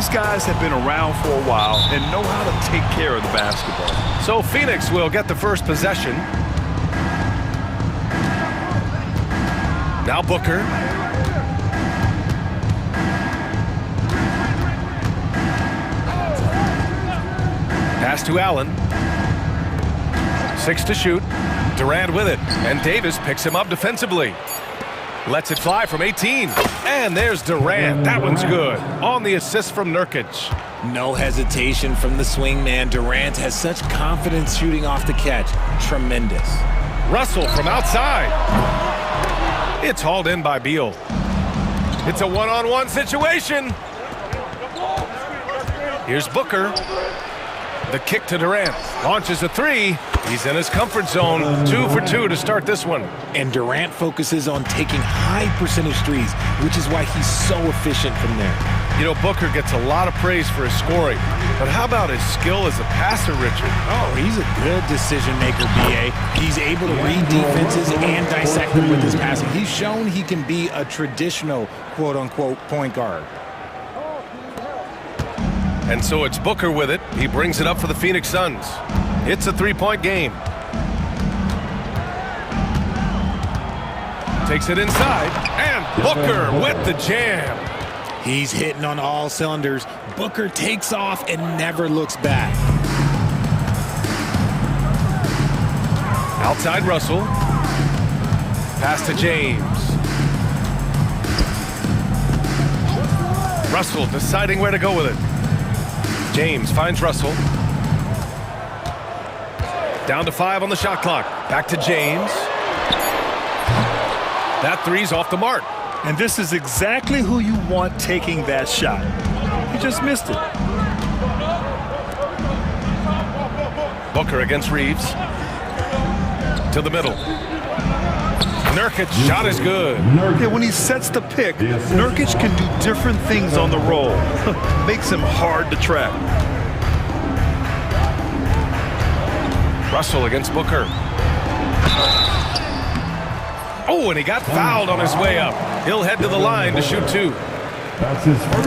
These guys have been around for a while and know how to take care of the basketball. So Phoenix will get the first possession. Now Booker. Pass to Allen. 6 to shoot. Durant with it. And Davis picks him up defensively. Lets it fly from 18. And there's Durant. That one's good. On the assist from Nurkic. No hesitation from the swing man. Durant has such confidence shooting off the catch. Tremendous. Russell from outside. It's hauled in by Beal. It's a one-on-one situation. Here's Booker. The kick to Durant. Launches a three. He's in his comfort zone. 2 for 2 to start this one. And Durant focuses on taking high percentage threes, which is why he's so efficient from there. You know, Booker gets a lot of praise for his scoring. But how about his skill as a passer, Richard? Oh, he's a good decision maker, B.A. He's able to read defenses and dissect them with his passing. He's shown he can be a traditional, quote-unquote, point guard. And so it's Booker with it. He brings it up for the Phoenix Suns. It's a three-point game. Takes it inside. And Booker with the jam. He's hitting on all cylinders. Booker takes off and never looks back. Outside Russell. Pass to James. Russell deciding where to go with it. James finds Russell. Down to 5 on the shot clock. Back to James. That three's off the mark. And this is exactly who you want taking that shot. He just missed it. Booker against Reeves. To the middle. Nurkic's shot is good. Yeah, when he sets the pick, Nurkic can do different things on the roll. Makes him hard to track. Russell against Booker. Oh, and he got fouled on his way up. He'll head to the line to shoot 2.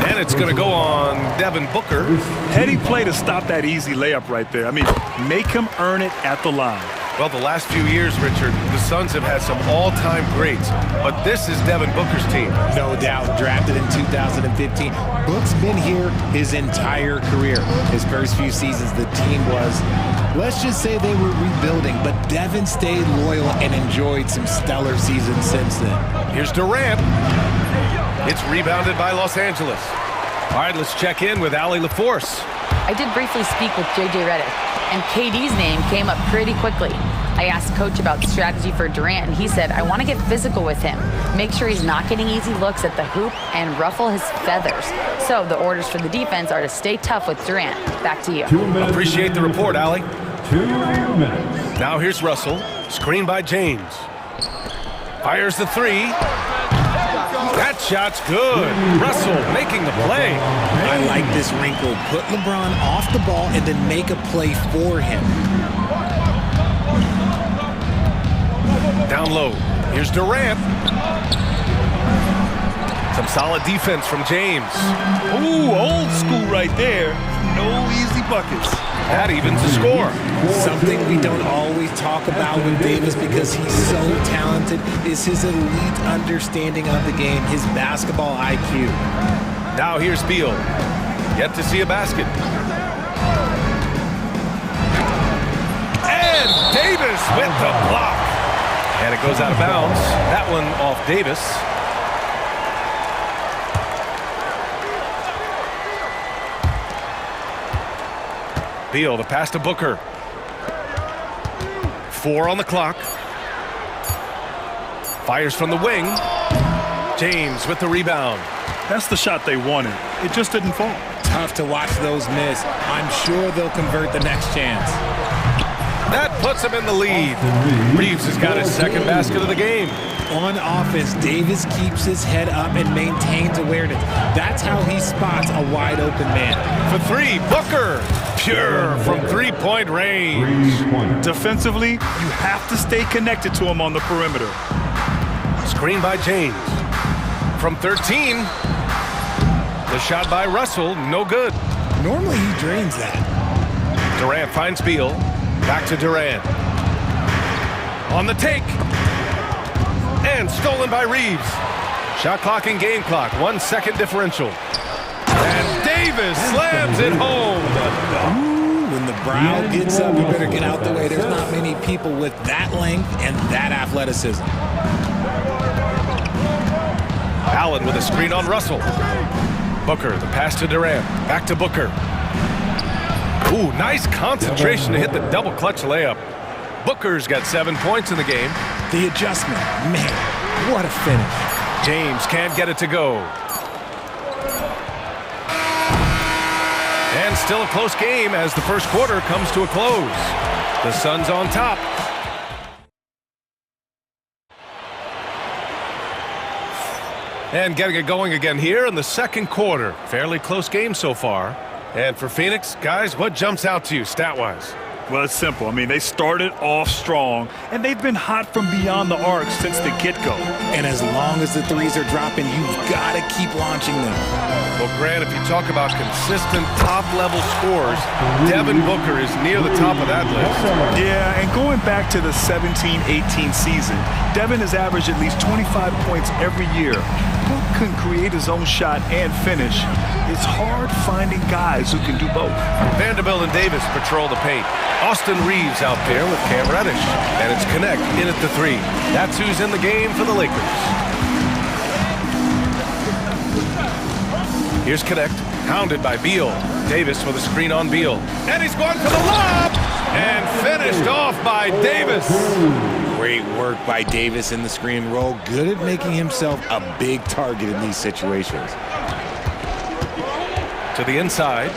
And it's going to go on Devin Booker. Heady play to stop that easy layup right there. I mean, make him earn it at the line. Well, the last few years, Richard, the Suns have had some all-time greats, but this is Devin Booker's team. No doubt, drafted in 2015. Book's been here his entire career. His first few seasons, the team was, let's just say they were rebuilding, but Devin stayed loyal and enjoyed some stellar seasons since then. Here's Durant. It's rebounded by Los Angeles. All right, let's check in with Allie LaForce. I did briefly speak with J.J. Redick, and KD's name came up pretty quickly. I asked Coach about strategy for Durant, and he said, I want to get physical with him, make sure he's not getting easy looks at the hoop, and ruffle his feathers. So the orders for the defense are to stay tough with Durant. Back to you. Appreciate the report, Allie. 2 minutes. Now here's Russell, screened by James. Fires the three. That shot's good. Russell making the play. I like this wrinkle. Put LeBron off the ball and then make a play for him. Down low. Here's Durant. Some solid defense from James. Ooh, old school right there. No easy buckets. That evens the score. Something we don't always talk about with Davis because he's so talented is his elite understanding of the game, his basketball IQ. Now here's Beal. Yet to see a basket. And Davis with the block. And it goes out of bounds. That one off Davis. Beal, the pass to Booker. 4 on the clock. Fires from the wing. James with the rebound. That's the shot they wanted. It just didn't fall. Tough to watch those miss. I'm sure they'll convert the next chance. That puts him in the lead. Reeves has got his second basket of the game. On offense, Davis keeps his head up and maintains awareness. That's how he spots a wide open man. For 3, Booker. Pure from 3-point range. Defensively, you have to stay connected to him on the perimeter. Screen by James. From 13. The shot by Russell, no good. Normally he drains that. Durant finds Beal. Back to Durant. On the take. And stolen by Reeves. Shot clock and game clock. 1 second differential. And Davis slams it home. Ooh, when the brow gets up, you better get out the way. There's not many people with that length and that athleticism. Allen with a screen on Russell. Booker, the pass to Durant. Back to Booker. Ooh, nice concentration to hit the double clutch layup. Booker's got 7 points in the game. The adjustment, man, what a finish. James can't get it to go. And still a close game as the first quarter comes to a close. The Suns on top. And getting it going again here in the second quarter. Fairly close game so far. And for Phoenix, guys, what jumps out to you stat-wise? Well, it's simple. I mean, they started off strong, and they've been hot from beyond the arc since the get-go. And as long as the threes are dropping, you've got to keep launching them. Well, Grant, if you talk about consistent top-level scores, Devin Booker is near the top of that list. Yeah, and going back to the 17-18 season, Devin has averaged at least 25 points every year. Book can create his own shot and finish. It's hard finding guys who can do both. Vanderbilt and Davis patrol the paint. Austin Reeves out there with Cam Reddish. And it's Connect in at the three. That's who's in the game for the Lakers. Here's Connect, hounded by Beal. Davis with a screen on Beal. And he's going for the lob! And finished off by Davis. Great work by Davis in the screen roll. Good at making himself a big target in these situations. To the inside.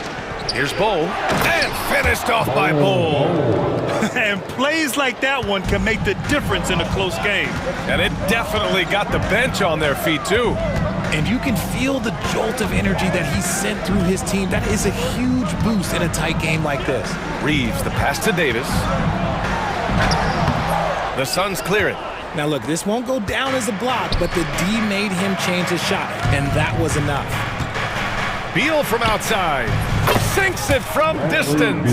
Here's Bull. And finished off by Bull. And plays like that one can make the difference in a close game. And it definitely got the bench on their feet, too. And you can feel the jolt of energy that he sent through his team. That is a huge boost in a tight game like this. Reeves, the pass to Davis. The Suns clear it. Now look, this won't go down as a block, but the D made him change his shot, and that was enough. Beal from outside. Sinks it from distance.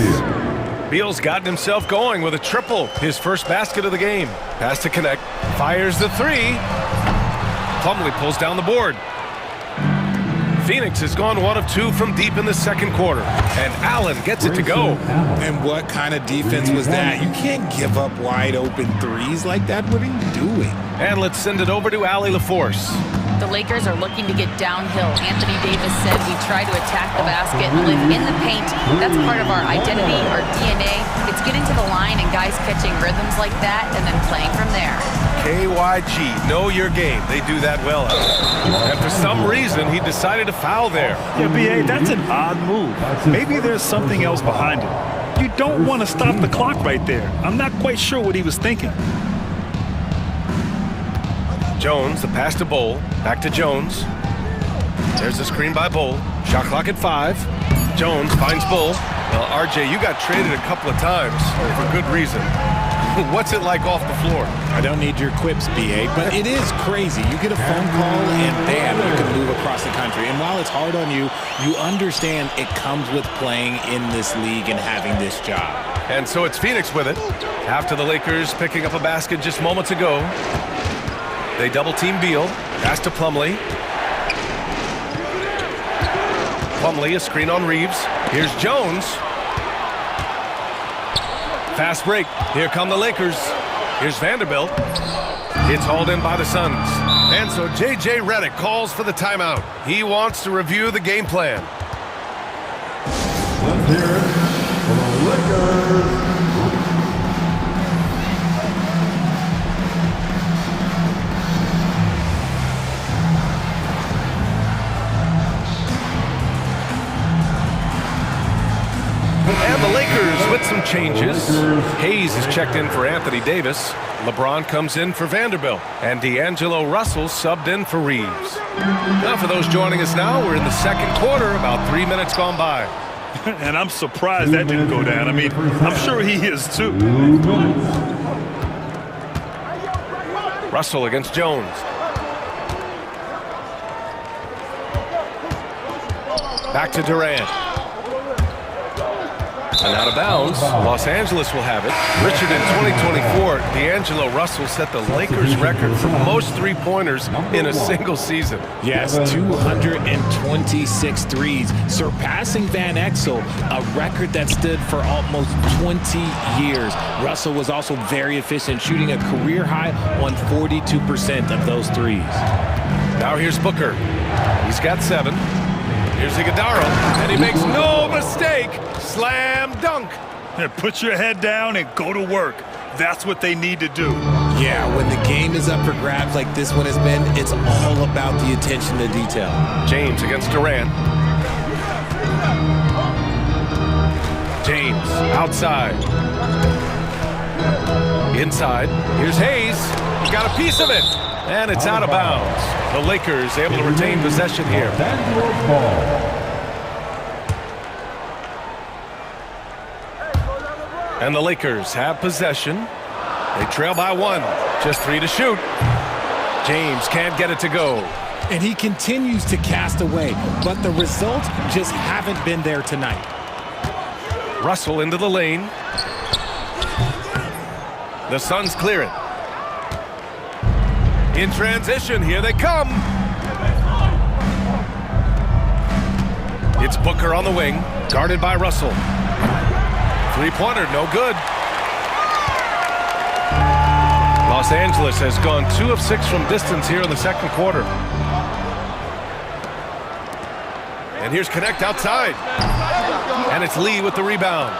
Beal's gotten himself going with a triple. His first basket of the game. Pass to Connect. Fires the three. Plumlee pulls down the board. Phoenix has gone 1 of 2 from deep in the second quarter. And Allen gets it to go. And what kind of defense was that? You can't give up wide open threes like that. What are you doing? And let's send it over to Allie LaForce. The Lakers are looking to get downhill. Anthony Davis said we try to attack the basket and live in the paint. That's part of our identity, our DNA. It's getting to the line and guys catching rhythms like that and then playing from there. KYG, know your game. They do that well. And for some reason, he decided to foul there. Yeah, B.A., that's an odd move. Maybe there's something else behind it. You don't want to stop the clock right there. I'm not quite sure what he was thinking. Jones, the pass to Bull. Back to Jones. There's the screen by Bull. Shot clock at 5. Jones finds Bull. Well, RJ, you got traded a couple of times for good reason. What's it like off the floor? I don't need your quips, BA, but it is crazy. You get a phone call and bam, you can move across the country. And while it's hard on you, you understand it comes with playing in this league and having this job. And so it's Phoenix with it. After the Lakers picking up a basket just moments ago. They double-team Beal. Pass to Plumlee. Plumlee, a screen on Reeves. Here's Jones. Fast break. Here come the Lakers. Here's Vanderbilt. It's hauled in by the Suns. And so J.J. Redick calls for the timeout. He wants to review the game plan. Let's hear it for the Lakers. And the Lakers with some changes. Hayes is checked in for Anthony Davis. LeBron comes in for Vanderbilt. And D'Angelo Russell subbed in for Reeves. Now for those joining us now, we're in the second quarter, about 3 minutes gone by. And I'm surprised that didn't go down. I mean, I'm sure he is too. Russell against Jones. Back to Durant. And out of bounds, Los Angeles will have it. Richard, in 2024, D'Angelo Russell set the Lakers record for most three-pointers in a single season. Yes, 226 threes, surpassing Van Exel, a record that stood for almost 20 years. Russell was also very efficient, shooting a career high on 42% of those threes. Now here's Booker. He's got 7. Here's Iguodala, and he makes no mistake. Slam dunk. Yeah, put your head down and go to work. That's what they need to do. Yeah, when the game is up for grabs like this one has been, it's all about the attention to detail. James against Durant. James outside. Inside. Here's Hayes. He got a piece of it. And it's out of bounds. The Lakers able to retain possession here. And the Lakers have possession. They trail by 1. Just 3 to shoot. James can't get it to go. And he continues to cast away, but the results just haven't been there tonight. Russell into the lane. The Suns clear it. In transition, here they come. It's Booker on the wing, guarded by Russell. Three-pointer, no good. Los Angeles has gone 2 of 6 from distance here in the second quarter. And here's Connect outside. And it's Lee with the rebound.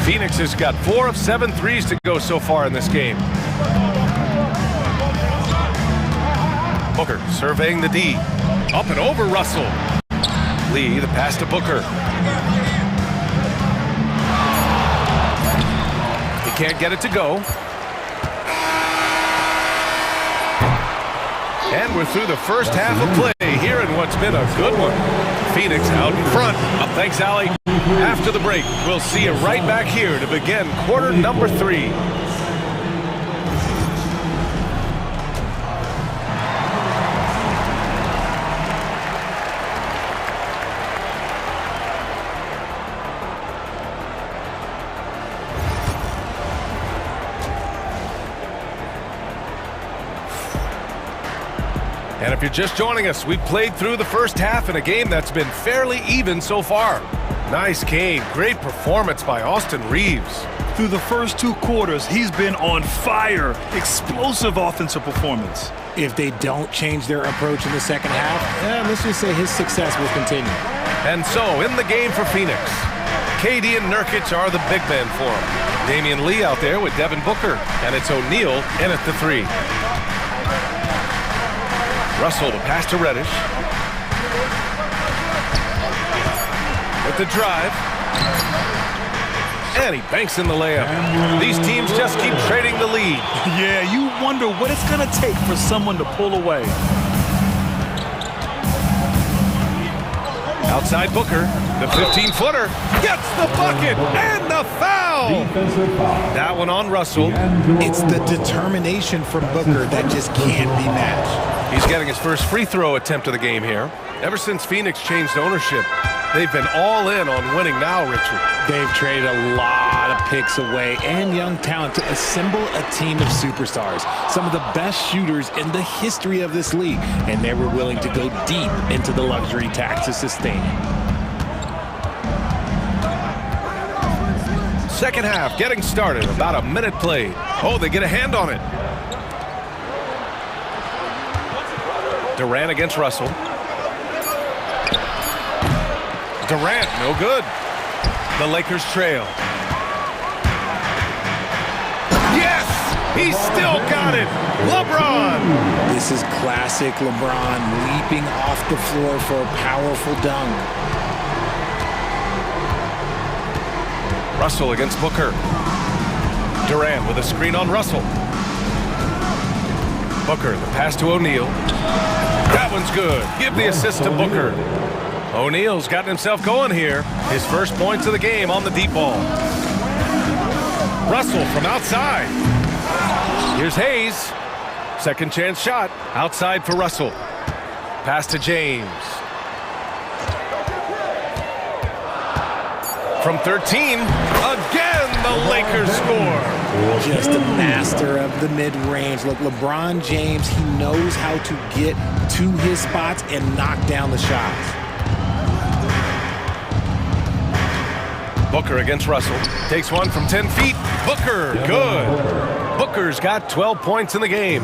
Phoenix has got 4 of 7 threes to go so far in this game. Booker surveying the D. Up and over Russell. Lee, the pass to Booker. He can't get it to go. And we're through the first half of play here in what's been a good one. Phoenix out in front. Up, thanks, Allie. After the break, we'll see you right back here to begin quarter number 3. And if you're just joining us, we've played through the first half in a game that's been fairly even so far. Nice game. Great performance by Austin Reeves. Through the first 2 quarters, he's been on fire. Explosive offensive performance. If they don't change their approach in the second half, let's just say his success will continue. And so, in the game for Phoenix, KD and Nurkic are the big men for him. Damian Lee out there with Devin Booker, and it's O'Neal in at the 3. Russell to pass to Reddish. With the drive. And he banks in the layup. These teams just keep trading the lead. Yeah, you wonder what it's going to take for someone to pull away. Outside Booker, the 15-footer, gets the bucket and the foul! That one on Russell. It's the determination from Booker that just can't be matched. He's getting his first free throw attempt of the game here. Ever since Phoenix changed ownership, they've been all in on winning now, Richard. They've traded a lot of picks away and young talent to assemble a team of superstars, some of the best shooters in the history of this league, and they were willing to go deep into the luxury tax to sustain it. Second half getting started, about a minute played. Oh, they get a hand on it. Durant against Russell. Durant, no good. The Lakers trail. Yes! He still got it! LeBron! This is classic LeBron leaping off the floor for a powerful dunk. Russell against Booker. Durant with a screen on Russell. Booker, the pass to O'Neal. That one's good. Give the assist to Booker. O'Neal's gotten himself going here. His first points of the game on the deep ball. Russell from outside. Here's Hayes. Second chance shot. Outside for Russell. Pass to James. From 13, again the Lakers score. Just a master of the mid-range. Look, LeBron James, he knows how to get to his spots and knock down the shots. Booker against Russell. Takes one from 10 feet. Booker, good. Booker's got 12 points in the game.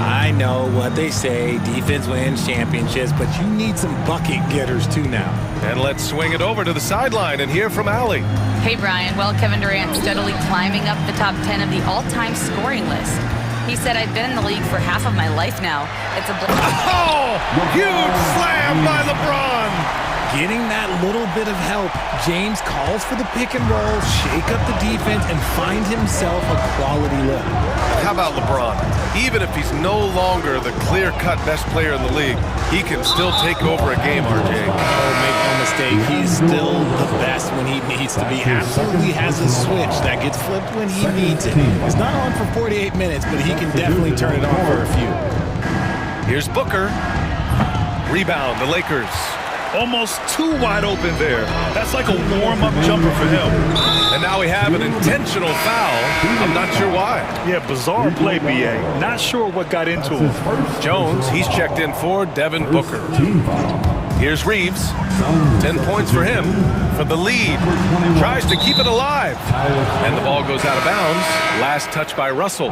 I know what they say, defense wins championships, but you need some bucket getters too now. And let's swing it over to the sideline and hear from Allie. Hey, Brian. Well, Kevin Durant steadily climbing up the top 10 of the all-time scoring list. He said, I've been in the league for half of my life now. It's a... Oh! Huge slam by LeBron! Getting that little bit of help, James calls for the pick and roll, shake up the defense, and find himself a quality look. How about LeBron? Even if he's no longer the clear-cut best player in the league, he can still take over a game, RJ. Oh, make no mistake, he's still the best when he needs to be. Absolutely has a switch that gets flipped when he needs it. It's not on for 48 minutes, but he can definitely turn it on for a few. Here's Booker. Rebound, the Lakers. Almost too wide open there. That's like a warm-up jumper for him. And now we have an intentional foul. I'm not sure why. Yeah, bizarre play, BA. Not sure what got into him. Jones, he's checked in for Devin Booker. Here's Reeves. 10 points for him for the lead. Tries to keep it alive. And the ball goes out of bounds. Last touch by Russell.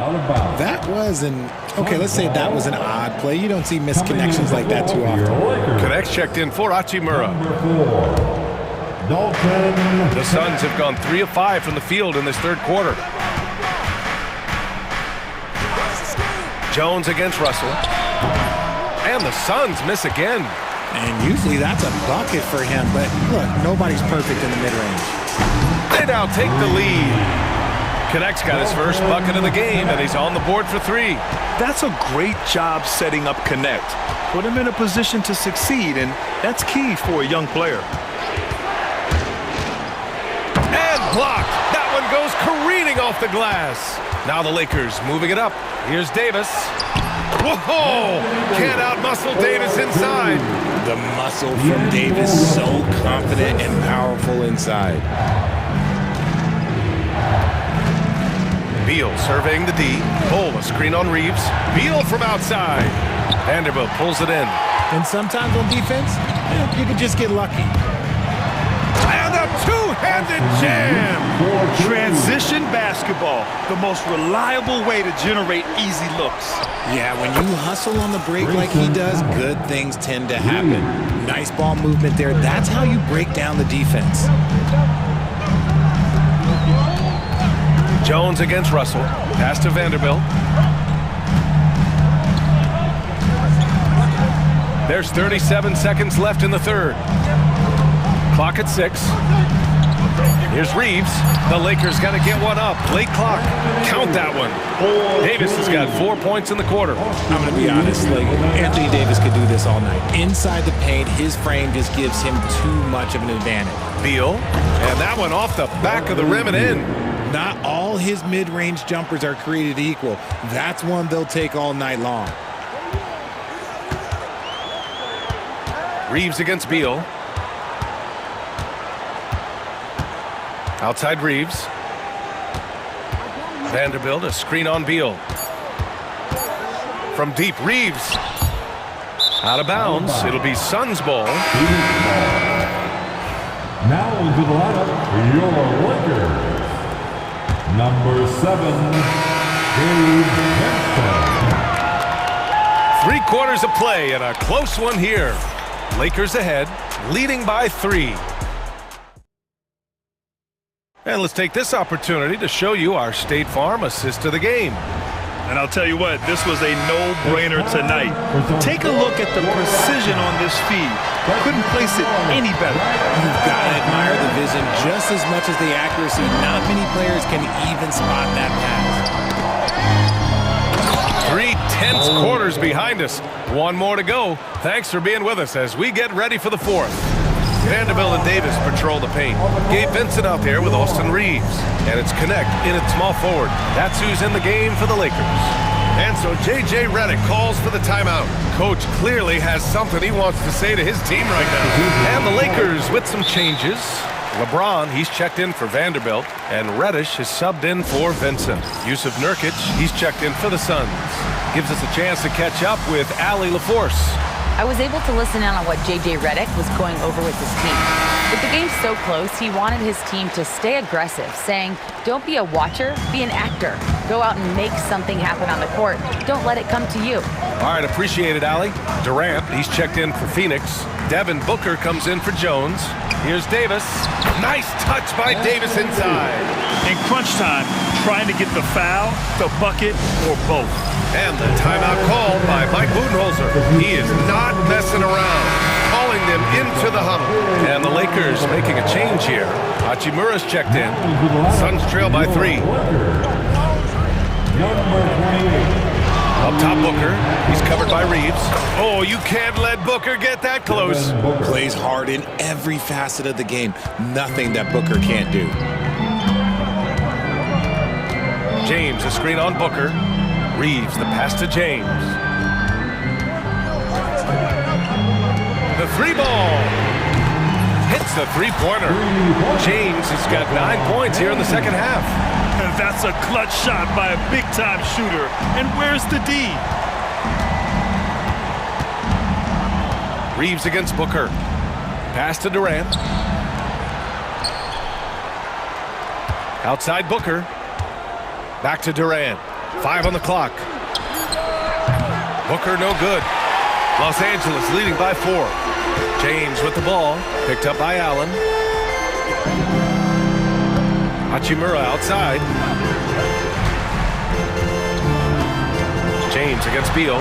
That was let's say that was an odd play. You don't see misconnections like that too often. Connects checked in for Hachimura. The Suns have gone 3 of 5 from the field in this third quarter. Jones against Russell. And the Suns miss again. And usually that's a bucket for him, but look, nobody's perfect in the mid-range. They now take the lead. Connect's got his first bucket of the game, and he's on the board for 3. That's a great job setting up Connect. Put him in a position to succeed, and that's key for a young player. And blocked. That one goes careening off the glass. Now the Lakers moving it up. Here's Davis. Whoa! Can't out-muscle Davis inside. The muscle from Davis, so confident and powerful inside. Beal surveying the D. Bull, a screen on Reeves. Beal from outside. Vanderbilt pulls it in. And sometimes on defense, you can just get lucky. And a two-handed jam! Transition basketball, the most reliable way to generate easy looks. Yeah, when you hustle on the break like he does, good things tend to happen. Nice ball movement there. That's how you break down the defense. Jones against Russell. Pass to Vanderbilt. There's 37 seconds left in the third. Clock at 6. Here's Reeves. The Lakers got to get one up. Late clock. Count that one. Davis has got 4 points in the quarter. I'm going to be honest, Anthony Davis could do this all night. Inside the paint, his frame just gives him too much of an advantage. Beal. And that one off the back of the rim and in. Not all his mid-range jumpers are created equal. That's one they'll take all night long. Reeves against Beal. Outside Reeves. Vanderbilt, a screen on Beal. From deep, Reeves. Out of bounds. It'll be Suns ball. Now into the lineup, your Lakers. Number 7, Dave Benson. 3 quarters of play and a close one here. Lakers ahead, leading by 3. And let's take this opportunity to show you our State Farm assist of the game. And I'll tell you what, this was a no-brainer tonight. Take a look at the precision on this feed. Couldn't place it any better. You've got to admire the vision just as much as the accuracy. Not many players can even spot that pass. 3 tense quarters behind us. 1 more to go. Thanks for being with us as we get ready for the 4th. Vanderbilt and Davis patrol the paint. Gabe Vincent out there with Austin Reeves. And it's Connect in at small forward. That's who's in the game for the Lakers. And so J.J. Redick calls for the timeout. Coach clearly has something he wants to say to his team right now. And the Lakers with some changes. LeBron, he's checked in for Vanderbilt. And Reddish has subbed in for Vincent. Yusuf Nurkic, he's checked in for the Suns. Gives us a chance to catch up with Allie LaForce. I was able to listen in on what JJ Redick was going over with his team. With the game so close, he wanted his team to stay aggressive, saying, don't be a watcher, be an actor. Go out and make something happen on the court. Don't let it come to you. All right, appreciate it, Allie. Durant, he's checked in for Phoenix. Devin Booker comes in for Jones. Here's Davis. Nice touch by Davis inside. In crunch time, trying to get the foul, the bucket, or both. And the timeout called by Mike Budenholzer. He is not messing around, calling them into the huddle. And the Lakers making a change here. Hachimura's checked in. Suns trail by 3. Up top, Booker. He's covered by Reeves. Oh, you can't let Booker get that close. Plays hard in every facet of the game. Nothing that Booker can't do. James, a screen on Booker. Reeves, the pass to James. The 3-ball. Hits the 3-pointer. James has got 9 points here in the second half. And that's a clutch shot by a big-time shooter. And where's the D? Reeves against Booker. Pass to Durant. Outside Booker. Back to Durant. 5 on the clock. Booker no good. Los Angeles leading by 4. James with the ball. Picked up by Allen. Hachimura outside. James against Beal.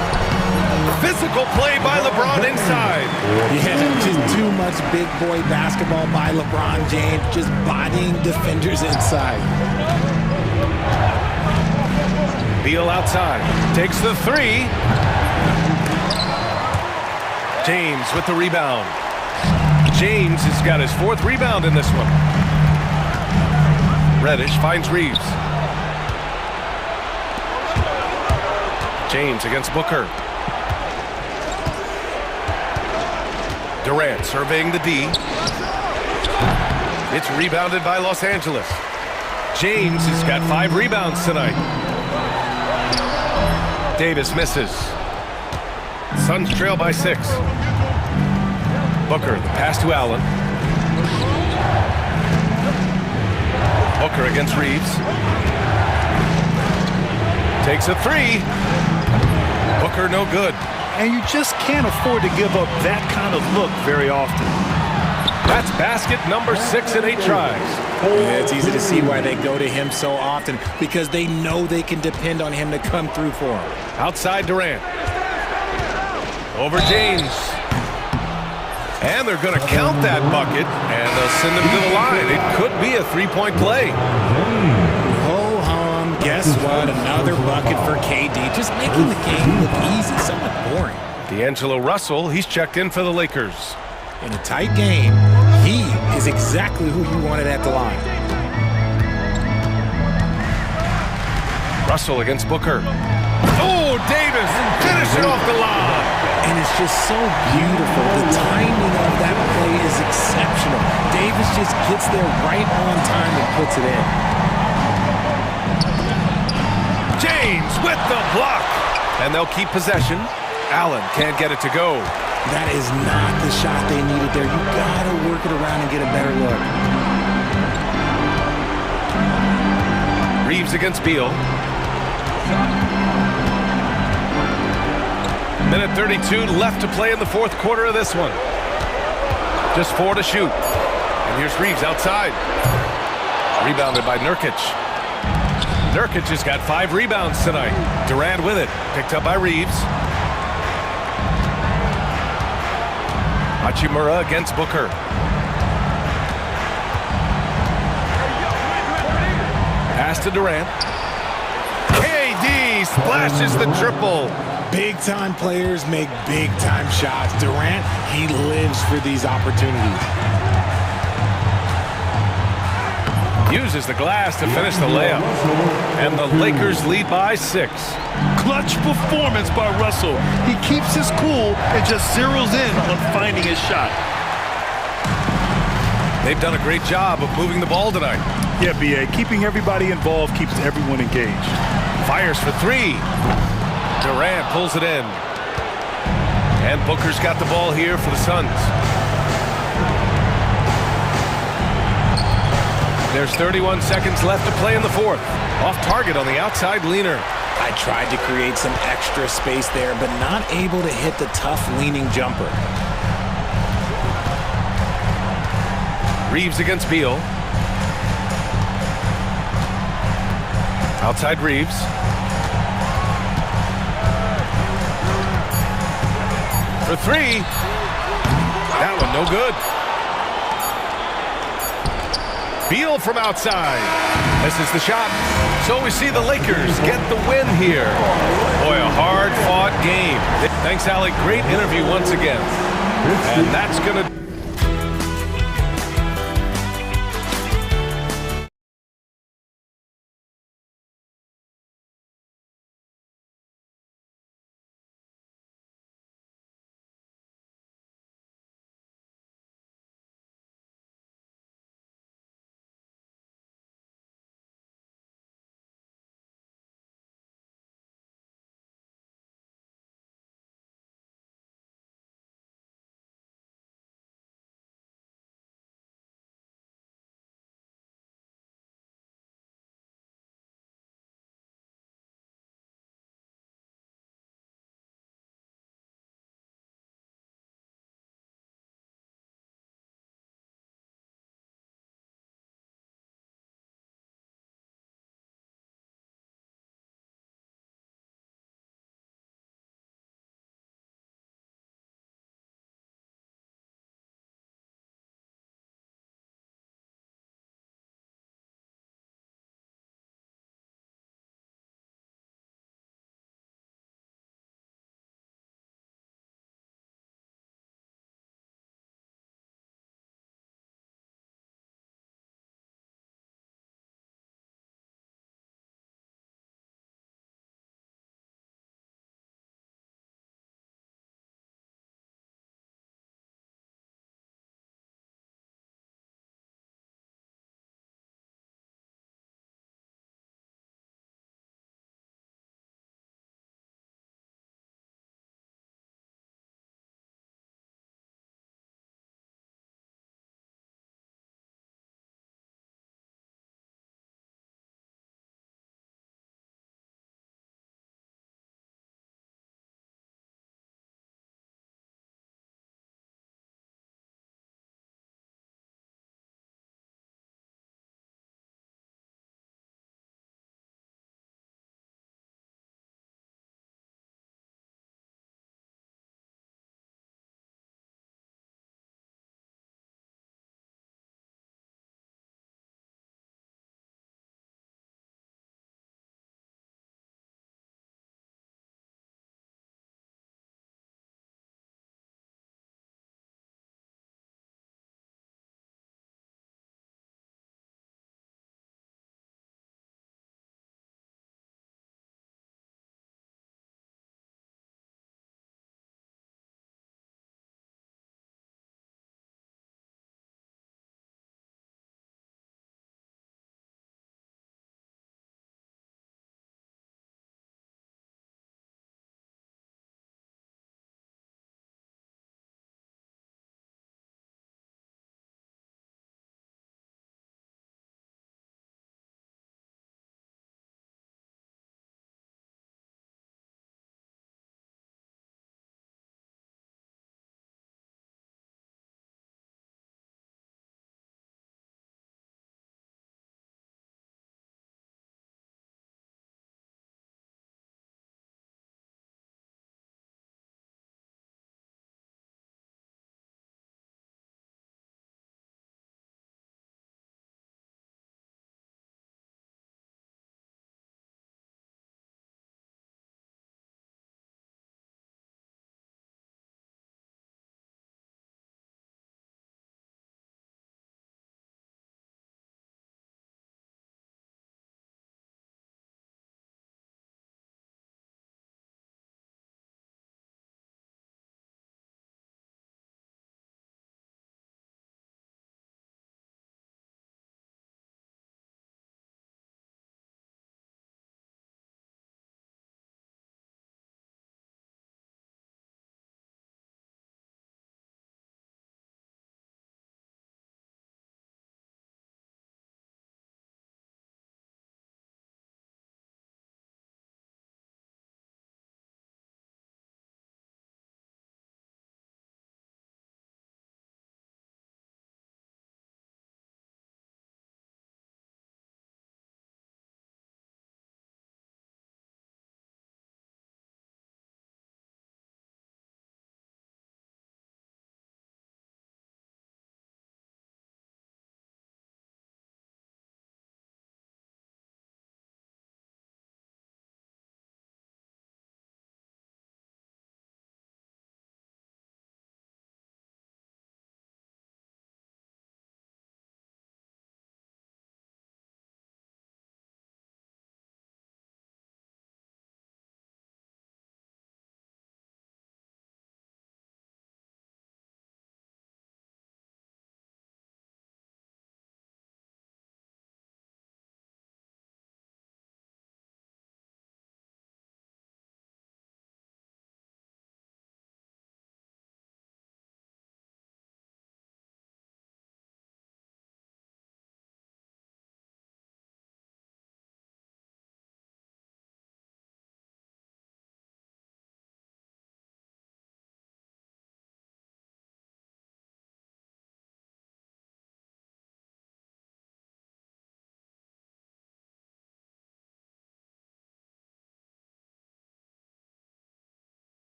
Physical play by LeBron inside. Yeah, just too much big boy basketball by LeBron James, just bodying defenders inside. Beal outside. Takes the 3. James with the rebound. James has got his 4th rebound in this one. Reddish finds Reeves. James against Booker. Durant surveying the D. It's rebounded by Los Angeles. James has got 5 rebounds tonight. Davis misses. Suns trail by 6. Booker, the pass to Allen. Booker against Reeves. Takes a 3. Booker no good. And you just can't afford to give up that kind of look very often. That's basket number 6 in 8 tries. Yeah, it's easy to see why they go to him so often, because they know they can depend on him to come through for them. Outside Durant. Over James. And they're going to count that bucket, and they'll send him to the line. It could be a 3-point play. Ho-hum, guess what? Another bucket for KD, just making the game look easy, somewhat boring. D'Angelo Russell, he's checked in for the Lakers. In a tight game, he is exactly who you wanted at the line. Russell against Booker. Oh, Davis, finish it off the line. And it's just so beautiful. The timing of that play is exceptional. Davis just gets there right on time and puts it in. James with the block. And they'll keep possession. Allen can't get it to go. That is not the shot they needed there. You gotta work it around and get a better look. Reeves against Beal. Minute 32 left to play in the 4th quarter of this one. Just 4 to shoot. And here's Reeves outside. Rebounded by Nurkic. Nurkic has got 5 rebounds tonight. Durant with it. Picked up by Reeves. Hachimura against Booker. Pass to Durant. KD splashes the triple. Big-time players make big-time shots. Durant, he lives for these opportunities. Uses the glass to finish the layup. And the Lakers lead by 6. Clutch performance by Russell. He keeps his cool and just zeroes in on finding his shot. They've done a great job of moving the ball tonight. Yeah, B.A., keeping everybody involved keeps everyone engaged. Fires for three. Durant pulls it in. And Booker's got the ball here for the Suns. There's 31 seconds left to play in the fourth. Off target on the outside leaner. I tried to create some extra space there, but not able to hit the tough leaning jumper. Reeves against Beal. Outside Reeves. For three. That one no good. Beal from outside. Misses the shot. So we see the Lakers get the win here. Boy, a hard-fought game. Thanks, Allie. Great interview once again. And that's going to...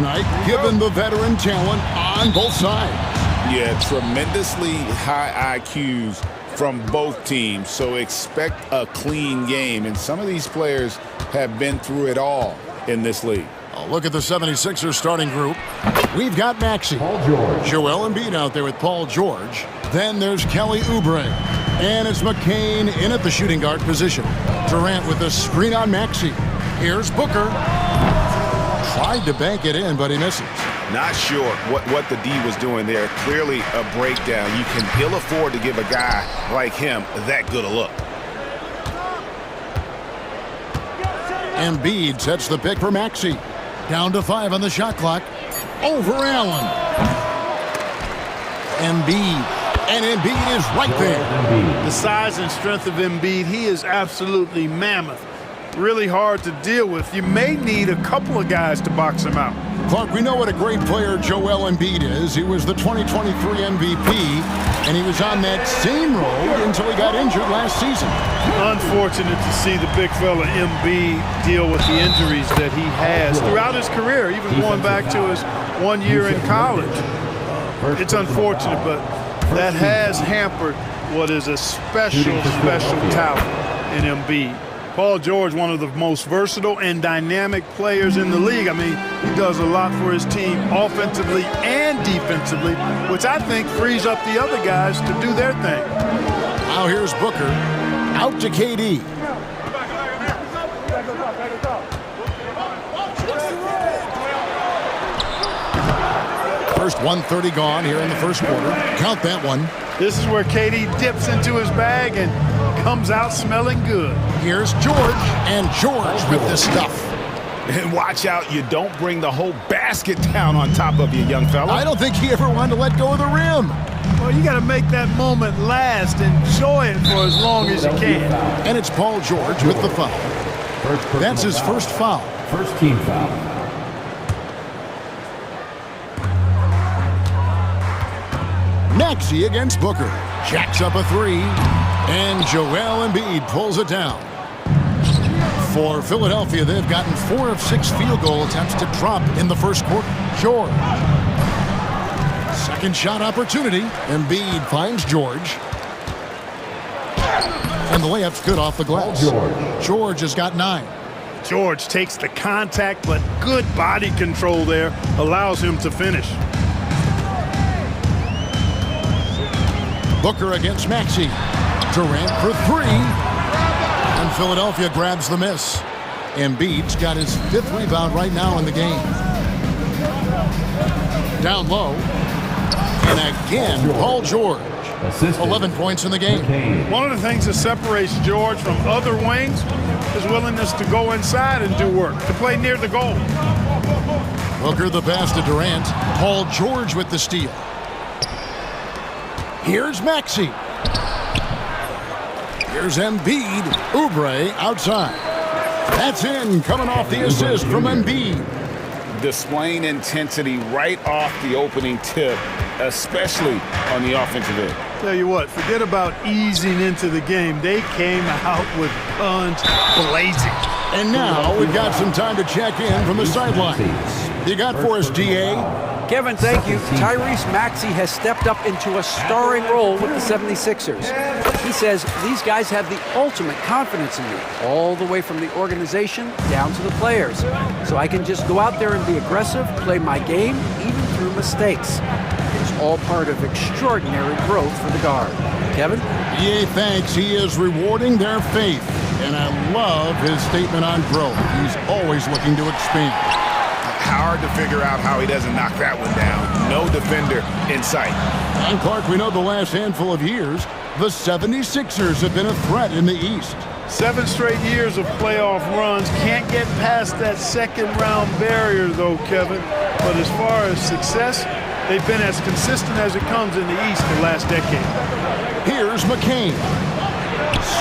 tonight, given the veteran talent on both sides. Yeah, tremendously high IQs from both teams, so expect a clean game. And some of these players have been through it all in this league. Oh, look at the 76ers starting group. We've got Maxey. Paul George. Joel Embiid out there with Paul George. Then there's Kelly Oubre. And it's McCain in at the shooting guard position. Durant with the screen on Maxey. Here's Booker. Tried to bank it in, but he misses. Not sure what the D was doing there. Clearly a breakdown. You can ill afford to give a guy like him that good a look. Embiid sets the pick for Maxey. Down to 5 on the shot clock. Over Allen. Embiid. And Embiid is right there. The size and strength of Embiid, he is absolutely mammoth. Really hard to deal with. You may need a couple of guys to box him out. Clark, we know what a great player Joel Embiid is. He was the 2023 MVP, and he was on that same road until he got injured last season. Unfortunate to see the big fella Embiid deal with the injuries that he has throughout his career, even going back to his 1 year in college. It's unfortunate, but that has hampered what is a special talent in Embiid. Paul George, one of the most versatile and dynamic players in the league. I mean, he does a lot for his team offensively and defensively, which I think frees up the other guys to do their thing. Now here's Booker. Out to KD. First 1:30 gone here in the first quarter. Count that one. This is where KD dips into his bag and comes out smelling good. Here's George, and George with the stuff. And watch out, you don't bring the whole basket down on top of you, young fella. I don't think he ever wanted to let go of the rim. Well, you got to make that moment last. Enjoy it for as long as you can. And it's Paul George with the foul. That's his first foul. First team foul. Maxey against Booker. Jacks up a three. And Joel Embiid pulls it down. For Philadelphia, they've gotten 4 of 6 field goal attempts to drop in the first quarter. George. Second shot opportunity. Embiid finds George. And the layup's good off the glass. George has got 9. George takes the contact, but good body control there allows him to finish. Booker against Maxey. Durant for 3. And Philadelphia grabs the miss. Embiid's got his 5th rebound right now in the game. Down low. And again, Paul George. 11 points in the game. One of the things that separates George from other wings is willingness to go inside and do work, to play near the goal. Booker the pass to Durant. Paul George with the steal. Here's Maxey. Here's Embiid. Oubre outside. That's in, coming off the assist from Embiid. Displaying intensity right off the opening tip, especially on the offensive end. Tell you what, forget about easing into the game. They came out with guns blazing. And now we've got some time to check in from the sideline. You got for us, DA? Kevin, thank you. Tyrese Maxey has stepped up into a starring role with the 76ers. He says, these guys have the ultimate confidence in me, all the way from the organization down to the players. So I can just go out there and be aggressive, play my game, even through mistakes. It's all part of extraordinary growth for the guard. Kevin? EA thanks. He is rewarding their faith. And I love his statement on growth. He's always looking to expand. Hard to figure out how he doesn't knock that one down. No defender in sight. And Clark, we know the last handful of years, the 76ers have been a threat in the East. 7 straight years of playoff runs. Can't get past that second round barrier though, Kevin. But as far as success, they've been as consistent as it comes in the East the last decade. Here's McCain.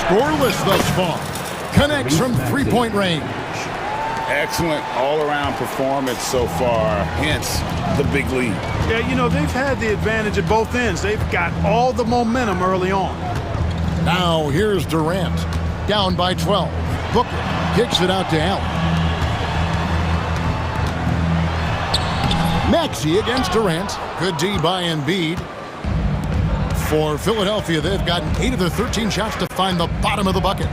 Scoreless thus far. Connects from 3-point range. Excellent all-around performance so far, hence the big lead. Yeah, you know, they've had the advantage at both ends. They've got all the momentum early on. Now here's Durant, down by 12. Booker kicks it out to Allen. Maxey against Durant. Good D by Embiid. For Philadelphia, they've gotten 8 of their 13 shots to find the bottom of the bucket.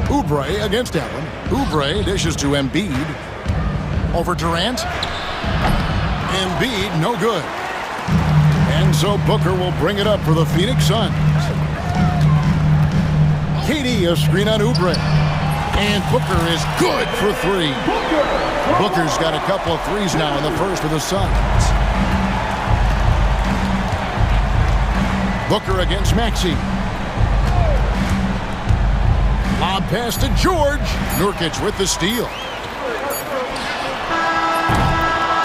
Oubre against Allen. Oubre dishes to Embiid. Over Durant. Embiid, no good. And so Booker will bring it up for the Phoenix Suns. KD, a screen on Oubre. And Booker is good for 3. Booker's got a couple of threes now in the first for the Suns. Booker against Maxey. Lob pass to George. Nurkic with the steal.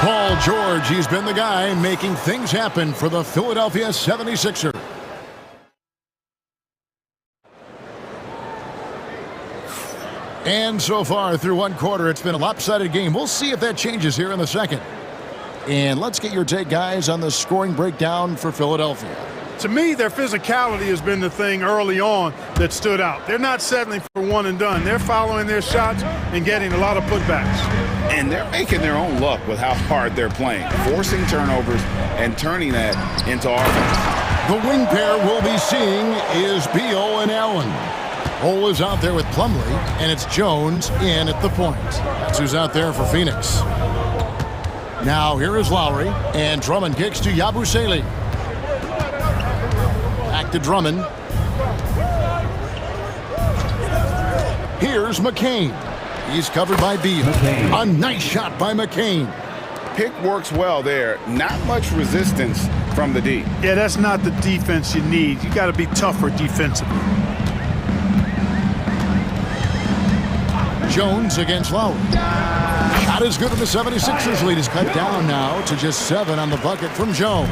Paul George, he's been the guy making things happen for the Philadelphia 76ers. And so far through one quarter, it's been a lopsided game. We'll see if that changes here in the second. And let's get your take, guys, on the scoring breakdown for Philadelphia. To me, their physicality has been the thing early on that stood out. They're not settling for one and done. They're following their shots and getting a lot of putbacks. And they're making their own luck with how hard they're playing, forcing turnovers and turning that into offense. The wing pair we'll be seeing is Beal and Allen. Cole is out there with Plumlee, and it's Jones in at the point. That's who's out there for Phoenix. Now here is Lowry, and Drummond kicks to Yabusele. Back to Drummond. Here's McCain. He's covered by Beal. A nice shot by McCain. Pick works well there. Not much resistance from the D. Yeah, that's not the defense you need. You got to be tougher defensively. Jones against Lowry. Shot is good, and the 76ers lead is cut down now to just 7 on the bucket from Jones.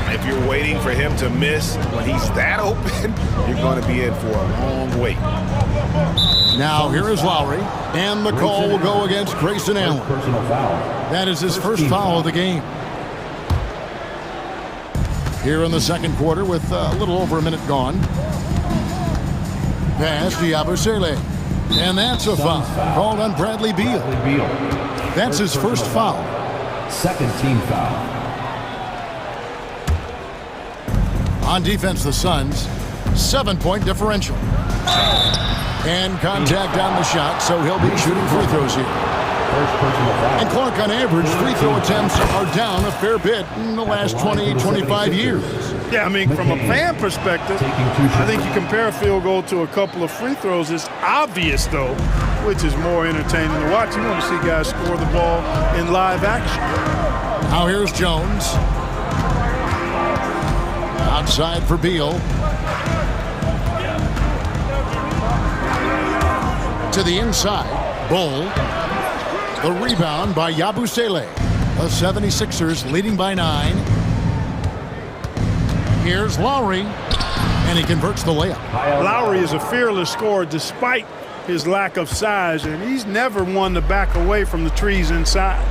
If you're waiting for him to miss when he's that open, you're going to be in for a long wait. Now here is Lowry, and the call will go against Grayson Allen. That is his first foul of the game. Here in the second quarter with a little over a minute gone. Pass to Yabusele. And that's a foul called on Bradley Beal. That's his first foul. Second team foul. On defense, the Suns, 7-point differential. And contact on the shot, so he'll be shooting free throws here. And Clark, on average, free throw attempts are down a fair bit in the last 20, 25 years. Yeah, I mean, from a fan perspective, I think you compare a field goal to a couple of free throws. It's obvious, though, which is more entertaining to watch. You want to see guys score the ball in live action. Now here's Jones. Outside for Beal. To the inside, Bull. The rebound by Yabusele. The 76ers leading by 9. Here's Lowry, and he converts the layup. Lowry is a fearless scorer despite his lack of size, and he's never one to back away from the trees inside.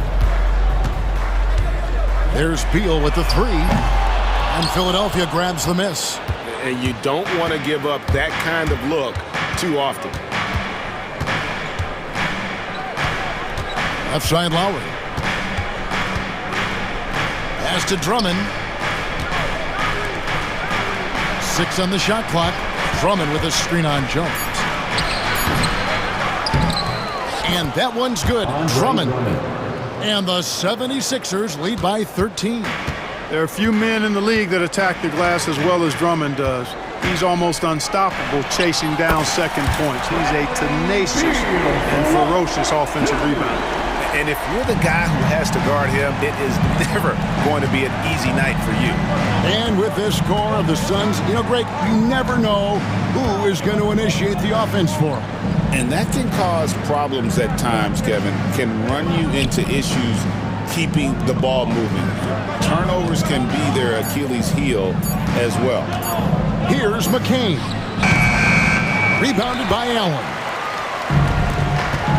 There's Beal with the 3, and Philadelphia grabs the miss. And you don't want to give up that kind of look too often. Left side Lowry. Pass to Drummond. 6 on the shot clock. Drummond with a screen on Jones. And that one's good. Drummond. And the 76ers lead by 13. There are a few men in the league that attack the glass as well as Drummond does. He's almost unstoppable chasing down second points. He's a tenacious and ferocious offensive rebounder. And if you're the guy who has to guard him, it is never going to be an easy night for you. And with this core of the Suns, Greg, you never know who is going to initiate the offense for them. And that can cause problems at times, Kevin. Can run you into issues keeping the ball moving. Turnovers can be their Achilles heel as well. Here's McCain. Rebounded by Allen.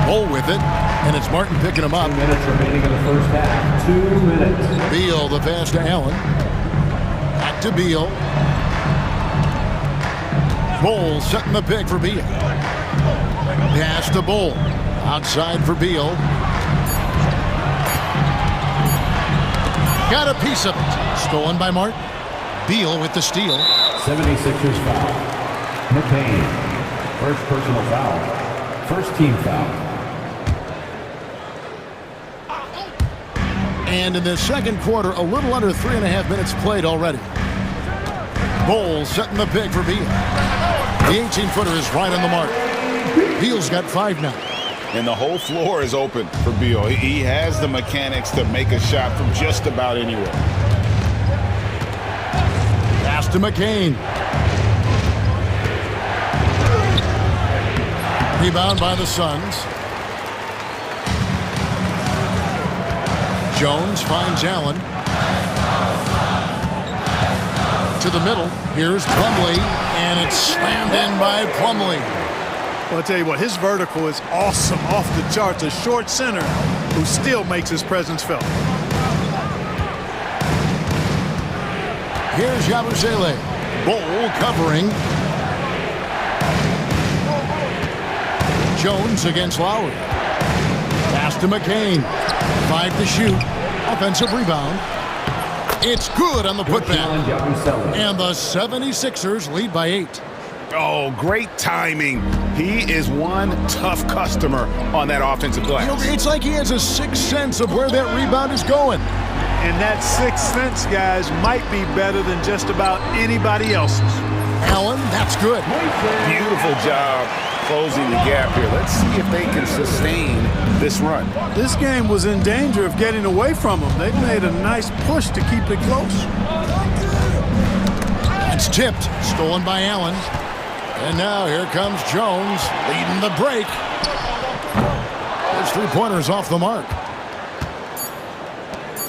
Bull with it, and it's Martin picking him up. 2 minutes remaining in the first half. 2 minutes. Beal, the pass to Allen. Back to Beal. Bull setting the pick for Beal. Pass to Bull. Outside for Beal. Got a piece of it. Stolen by Martin. Beal with the steal. 76ers foul. McCain. First personal foul. First team foul. And in the second quarter, a little under 3.5 minutes played already. Bowles setting the pick for Beal. The 18-footer is right on the mark. Beal's got 5 now. And the whole floor is open for Beal. He has the mechanics to make a shot from just about anywhere. Pass to McCain. Rebound by the Suns. Jones finds Allen. To the middle. Here's Plumlee, and it's slammed in by Plumlee. Well, I'll tell you what, his vertical is awesome, off the charts. A short center who still makes his presence felt. Here's Yabusele. Bol covering. Jones against Lowry. Pass to McCain. 5 to shoot. Offensive rebound. It's good on the putback. And the 76ers lead by 8. Oh, great timing. He is one tough customer on that offensive glass. You know, it's like he has a sixth sense of where that rebound is going. And that sixth sense, guys, might be better than just about anybody else's. Allen, that's good. Beautiful job closing the gap here. Let's see if they can sustain this run. This game was in danger of getting away from them. They made a nice push to keep it close. It's tipped, stolen by Allen. And now here comes Jones leading the break. His three-pointer's off the mark.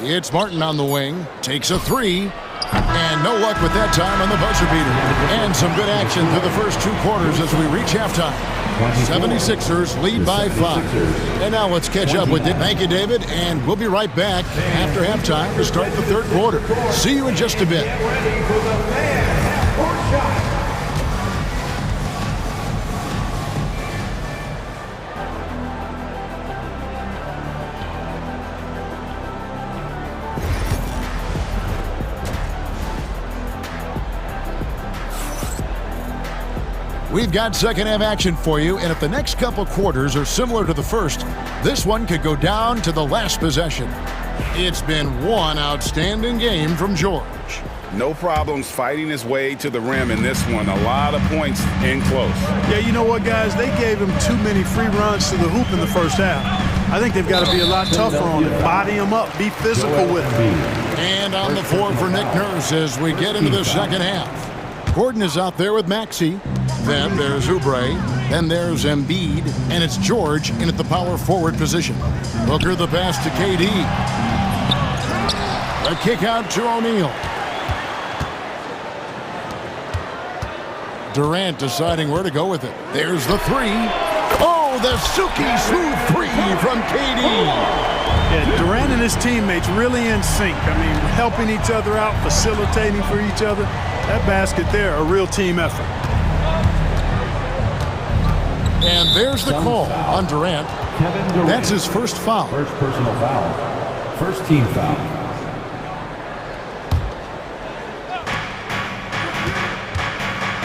It's Martin on the wing. Takes a 3. And no luck with that time on the buzzer beater. And some good action through the first 2 quarters as we reach halftime. 76ers lead by 5. And now let's catch up with it. Thank you, David. And we'll be right back after halftime to start the third quarter. See you in just a bit. We've got second half action for you, and if the next couple quarters are similar to the first, this one could go down to the last possession. It's been one outstanding game from George. No problems fighting his way to the rim in this one. A lot of points in close. Yeah, you know what, guys? They gave him too many free runs to the hoop in the first half. I think they've got to be a lot tougher on him. Body him up. Be physical with him. And on the floor for Nick Nurse as we get into the second half. Gordon is out there with Maxey. Then there's Oubre. Then there's Embiid. And it's George in at the power forward position. Booker the pass to KD. A kick out to O'Neal. Durant deciding where to go with it. There's the 3. Oh, the silky smooth 3 from KD. Yeah, Durant and his teammates really in sync. I mean, helping each other out, facilitating for each other. That basket there, a real team effort. And there's the call on Durant. That's his first foul. First personal foul. First team foul.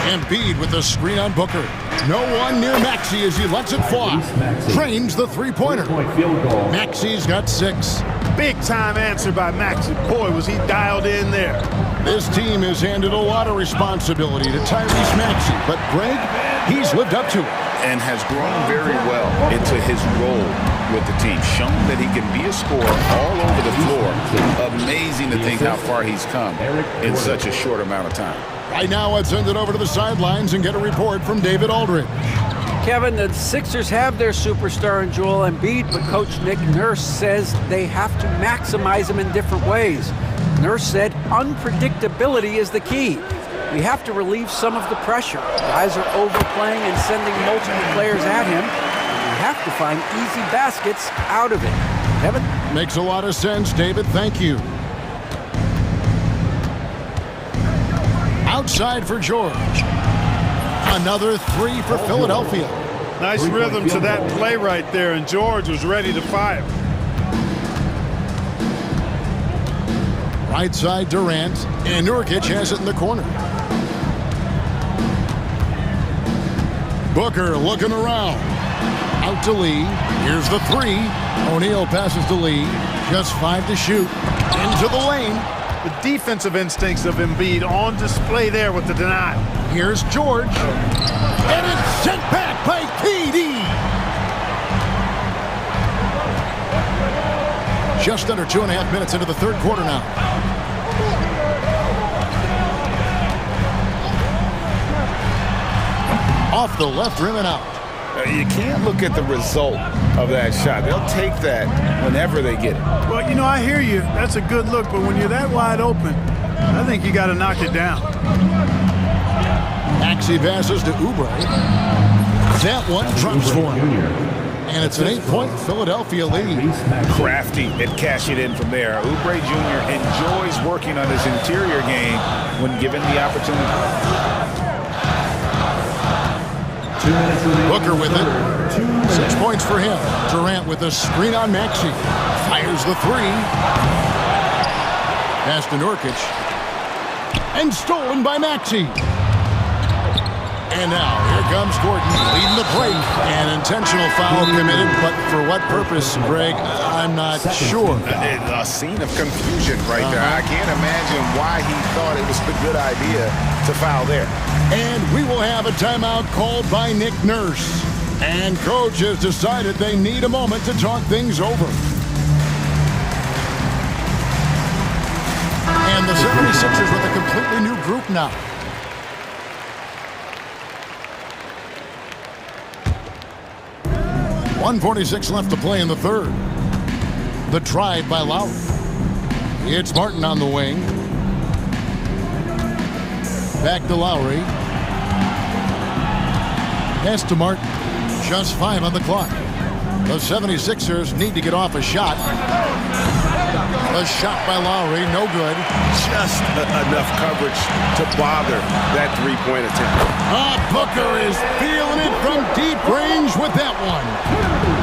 Embiid with the screen on Booker. No one near Maxey as he lets it fly. Trains the three-pointer. Maxey's got 6. Big time answer by Maxey. Boy, was he dialed in there. This team has handed a lot of responsibility to Tyrese Maxey, but Greg, he's lived up to it. And has grown very well into his role with the team. Shown that he can be a scorer all over the floor. Amazing to think how far he's come in such a short amount of time. Right now, let's send it over to the sidelines and get a report from David Aldridge. Kevin, the Sixers have their superstar in Joel Embiid, but Coach Nick Nurse says they have to maximize him in different ways. Nurse said unpredictability is the key. We have to relieve some of the pressure. Guys are overplaying and sending multiple players at him. We have to find easy baskets out of it. Kevin? Makes a lot of sense, David. Thank you. Outside for George. Another 3 for Philadelphia. Nice rhythm to that play right there, and George was ready to fire. Right side Durant, and Nurkic has it in the corner. Booker looking around. Out to Lee. Here's the three. O'Neal passes to Lee. Just 5 to shoot. Into the lane. The defensive instincts of Embiid on display there with the denial. Here's George. And it's sent back by KD. Just under 2.5 minutes into the third quarter now. Off the left rim and out. You can't look at the result of that shot. They'll take that whenever they get it. Well, you know, I hear you. That's a good look, but when you're that wide open, I think you got to knock it down. Maxey passes to Oubre. That one drops for him. And it's an 8-point Philadelphia lead. Crafty and cash it in from there. Oubre Jr. enjoys working on his interior game when given the opportunity. Booker with it. 6 points for him. Durant with a screen on Maxey. Fires the three. Pass to Nurkic. And stolen by Maxey. And now, here comes Gordon, leading the break. An intentional foul committed, but for what purpose, Greg, I'm not sure. A scene of confusion right there. I can't imagine why he thought it was a good idea to foul there. And we will have a timeout called by Nick Nurse. And coach has decided they need a moment to talk things over. And the 76ers with a completely new group now. .146 left to play in the third. The drive by Lowry. It's Martin on the wing. Back to Lowry. Pass to Martin. Just 5 on the clock. The 76ers need to get off a shot. A shot by Lowry, no good. Just enough coverage to bother that three-point attempt. Booker is feeling it from deep range with that one.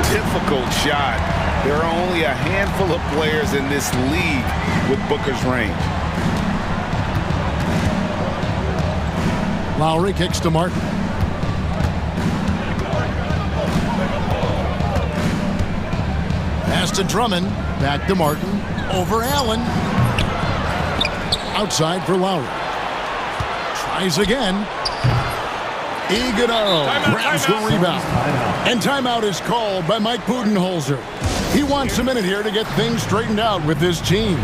Difficult shot. There are only a handful of players in this league with Booker's range. Lowry kicks to Martin. Pass to Drummond. Back to Martin. Over Allen. Outside for Lowry. Tries again. Iguodala grabs the rebound. And timeout is called by Mike Budenholzer. He wants a minute here to get things straightened out with his team.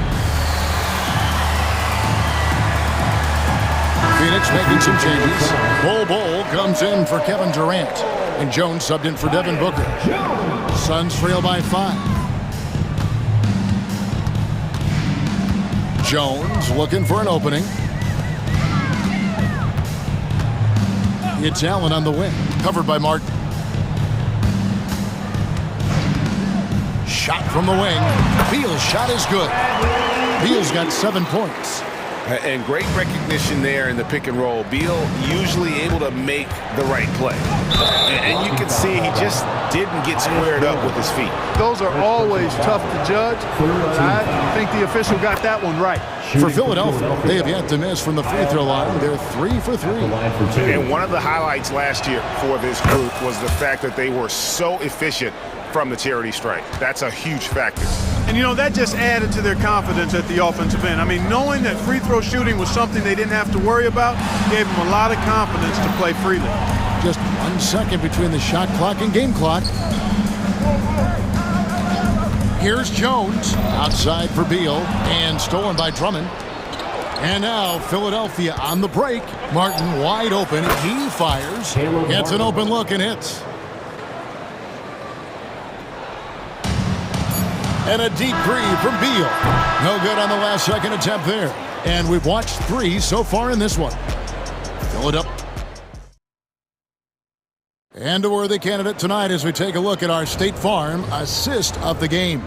Phoenix making some changes. Bol comes in for Kevin Durant. And Jones subbed in for Devin Booker. Suns trail by 5. Jones looking for an opening. It's Allen on the wing, covered by Martin. Shot from the wing. Beal's shot is good. Beal's got 7 points. And great recognition there in the pick and roll. Beal usually able to make the right play. And you can see he just didn't get squared up with his feet. Those are always tough to judge, but I think the official got that one right. For Philadelphia, they have yet to miss from the free throw line. They're 3 for 3. And one of the highlights last year for this group was the fact that they were so efficient from the charity stripe. That's a huge factor. And, you know, that just added to their confidence at the offensive end. I mean, knowing that free throw shooting was something they didn't have to worry about gave them a lot of confidence to play freely. Just 1 second between the shot clock and game clock. Here's Jones. Outside for Beal. And stolen by Drummond. And now Philadelphia on the break. Martin wide open. He fires. Gets an open look and hits. And a deep three from Beal. No good on the last second attempt there. And we've watched 3 so far in this one. Fill it up. And a worthy candidate tonight as we take a look at our State Farm assist of the game.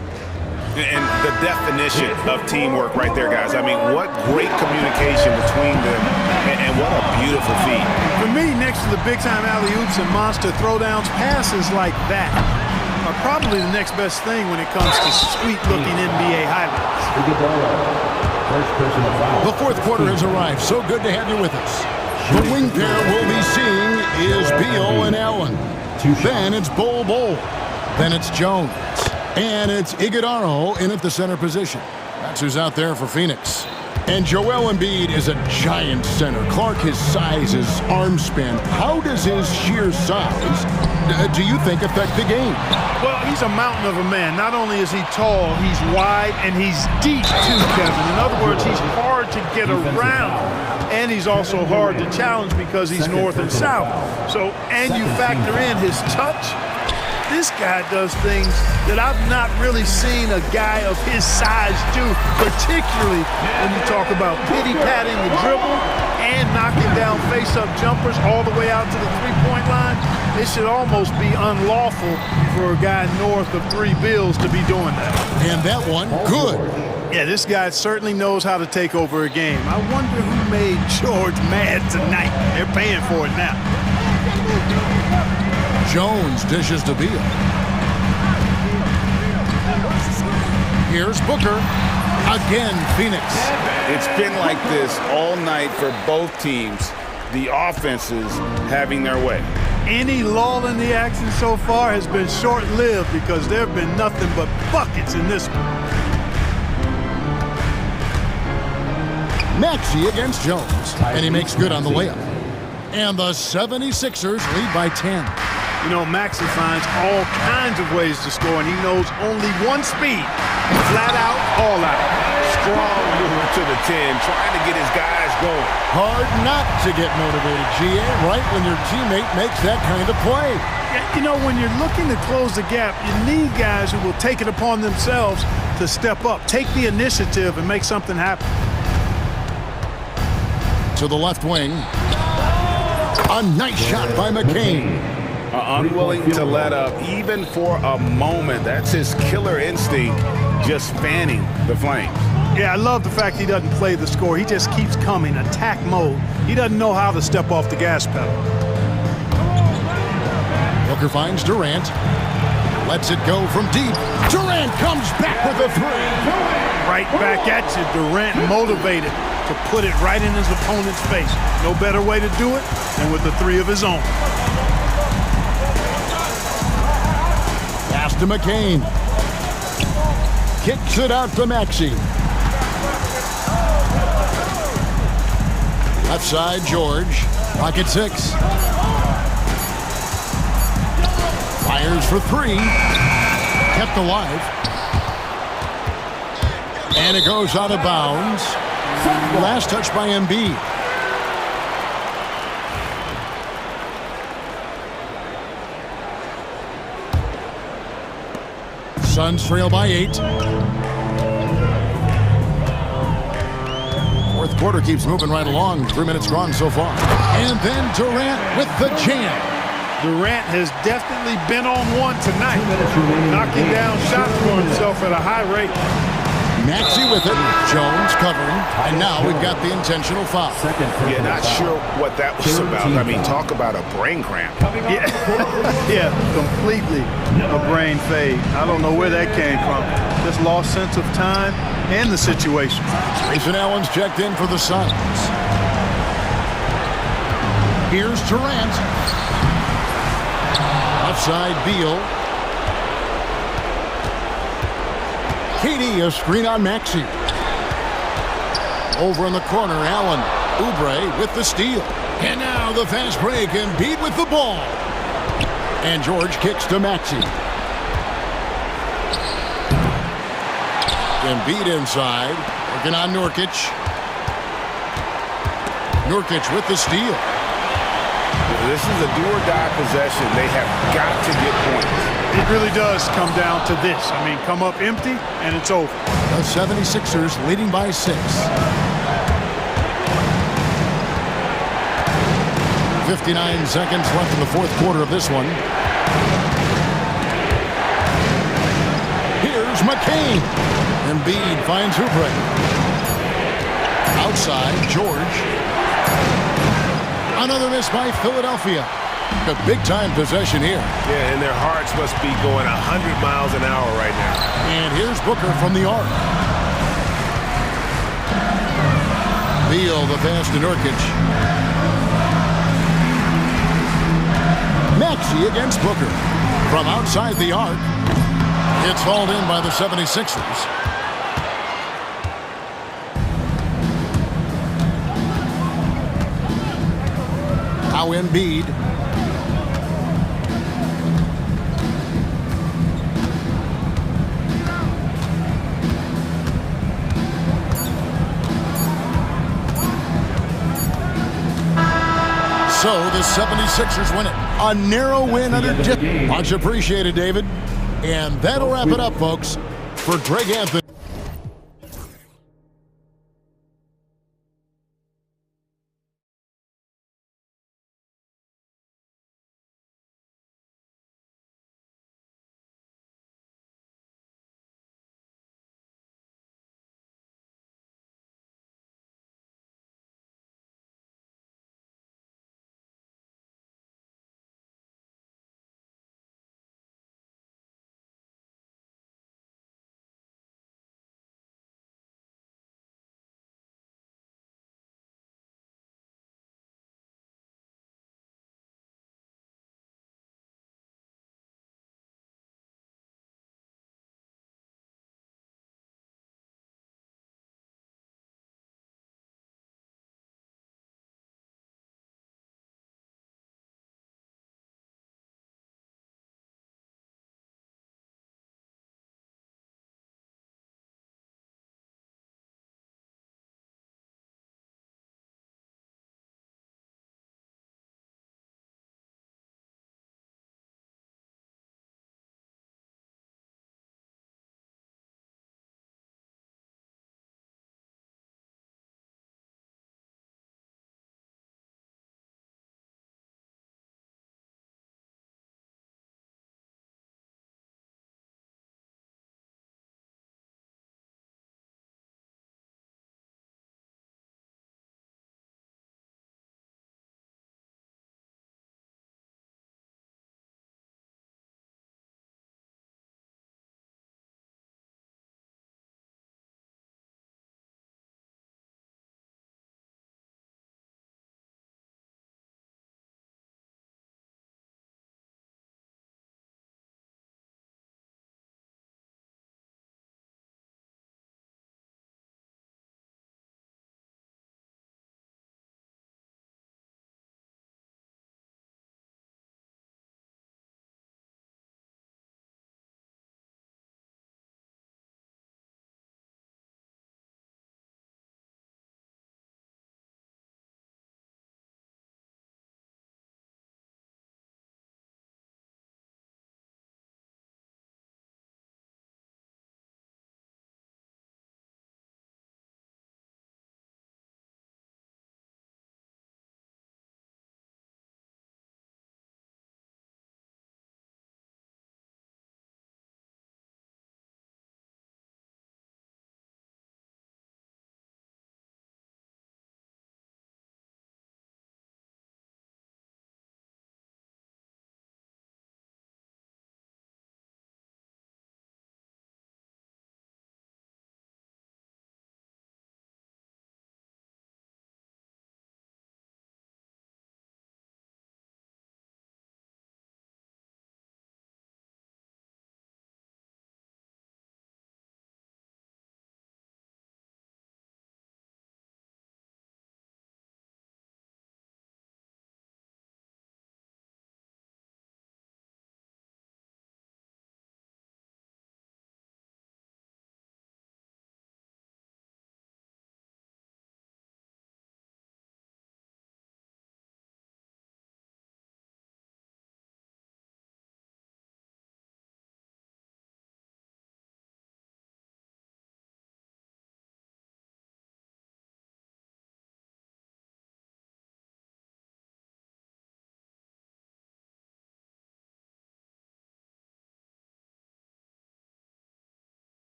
And the definition of teamwork right there, guys. I mean, what great communication between them, and what a beautiful feat. For me, next to the big-time alley-oops and monster throwdowns, passes like that are probably the next best thing when it comes to sweet-looking NBA highlights. First personal foul. The fourth quarter has arrived. So good to have you with us. The wing pair we'll be seeing is Beal and Allen. Then it's Bol. Then it's Jones. And it's Iguodala in at the center position. That's who's out there for Phoenix. And Joel Embiid is a giant center. Clark, his size, his arm span. How does his sheer size, do you think, affect the game? Well, he's a mountain of a man. Not only is he tall, he's wide, and he's deep too, Kevin. In other words, he's hard to get around. And he's also hard to challenge because he's north and south. So, and you factor in his touch. This guy does things that I've not really seen a guy of his size do, particularly when you talk about pity-patting the dribble and knocking down face-up jumpers all the way out to the three-point line. It should almost be unlawful for a guy north of 3 bills to be doing that. And that one, good. Yeah, this guy certainly knows how to take over a game. I wonder who made George mad tonight. They're paying for it now. Jones dishes to Beal. Here's Booker. Again, Phoenix. It's been like this all night for both teams. The offenses having their way. Any lull in the action so far has been short-lived because there have been nothing but buckets in this one. Maxey against Jones, and he makes good on the layup. And the 76ers lead by 10. You know, Maxey finds all kinds of ways to score, and he knows only one speed. Flat out, all out. Strong move to the 10, trying to get his guys going. Hard not to get motivated, GA, right when your teammate makes that kind of play. You know, when you're looking to close the gap, you need guys who will take it upon themselves to step up, take the initiative, and make something happen. To the left wing. A nice shot by McCain. Unwilling to let up even for a moment. That's his killer instinct, just fanning the flames. Yeah, I love the fact he doesn't play the score. He just keeps coming, attack mode. He doesn't know how to step off the gas pedal. Booker finds Durant. Lets it go from deep. Durant comes back with a three. Right back at you, Durant motivated to put it right in his opponent's face. No better way to do it than with the three of his own. Pass to McCain. Kicks it out to Maxey. Left side, George. Pocket 6. Fires for 3. Kept alive. And it goes out of bounds. Last touch by Embiid. Suns trail by 8. Fourth quarter keeps moving right along. 3 minutes gone so far. And then Durant with the jam. Durant has definitely been on one tonight. Knocking down shots for himself at a high rate. Maxey with it. Jones covering. And now we've got the intentional foul. Yeah, not sure what that was about. I mean, talk about a brain cramp. Yeah, yeah, completely a brain fade. I don't know where that came from. Just lost sense of time and the situation. Grayson Allen's checked in for the Suns. Here's Durant. Outside Beal. KD, a screen on Maxey. Over in the corner, Allen. Oubre with the steal. And now the fast break, Embiid with the ball. And George kicks to Maxey. Embiid inside. Working on Nurkic. Nurkic with the steal. This is a do-or-die possession. They have got to get points. It really does come down to this. I mean, come up empty, and it's over. The 76ers leading by 6. 59 seconds left in the fourth quarter of this one. Here's McCain. Embiid finds Oubre. Outside, George. Another miss by Philadelphia. A big-time possession here. Yeah, and their hearts must be going 100 miles an hour right now. And here's Booker from the arc. Beal, the pass to Nurkic. Maxey against Booker. From outside the arc. It's hauled in by the 76ers. Now Embiid. So the 76ers win it. A narrow win under dip. Much appreciated, David. And that'll wrap it up, folks. For Greg Anthony.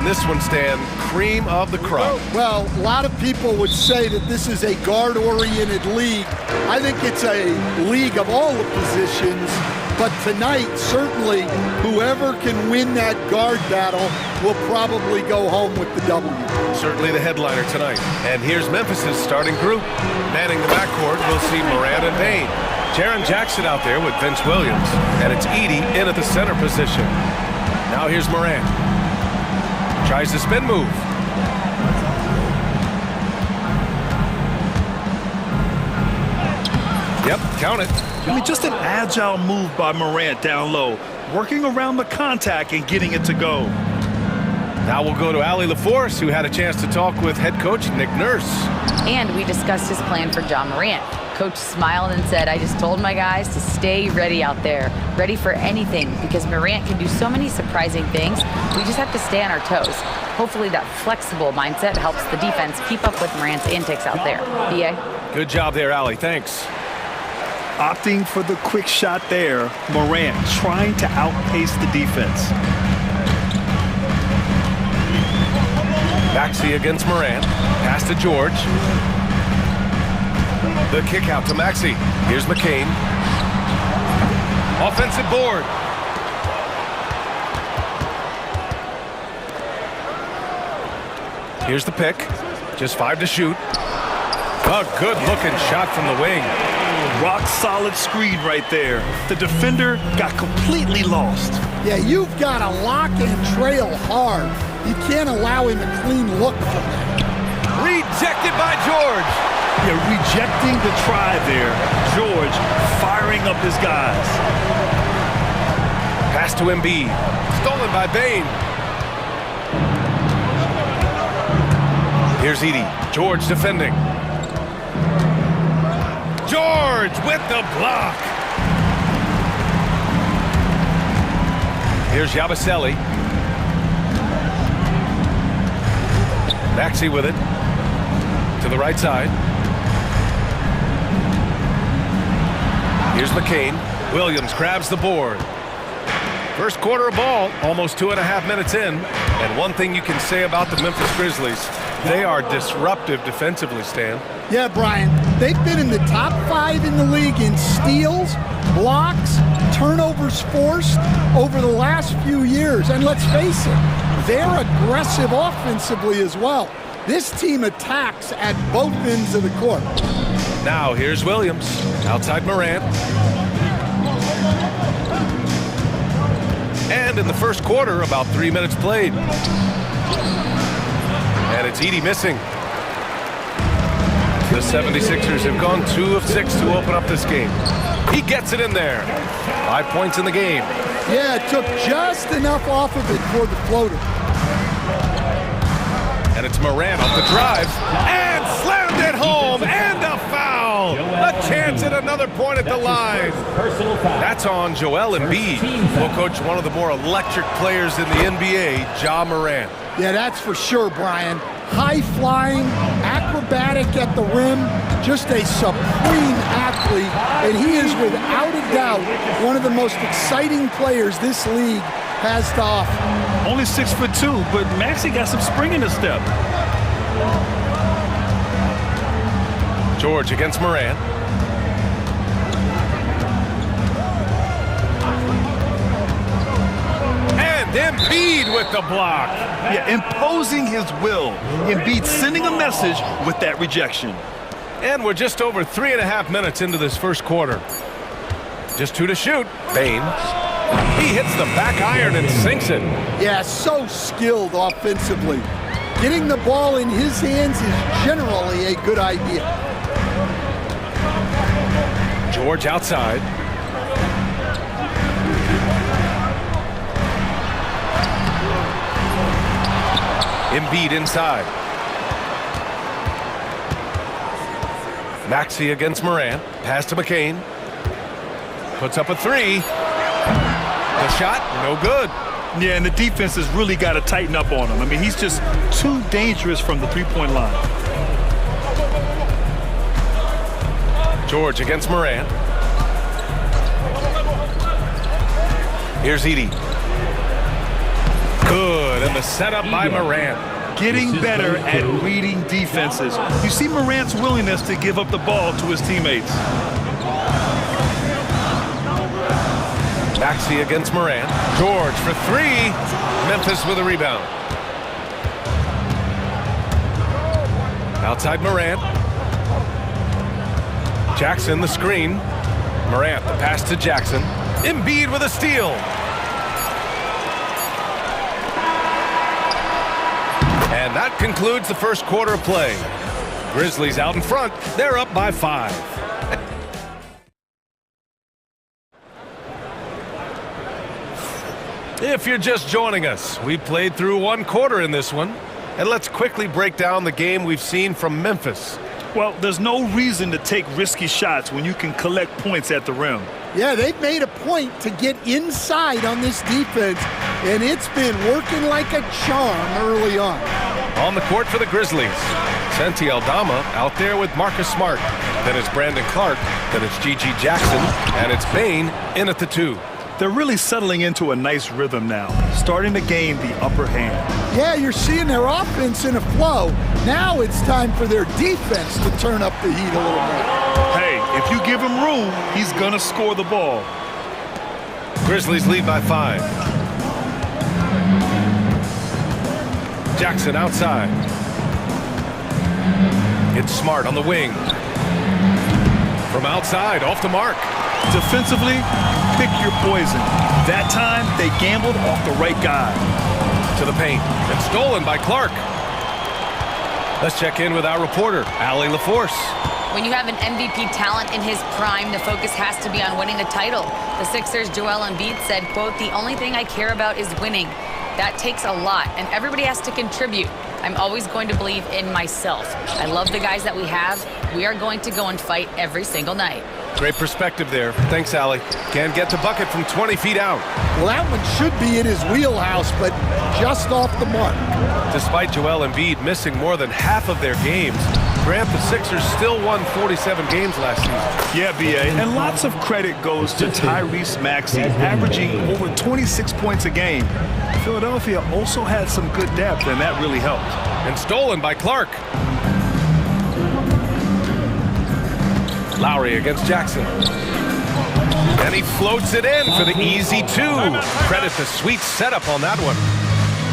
this one, Stan, cream of the crop. Well, a lot of people would say that this is a guard-oriented league. I think it's a league of all the positions, but tonight, certainly, whoever can win that guard battle will probably go home with the W. Certainly the headliner tonight. And here's Memphis's starting group. Manning the backcourt, we'll see Morant and Payne. Jaren Jackson out there with Vince Williams. And it's Edey in at the center position. Now here's Morant. Tries the spin move. Yep, count it. I mean, just an agile move by Morant down low, working around the contact and getting it to go. Now we'll go to Allie LaForce, who had a chance to talk with head coach Nick Nurse. And we discussed his plan for John Morant. Coach smiled and said, I just told my guys to stay ready out there, ready for anything, because Morant can do so many surprising things. We just have to stay on our toes. Hopefully that flexible mindset helps the defense keep up with Morant's antics out there. B.A.? Good job there, Allie. Thanks. Opting for the quick shot there, Morant trying to outpace the defense. Maxey against Morant. Pass to George. The kick out to Maxey. Here's McCain. Offensive board. Here's the pick. Just 5 to shoot. A good-looking shot from the wing. Rock-solid screen right there. The defender got completely lost. Yeah, you've got to lock and trail hard. You can't allow him a clean look from that. Rejected by George. Yeah, rejecting the try there. George firing up his guys. Pass to Embiid. Stolen by Bane. Here's Edey. George defending. George with the block. Here's Yabusele. Maxey with it. To the right side. Here's McCain. Williams grabs the board. First quarter of ball, almost 2.5 minutes in. And one thing you can say about the Memphis Grizzlies, they are disruptive defensively, Stan. Yeah, Brian, they've been in the top 5 in the league in steals, blocks, turnovers forced over the last few years. And let's face it, they're aggressive offensively as well. This team attacks at both ends of the court. Now here's Williams, outside Morant. And in the first quarter, about 3 minutes played. And it's Edey missing. The 76ers have gone 2 of 6 to open up this game. He gets it in there. 5 points in the game. Yeah, it took just enough off of it for the floater. And it's Morant off the drive. And slammed it home. And a foul. A chance at another point at the line. That's on Joel Embiid. Well, coach, one of the more electric players in the NBA, Ja Morant. Yeah, that's for sure, Brian. High-flying, acrobatic at the rim, just a supreme athlete, and he is without a doubt one of the most exciting players this league has to offer. Only 6'2", but Maxey got some spring in his step. George against Morant. And Embiid with the block. Yeah, imposing his will. Embiid sending a message with that rejection. And we're just over 3.5 minutes into this first quarter. Just 2 to shoot. Bane. He hits the back iron and sinks it. Yeah, so skilled offensively. Getting the ball in his hands is generally a good idea. George outside. Embiid inside. Maxey against Morant. Pass to McCain. Puts up a 3. The shot, no good. Yeah, and the defense has really got to tighten up on him. I mean, he's just too dangerous from the three-point line. George against Morant. Here's Edey. Good good, and the setup by Morant. Getting better at reading defenses. You see Morant's willingness to give up the ball to his teammates. Maxey against Morant. George for three. Memphis with a rebound. Outside Morant. Jackson the screen. Morant the pass to Jackson. Embiid with a steal. And that concludes the first quarter of play. Grizzlies out in front. They're up by 5. If you're just joining us, we played through one quarter in this one. And let's quickly break down the game we've seen from Memphis. Well, there's no reason to take risky shots when you can collect points at the rim. Yeah, they've made a point to get inside on this defense, and it's been working like a charm early on. On the court for the Grizzlies, Santi Aldama out there with Marcus Smart. Then it's Brandon Clark, then it's G.G. Jackson, and it's Bane in at the 2. They're really settling into a nice rhythm now, starting to gain the upper hand. Yeah, you're seeing their offense in a flow. Now it's time for their defense to turn up the heat a little bit. Hey, if you give him room, he's gonna score the ball. Grizzlies lead by 5. Jackson outside. It's Smart on the wing. From outside, off the mark. Defensively, pick your poison. That time, they gambled off the right guy. To the paint, and stolen by Clark. Let's check in with our reporter, Allie LaForce. When you have an MVP talent in his prime, the focus has to be on winning the title. The Sixers' Joel Embiid said, quote, "The only thing I care about is winning. That takes a lot, and everybody has to contribute. I'm always going to believe in myself. I love the guys that we have. We are going to go and fight every single night." Great perspective there. Thanks, Allie. Can get to bucket from 20 feet out. Well, that one should be in his wheelhouse, but just off the mark. Despite Joel Embiid missing more than half of their games, Grant, the Sixers still won 47 games last season. Yeah, B.A., and lots of credit goes to Tyrese Maxey, averaging over 26 points a game. Philadelphia also had some good depth, and that really helped. And stolen by Clark. Lowry against Jackson. And he floats it in for the easy 2. Credit the sweet setup on that one.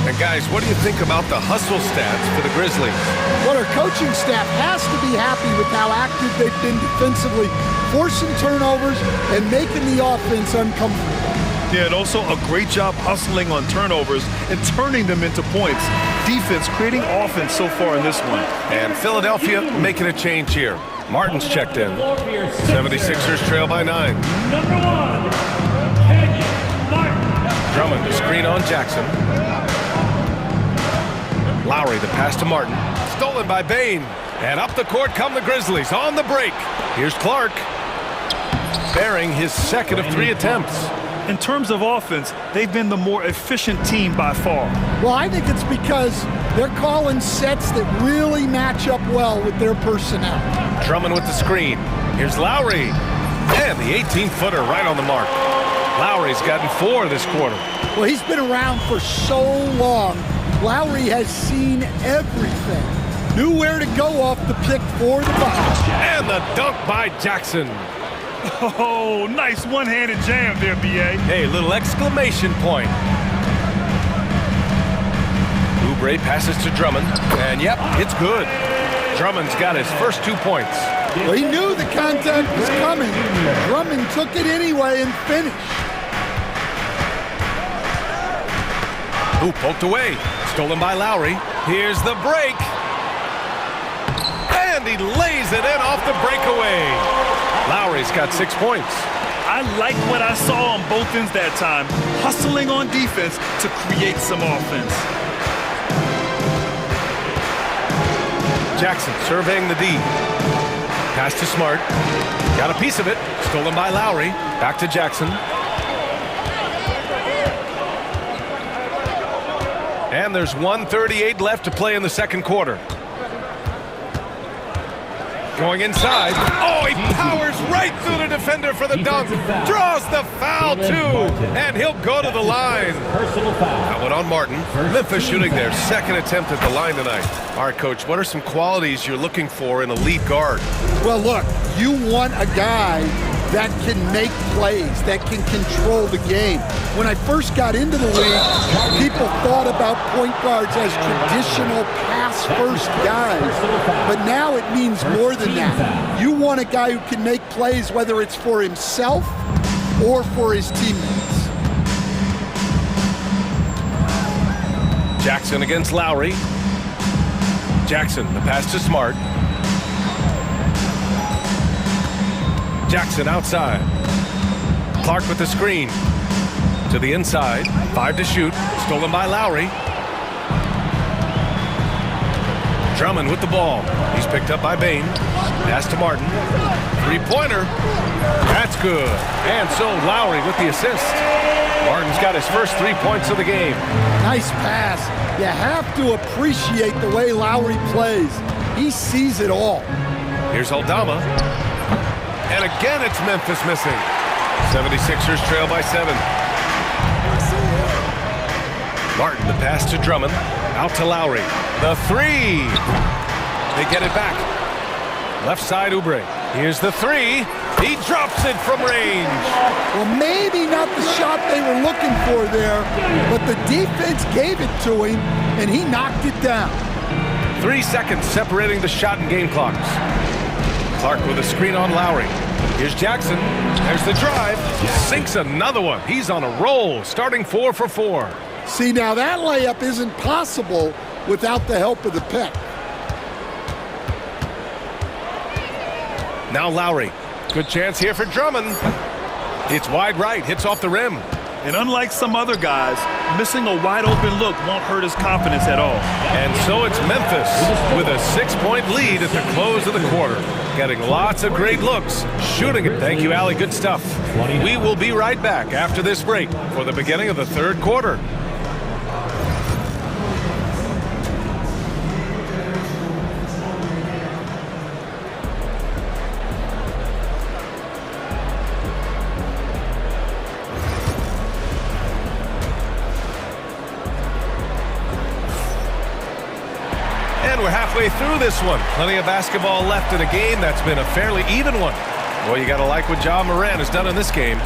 And guys, what do you think about the hustle stats for the Grizzlies? Well, our coaching staff has to be happy with how active they've been defensively, forcing turnovers and making the offense uncomfortable. Yeah, and also a great job hustling on turnovers and turning them into points. Defense creating offense so far in this one. And Philadelphia making a change here. Martin's checked in. 76ers trail by 9. Number 1, Martin. Drummond, the screen on Jackson. Lowry, the pass to Martin. Stolen by Bane. And up the court come the Grizzlies on the break. Here's Clark. Bearing his second of 3 attempts. In terms of offense, they've been the more efficient team by far. Well, I think it's because they're calling sets that really match up well with their personnel. Drummond with the screen. Here's Lowry. And the 18-footer right on the mark. Lowry's gotten 4 this quarter. Well, he's been around for so long. Lowry has seen everything. Knew where to go off the pick for the bucket. And the dunk by Jackson. Oh, nice one-handed jam there, B.A. Hey, little exclamation point. Oubre passes to Drummond. And yep, it's good. Drummond's got his first 2 points. Well, he knew the contact was coming. Drummond took it anyway and finished. Ooh, poked away. Stolen by Lowry. Here's the break. And he lays it in off the breakaway. Lowry's got 6 points. I like what I saw on both ends that time, hustling on defense to create some offense. Jackson surveying the D. Pass to Smart. Got a piece of it. Stolen by Lowry. Back to Jackson. And there's 1:38 left to play in the second quarter. Going inside. Oh, he powers right through the defender for the dunk. Draws the foul, too. And he'll go to the line. That one on Martin. Memphis shooting their second attempt at the line tonight. All right, Coach, what are some qualities you're looking for in a lead guard? Well, look, you want a guy that can make plays, that can control the game. When I first got into the league, people thought about point guards as traditional pass-first guys, but now it means more than that. You want a guy who can make plays, whether it's for himself or for his teammates. Jackson against Lowry. Jackson, the pass to Smart. Jackson outside. Clark with the screen. To the inside. 5 to shoot. Stolen by Lowry. Drummond with the ball. He's picked up by Bain. Pass to Martin. Three-pointer. That's good. And so Lowry with the assist. Martin's got his first 3 points of the game. Nice pass. You have to appreciate the way Lowry plays. He sees it all. Here's Aldama. And again, it's Memphis missing. 76ers trail by 7. Martin, the pass to Drummond. Out to Lowry. The three. They get it back. Left side, Oubre. Here's the three. He drops it from range. Well, maybe not the shot they were looking for there, but the defense gave it to him, and he knocked it down. 3 seconds separating the shot and game clocks. Clark with a screen on Lowry. Here's Jackson. There's the drive. Sinks another one. He's on a roll, starting 4 for 4. See, now that layup isn't possible without the help of the pick. Now Lowry. Good chance here for Drummond. It's wide right, hits off the rim. And unlike some other guys, missing a wide open look won't hurt his confidence at all. And so it's Memphis with a 6-point lead at the close of the quarter. Getting lots of great looks, shooting it. Thank you, Allie. Good stuff. We will be right back after this break for the beginning of the third quarter. And we're halfway through this one. Plenty of basketball left in a game that's been a fairly even one. Well, you got to like what Ja Morant has done in this game.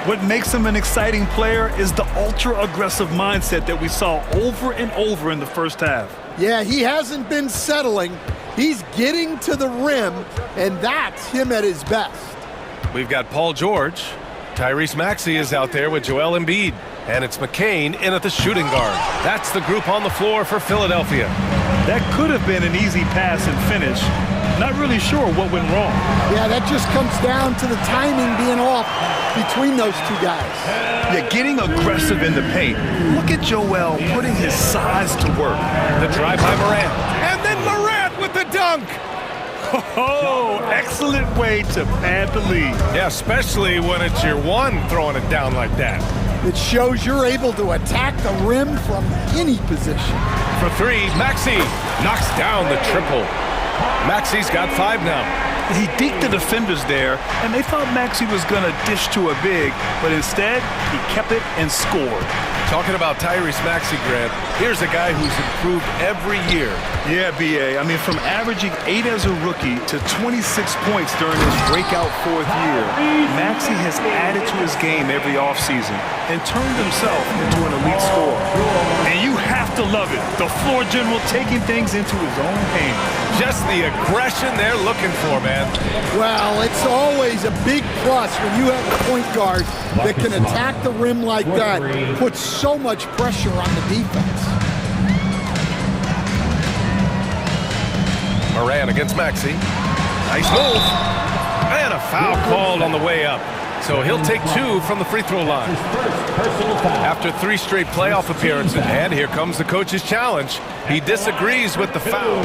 What makes him an exciting player is the ultra-aggressive mindset that we saw over and over in the first half. Yeah, he hasn't been settling. He's getting to the rim, and that's him at his best. We've got Paul George. Tyrese Maxey is out there with Joel Embiid. And it's McCain in at the shooting guard. That's the group on the floor for Philadelphia. That could have been an easy pass and finish. Not really sure what went wrong. Yeah, that just comes down to the timing being off between those two guys. Yeah, getting aggressive in the paint. Look at Joel putting his size to work. The drive by Morant. And then Morant with the dunk. Oh, excellent way to pad the lead. Yeah, especially when it's your one throwing it down like that. It shows you're able to attack the rim from any position. For three, Maxey knocks down the triple. Maxey's got 5 now. He deked the defenders there, and they thought Maxey was going to dish to a big, but instead, he kept it and scored. Talking about Tyrese Maxey, Grant, here's a guy who's improved every year. Yeah, B.A. I mean, from averaging 8 as a rookie to 26 points during his breakout 4th year, Maxey has added to his game every offseason and turned himself into an elite scorer. And you have to love it. The floor general taking things into his own hands. Just the aggression they're looking for, man. Well, it's always a big plus when you have a point guard that can attack the rim like that, puts so much pressure on the defense. Morant against Maxey. Nice move. And a foul called on the way up. So he'll take 2 from the free throw line. After 3 straight playoff appearances, and here comes the coach's challenge. He disagrees with the foul.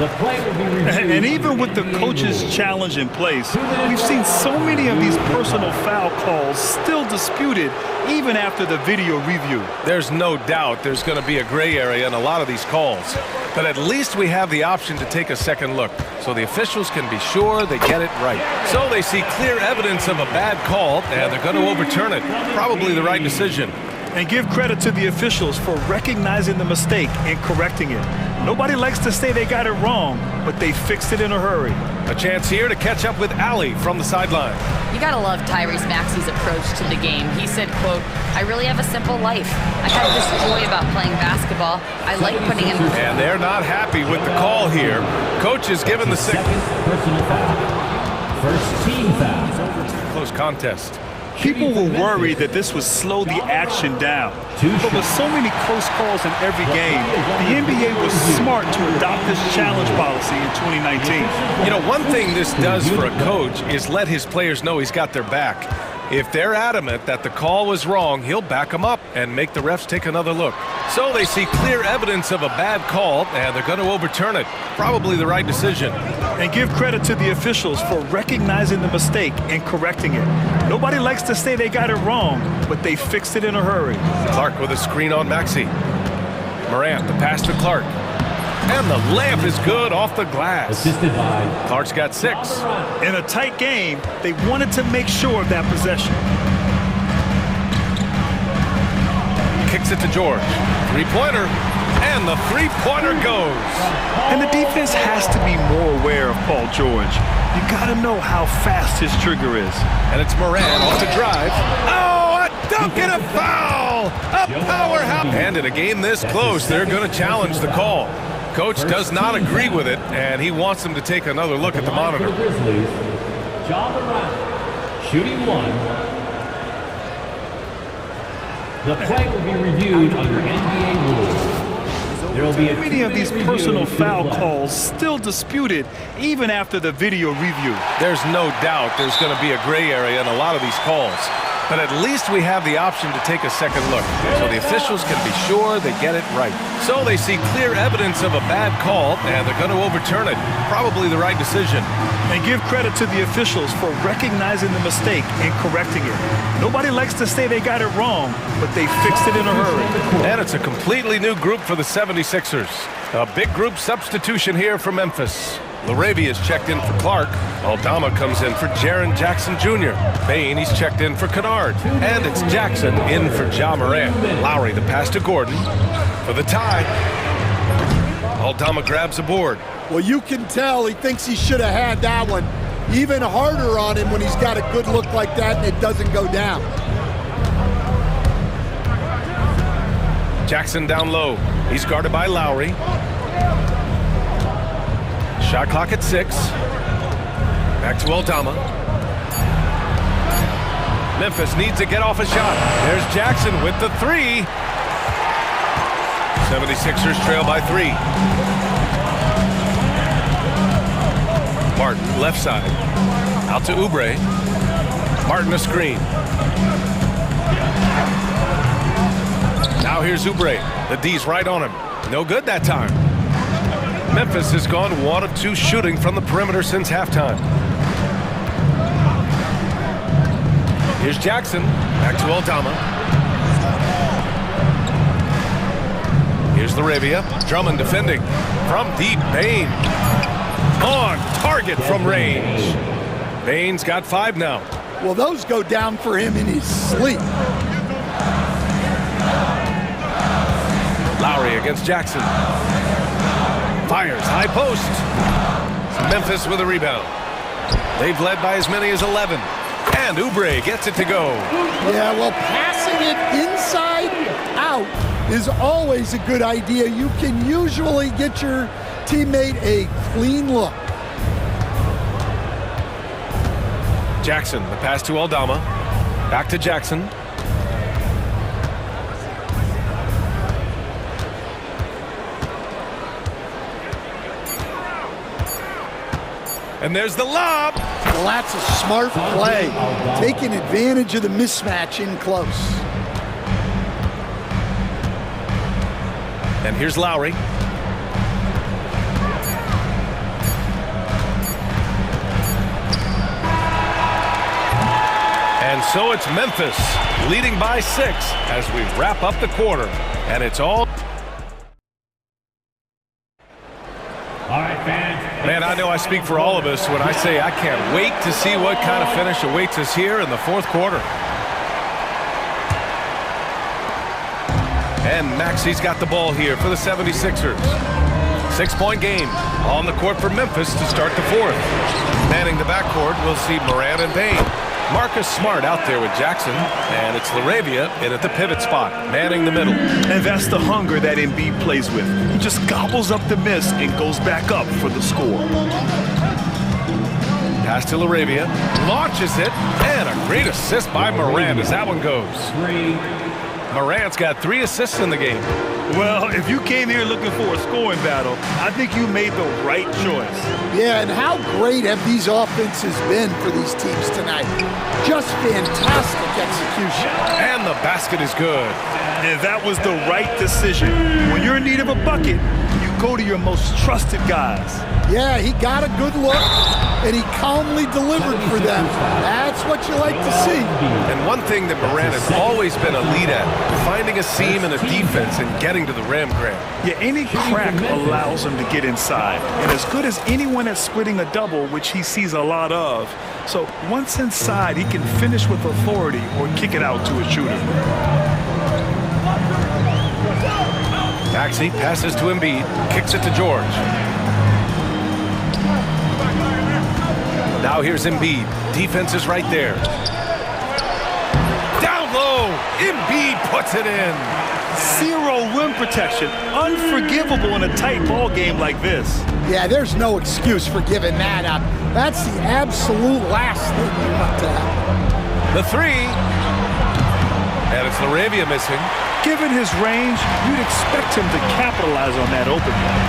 The play will be reviewed. And even with the coach's challenge in place, we've seen so many of these personal foul calls still disputed even after the video review. There's no doubt there's going to be a gray area in a lot of these calls. But at least we have the option to take a second look, so the officials can be sure they get it right. So they see clear evidence of a bad call, and they're going to overturn it. Probably the right decision. And give credit to the officials for recognizing the mistake and correcting it. Nobody likes to say they got it wrong, but they fixed it in a hurry. A chance here to catch up with Allie from the sideline. You gotta love Tyrese Maxey's approach to the game. He said, quote, "I really have a simple life. I have this joy about playing basketball. I like putting in..." And they're not happy with the call here. Coach is given the signal. Personal foul. First team foul. Close contest. People were worried that this would slow the action down. But with so many close calls in every game, the NBA was smart to adopt this challenge policy in 2019. You know, one thing this does for a coach is let his players know he's got their back. If they're adamant that the call was wrong, he'll back them up and make the refs take another look. So they see clear evidence of a bad call, and they're going to overturn it. Probably the right decision. And give credit to the officials for recognizing the mistake and correcting it. Nobody likes to say they got it wrong, but they fixed it in a hurry. Clark with a screen on Maxey. Morant, the pass to Clark. And the layup is good off the glass. Assisted by Clark's got 6. In a tight game, they wanted to make sure of that possession. Kicks it to George. Three-pointer. And the three-pointer goes. And the defense has to be more aware of Paul George. You gotta know how fast his trigger is. And it's Morant off the drive. Oh, a dunk and a foul! A powerhouse! And in a game this close, they're going to challenge the call. Coach does not agree with it, and he wants them to take another look at the monitor. Grizzlies, Ja Morant, shooting 1. The play will be reviewed under NBA rules. There will be Many of these personal foul calls still disputed even after the video review. There's no doubt there's going to be a gray area in a lot of these calls. But at least we have the option to take a second look, so the officials can be sure they get it right. So they see clear evidence of a bad call, and they're going to overturn it. Probably the right decision. And give credit to the officials for recognizing the mistake and correcting it. Nobody likes to say they got it wrong, but they fixed it in a hurry. And it's a completely new group for the 76ers. A big group substitution here for Memphis. Laravia is checked in for Clark. Aldama comes in for Jaren Jackson Jr. Bain, he's checked in for Kennard. And it's Jackson in for Ja Morant. Lowry, the pass to Gordon for the tie. Aldama grabs a board. Well, you can tell he thinks he should have had that one. Even harder on him when he's got a good look like that and it doesn't go down. Jackson down low. He's guarded by Lowry. Shot clock at 6. Back to Aldama. Memphis needs to get off a shot. There's Jackson with the 3. 76ers trail by 3. Martin, left side. Out to Oubre. Martin a screen. Now here's Oubre. The D's right on him. No good that time. Memphis has gone 1 of 2 shooting from the perimeter since halftime. Here's Jackson. Back to Aldama. Here's Laravia. Drummond defending. From deep, Bain. On target from range. Bain's got 5 now. Well, those go down for him in his sleep. Lowry against Jackson. Fires, high post. Memphis with a rebound. They've led by as many as 11. And Oubre gets it to go. Yeah, well, passing it inside out is always a good idea. You can usually get your teammate a clean look. Jackson, the pass to Aldama. Back to Jackson. And there's the lob. Well, that's a smart play, taking advantage of the mismatch in close. And here's Lowry. And so it's Memphis leading by 6 as we wrap up the quarter. And it's all... All right, fans. Man, I know I speak for all of us when I say I can't wait to see what kind of finish awaits us here in the fourth quarter. And Maxi's got the ball here for the 76ers. 6-point game on the court for Memphis to start the fourth. Manning the backcourt, we'll see Morant and Payne. Marcus Smart out there with Jackson, and it's LaRavia in at the pivot spot, manning the middle. And that's the hunger that Embiid plays with. He just gobbles up the miss and goes back up for the score. Pass to LaRavia, launches it, and a great assist by Morant as that one goes. Morant's got 3 assists in the game. Well, if you came here looking for a scoring battle, I think you made the right choice. Yeah, and how great have these offenses been for these teams tonight? Just fantastic execution. And the basket is good. And that was the right decision. When you're in need of a bucket, you go to your most trusted guys. Yeah, he got a good look, and he calmly delivered for them. That's what you like to see. And one thing that Morant has always been a lead at, finding a seam in a defense and getting to the rim, Grant. Yeah, any crack allows him to get inside. And as good as anyone at splitting a double, which he sees a lot of. So once inside, he can finish with authority or kick it out to a shooter. Maxey passes to Embiid, kicks it to George. Now here's Embiid. Defense is right there. Down low. Embiid puts it in. 0 rim protection. Unforgivable in a tight ball game like this. Yeah, there's no excuse for giving that up. That's the absolute last thing you want to happen. The 3. And it's LaRavia missing. Given his range, you'd expect him to capitalize on that open one.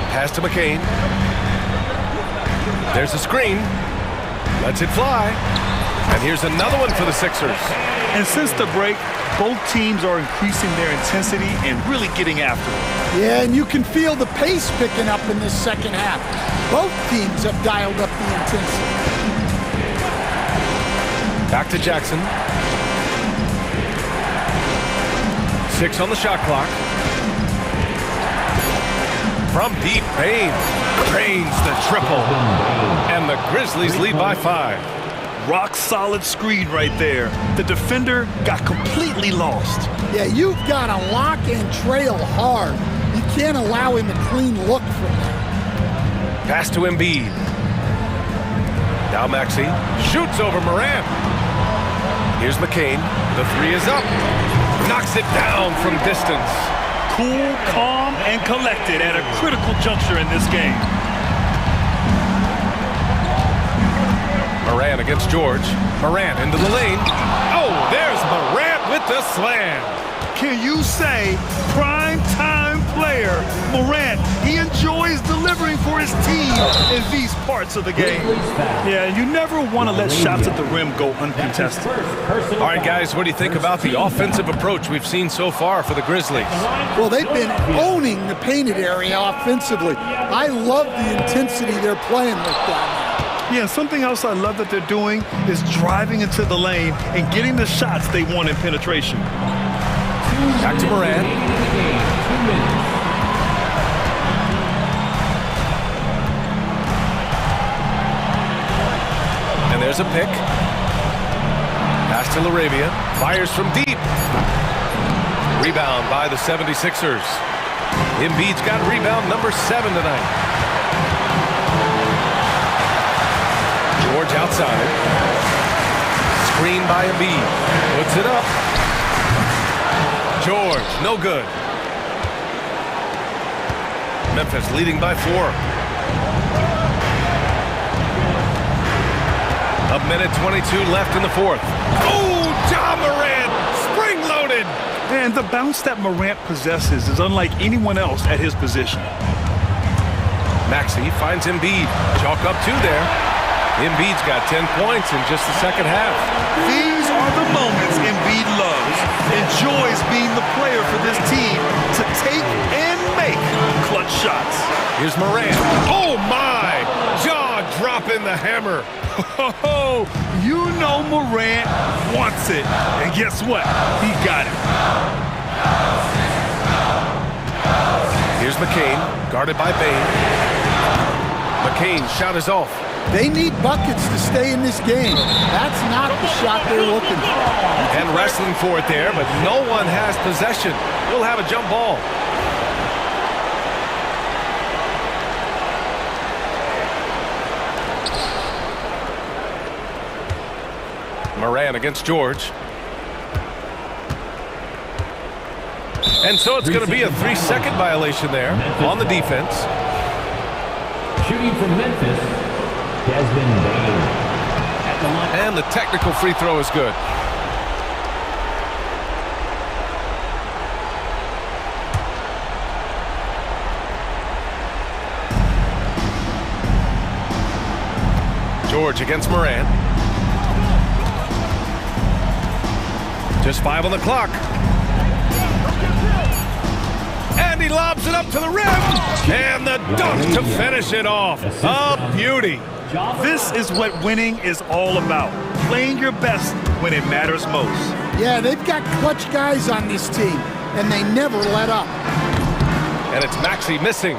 Pass to McCain. There's a screen. Lets it fly. And here's another one for the Sixers. And since the break, both teams are increasing their intensity and really getting after it. Yeah, and you can feel the pace picking up in this second half. Both teams have dialed up the intensity. Back to Jackson. 6 on the shot clock. From deep, Payne drains the triple. And the Grizzlies lead by 5. Rock solid screen right there. The defender got completely lost. Yeah, you've got to lock and trail hard. You can't allow him a clean look from there. Pass to Embiid. Now Maxey shoots over Morant. Here's McCain. The 3 is up. Knocks it down from distance. Cool, calm, and collected at a critical juncture in this game. Morant against George. Morant into the lane. Oh, there's Morant with the slam. Can you say prime time player Morant? He enjoys delivering for his team in these parts of the game. Yeah, you never want to let shots at the rim go uncontested. All right, guys, what do you think about the offensive approach we've seen so far for the Grizzlies? Well, they've been owning the painted area offensively. I love the intensity they're playing with down there. Yeah, something else I love that they're doing is driving into the lane and getting the shots they want in penetration. Back to Morant. And there's a pick. Pass to LaRavia. Fires from deep. Rebound by the 76ers. Embiid's got rebound number 7 tonight. George outside. Screen by Embiid. Puts it up. George, no good. Memphis leading by 4. A minute 22 left in the fourth. Oh, Ja Morant, spring-loaded. And the bounce that Morant possesses is unlike anyone else at his position. Maxey finds Embiid. Chalk up 2 there. Embiid's got 10 points in just the second half. These are the moments Embiid loves. Enjoys being the player for this team to take and make clutch shots. Here's Morant. Oh, my! Jaw drop. dropping the hammer. Oh, you know Morant wants it. And guess what? He got it. Here's McCain, guarded by Bane. McCain's shot is off. They need buckets to stay in this game. That's not the shot they're looking for. And wrestling for it there, but no one has possession. We'll have a jump ball. Moran against George. And so it's going to be a 3-second violation there on the defense. Shooting from Memphis, Desmond Bane. And the technical free throw is good. George against Moran. Just 5 on the clock. And he lobs it up to the rim. And the dunk to finish it off. A beauty. This is what winning is all about. Playing your best when it matters most. Yeah, they've got clutch guys on this team, and they never let up. And it's Maxey missing.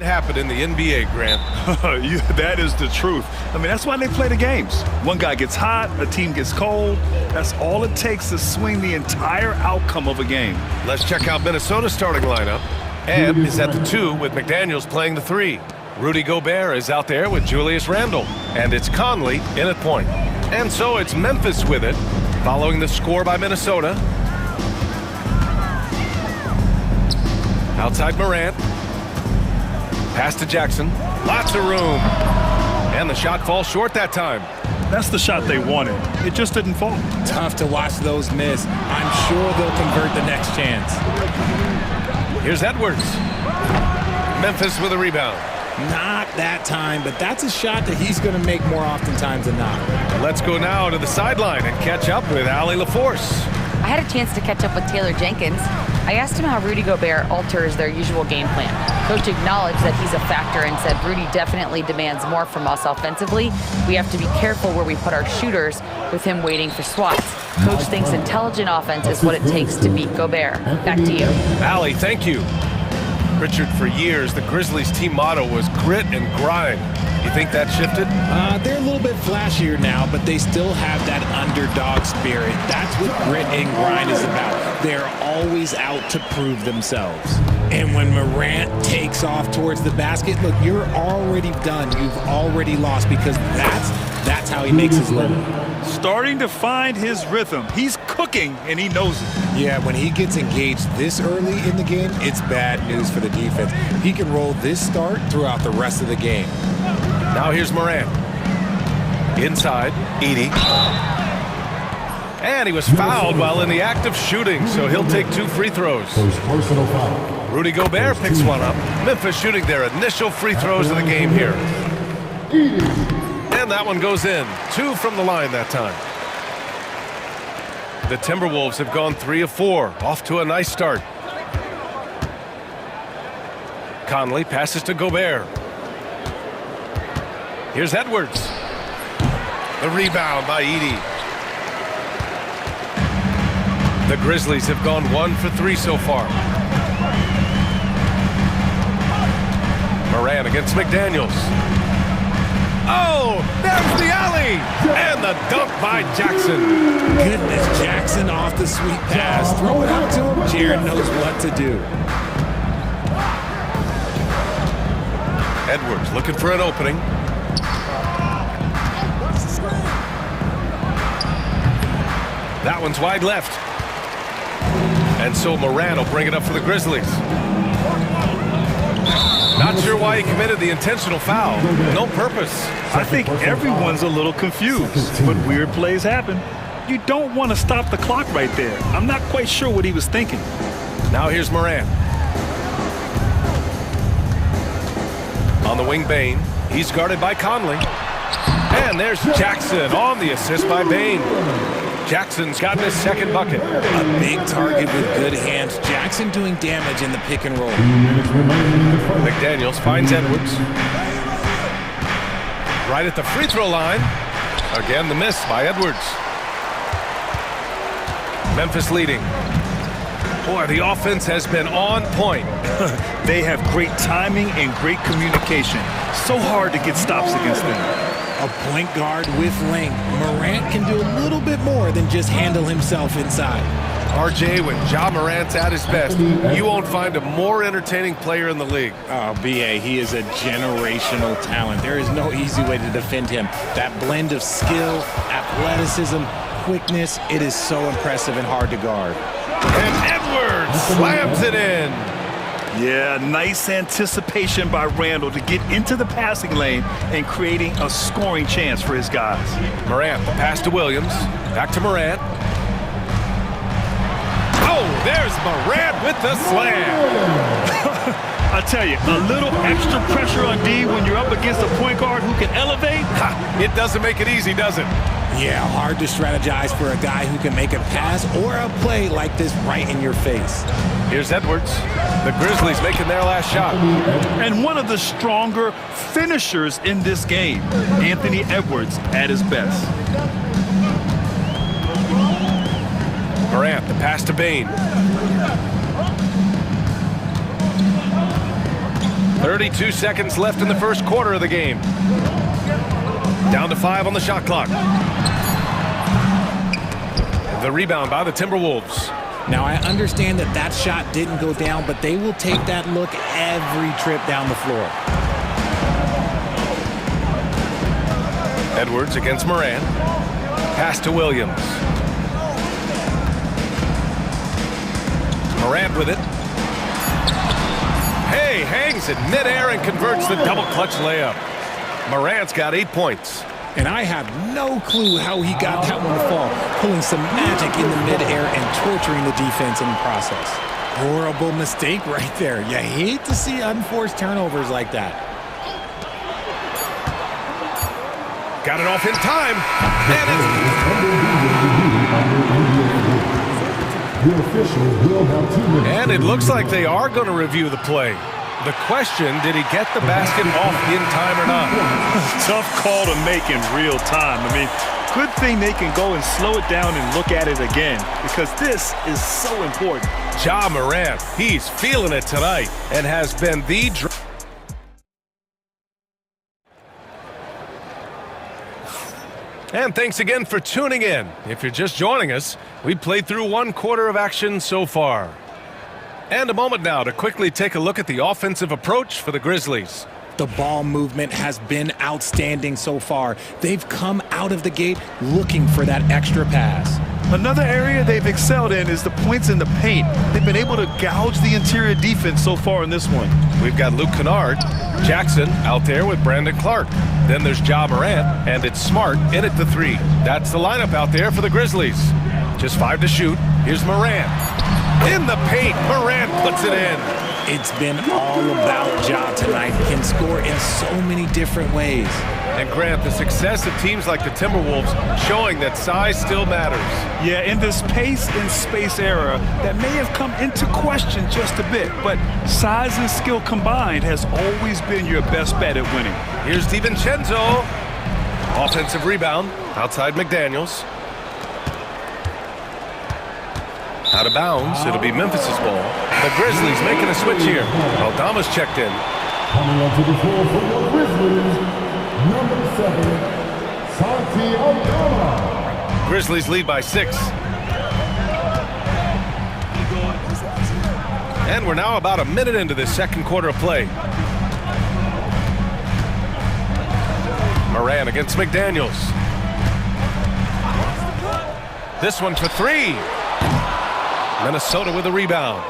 Happen in the NBA, Grant. That is the truth. I mean, that's why they play the games. One guy gets hot, a team gets cold. That's all it takes to swing the entire outcome of a game. Let's check out Minnesota's starting lineup. Ebb is at the 2 with McDaniels playing the 3. Rudy Gobert is out there with Julius Randle. And it's Conley in at point. And so it's Memphis with it, following the score by Minnesota. Outside Morant. Pass to Jackson. Lots of room. And the shot falls short that time. That's the shot they wanted. It just didn't fall. Tough to watch those miss. I'm sure they'll convert the next chance. Here's Edwards. Memphis with a rebound. Not that time, but that's a shot that he's going to make more oftentimes than not. Let's go now to the sideline and catch up with Allie LaForce. I had a chance to catch up with Taylor Jenkins. I asked him how Rudy Gobert alters their usual game plan. Coach acknowledged that he's a factor and said Rudy definitely demands more from us offensively. We have to be careful where we put our shooters with him waiting for swats. Coach thinks intelligent offense is what it takes to beat Gobert. Back to you. Allie, thank you. Richard, for years, the Grizzlies team motto was grit and grind. You think that shifted? They're a little bit flashier now, but they still have that underdog spirit. That's what grit and grind is about. They're always out to prove themselves. And when Morant takes off towards the basket, look, you're already done. You've already lost because that's how he makes his living. Starting to find his rhythm. He's cooking, and he knows it. Yeah, when he gets engaged this early in the game, it's bad news for the defense. He can roll this start throughout the rest of the game. Now here's Morant. Inside, Edey. And he was fouled while in the act of shooting, so he'll take 2 free throws. Rudy Gobert picks one up. Memphis shooting their initial free throws of the game here. And that one goes in. 2 from the line that time. The Timberwolves have gone 3 of 4, off to a nice start. Conley passes to Gobert. Here's Edwards. The rebound by Edey. The Grizzlies have gone 1 for 3 so far. Morant against McDaniels. Oh, there's the alley! And the dunk by Jackson. Goodness, Jackson off the sweet pass. Throw it out to him. Jared knows what to do. Edwards looking for an opening. That one's wide left. And so Morant will bring it up for the Grizzlies. Not sure why he committed the intentional foul. No purpose. I think everyone's a little confused, but weird plays happen. You don't want to stop the clock right there. I'm not quite sure what he was thinking. Now here's Morant. On the wing, Bane. He's guarded by Conley. And there's Jackson on the assist by Bane. Jackson's gotten his second bucket. A big target with good hands. Jackson doing damage in the pick and roll. McDaniels finds Edwards. Right at the free throw line. Again, the miss by Edwards. Memphis leading. Boy, the offense has been on point. They have great timing and great communication. So hard to get stops against them. A point guard with length. Morant can do a little bit more than just handle himself inside. RJ, when Ja Morant's at his best, you won't find a more entertaining player in the league. Oh, B.A., he is a generational talent. There is no easy way to defend him. That blend of skill, athleticism, quickness, it is so impressive and hard to guard. And Edwards slams it in. Yeah, nice anticipation by Randle to get into the passing lane and creating a scoring chance for his guys. Morant, the pass to Williams. Back to Morant. Oh, there's Morant with the slam. I tell you, a little extra pressure on D when you're up against a point guard who can elevate. It doesn't make it easy, does it? Yeah, hard to strategize for a guy who can make a pass or a play like this right in your face. Here's Edwards. The Grizzlies making their last shot. And one of the stronger finishers in this game, Anthony Edwards at his best. Morant, the pass to Bane. 32 seconds left in the first quarter of the game. Down to 5 on the shot clock. The rebound by the Timberwolves. Now, I understand that that shot didn't go down, but they will take that look every trip down the floor. Edwards against Moran. Pass to Williams. Moran with it. Hey, hangs it midair and converts the double clutch layup. Morant's got 8 points. And I have no clue how he got that one to fall, pulling some magic in the midair and torturing the defense in the process. Horrible mistake right there. You hate to see unforced turnovers like that. Got it off in time. And it looks like they are going to review the play. The question, did he get the basket off in time or not? Tough call to make in real time. I mean, good thing they can go and slow it down and look at it again, because this is so important. Ja Morant, he's feeling it tonight and has been the... And thanks again for tuning in. If you're just joining us, we played through 1 quarter of action so far. And a moment now to quickly take a look at the offensive approach for the Grizzlies. The ball movement has been outstanding so far. They've come out of the gate looking for that extra pass. Another area they've excelled in is the points in the paint. They've been able to gouge the interior defense so far in this one. We've got Luke Kennard, Jackson out there with Brandon Clark. Then there's Ja Morant, and it's Smart in at the 3. That's the lineup out there for the Grizzlies. Just 5 to shoot. Here's Morant. In the paint, Morant puts it in. It's been all about Ja tonight. Can score in so many different ways. And Grant, the success of teams like the Timberwolves showing that size still matters. Yeah, in this pace and space era, that may have come into question just a bit, but size and skill combined has always been your best bet at winning. Here's DiVincenzo. Offensive rebound outside McDaniels. Out of bounds, it'll be Memphis's ball. The Grizzlies making a switch here. Aldama's checked in. Coming onto the floor for the Grizzlies, number 7, Santi Aldama. Grizzlies lead by 6. And we're now about a minute into this second quarter of play. Moran against McDaniels. This one for 3. Minnesota with a rebound.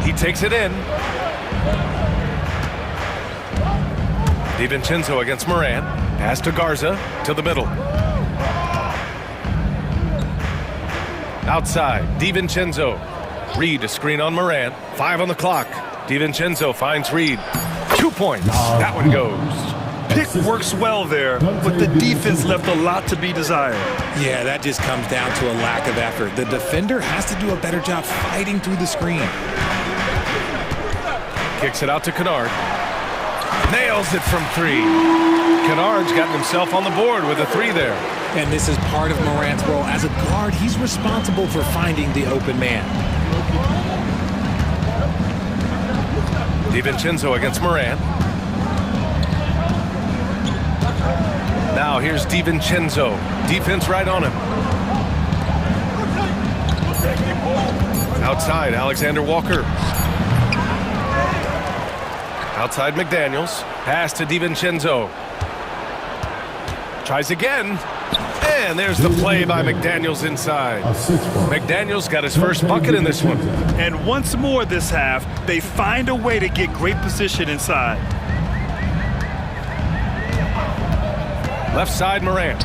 He takes it in. DiVincenzo against Moran. Pass to Garza to the middle. Outside, DiVincenzo. Reed a screen on Moran. 5 on the clock. DiVincenzo finds Reed. 2 points. That one goes. Pick works well there, but the defense left a lot to be desired. Yeah, that just comes down to a lack of effort. The defender has to do a better job fighting through the screen. Kicks it out to Kennard. Nails it from 3. Kennard's gotten himself on the board with a 3 there. And this is part of Morant's role. As a guard, he's responsible for finding the open man. DiVincenzo against Moran. Now here's DiVincenzo. Defense right on him. Outside, Alexander Walker. Outside McDaniels. Pass to DiVincenzo. Tries again. And there's the play by McDaniels inside. McDaniels got his first bucket in this one. And once more this half, they find a way to get great position inside. Left side, Moran.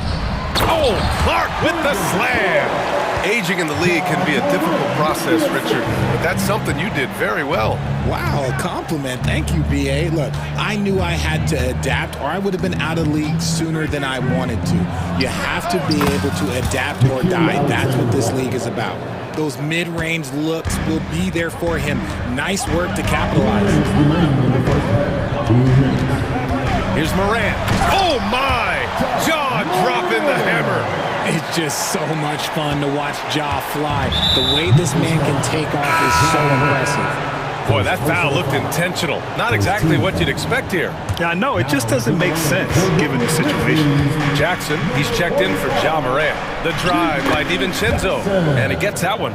Oh, Clark with the slam. Aging in the league can be a difficult process, Richard, but that's something you did very well. Wow, a compliment. Thank you, B.A. Look, I knew I had to adapt or I would have been out of league sooner than I wanted to. You have to be able to adapt or die. That's what this league is about. Those mid-range looks will be there for him. Nice work to capitalize. Here's Moran. Oh, my! Ja dropping the hammer. It's just so much fun to watch Ja fly. The way this man can take off is so impressive. Boy, that foul looked intentional. Not exactly what you'd expect here. Yeah, I know. It just doesn't make sense given the situation. Jackson, he's checked in for Ja Morant. The drive by DiVincenzo, and he gets that one.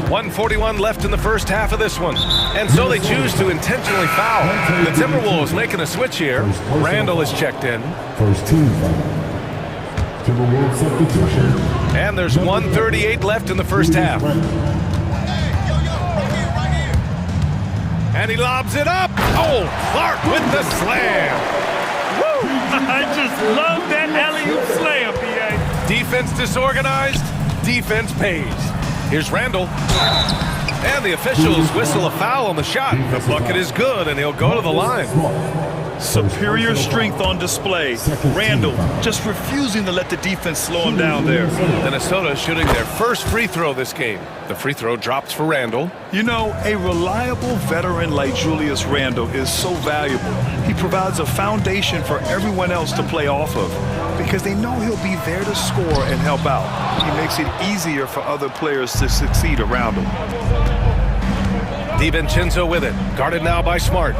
1:41 left in the first half of this one. And so they choose to intentionally foul. The Timberwolves making a switch here. Randall is checked in. First team foul. Timberwolves substitution. And there's 1:38 left in the first half. And he lobs it up. Oh, Clark with the slam. Woo! I just love that alley-oop slam, B.A. Defense disorganized. Defense pays. Here's Randall. And the officials whistle a foul on the shot. The bucket is good, and he'll go to the line. Superior strength on display. Randall just refusing to let the defense slow him down there. Minnesota shooting their first free throw this game. The free throw drops for Randall. You know, a reliable veteran like Julius Randall is so valuable. He provides a foundation for everyone else to play off of because they know he'll be there to score and help out. He makes it easier for other players to succeed around him. DiVincenzo with it. Guarded now by Smart.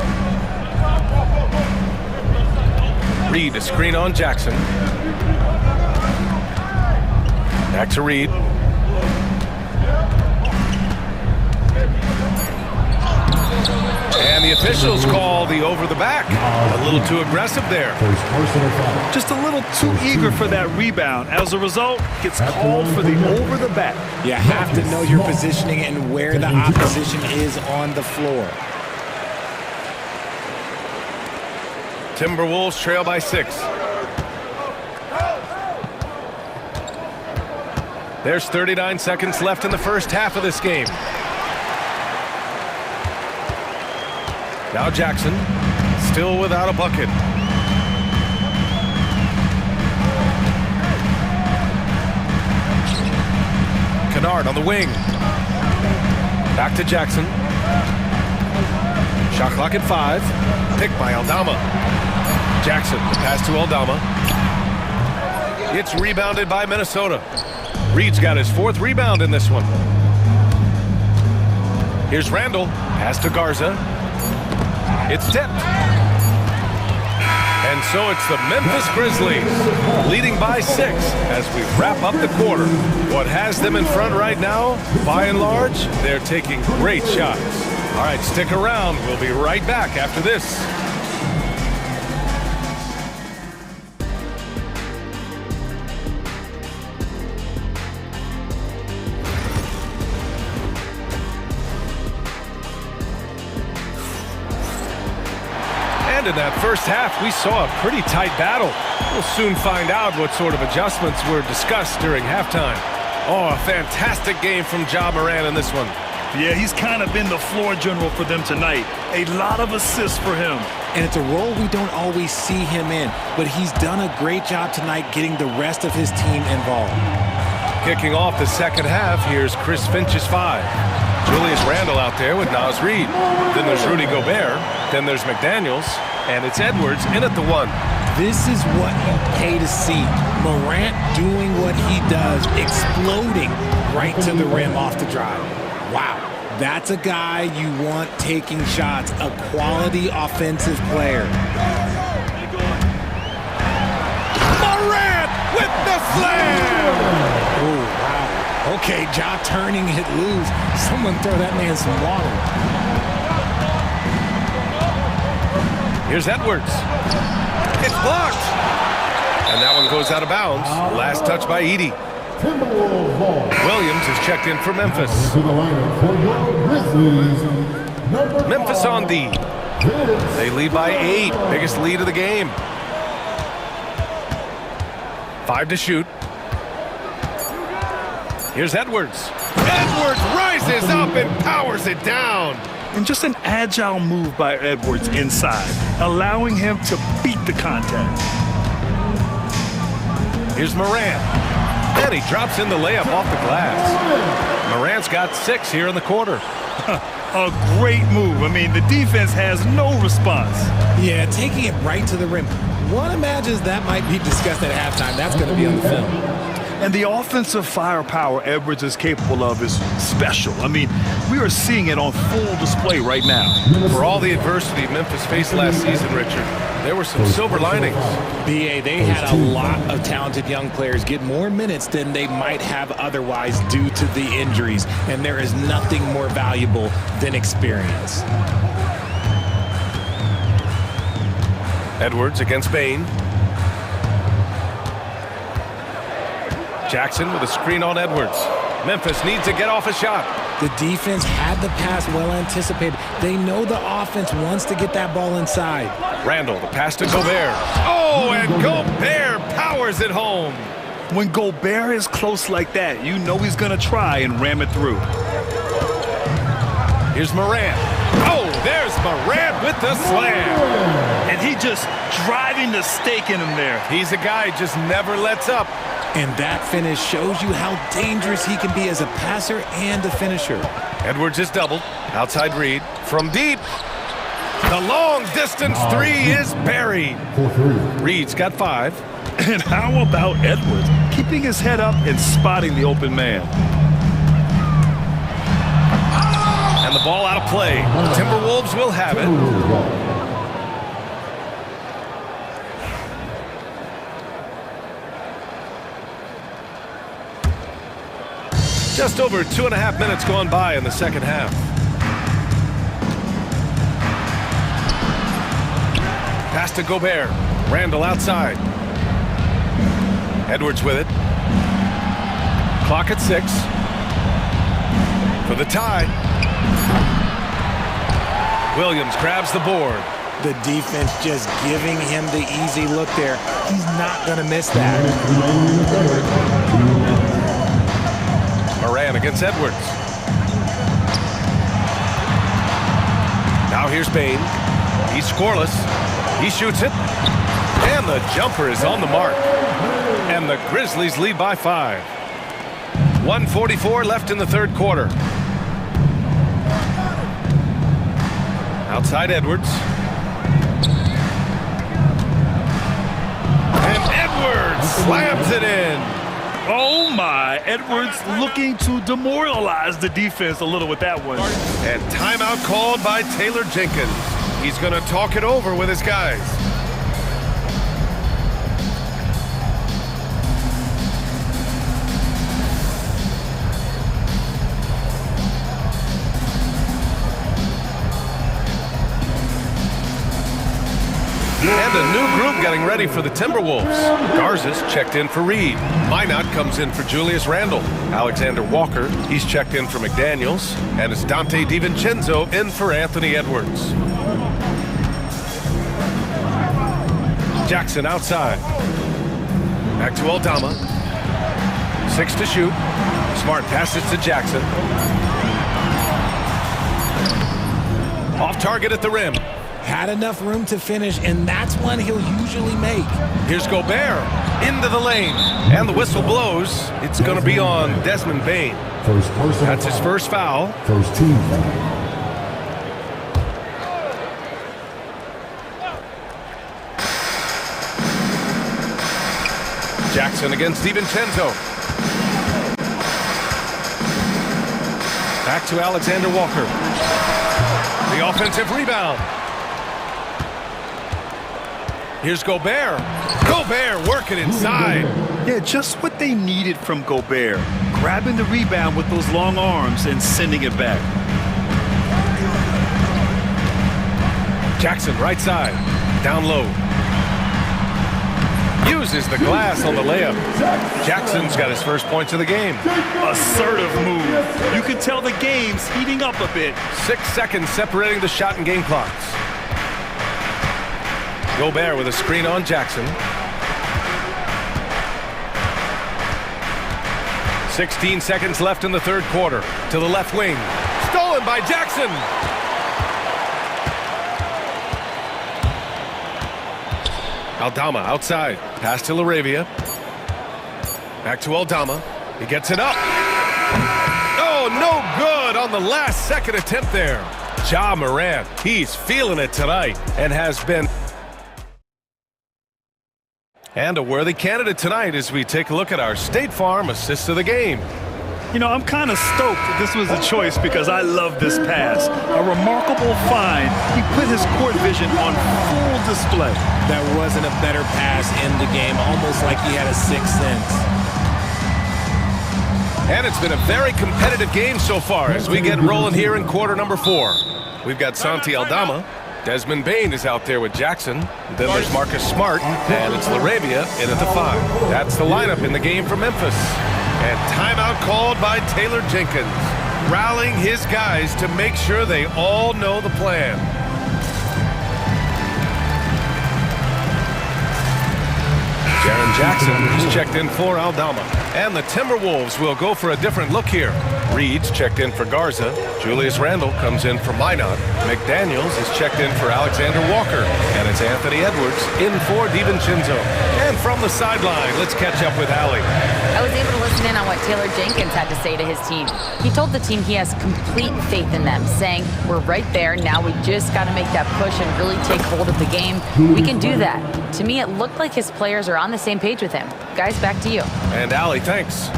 Reed, a screen on Jackson. Back to Reed. And the officials call the over the back. A little too aggressive there. Just a little too eager for that rebound. As a result, gets called for the over the back. You have to know your positioning and where the opposition is on the floor. Timberwolves trail by 6. There's 39 seconds left in the first half of this game. Now Jackson, still without a bucket. Kennard on the wing. Back to Jackson. Shot clock at 5. Picked by Aldama. Jackson, pass to Aldama. It's rebounded by Minnesota. Reed's got his 4th rebound in this one. Here's Randall. Pass to Garza. It's tipped. And so it's the Memphis Grizzlies leading by 6 as we wrap up the quarter. What has them in front right now, by and large, they're taking great shots. All right, stick around. We'll be right back after this. In that first half, we saw a pretty tight battle. We'll soon find out what sort of adjustments were discussed during halftime. Oh, a fantastic game from Ja Morant in this one. Yeah, he's kind of been the floor general for them tonight. A lot of assists for him. And it's a role we don't always see him in, but he's done a great job tonight getting the rest of his team involved. Kicking off the second half, here's Chris Finch's 5. Julius Randle out there with Naz Reid. Then there's Rudy Gobert. Then there's McDaniels. And it's Edwards in at the 1. This is what you pay to see. Morant doing what he does, exploding right to the rim off the drive. Wow, that's a guy you want taking shots, a quality offensive player. Morant with the slam! Oh, wow. Okay, Ja turning it loose. Someone throw that man some water. Here's Edwards. It's blocked. And that one goes out of bounds. Last touch by Edey. Williams is checked in for Memphis. Memphis on D. They lead by 8. Biggest lead of the game. 5 to shoot. Here's Edwards. Edwards rises up and powers it down. And just an agile move by Edwards inside, allowing him to beat the contact. Here's Morant. And he drops in the layup off the glass. Morant's got 6 here in the quarter. A great move. I mean, the defense has no response. Yeah, taking it right to the rim. One imagines that might be discussed at halftime. That's going to be on the film. And the offensive firepower Edwards is capable of is special. I mean, we are seeing it on full display right now. For all the adversity Memphis faced last season, Richard, there were some silver linings. BA, they had a lot of talented young players get more minutes than they might have otherwise due to the injuries, and there is nothing more valuable than experience. Edwards against Bain. Jackson with a screen on Edwards. Memphis needs to get off a shot. The defense had the pass well anticipated. They know the offense wants to get that ball inside. Randall, the pass to Gobert. Oh, and Gobert powers it home. When Gobert is close like that, you know he's going to try and ram it through. Here's Morant. Oh, there's Morant with the slam. And he just driving the stake in him there. He's a guy who just never lets up. And that finish shows you how dangerous he can be as a passer and a finisher. Edwards is doubled. Outside Reed. From deep. The long distance three is buried. Reed's got 5. And how about Edwards keeping his head up and spotting the open man? And the ball out of play. The Timberwolves will have it. Just over 2.5 minutes gone by in the second half. Pass to Gobert. Randall outside. Edwards with it. Clock at 6. For the tie. Williams grabs the board. The defense just giving him the easy look there. He's not going to miss that. Moran against Edwards. Now here's Bain. He's scoreless. He shoots it. And the jumper is on the mark. And the Grizzlies lead by 5. 1:44 left in the third quarter. Outside Edwards. And Edwards slams it in. Oh my, Edwards looking to demoralize the defense a little with that one. And timeout called by Taylor Jenkins. He's going to talk it over with his guys. And a new group getting ready for the Timberwolves. Garza's checked in for Reed. Minot comes in for Julius Randle. Alexander Walker, he's checked in for McDaniels. And it's Dante DiVincenzo in for Anthony Edwards. Jackson outside. Back to Aldama. 6 to shoot. Smart passes to Jackson. Off target at the rim. Had enough room to finish, and that's one he'll usually make. Here's Gobert into the lane, and the whistle blows. It's going to be on Desmond Bain. That's his first foul. First team foul. Jackson against DiVincenzo. Back to Alexander Walker. The offensive rebound. Here's Gobert. Gobert working inside. Yeah, just what they needed from Gobert. Grabbing the rebound with those long arms and sending it back. Jackson right side. Down low. Uses the glass on the layup. Jackson's got his first points of the game. Assertive move. You can tell the game's heating up a bit. 6 seconds separating the shot and game clocks. Gobert with a screen on Jackson. 16 seconds left in the third quarter. To the left wing. Stolen by Jackson. Aldama outside. Pass to LaRavia. Back to Aldama. He gets it up. Oh, no good on the last second attempt there. Ja Morant, he's feeling it tonight and has been. And a worthy candidate tonight as we take a look at our State Farm assist of the game. You know, I'm kind of stoked that this was a choice because I love this pass. A remarkable find. He put his court vision on full display. That wasn't a better pass in the game, almost like he had a sixth sense. And it's been a very competitive game so far as we get rolling here in quarter number 4. We've got Santi Aldama. Desmond Bain is out there with Jackson. Then there's Marcus Smart, and it's Laravia in at the 5. That's the lineup in the game for Memphis. And timeout called by Taylor Jenkins, rallying his guys to make sure they all know the plan. Jaren Jackson is checked in for Aldama. And the Timberwolves will go for a different look here. Reed's checked in for Garza. Julius Randle comes in for Minot. McDaniels is checked in for Alexander Walker. And it's Anthony Edwards in for DiVincenzo. And from the sideline, let's catch up with Allie. I was able to listen in on what Taylor Jenkins had to say to his team. He told the team he has complete faith in them, saying, we're right there, now we just got to make that push and really take hold of the game. We can do that. To me, it looked like his players are on the same page with him. Guys, back to you. And Allie, thanks.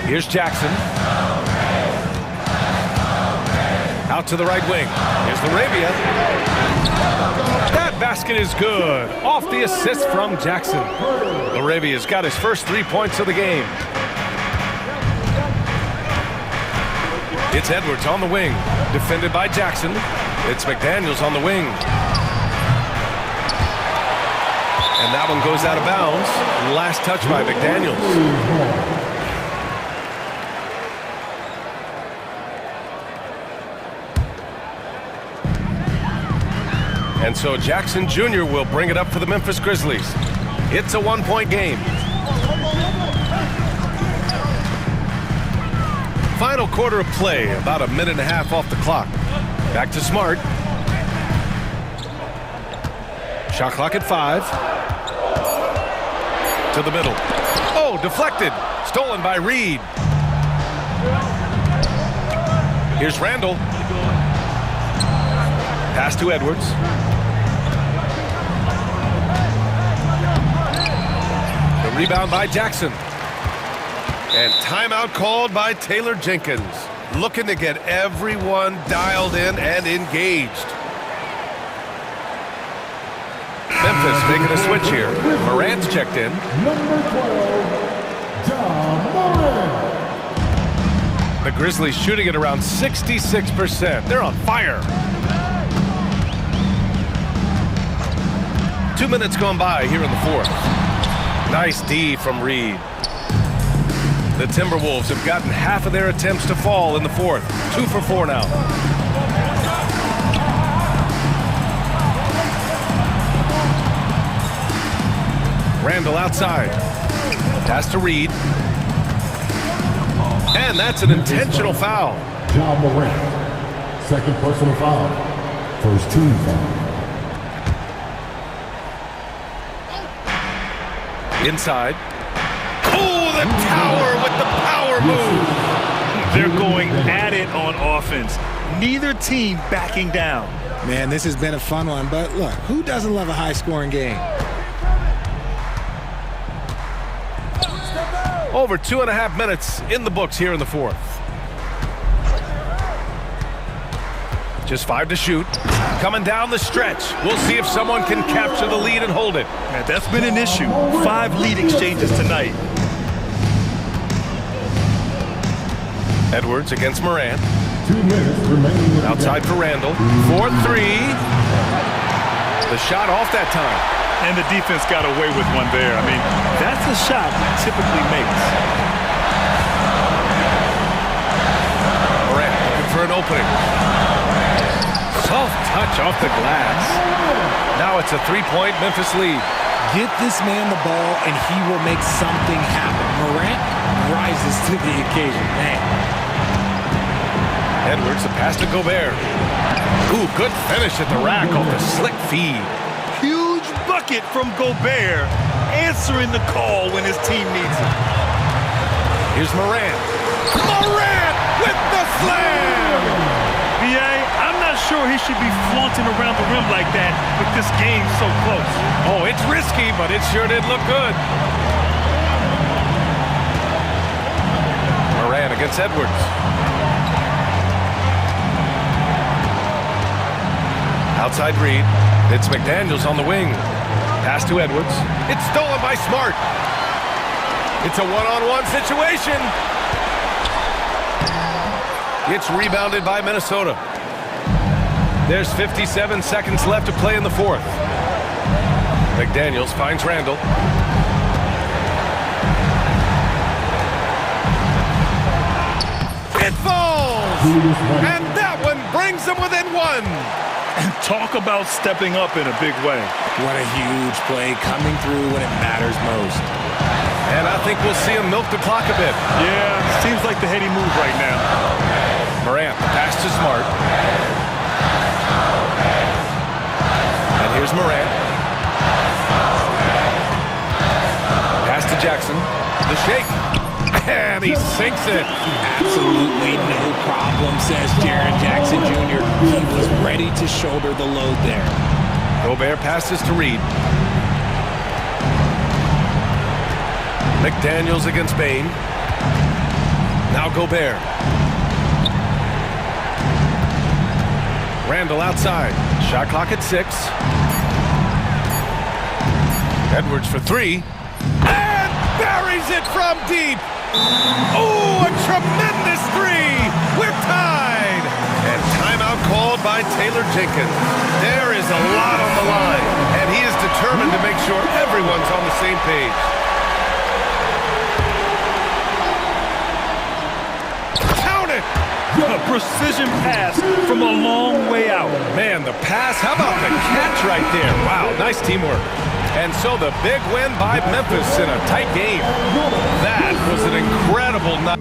Here's Jackson. Out to the right wing. Here's Laravia. That basket is good. Off the assist from Jackson. Laravia's got his first 3 points of the game. It's Edwards on the wing. Defended by Jackson. It's McDaniels on the wing. And that one goes out of bounds. Last touch by McDaniels. And so Jackson Jr. will bring it up for the Memphis Grizzlies. It's a 1-point game. Final quarter of play, about a minute and a half off the clock. Back to Smart. Shot clock at 5. To the middle. Oh, deflected. Stolen by Reed. Here's Randle. Pass to Edwards. The rebound by Jackson. And timeout called by Taylor Jenkins. Looking to get everyone dialed in and engaged. Memphis making a switch here. Morant's checked in. Number 12, John Morant. The Grizzlies shooting at around 66%. They're on fire. 2 minutes gone by here in the 4th. Nice D from Reed. The Timberwolves have gotten half of their attempts to fall in the 4th. 2 for 4 now. Randle outside. Pass to Reed. And that's an intentional foul. John Morant, second personal foul. First team foul. Inside. Oh, the tower with the power move. They're going at it on offense. Neither team backing down. Man, this has been a fun one, but look, who doesn't love a high-scoring game? Over 2.5 minutes in the books here in the 4th. Just 5 to shoot. Coming down the stretch. We'll see if someone can capture the lead and hold it. Yeah, that's been an issue. 5 lead exchanges tonight. Edwards against Morant. 2 minutes remaining. Outside for Randle. 4-3. The shot off that time. And the defense got away with one there. I mean, that's a shot he typically makes. Morant looking for an opening. Soft touch off the glass. Now it's a 3-point Memphis lead. Get this man the ball and he will make something happen. Morant rises to the occasion. Man. Edwards, the pass to Gobert. Ooh, good finish at the rack off the slick feed. Huge bucket from Gobert, answering the call when his team needs him. Here's Morant. Morant with the slam! B.A., I'm not sure sure he should be flaunting around the rim like that with this game so close. Oh, it's risky, but it sure did look good. Moran against Edwards. Outside Reed. It's McDaniels on the wing. Pass to Edwards. It's stolen by Smart. It's a one-on-one situation. It's rebounded by Minnesota. There's 57 seconds left to play in the fourth. McDaniels finds Randall. It falls! And that one brings them within one. And talk about stepping up in a big way. What a huge play coming through when it matters most. And I think we'll see him milk the clock a bit. Yeah, seems like the heady move right now. Morant, the pass to Smart. And here's Morant. Pass to Jackson. The shake. And he sinks it. Absolutely no problem, says Jaren Jackson Jr. He was ready to shoulder the load there. Gobert passes to Reed. McDaniels against Bane. Now Gobert. Randall outside. Shot clock at 6. Edwards for 3. And buries it from deep. Oh, a tremendous 3. We're tied. And timeout called by Taylor Jenkins. There is a lot on the line, and he is determined to make sure everyone's on the same page. Count it! A precision pass from a long way out. Man, the pass, how about the catch right there? Wow, nice teamwork. And so the big win by Memphis in a tight game. That was an incredible night.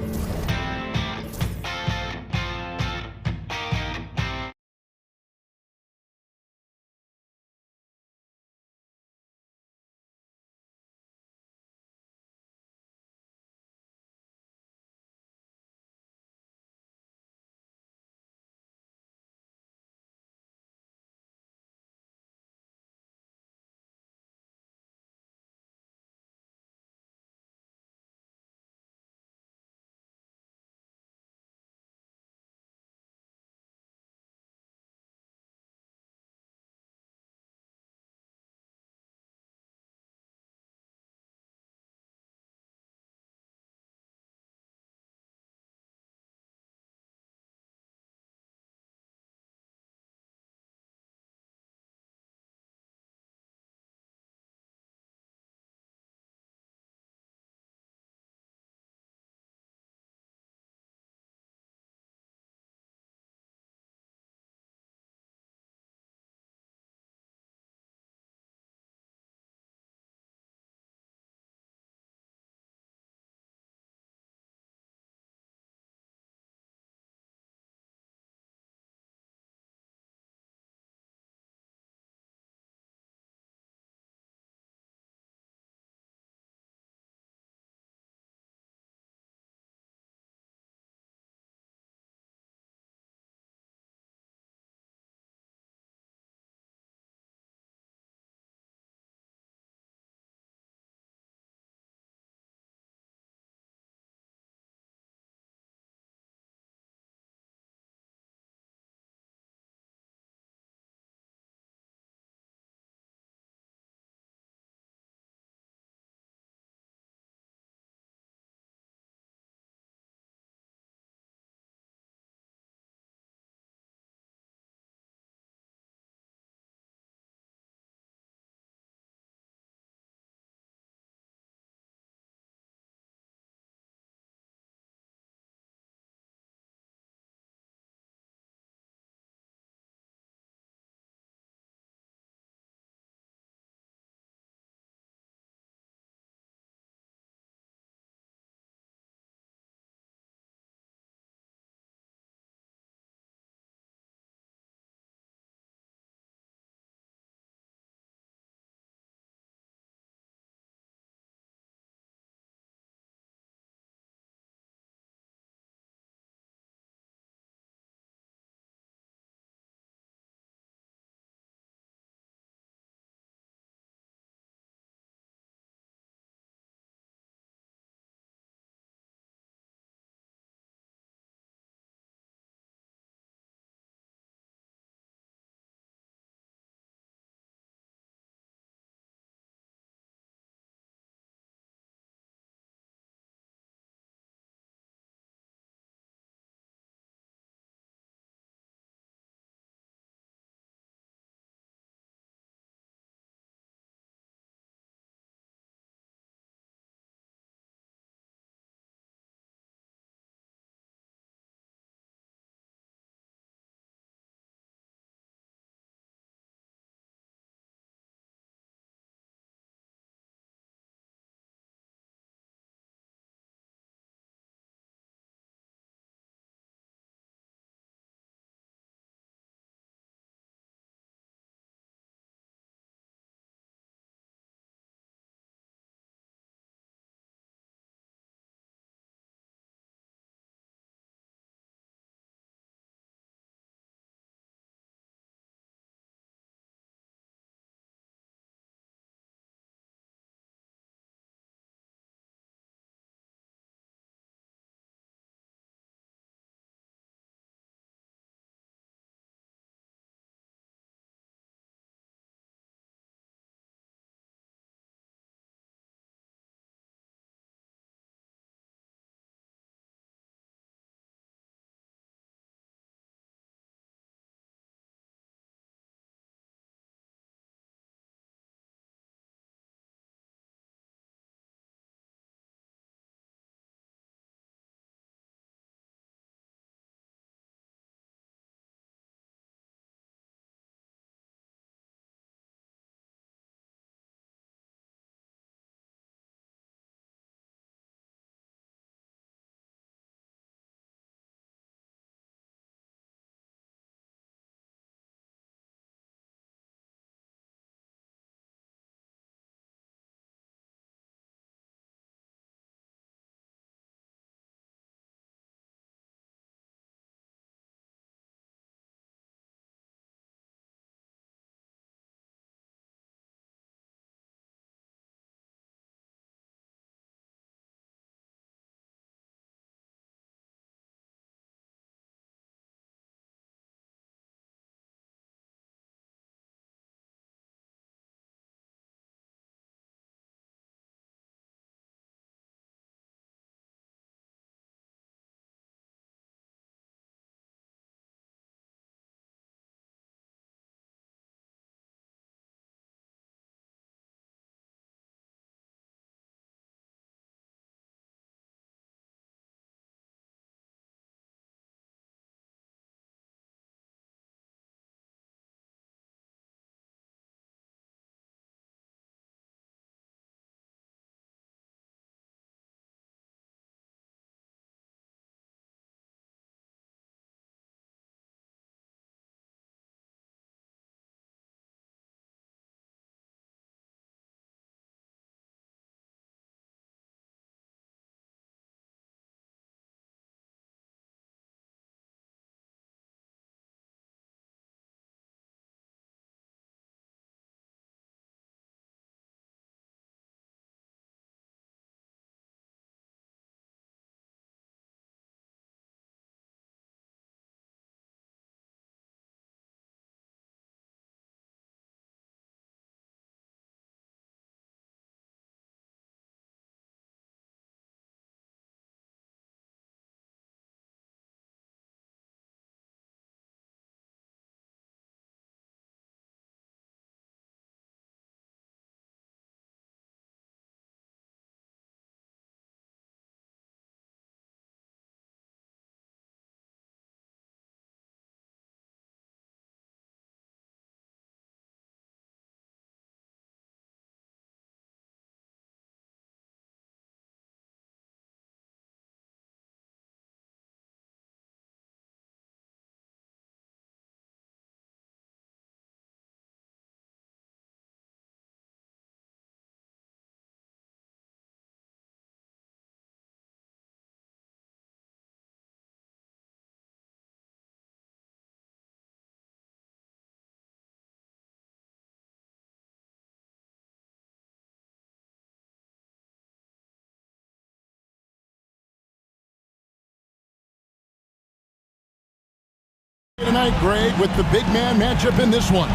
tonight, Greg, with the big man matchup in this one.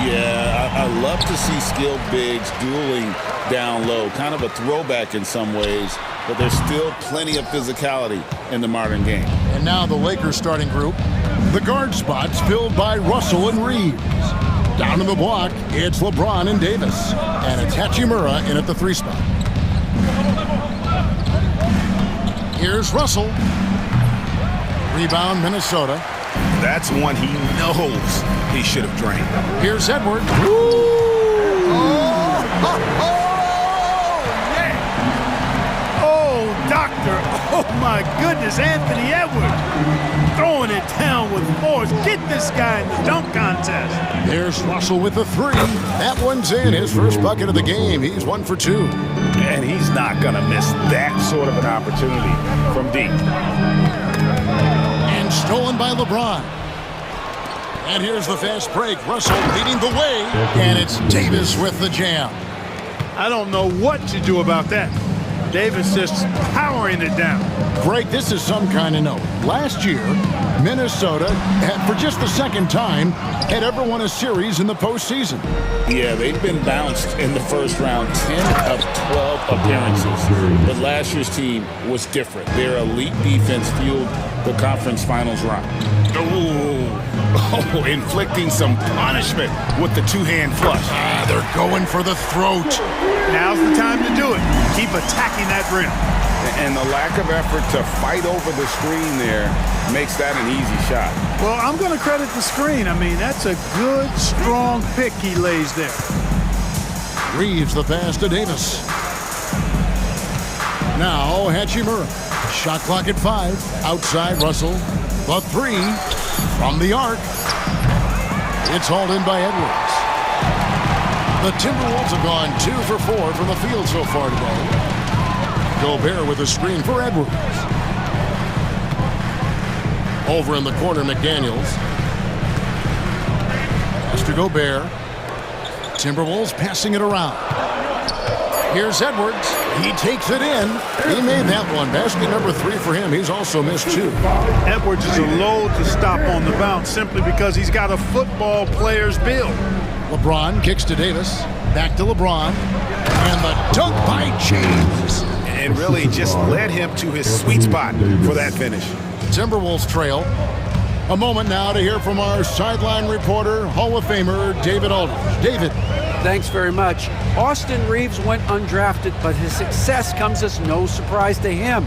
Yeah, I love to see skilled bigs dueling down low. Kind of a throwback in some ways, but there's still plenty of physicality in the modern game. And now the Lakers starting group. The guard spots filled by Russell and Reeves. Down in the block, it's LeBron and Davis. And it's Hachimura in at the 3 spot. Here's Russell. Rebound, Minnesota. That's one he knows he should have drained. Here's Edwards. Doctor, oh my goodness, Anthony Edwards throwing it down with force. Get this guy in the dunk contest. There's Russell with the 3. That one's in, his first bucket of the game. He's 1 for 2. And he's not gonna miss that sort of an opportunity from deep. And stolen by LeBron. And here's the fast break. Russell leading the way. And it's Davis with the jam. I don't know what to do about that. Davis just powering it down. Greg, this is some kind of note. Last year, Minnesota, for just the second time, had ever won a series in the postseason. Yeah, they've been bounced in the first round 10 of 12 appearances. But last year's team was different. Their elite defense fueled the conference finals run. Oh, inflicting some punishment with the 2-hand flush. They're going for the throat. Now's the time to do it. Keep attacking that rim. And the lack of effort to fight over the screen there makes that an easy shot. Well, I'm going to credit the screen. I mean, that's a good, strong pick he lays there. Reeves the pass to Davis. Now Hachimura. Shot clock at 5. Outside Russell. The 3 from the arc. It's hauled in by Edwards. The Timberwolves have gone 2 for 4 from the field so far today. Gobert with a screen for Edwards. Over in the corner, McDaniels. Mr. Gobert. Timberwolves passing it around. Here's Edwards. He takes it in. He made that one. Basket number 3 for him. He's also missed 2. Edwards is a load to stop on the bounce simply because he's got a football player's build. LeBron kicks to Davis. Back to LeBron. And the dunk by James. And really just led him to his sweet spot for that finish. Timberwolves trail. A moment now to hear from our sideline reporter, Hall of Famer David Aldridge. David. Thanks very much. Austin Reeves went undrafted, but his success comes as no surprise to him.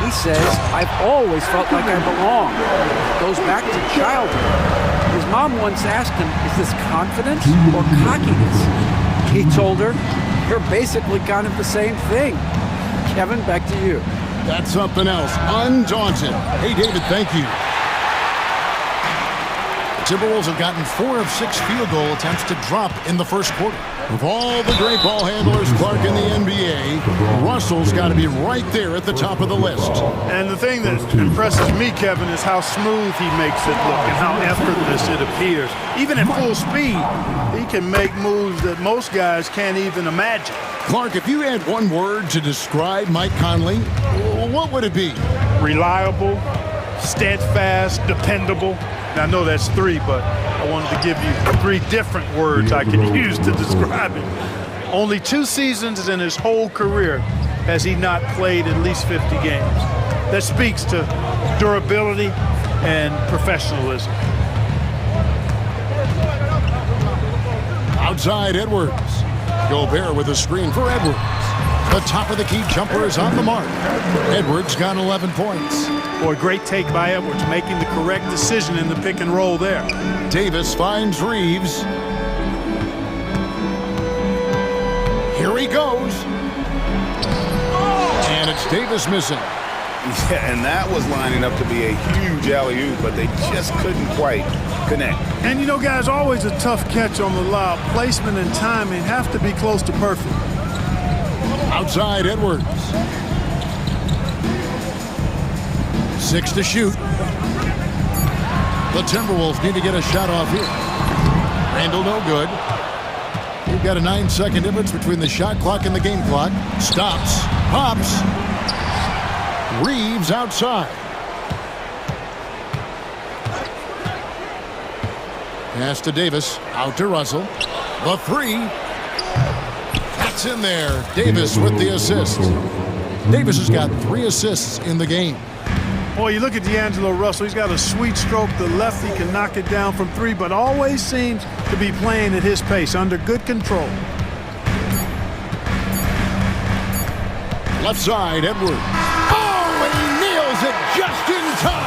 He says, I've always felt like I belong. It goes back to childhood. His mom once asked him, is this confidence or cockiness? He told her, you're basically kind of the same thing. Kevin, back to you. That's something else. Undaunted. Hey, David, thank you. The Timberwolves have gotten 4 of 6 field goal attempts to drop in the first quarter. Of all the great ball handlers, Clark, in the NBA, Russell's got to be right there at the top of the list. And the thing that impresses me, Kevin, is how smooth he makes it look and how effortless it appears. Even at full speed, he can make moves that most guys can't even imagine. Clark, if you had one word to describe Mike Conley, what would it be? Reliable, steadfast, dependable. Now, I know that's 3, but I wanted to give you 3 different words I can use to describe him. Only 2 seasons in his whole career has he not played at least 50 games. That speaks to durability and professionalism. Outside Edwards. Gobert with a screen for Edwards. The top of the key jumper is on the mark. Edwards got 11 points. Boy, great take by Edwards, making the correct decision in the pick and roll there. Davis finds Reeves. Here he goes. And it's Davis missing. Yeah, and that was lining up to be a huge alley-oop, but they just couldn't quite connect. And you know, guys, always a tough catch on the lob. Placement and timing have to be close to perfect. Outside Edwards. 6 to shoot. The Timberwolves need to get a shot off here. Randall no good. We've got a 9-second difference between the shot clock and the game clock. Stops. Pops. Reeves outside. Pass to Davis. Out to Russell. The three. That's in there. Davis with the assist. Davis has got 3 assists in the game. Boy, you look at D'Angelo Russell. He's got a sweet stroke. The lefty can knock it down from 3, but always seems to be playing at his pace, under good control. Left side, Edwards. Oh, and he nails it just in time.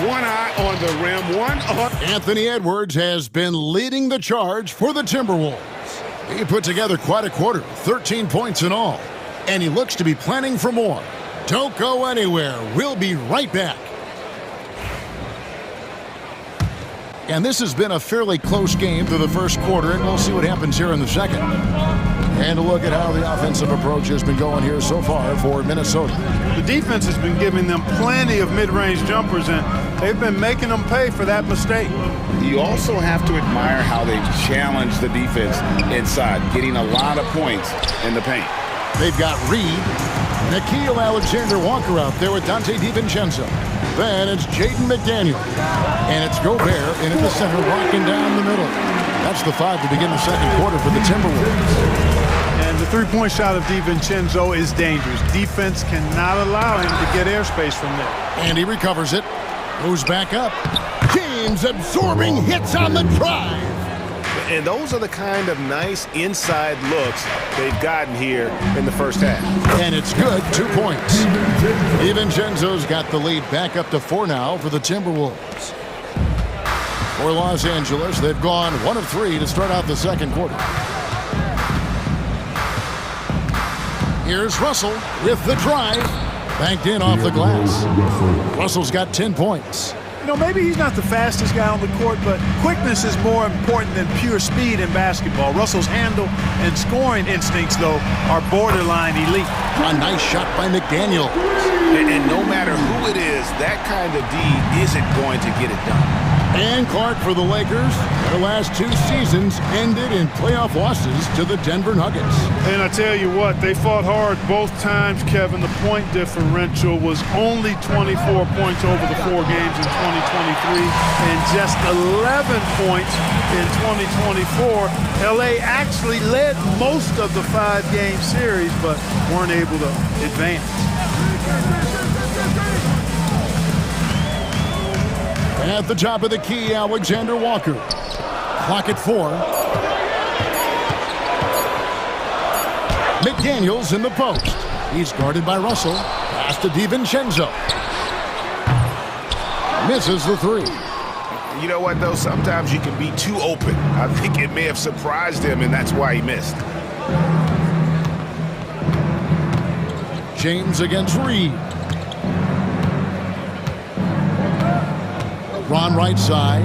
One eye on the rim, one on. Anthony Edwards has been leading the charge for the Timberwolves. He put together quite a quarter, 13 points in all. And he looks to be planning for more. Don't go anywhere. We'll be right back. And this has been a fairly close game through the first quarter, and we'll see what happens here in the second. And a look at how the offensive approach has been going here so far for Minnesota. The defense has been giving them plenty of mid-range jumpers, and they've been making them pay for that mistake. You also have to admire how they've challenged the defense inside, getting a lot of points in the paint. They've got Reed, Nickeil Alexander-Walker out there with Dante DiVincenzo. Then it's Jaden McDaniel. And it's Gobert in at the center, rocking down the middle. That's the 5 to begin the second quarter for the Timberwolves. And the three-point shot of DiVincenzo is dangerous. Defense cannot allow him to get airspace from there. And he recovers it. Goes back up. James absorbing hits on the drive. And those are the kind of nice inside looks they've gotten here in the first half. And it's good, 2 points. DiVincenzo's got the lead back up to 4 now for the Timberwolves. For Los Angeles, they've gone 1 of 3 to start out the second quarter. Here's Russell with the drive. Banked in off the glass. Russell's got 10 points. You know, maybe he's not the fastest guy on the court, but quickness is more important than pure speed in basketball. Russell's handle and scoring instincts, though, are borderline elite. A nice shot by McDaniel. And no matter who it is, that kind of D isn't going to get it done. And Clark for the Lakers. Their last 2 seasons ended in playoff losses to the Denver Nuggets. And I tell you what, they fought hard both times, Kevin. The point differential was only 24 points over the 4 games in 2023 and just 11 points in 2024. LA actually led most of the 5-game series, but weren't able to advance. At the top of the key, Alexander Walker. Clock at 4. McDaniels in the post. He's guarded by Russell. Pass to DiVincenzo. Misses the 3. You know what, though? Sometimes you can be too open. I think it may have surprised him, and that's why he missed. James against Reed. Ron right side.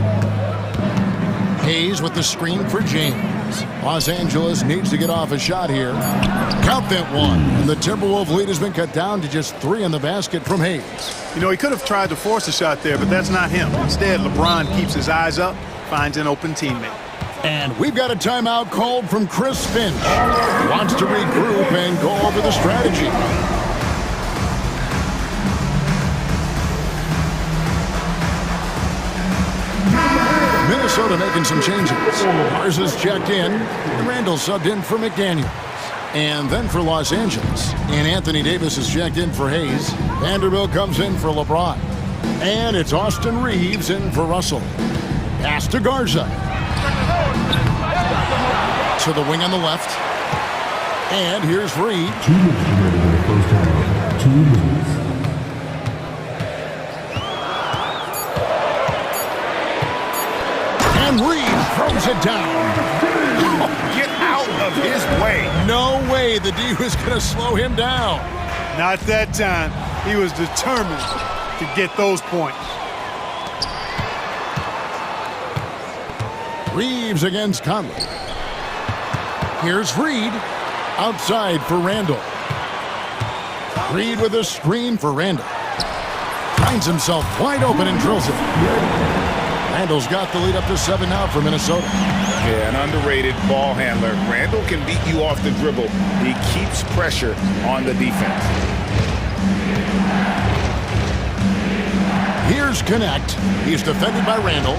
Hayes with the screen for James. Los Angeles needs to get off a shot here. Count that one. And the Timberwolves lead has been cut down to just 3 in the basket from Hayes. You know, he could have tried to force a shot there, but that's not him. Instead, LeBron keeps his eyes up, finds an open teammate. And we've got a timeout called from Chris Finch. Wants to regroup and go over the strategy. Minnesota making some changes. Garza's checked in. Randall subbed in for McDaniels. And then for Los Angeles. And Anthony Davis is checked in for Hayes. Vanderbilt comes in for LeBron. And it's Austin Reeves in for Russell. Pass to Garza. To the wing on the left. And here's Reed. 2 minutes remaining in the first half. 2 minutes. And Reed throws it down. Get out of his way. No way the D was going to slow him down. Not that time. He was determined to get those points. Reeves against Conley. Here's Reed. Outside for Randall. Reed with a screen for Randall. Finds himself wide open and drills it. Randall's got the lead up to 7 now for Minnesota. Yeah, an underrated ball handler. Randall can beat you off the dribble. He keeps pressure on the defense. Here's Connect. He's defended by Randall.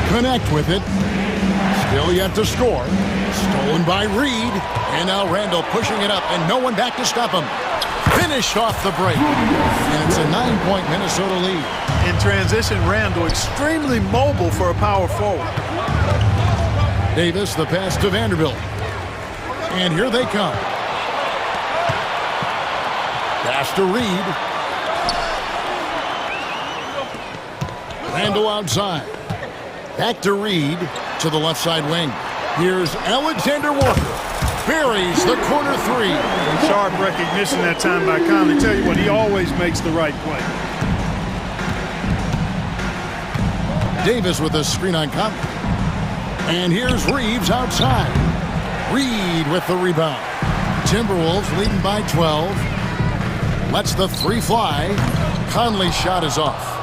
connect with it. Still yet to score. Stolen by Reed. And now Randall pushing it up, and no one back to stop him. Finished off the break. And it's a 9-point Minnesota lead. In transition, Randall extremely mobile for a power forward. Davis, the pass to Vanderbilt. And here they come. Pass to Reed. Randall outside. Back to Reed to the left side wing. Here's Alexander Walker. Buries the corner three. Sharp recognition that time by Conley. Tell you what, he always makes the right play. Davis with a screen on Conley. And here's Reeves outside. Reed with the rebound. Timberwolves leading by 12. Lets the three fly. Conley's shot is off.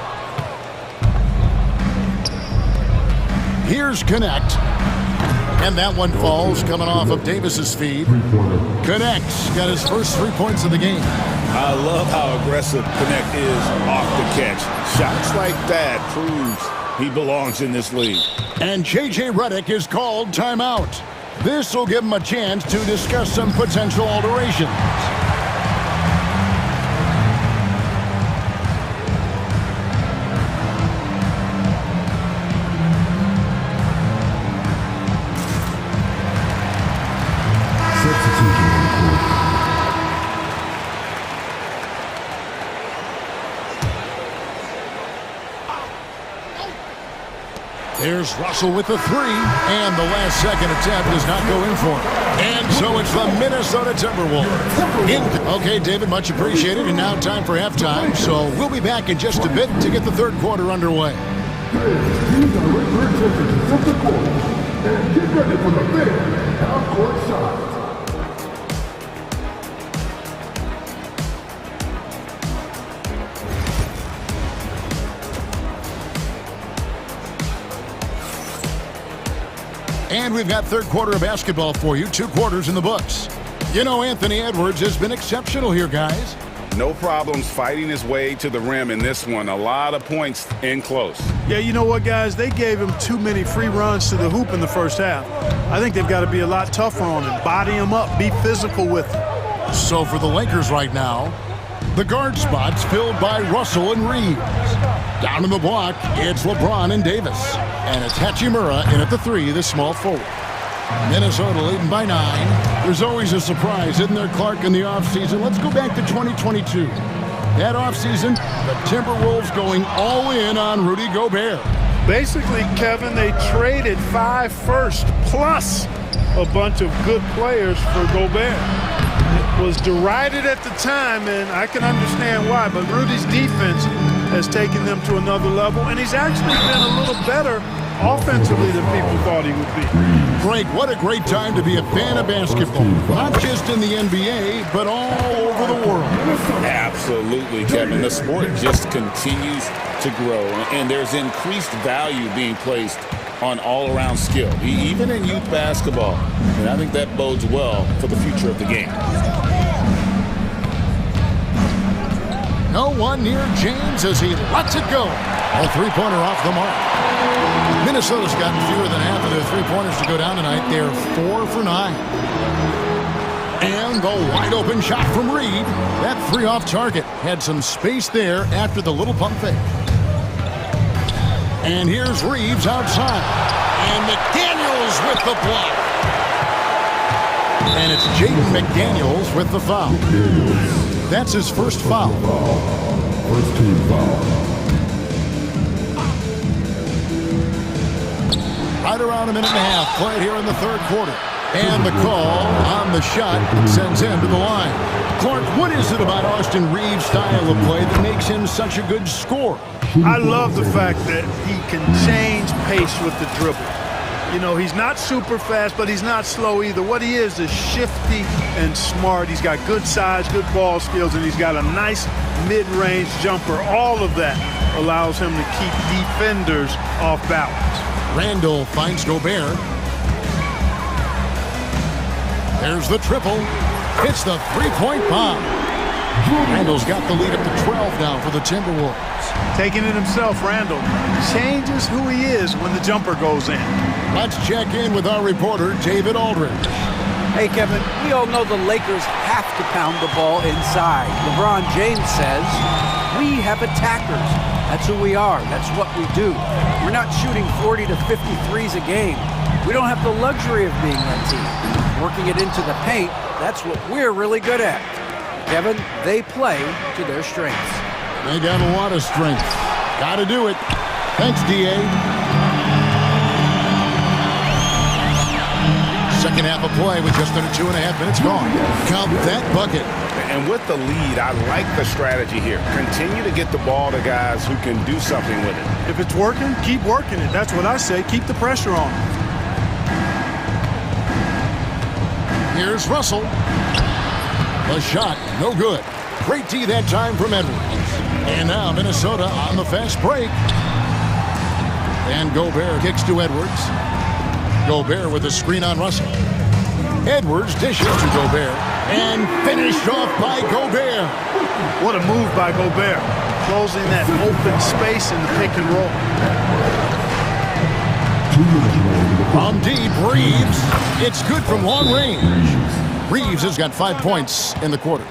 Here's Connect. And that one falls coming off of Davis's feed. Connect's got his first 3 points of the game. I love how aggressive Connect is off the catch. Shots like that proves he belongs in this league. And J.J. Redick is called timeout. This will give him a chance to discuss some potential alterations. Here's Russell with the three, and the last second attempt does not go in for him. And so it's the Minnesota Timberwolves. Okay, David, much appreciated, and now time for halftime. So we'll be back in just a bit to get the third quarter underway. These are regular temperatures of the court, and get ready for the big half-court shots. And we've got third quarter of basketball for you, 2 quarters in the books. You know, Anthony Edwards has been exceptional here, guys. No problems fighting his way to the rim in this one. A lot of points in close. Yeah, you know what, guys? They gave him too many free runs to the hoop in the first half. I think they've got to be a lot tougher on him. Body him up. Be physical with him. So for the Lakers right now, the guard spots filled by Russell and Reeves. Down in the block, it's LeBron and Davis. And it's Hachimura in at the three, the small forward. Minnesota leading by 9. There's always a surprise, isn't there, Clark, in the offseason? Let's go back to 2022. That offseason, the Timberwolves going all in on Rudy Gobert. Basically, Kevin, they traded 5 firsts plus a bunch of good players for Gobert. It was derided at the time, and I can understand why, but Rudy's defense has taken them to another level, and he's actually been a little better offensively than people thought he would be. Greg, what a great time to be a fan of basketball. Not just in the NBA, but all over the world. Absolutely, Kevin. The sport just continues to grow, and there's increased value being placed on all-around skill, even in youth basketball. And I think that bodes well for the future of the game. No one near James as he lets it go. A three-pointer off the mark. Minnesota's gotten fewer than half of their three-pointers to go down tonight. They're 4 for 9. And the wide-open shot from Reed. That three off target. Had some space there after the little pump fake. And here's Reeves outside. And McDaniels with the block. And it's Jaden McDaniels with the foul. That's his first foul. First team foul. Right around a minute and a half played here in the third quarter. And the call on the shot sends him to the line. Clark, what is it about Austin Reeves' style of play that makes him such a good scorer? I love the fact that he can change pace with the dribble. You know, he's not super fast, but he's not slow either. What he is shifty and smart. He's got good size, good ball skills, and he's got a nice mid-range jumper. All of that allows him to keep defenders off balance. Randall finds Gobert. There's the triple. It's the three-point bomb. Randall's got the lead up to 12 now for the Timberwolves. Taking it himself, Randall changes who he is when the jumper goes in. Let's check in with our reporter, David Aldridge. Hey, Kevin, we all know the Lakers have to pound the ball inside. LeBron James says, we have attackers. That's who we are. That's what we do. We're not shooting 40 to 50 threes a game. We don't have the luxury of being that team. Working it into the paint, that's what we're really good at. Kevin, they play to their strengths. They got a lot of strength. Got to do it. Thanks, D.A. Second half of play with just under 2.5 minutes gone. Count that bucket. And with the lead, I like the strategy here. Continue to get the ball to guys who can do something with it. If it's working, keep working it. That's what I say. Keep the pressure on. Here's Russell. The shot, no good. Great D that time from Edwards. And now Minnesota on the fast break. And Gobert kicks to Edwards. Gobert with a screen on Russell. Edwards dishes to Gobert. And finished off by Gobert. What a move by Gobert. Closing that open space in the pick and roll. From deep, Reeves. It's good from long range. Reeves has got 5 points in the quarter.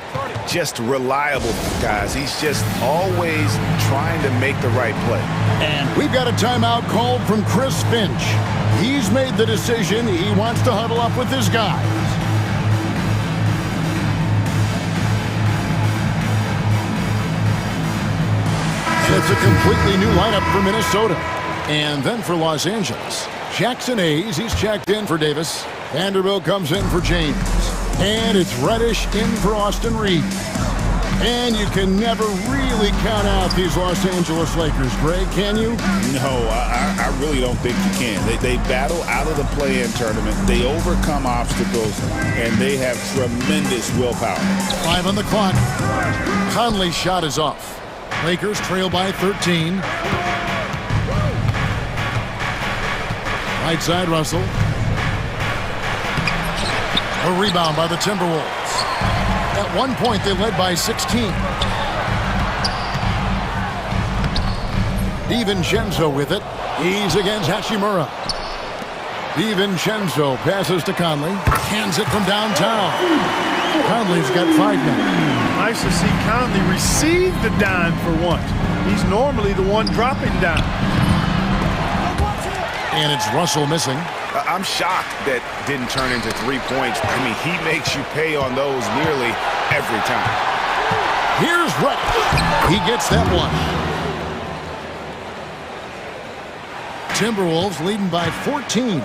Just reliable, guys. He's just always trying to make the right play. And we've got a timeout called from Chris Finch. He's made the decision. He wants to huddle up with his guys. And it's a completely new lineup for Minnesota. And then for Los Angeles, Jackson Hayes, he's checked in for Davis. Vanderbilt comes in for James. And it's Reddish in for Austin Reeves. And you can never really count out these Los Angeles Lakers, Greg, can you? No, I really don't think you can. They battle out of the play-in tournament. They overcome obstacles, and they have tremendous willpower. 5 on the clock. Conley's shot is off. Lakers trail by 13. Right side, Russell. A rebound by the Timberwolves. At one point, they led by 16. DiVincenzo with it. He's against Hachimura. DiVincenzo passes to Conley. Hands it from downtown. Conley's got 5 now. Nice to see Conley receive the dime for once. He's normally the one dropping down. And it's Russell missing. I'm shocked that didn't turn into 3 points. I mean, he makes you pay on those nearly every time. Here's Reddish. He gets that one. Timberwolves leading by 14.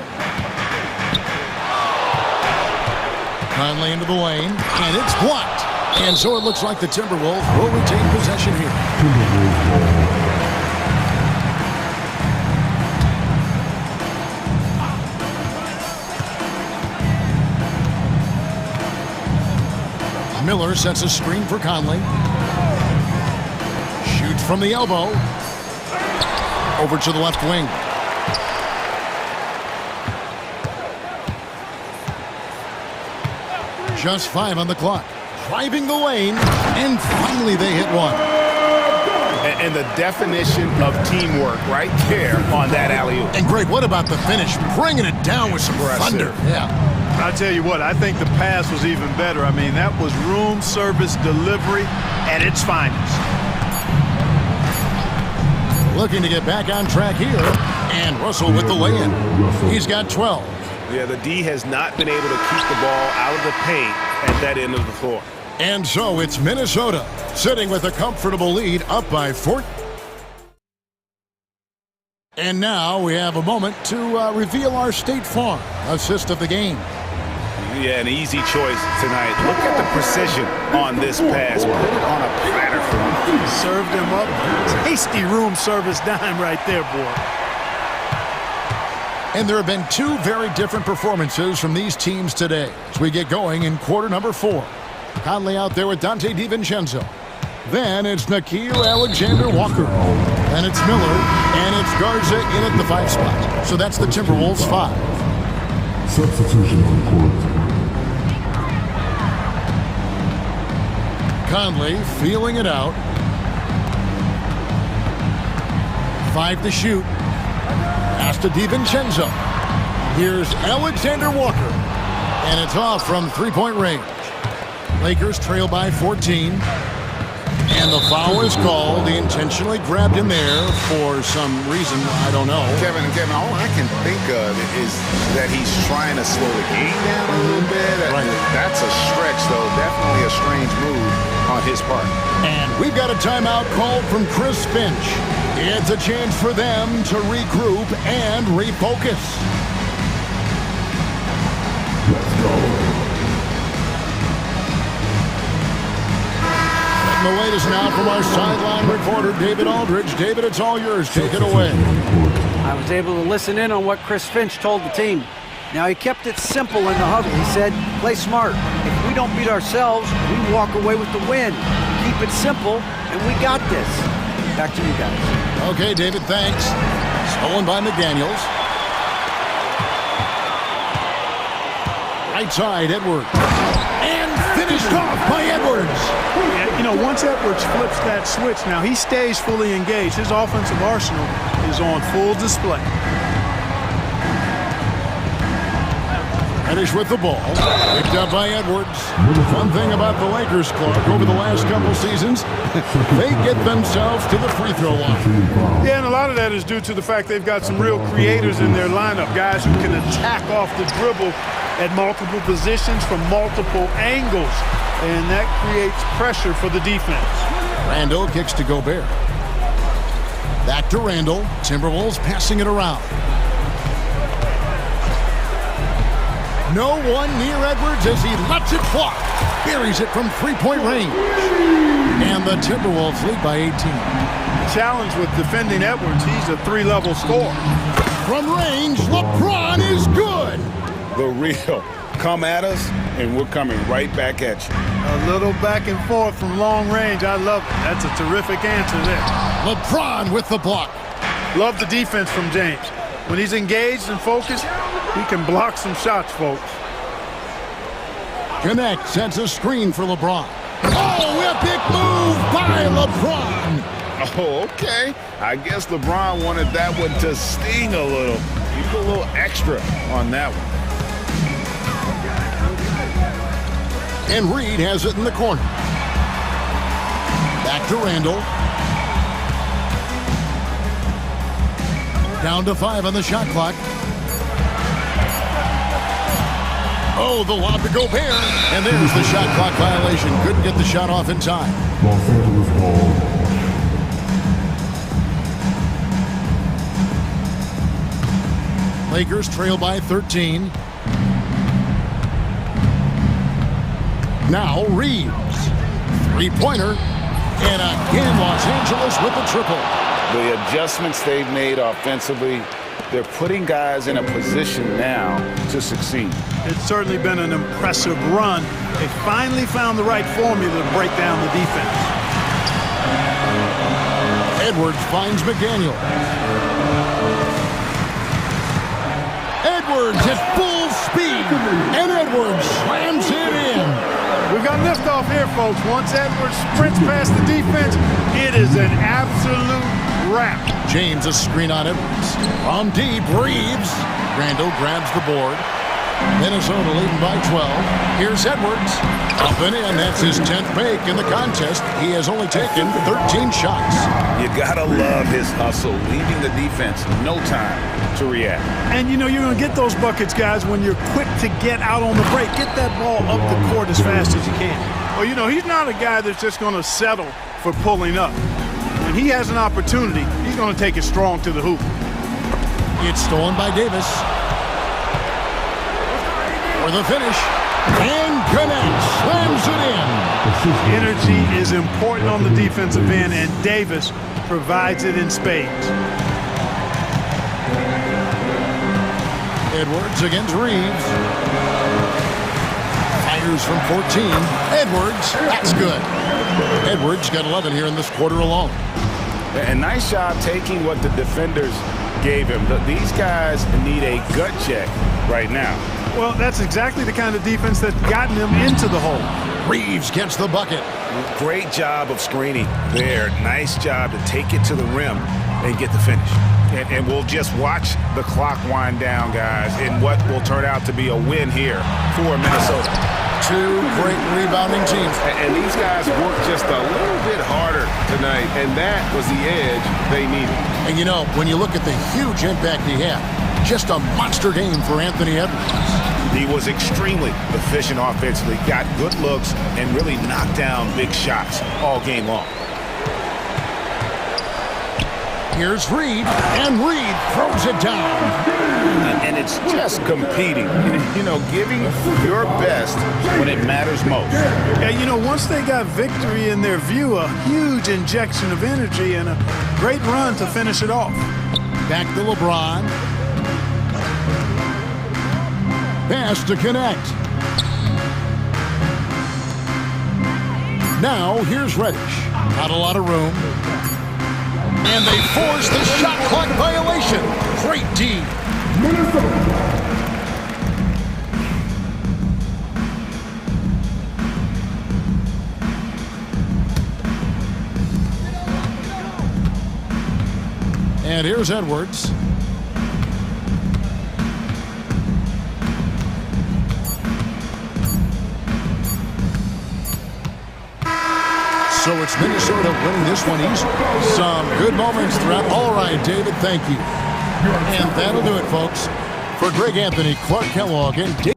Conley into the lane, and it's blocked. And so it looks like the Timberwolves will retain possession here. Miller sets a screen for Conley. Shoots from the elbow. Over to the left wing. Just 5 on the clock. Driving the lane, and finally they hit one. And the definition of teamwork right there on that alley-oop. And Greg, what about the finish? Bringing it down with some thunder. Yeah. I tell you what, I think the pass was even better. I mean, that was room service delivery at its finest. Looking to get back on track here. And Russell with the lay-in. He's got 12. Yeah, the D has not been able to keep the ball out of the paint at that end of the floor. And so it's Minnesota sitting with a comfortable lead up by 4. And now we have a moment to reveal our State Farm assist of the game. Yeah, an easy choice tonight. Look at the precision on this pass. Put it on a platter for him. Served him up. Tasty room service dime right there, boy. And there have been 2 very different performances from these teams today as we get going in quarter number 4. Conley out there with Dante DiVincenzo. Then it's Nickeil Alexander-Walker. Then it's Miller. And it's Garza in at the 5 spot. So that's the Timberwolves 5. Substitution on court. Conley feeling it out. 5 to shoot. Pass to DiVincenzo. Here's Alexander Walker. And it's off from three-point range. Lakers trail by 14. And the foul is called. He intentionally grabbed him there for some reason. I don't know. Kevin, all I can think of is that he's trying to slow the game down a little bit. Right. That's a stretch, though. Definitely a strange move on his part. And we've got a timeout called from Chris Finch. It's a chance for them to regroup and refocus. Let's go. And the latest now from our sideline reporter, David Aldridge. David, it's all yours. Take it away. I was able to listen in on what Chris Finch told the team. Now, he kept it simple in the huddle. He said, play smart. If we don't beat ourselves, we walk away with the win. Keep it simple, and we got this. Back to you guys. Okay, David, thanks. Stolen by McDaniels. Right side, Edwards. And finished off by Edwards. Yeah, you know, once Edwards flips that switch, now he stays fully engaged. His offensive arsenal is on full display. Finish with the ball. Picked up by Edwards. One thing about the Lakers, Clark, over the last couple seasons, they get themselves to the free throw line. Yeah, and a lot of that is due to the fact they've got some real creators in their lineup, guys who can attack off the dribble at multiple positions from multiple angles, and that creates pressure for the defense. Randall kicks to Gobert. Back to Randall. Timberwolves passing it around. No one near Edwards as he lets it fly. Buries it from three-point range. And the Timberwolves lead by 18. The challenge with defending Edwards, he's a three-level scorer. From range, LeBron is good. The real. Come at us, and we're coming right back at you. A little back and forth from long range. I love it. That's a terrific answer there. LeBron with the block. Love the defense from James. When he's engaged and focused, he can block some shots, folks. Connect sets a screen for LeBron. Oh, epic move by LeBron. Oh, okay. I guess LeBron wanted that one to sting a little. He put a little extra on that one. And Reed has it in the corner. Back to Randall. Down to 5 on the shot clock. Oh, the lob to Gobert. And there's the shot clock violation. Couldn't get the shot off in time. Los Angeles ball. Lakers trail by 13. Now Reeves. Three-pointer. And again, Los Angeles with the triple. The adjustments they've made offensively, they're putting guys in a position now to succeed. It's certainly been an impressive run. They finally found the right formula to break down the defense. Edwards finds McDaniel. Edwards at full speed. And Edwards slams it in. We've got liftoff here, folks. Once Edwards sprints past the defense, it is an absolute wrap. James a screen on Edwards. From deep, Reeves. Randall grabs the board. Minnesota leading by 12. Here's Edwards. Up and in. That's his 10th make in the contest. He has only taken 13 shots. You gotta love his hustle, leaving the defense no time to react. And you know you're going to get those buckets, guys, when you're quick to get out on the break. Get that ball up the court as fast as you can. Well, you know, he's not a guy that's just going to settle for pulling up. When he has an opportunity, he's going to take it strong to the hoop. It's stolen by Davis. For the finish. And connects. Slams it in. Energy is important on the defensive end, and Davis provides it in spades. Edwards against Reeves. Fires from 14. Edwards. That's good. Edwards got 11 here in this quarter alone. And nice job taking what the defenders gave him. These guys need a gut check right now. Well, that's exactly the kind of defense that's gotten them into the hole. Reeves gets the bucket. Great job of screening there. Nice job to take it to the rim and get the finish. And we'll just watch the clock wind down, guys, in what will turn out to be a win here for Minnesota. Two great rebounding teams. And these guys worked just a little bit harder tonight, and that was the edge they needed. And you know, when you look at the huge impact he had, just a monster game for Anthony Edwards. He was extremely efficient offensively, got good looks, and really knocked down big shots all game long. Here's Reed, and Reed throws it down. And it's just competing, you know, giving your best when it matters most. Yeah, you know, once they got victory in their view, a huge injection of energy and a great run to finish it off. Back to LeBron. Pass to connect. Now here's Reddish. Not a lot of room. And they force the shot clock violation. Great D. And here's Edwards. So it's Minnesota winning this one easy. Some good moments throughout. All right, David, thank you. And that'll do it, folks. For Greg Anthony, Clark Kellogg, and David.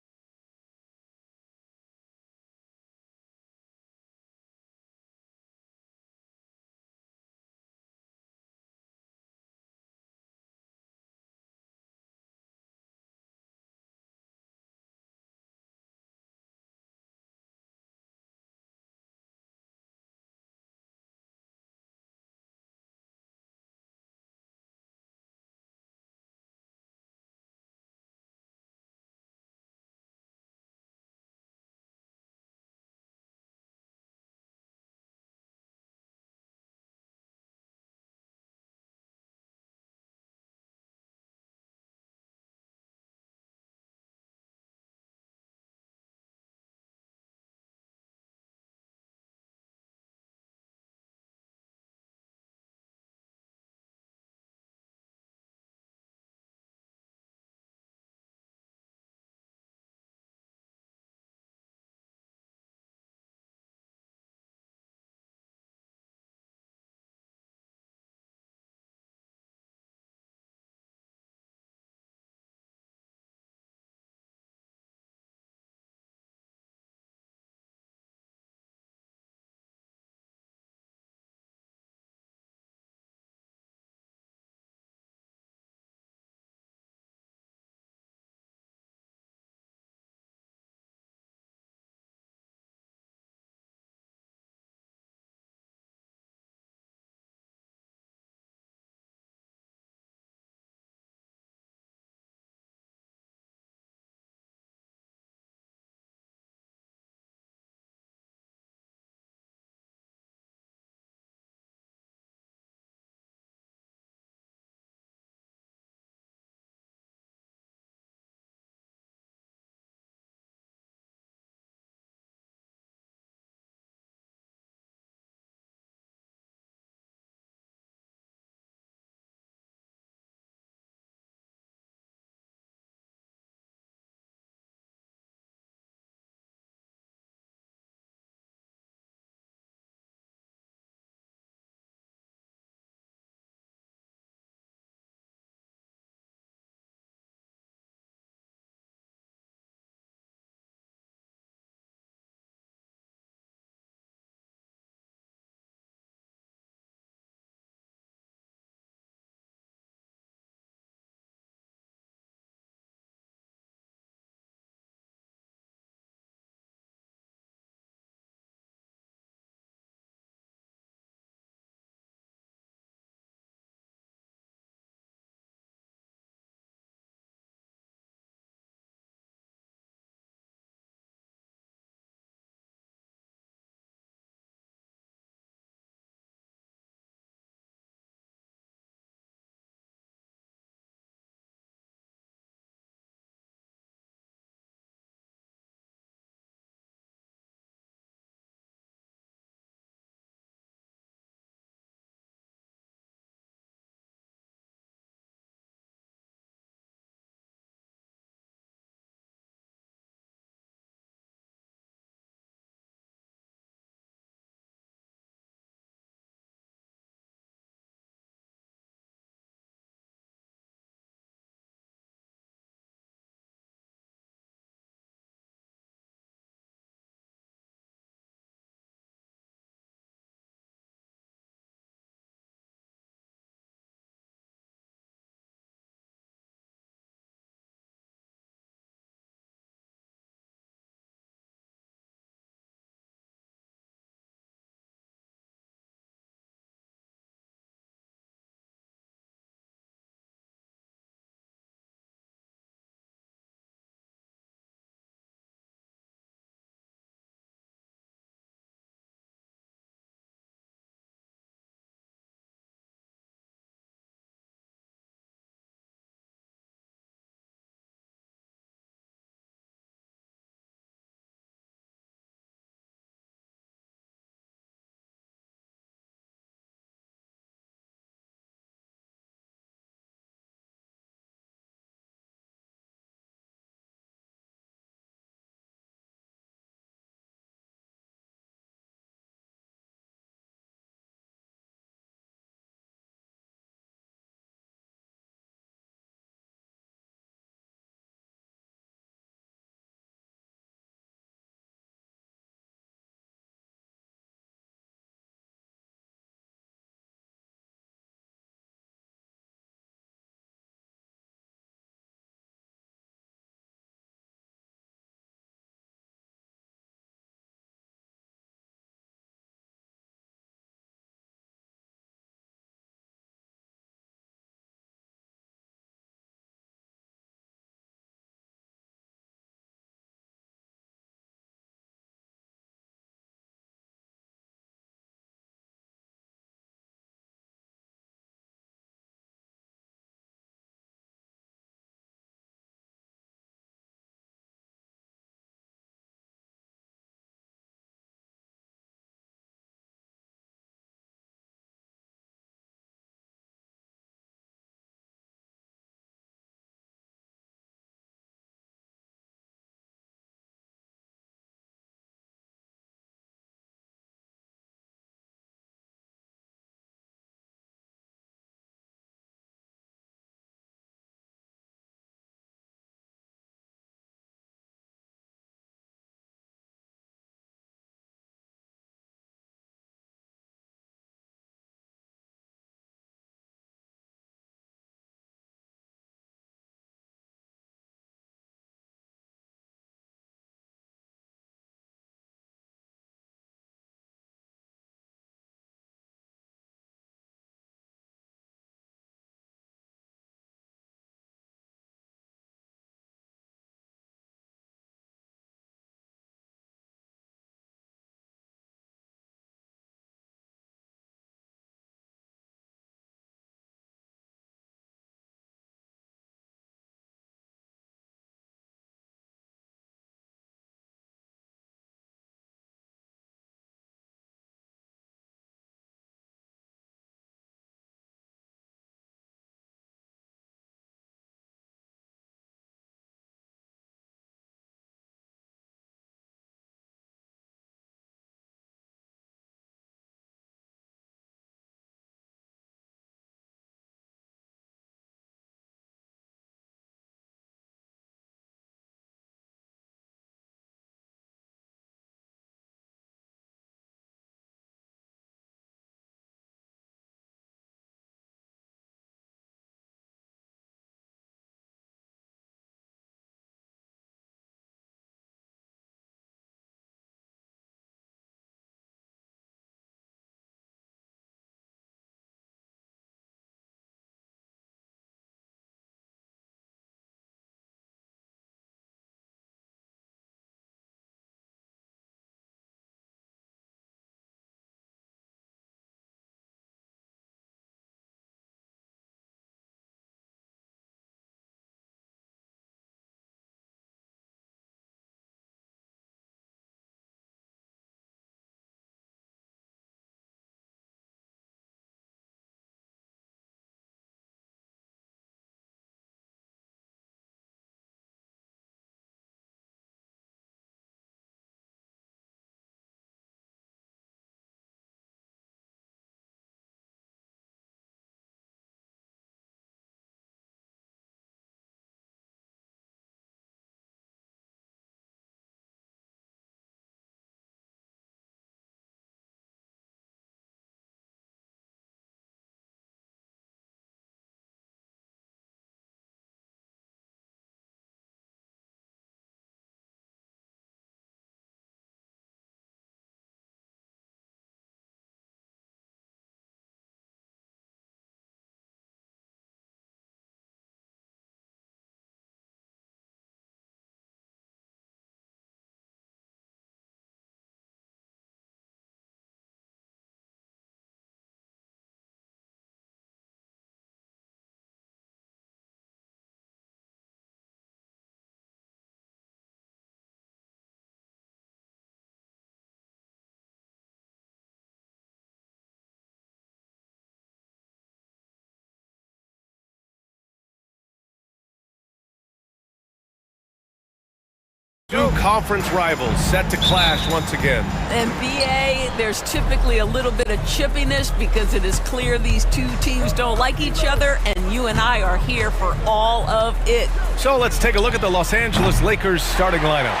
Two conference rivals set to clash once again. NBA, there's typically a little bit of chippiness because it is clear these two teams don't like each other, and you and I are here for all of it. So let's take a look at the Los Angeles Lakers starting lineup.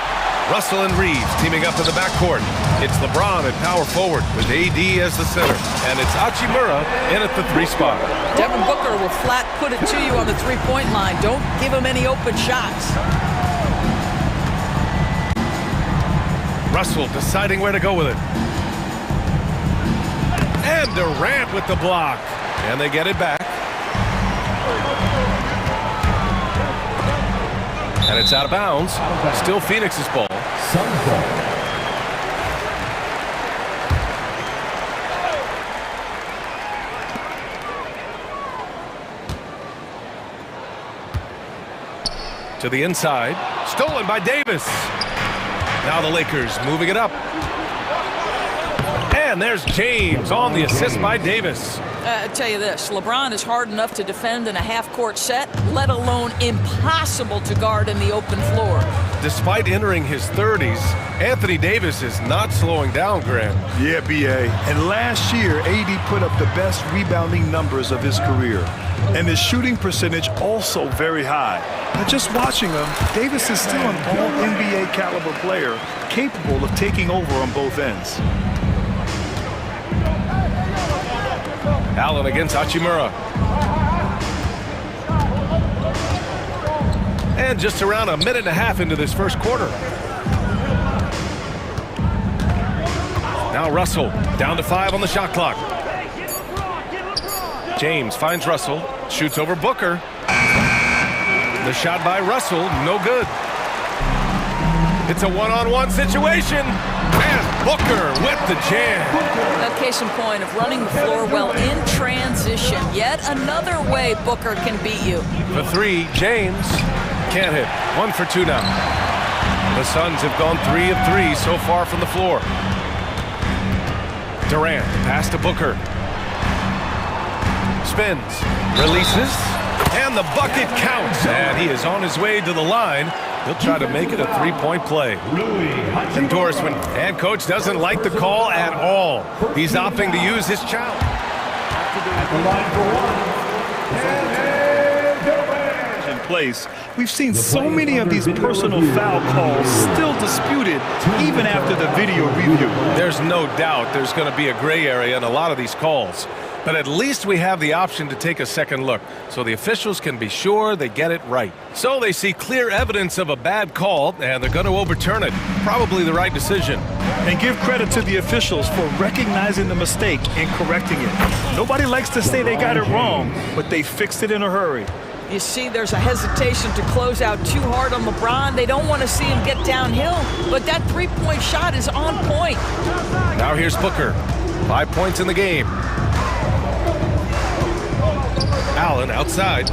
Russell and Reeves teaming up in the backcourt. It's LeBron at power forward with AD as the center. And it's Hachimura in at the 3 spot. Devin Booker will flat put it to you on the three-point line. Don't give him any open shots. Russell deciding where to go with it. And Durant with the block. And they get it back. And it's out of bounds. Still Phoenix's ball. To the inside. Stolen by Davis. Now the Lakers moving it up. And there's James on the assist by Davis. I tell you this, LeBron is hard enough to defend in a half-court set, let alone impossible to guard in the open floor. Despite entering his 30s, Anthony Davis is not slowing down, Grant. Yeah, B.A. And last year, AD put up the best rebounding numbers of his career. And his shooting percentage also very high. But just watching him, Davis is still an all-NBA caliber player, capable of taking over on both ends. Allen against Hachimura. And just around a minute and a half into this first quarter. Now Russell down to 5 on the shot clock. James finds Russell, shoots over Booker. The shot by Russell, no good. It's a one-on-one situation. And Booker with the jam. A case in point of running the floor well in transition. Yet another way Booker can beat you. For 3, James can't hit. 1 for 2 now. The Suns have gone 3 of 3 so far from the floor. Durant pass to Booker. Spins, releases, and the bucket counts. And he is on his way to the line. He'll try to make it a 3-point play. Endorsement, and coach doesn't like the call at all. He's opting to use his challenge. In place, we've seen so many of these personal foul calls still disputed even after the video review. There's no doubt there's going to be a gray area in a lot of these calls. But at least we have the option to take a second look, so the officials can be sure they get it right. So they see clear evidence of a bad call, and they're going to overturn it. Probably the right decision. And give credit to the officials for recognizing the mistake and correcting it. Nobody likes to say they got it wrong, but they fixed it in a hurry. You see there's a hesitation to close out too hard on LeBron. They don't want to see him get downhill, but that three-point shot is on point. Now here's Booker. 5 points in the game. Allen outside.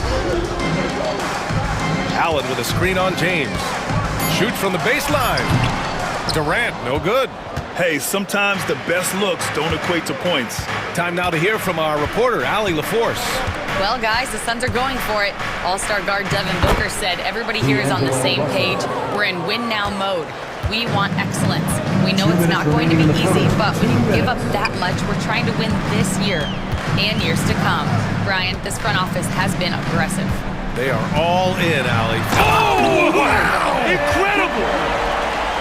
Allen with a screen on James. Shoots from the baseline. Durant, no good. Hey, sometimes the best looks don't equate to points. Time now to hear from our reporter, Allie LaForce. Well, guys, the Suns are going for it. All-star guard Devin Booker said everybody here is on the same page. We're in win-now mode. We want excellence. We know it's not going to be easy, but when you give up that much, we're trying to win this year and years to come. Brian, this front office has been aggressive. They are all in, Allie. Oh, wow! Incredible!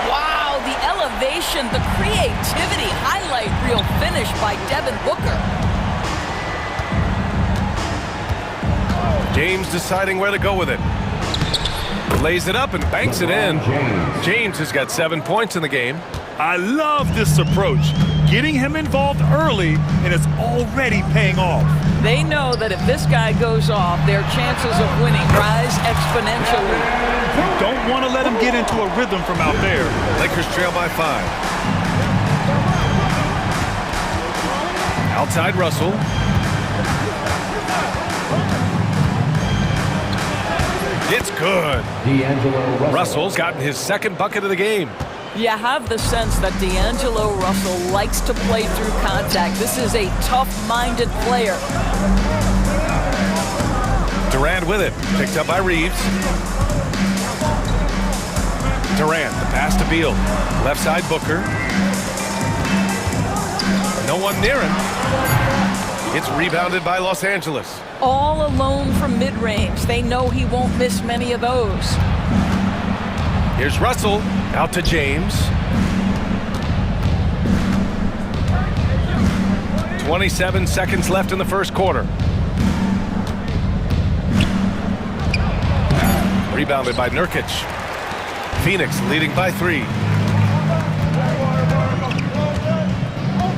Wow, the elevation, the creativity, highlight reel finish by Devin Booker. James deciding where to go with it. Lays it up and banks it in. James has got 7 points in the game. I love this approach. Getting him involved early, and it's already paying off. They know that if this guy goes off, their chances of winning rise exponentially. You don't want to let him get into a rhythm from out there. Lakers trail by 5. Outside Russell. It's good. Russell's gotten his second bucket of the game. You have the sense that D'Angelo Russell likes to play through contact. This is a tough-minded player. Durant with it. Picked up by Reeves. Durant, the pass to Beal. Left side, Booker. No one near him. It's rebounded by Los Angeles. All alone from mid-range. They know he won't miss many of those. Here's Russell, out to James. 27 seconds left in the first quarter. Rebounded by Nurkic. Phoenix leading by 3.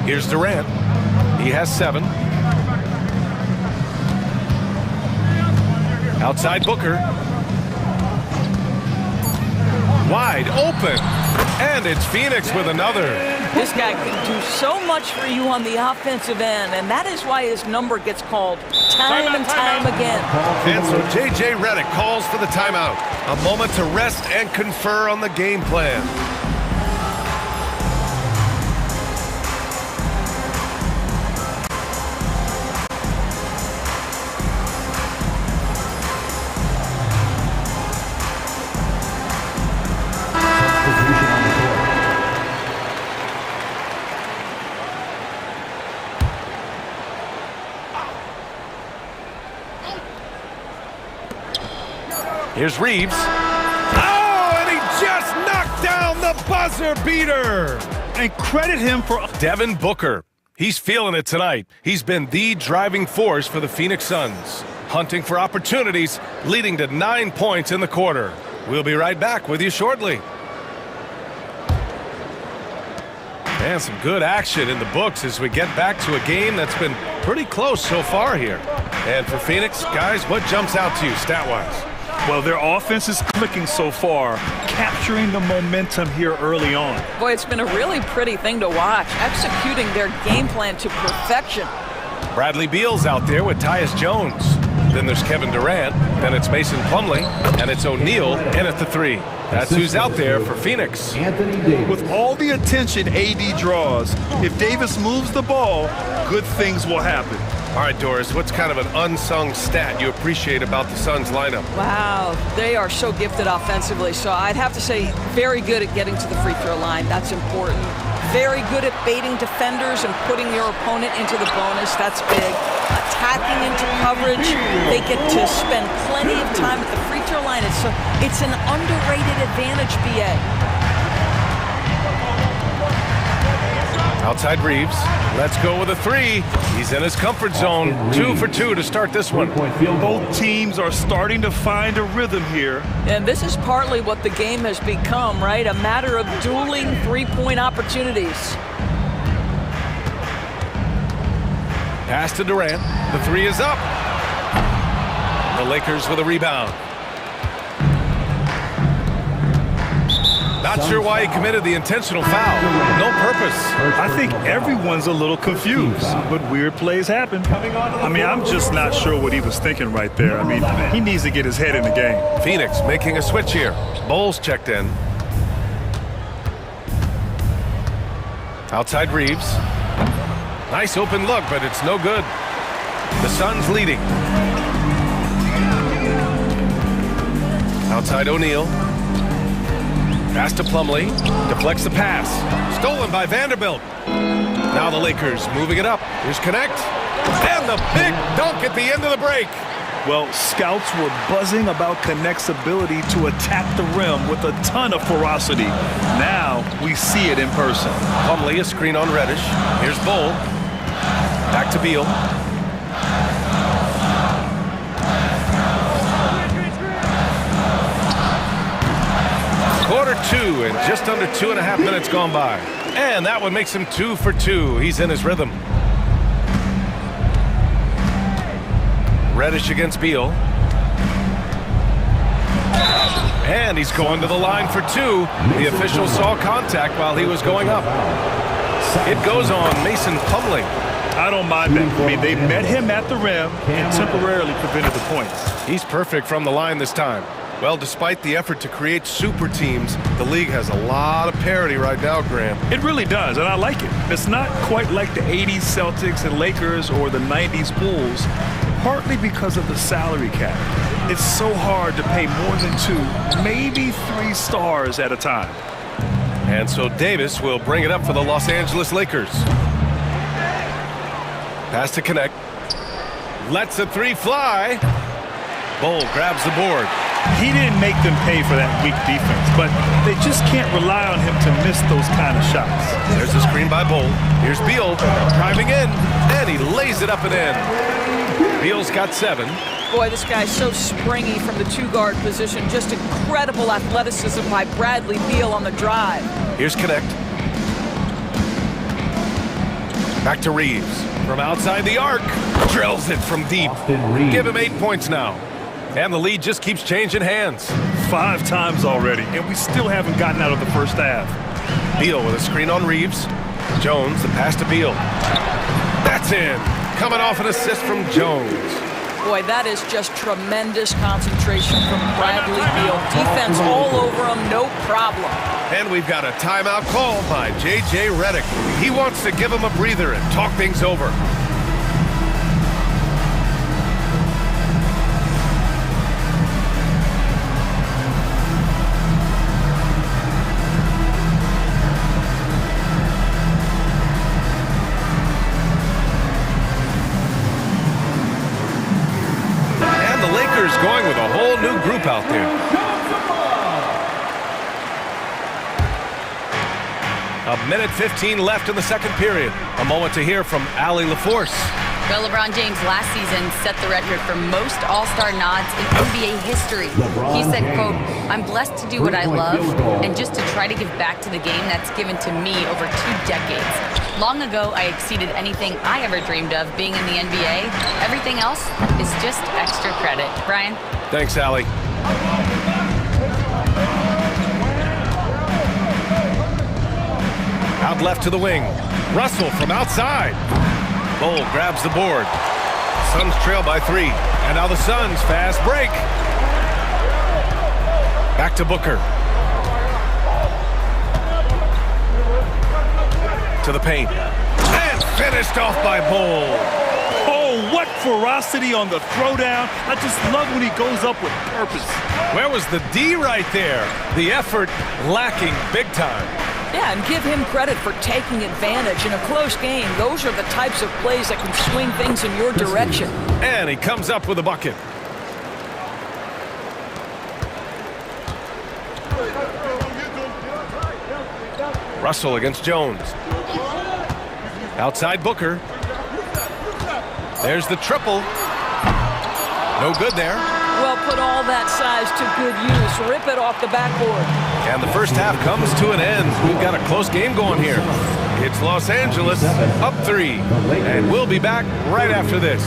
Here's Durant. He has 7. Outside Booker. Wide open. And it's Phoenix with another. This guy can do so much for you on the offensive end, and that is why his number gets called time and time again. And so J.J. Redick calls for the timeout. A moment to rest and confer on the game plan. Here's Reeves. Oh, and he just knocked down the buzzer beater. And credit him for... Devin Booker. He's feeling it tonight. He's been the driving force for the Phoenix Suns. Hunting for opportunities, leading to 9 points in the quarter. We'll be right back with you shortly. And some good action in the books as we get back to a game that's been pretty close so far here. And for Phoenix, guys, what jumps out to you stat-wise? Well, their offense is clicking so far, capturing the momentum here early on. Boy, it's been a really pretty thing to watch, executing their game plan to perfection. Bradley Beal's out there with Tyus Jones. Then there's Kevin Durant. Then it's Mason Plumlee. And it's O'Neal in at the 3. That's who's out there for Phoenix. With all the attention AD draws, if Davis moves the ball, good things will happen. All right, Doris, what's kind of an unsung stat you appreciate about the Suns lineup? Wow, they are so gifted offensively. So I'd have to say very good at getting to the free throw line. That's important. Very good at baiting defenders and putting your opponent into the bonus. That's big. Attacking into coverage. They get to spend plenty of time at the free throw line. It's an underrated advantage, BA. Outside Reeves. Let's go with a 3. He's in his comfort zone. 2 for 2 to start this one. Both teams are starting to find a rhythm here. And this is partly what the game has become, right? A matter of dueling three-point opportunities. Pass to Durant. The 3 is up. The Lakers with a rebound. Not sure why he committed the intentional foul. No purpose. I think everyone's a little confused, but weird plays happen. I mean, I'm just not sure what he was thinking right there. I mean, he needs to get his head in the game. Phoenix making a switch here. Bowles checked in. Outside Reeves. Nice open look, but it's no good. The Suns leading. Outside O'Neal. Pass to Plumlee. Deflects the pass. Stolen by Vanderbilt. Now the Lakers moving it up. Here's Connect. And the big dunk at the end of the break. Well, scouts were buzzing about Connect's ability to attack the rim with a ton of ferocity. Now we see it in person. Plumlee, a screen on Reddish. Here's Bull. Back to Beal. Quarter 2 and just under 2.5 minutes gone by. And that one makes him 2 for 2. He's in his rhythm. Reddish against Beal. And he's going to the line for 2. The official saw contact while he was going up. It goes on Mason Plumlee. I don't mind that. I mean, they met him at the rim and temporarily prevented the points. He's perfect from the line this time. Well, despite the effort to create super teams, the league has a lot of parity right now, Graham. It really does, and I like it. It's not quite like the 80s Celtics and Lakers or the 90s Bulls. partly because of the salary cap. It's so hard to pay more than 2, maybe 3 stars at a time. And so Davis will bring it up for the Los Angeles Lakers. Pass to connect. Lets a 3 fly. Bull grabs the board. He didn't make them pay for that weak defense, but they just can't rely on him to miss those kind of shots. There's a screen by Bull. Here's Beal driving in, and he lays it up and in. Beal's got 7. Boy, this guy's so springy from the 2-guard position. Just incredible athleticism by Bradley Beal on the drive. Here's connect. Back to Reeves. From outside the arc. Drills it from deep. Give him 8 points now. And the lead just keeps changing hands. 5 times already, and we still haven't gotten out of the first half. Beal with a screen on Reeves. Jones, the pass to Beal. That's in. Coming off an assist from Jones. Boy, that is just tremendous concentration from Bradley Beal. Defense all over him, no problem. And we've got a timeout call by J.J. Redick. He wants to give him a breather and talk things over. Going with a whole new group out there. A minute 15 left in the second period. A moment to hear from Allie LaForce. Well, LeBron James last season set the record for most All-Star nods in NBA history. He said, quote, "I'm blessed to do what I love and just to try to give back to the game that's given to me over 2 decades. Long ago, I exceeded anything I ever dreamed of being in the NBA. Everything else is just extra credit." Brian? Thanks, Allie. Out left to the wing. Russell from outside. Bull grabs the board. Suns trail by 3. And now the Suns fast break. Back to Booker. To the paint. And finished off by Bull. Oh, what ferocity on the throwdown. I just love when he goes up with purpose. Where was the D right there? The effort lacking big time. Yeah, and give him credit for taking advantage in a close game. Those are the types of plays that can swing things in your direction. And he comes up with a bucket. Russell against Jones. Outside Booker. There's the triple. No good there. Well, put all that size to good use. Rip it off the backboard. And the first half comes to an end. We've got a close game going here. It's Los Angeles up 3. And we'll be back right after this.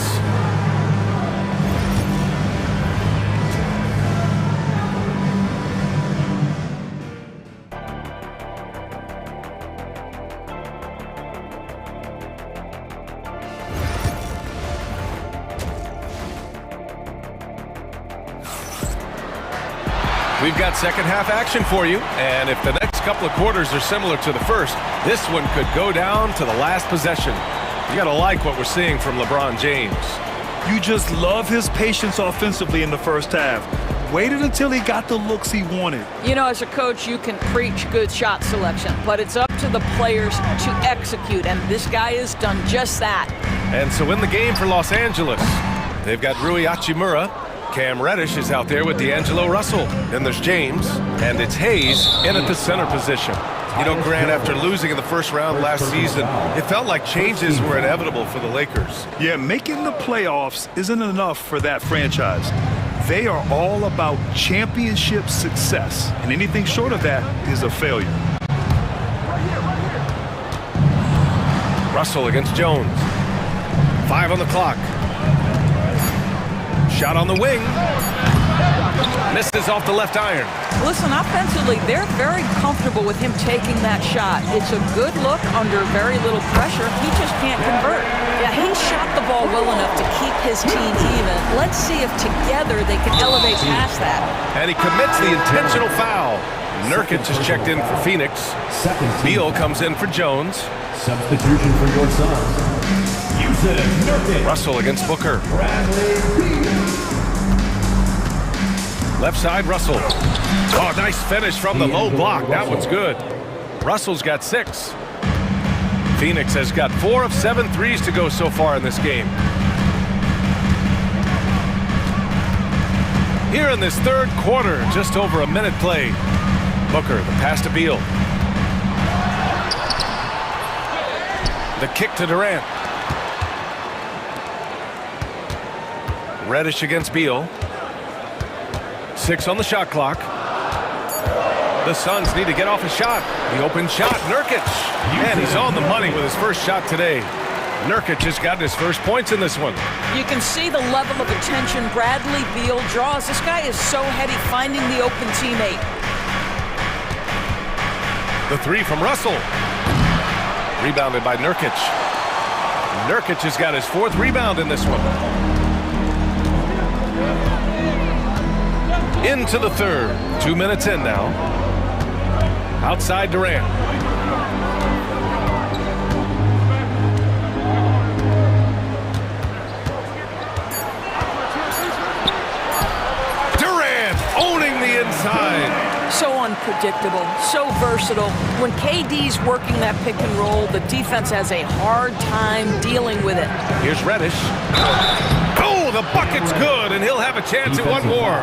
We've got second half action for you, and if the next couple of quarters are similar to the first, this one could go down to the last possession. You gotta like what we're seeing from LeBron James. You just love his patience offensively in the first half. Waited until he got the looks he wanted. You know, as a coach, you can preach good shot selection, but it's up to the players to execute, and this guy has done just that. And so in the game for Los Angeles, they've got Rui Hachimura. Cam Reddish is out there with D'Angelo Russell. Then there's James, and it's Hayes in at the center position. You know, Grant, after losing in the first round last season, it felt like changes were inevitable for the Lakers. Yeah, making the playoffs isn't enough for that franchise. They are all about championship success, and anything short of that is a failure. Russell against Jones. 5 on the clock. Shot on the wing. Misses off the left iron. Listen, offensively, they're very comfortable with him taking that shot. It's a good look under very little pressure. He just can't convert. Yeah, he shot the ball well enough to keep his team even. Let's see if together they can elevate past that. And he commits the intentional foul. Nurkic is checked in for Phoenix. Beal comes in for Jones. Substitution for your Suns. Houston, Nurkic. Russell against Booker. Left side, Russell. Oh, nice finish from the low block. That one's good. Russell's got 6. Phoenix has got 4 of 7 threes to go so far in this game. Here in this third quarter, just over a minute played. Booker, the pass to Beal. The kick to Durant. Reddish against Beal. 6 on the shot clock. The Suns need to get off a shot. The open shot, Nurkic. And he's on the money with his first shot today. Nurkic has gotten his first points in this one. You can see the level of attention Bradley Beal draws. This guy is so heady finding the open teammate. The 3 from Russell. Rebounded by Nurkic. Nurkic has got his 4th rebound in this one. Into the third. 2 minutes in now. Outside Durant. Durant owning the inside. So unpredictable, so versatile. When KD's working that pick and roll, the defense has a hard time dealing with it. Here's Reddish. Oh, the bucket's good, and he'll have a chance at one more.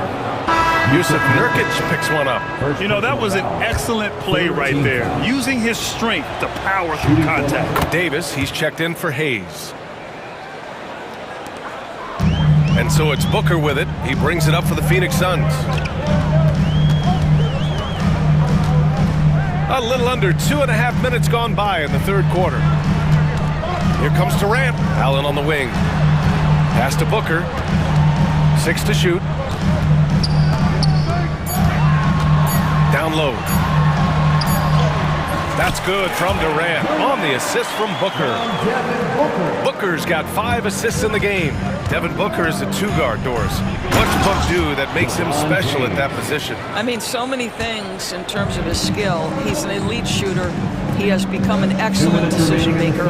Yusuf Nurkic picks one up. You know, that was an excellent play right there. Using his strength to power through contact. Davis, he's checked in for Hayes. And so it's Booker with it. He brings it up for the Phoenix Suns. A little under 2.5 minutes gone by in the third quarter. Here comes Durant. Allen on the wing. Pass to Booker. 6 to shoot. Down low. That's good from Durant on the assist from Booker. Booker's got 5 assists in the game. Devin Booker is a 2-guard, Doris. What's Book do that makes him special at that position? I mean, so many things in terms of his skill. He's an elite shooter. He has become an excellent decision maker.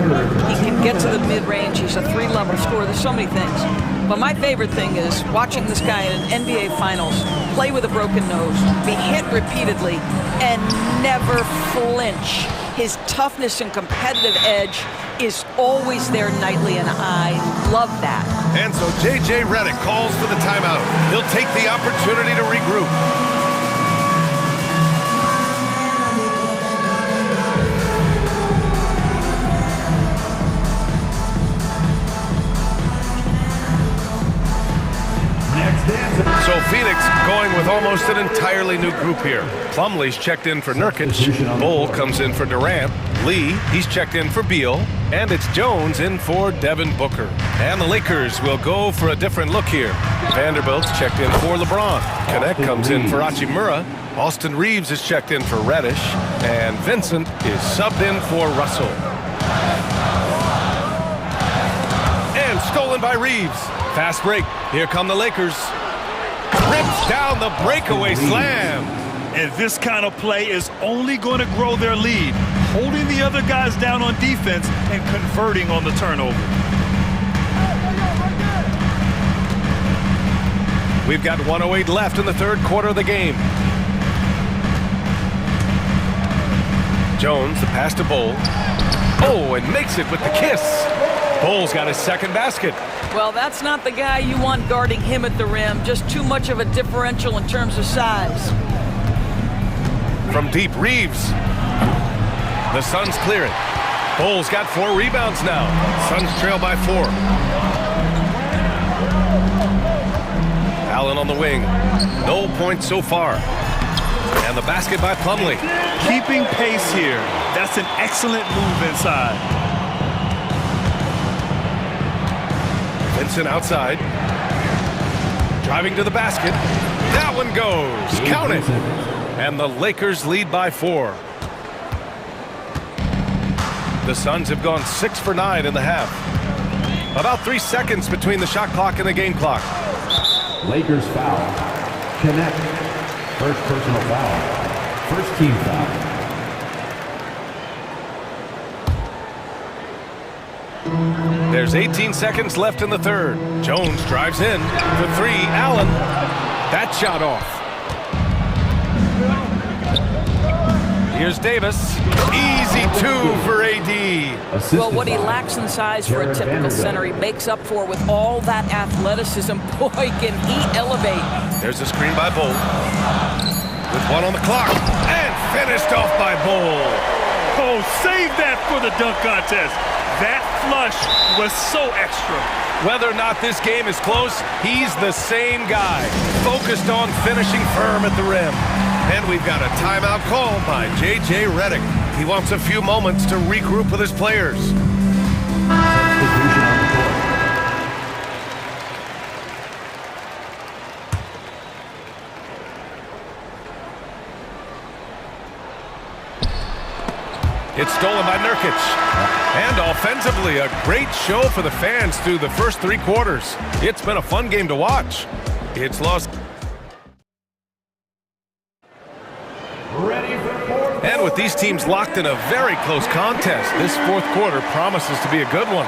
He can get to the mid-range. He's a 3-level scorer. There's so many things. But my favorite thing is watching this guy in an NBA Finals play with a broken nose, be hit repeatedly, and never flinch. His toughness and competitive edge is always there nightly, and I love that. And so J.J. Redick calls for the timeout. He'll take the opportunity to regroup. So Phoenix going with almost an entirely new group here. Plumlee's checked in for Nurkic. Bull comes in for Durant. Lee, he's checked in for Beal. And it's Jones in for Devin Booker. And the Lakers will go for a different look here. Vanderbilt's checked in for LeBron. Connect comes in for Hachimura. Austin Reeves is checked in for Reddish. And Vincent is subbed in for Russell. And stolen by Reeves. Fast break. Here come the Lakers. Rips down the breakaway slam. And this kind of play is only going to grow their lead, holding the other guys down on defense and converting on the turnover. We've got 1:08 left in the third quarter of the game. Jones, the pass to Bull. Oh, and makes it with the kiss. Bull's got his second basket. Well, that's not the guy you want guarding him at the rim. Just too much of a differential in terms of size. From deep, Reeves. The Suns clear it. Bull's got 4 rebounds now. Suns trail by 4. Allen on the wing. No points so far. And the basket by Plumlee. Keeping pace here. That's an excellent move inside. Vincent outside. Driving to the basket. That one goes. Count it. And the Lakers lead by 4. The Suns have gone 6 for 9 in the half. About 3 seconds between the shot clock and the game clock. Lakers foul. Connect. First personal foul. First team foul. There's 18 seconds left in the third. Jones drives in for three. Allen, that shot off. Here's Davis. Easy two for AD. Well, what he lacks in size for a typical center, he makes up for with all that athleticism. Boy, can he elevate. There's a screen by Bull. With one on the clock. And finished off by Bull. Oh, save that for the dunk contest. That flush was so extra. Whether or not this game is close, he's the same guy. Focused on finishing firm at the rim. And we've got a timeout call by J.J. Redick. He wants a few moments to regroup with his players. It's stolen by Nurkic. And offensively, a great show for the fans through the first three quarters. It's been a fun game to watch. It's lost. And with these teams locked in a very close contest, this fourth quarter promises to be a good one.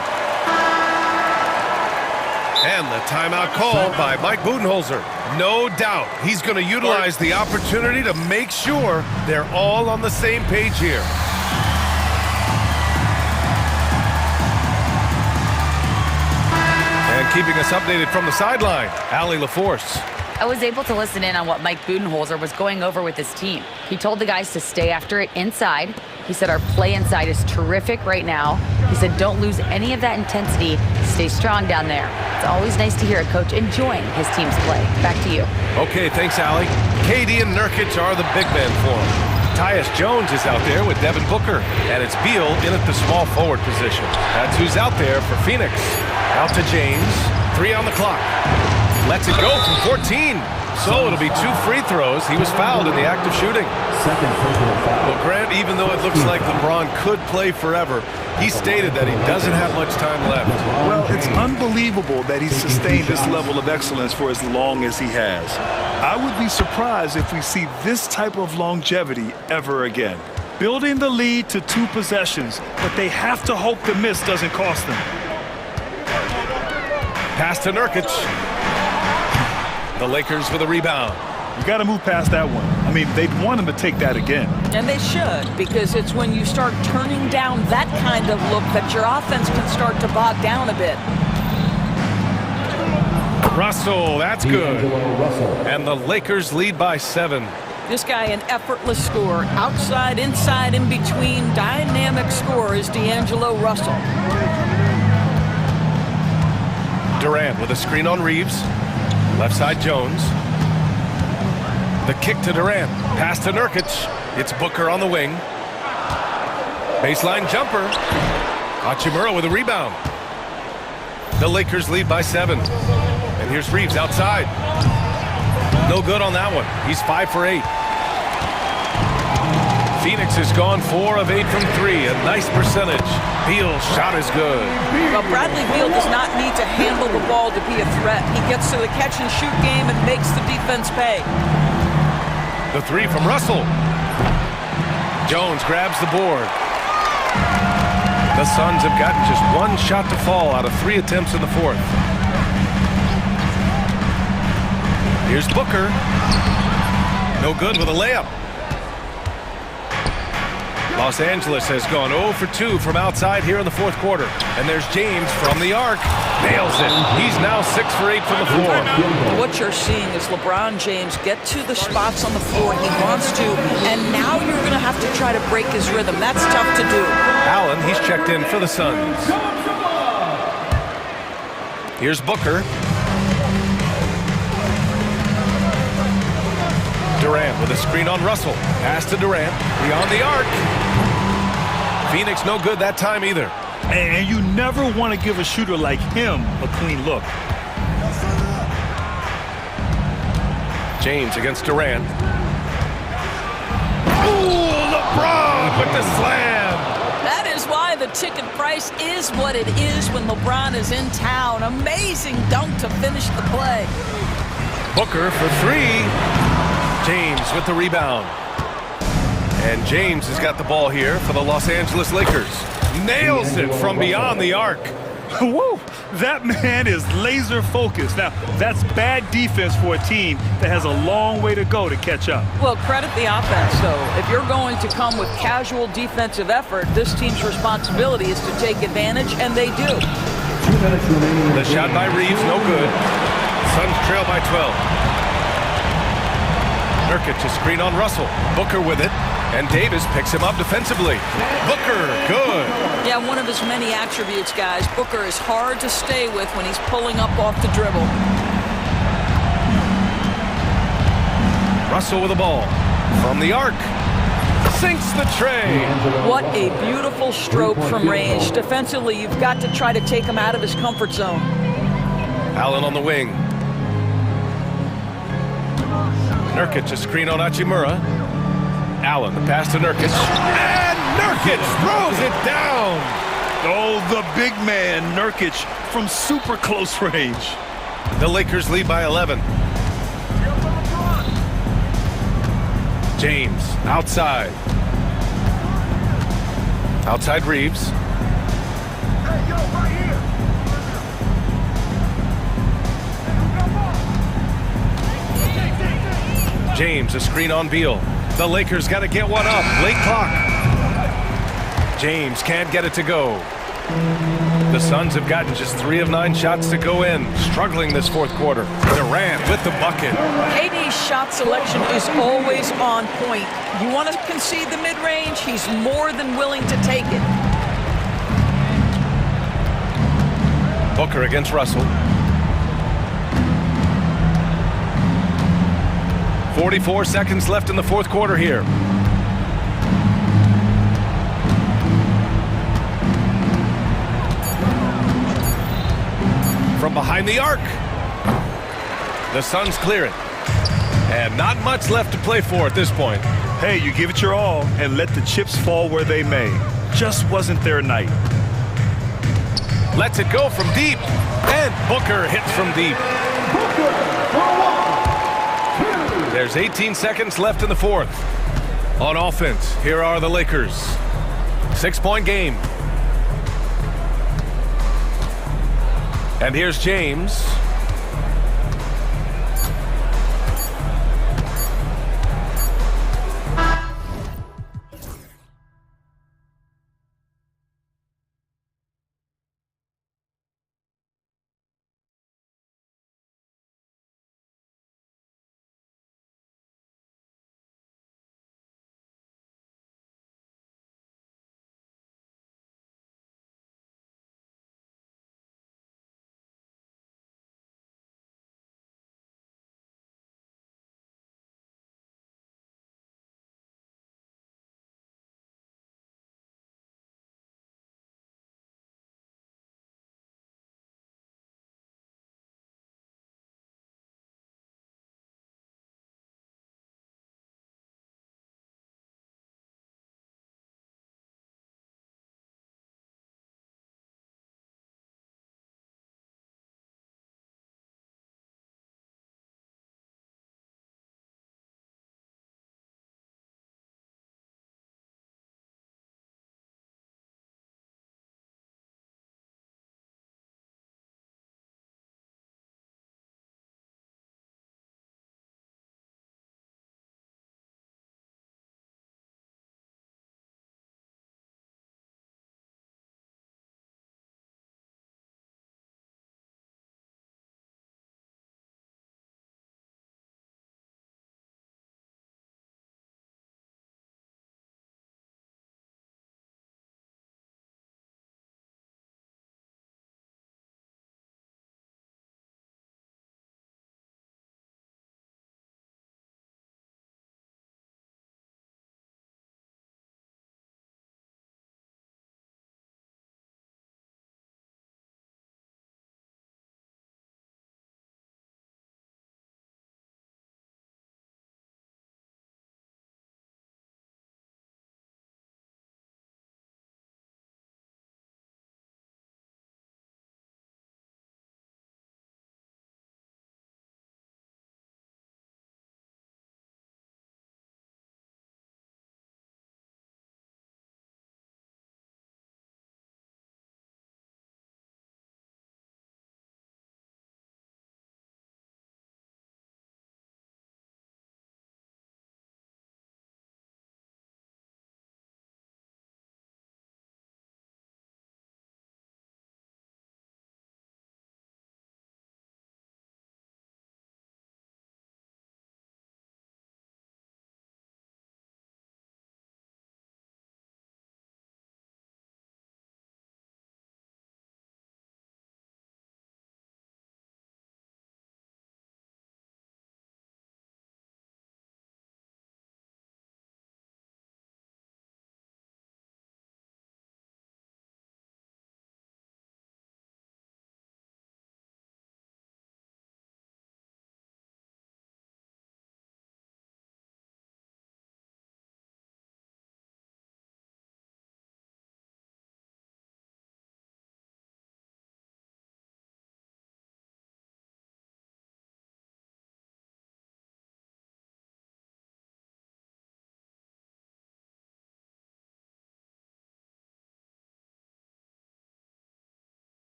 And the timeout call by Mike Budenholzer. No doubt he's going to utilize the opportunity to make sure they're all on the same page here. And keeping us updated from the sideline, Allie LaForce. I was able to listen in on what Mike Budenholzer was going over with his team. He told the guys to stay after it inside. He said our play inside is terrific right now. He said don't lose any of that intensity. Stay strong down there. It's always nice to hear a coach enjoying his team's play. Back to you. Okay, thanks, Allie. KD and Nurkic are the big men for him. Tyus Jones is out there with Devin Booker, and it's Beal in at the small forward position. That's who's out there for Phoenix. Out to James. 3 on the clock. Lets it go from 14. So it'll be 2 free throws. He was fouled in the act of shooting. Second personal foul. Well, Grant, even though it looks like LeBron could play forever, he stated that he doesn't have much time left. Well, it's unbelievable that he's sustained this level of excellence for as long as he has. I would be surprised if we see this type of longevity ever again. Building the lead to 2 possessions, but they have to hope the miss doesn't cost them. Pass to Nurkic. The Lakers with a rebound. You got to move past that one. I mean, they'd want him to take that again. And they should, because it's when you start turning down that kind of look that your offense can start to bog down a bit. Russell, that's good. And the Lakers lead by 7. This guy, an effortless scorer. Outside, inside, in between. Dynamic scorer is D'Angelo Russell. Durant with a screen on Reeves. Left side Jones. The kick to Durant. Pass to Nurkic. It's Booker on the wing. Baseline jumper. Hachimura with a rebound. The Lakers lead by 7. And here's Reeves outside. No good on that one. He's 5 for 8. Phoenix has gone 4 of 8 from 3. A nice percentage. Beal's shot is good. Well, Bradley Beal does not need to handle the ball to be a threat. He gets to the catch-and-shoot game and makes the defense pay. The 3 from Russell. Jones grabs the board. The Suns have gotten just 1 shot to fall out of 3 attempts in the fourth. Here's Booker. No good with a layup. Los Angeles has gone 0 for 2 from outside here in the fourth quarter. And there's James from the arc. Nails it. He's now 6 for 8 from the floor. What you're seeing is LeBron James get to the spots on the floor he wants to, and now you're going to have to try to break his rhythm. That's tough to do. Allen, he's checked in for the Suns. Here's Booker. Durant with a screen on Russell. Pass to Durant. Beyond the arc. Phoenix no good that time either. And you never want to give a shooter like him a clean look. James against Durant. Ooh, LeBron with the slam. That is why the ticket price is what it is when LeBron is in town. Amazing dunk to finish the play. Booker for 3. James with the rebound. And James has got the ball here for the Los Angeles Lakers. Nails it from beyond the arc. Woo! That man is laser focused. Now, that's bad defense for a team that has a long way to go to catch up. Well, credit the offense, though. If you're going to come with casual defensive effort, this team's responsibility is to take advantage, and they do. 2 minutes remaining in The shot by Reeves, no good. Suns trail by 12. Nurkic a screen on Russell. Booker with it. And Davis picks him up defensively. Booker, good. Yeah, one of his many attributes, guys. Booker is hard to stay with when he's pulling up off the dribble. Russell with the ball. From the arc. Sinks the tray. What a beautiful stroke from range. Defensively, you've got to try to take him out of his comfort zone. Allen on the wing. Nurkic a screen on Hachimura. Allen, the pass to Nurkic. And Nurkic throws it down. Oh, the big man, Nurkic, from super close range. The Lakers lead by 11. James, outside. Outside Reeves. James, a screen on Beal. The Lakers got to get one up. Late clock. James can't get it to go. The Suns have gotten just 3 of 9 shots to go in. Struggling this fourth quarter. Durant with the bucket. KD's shot selection is always on point. You want to concede the mid-range, he's more than willing to take it. Booker against Russell. 44 seconds left in the fourth quarter here. From behind the arc. The Suns clear it. And not much left to play for at this point. Hey, you give it your all and let the chips fall where they may. Just wasn't their night. Lets it go from deep. And Booker hits from deep. There's 18 seconds left in the fourth. On offense, here are the Lakers. 6-point game. And here's James.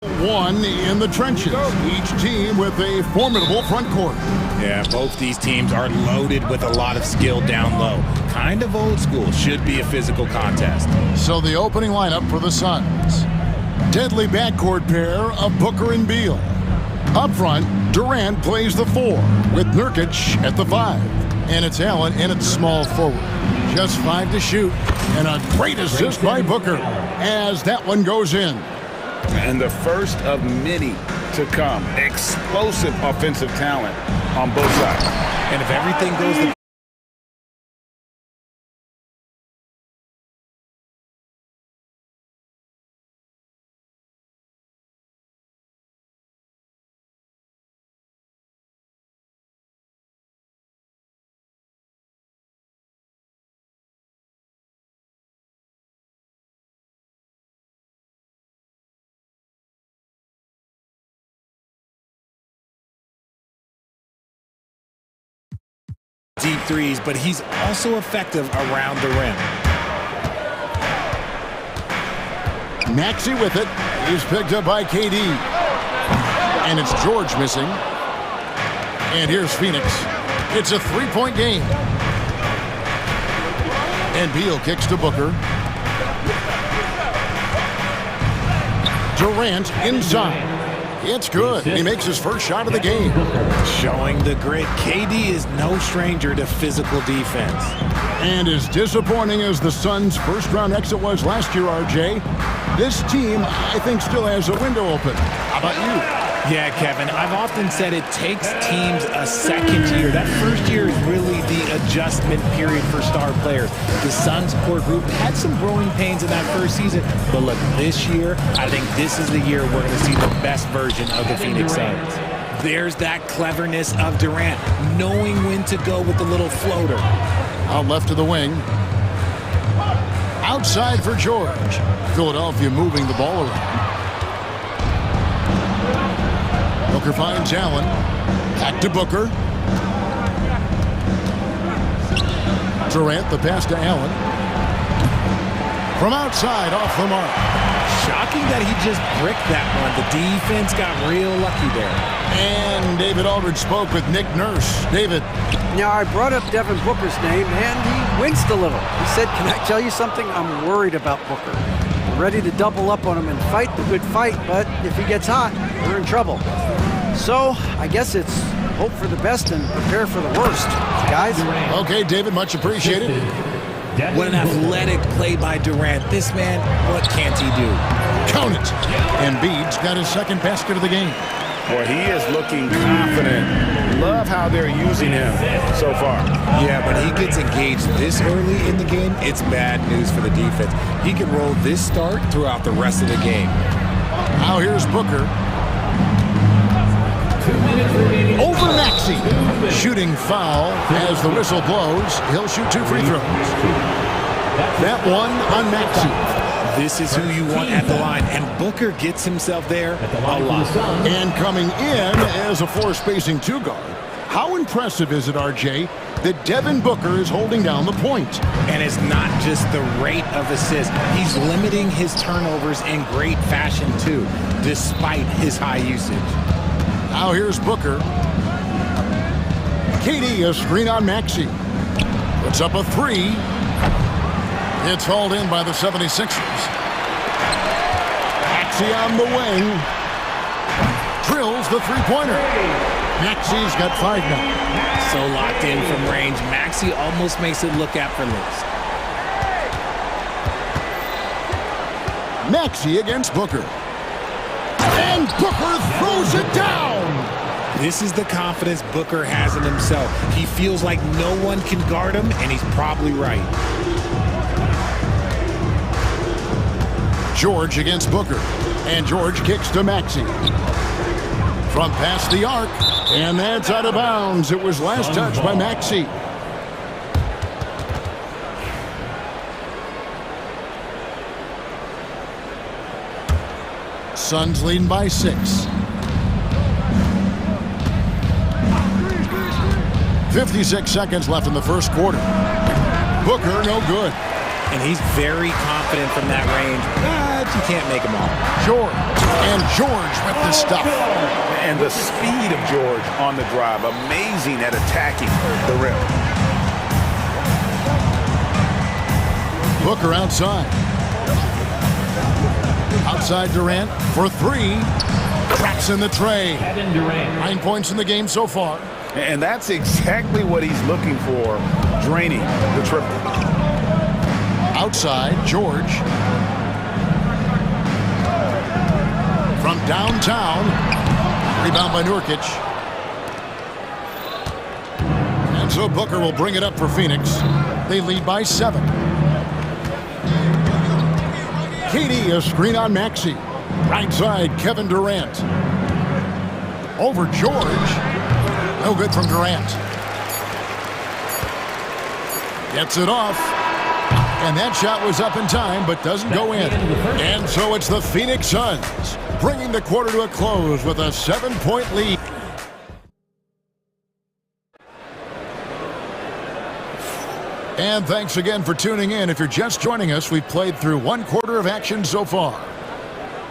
One in the trenches, each team with a formidable front court. Yeah, both these teams are loaded with a lot of skill down low. Kind of old school, should be a physical contest. So the opening lineup for the Suns. Deadly backcourt pair of Booker and Beal. Up front, Durant plays the 4 with Nurkic at the 5. And it's Allen in at small forward. Just 5 to shoot, and a great assist by Booker as that one goes in. And the first of many to come. Explosive offensive talent on both sides. And if everything goes to deep threes, but he's also effective around the rim. Maxey with it. He's picked up by KD. And it's George missing. And here's Phoenix. It's a 3-point game. And Beal kicks to Booker. Durant inside. It's good. He makes his first shot of the game. Showing the grit. KD is no stranger to physical defense. And as disappointing as the Suns' first-round exit was last year, RJ, this team, I think, still has a window open. How about you? Yeah, Kevin, I've often said it takes teams a second year. That first year is really the adjustment period for star players. The Suns core group had some growing pains in that first season, but look, this year, I think this is the year we're going to see the best version of the Phoenix Suns. There's that cleverness of Durant, knowing when to go with the little floater. Out left of the wing. Outside for George. Philadelphia moving the ball around. Booker finds Allen. Back to Booker. Durant, the pass to Allen. From outside, off the mark. Shocking that he just bricked that one. The defense got real lucky there. And David Aldridge spoke with Nick Nurse. David. Now, I brought up Devin Booker's name, and he winced a little. He said, "Can I tell you something? I'm worried about Booker. I'm ready to double up on him and fight the good fight, but if he gets hot, we're in trouble." So, I guess it's hope for the best and prepare for the worst, guys. Okay, David, much appreciated. What an athletic play by Durant. This man, what can't he do? Count it. Embiid's got his second basket of the game. Boy, he is looking confident. Love how they're using him so far. Yeah, when he gets engaged this early in the game, it's bad news for the defense. He can roll this start throughout the rest of the game. Now here's Booker. Over Maxey. Shooting foul as the whistle blows. He'll shoot 2 free throws. That one on Maxey. This is who you want at the line, and Booker gets himself there a lot. And coming in as a 4-spacing 2 guard. How impressive is it, RJ, that Devin Booker is holding down the point? And it's not just the rate of assists. He's limiting his turnovers in great fashion, too, despite his high usage. Now here's Booker. KD, a screen on Maxey. Puts up a 3. It's hauled in by the 76ers. Maxey on the wing. Drills the 3-pointer. Maxey's got 5 now. So locked in from range. Maxey almost makes it look effortless. Maxey against Booker. And Booker throws it down. This is the confidence Booker has in himself. He feels like no one can guard him, and he's probably right. George against Booker. And George kicks to Maxey. From past the arc. And that's out of bounds. It was last touched by Maxey. Suns leading by 6. 56 seconds left in the first quarter. Booker, no good. And he's very confident from that range. you can't make them all. George. And George with the stuff. And the speed of George on the drive, amazing at attacking the rim. Booker outside. Outside Durant for three. Cracks in the tray. 9 points in the game so far. And that's exactly what he's looking for, draining the triple. Outside, George. From downtown. Rebound by Nurkic. And so Booker will bring it up for Phoenix. They lead by 7. KD, a screen on Maxey. Right side, Kevin Durant. Over George. No good from Durant. Gets it off. And that shot was up in time, but doesn't go in. And so it's the Phoenix Suns, bringing the quarter to a close with a 7-point lead. And thanks again for tuning in. If you're just joining us, we've played through 1 quarter of action so far.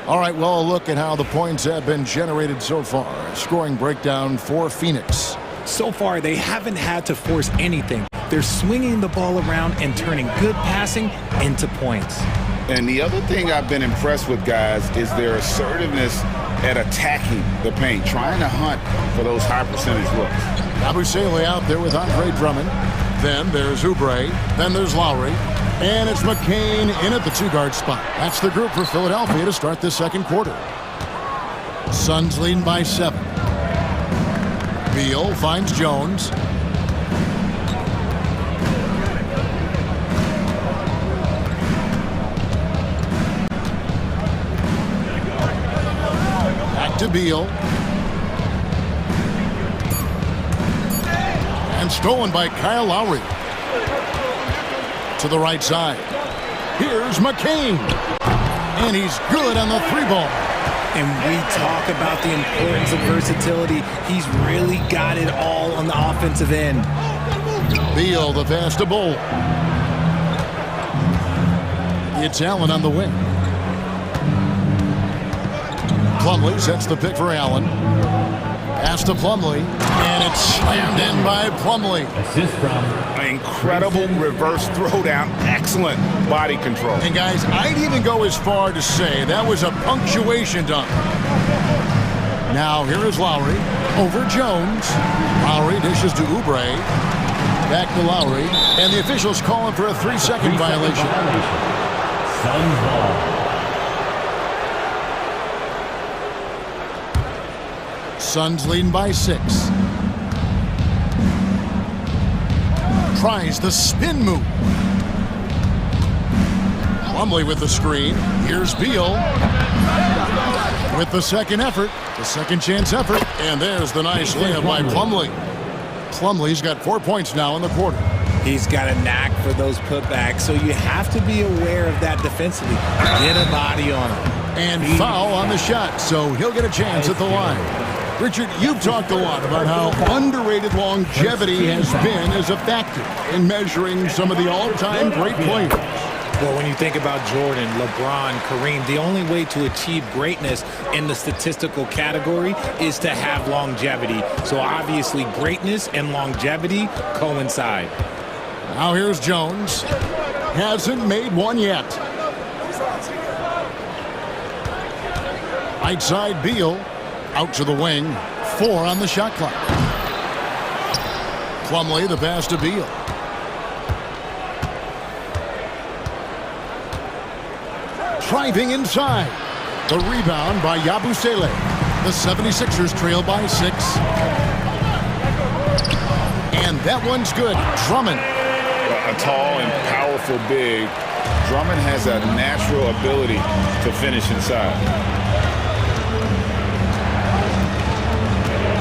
All right, well, a look at how the points have been generated so far. Scoring breakdown for Phoenix. So far, they haven't had to force anything. They're swinging the ball around and turning good passing into points. And the other thing I've been impressed with, guys, is their assertiveness at attacking the paint, trying to hunt for those high percentage looks. Yabusele out there with Andre Drummond. Then there's Oubre. Then there's Lowry. And it's McCain in at the 2-guard spot. That's the group for Philadelphia to start this second quarter. Suns leading by 7. Beal finds Jones. Back to Beal. And stolen by Kyle Lowry. To the right side. Here's McCain. And he's good on the 3-ball. And we talk about the importance of versatility. He's really got it all on the offensive end. Beal, the pass to Bull. It's Allen on the wing. Plumlee sets the pick for Allen. Pass to Plumlee. And it's slammed in by Plumlee. Assist from Incredible reverse throwdown. Excellent body control. And guys, I'd even go as far to say that was a punctuation dunk. Now here is Lowry over Jones. Lowry dishes to Oubre. Back to Lowry. And the officials calling for a 3-second violation. Suns ball. Suns leading by 6. Tries the spin move. Plumlee with the screen. Here's Beal with the second effort, the second chance effort. And there's the nice layup by Plumlee. Plumlee's got 4 points now in the quarter. He's got a knack for those putbacks, so you have to be aware of that defensively. Get a body on him. And foul on the shot, so he'll get a chance at the line. Richard, you've talked a lot about how underrated longevity has been as a factor in measuring some of the all-time great players. Well, when you think about Jordan, LeBron, Kareem, the only way to achieve greatness in the statistical category is to have longevity. So obviously greatness and longevity coincide. Now here's Jones. Hasn't made one yet. Right side Beal. Out to the wing. 4 on the shot clock. Plumlee, the pass to Beal. Driving inside. The rebound by Yabusele. The 76ers trail by 6. And that one's good. Drummond. A tall and powerful big. Drummond has a natural ability to finish inside.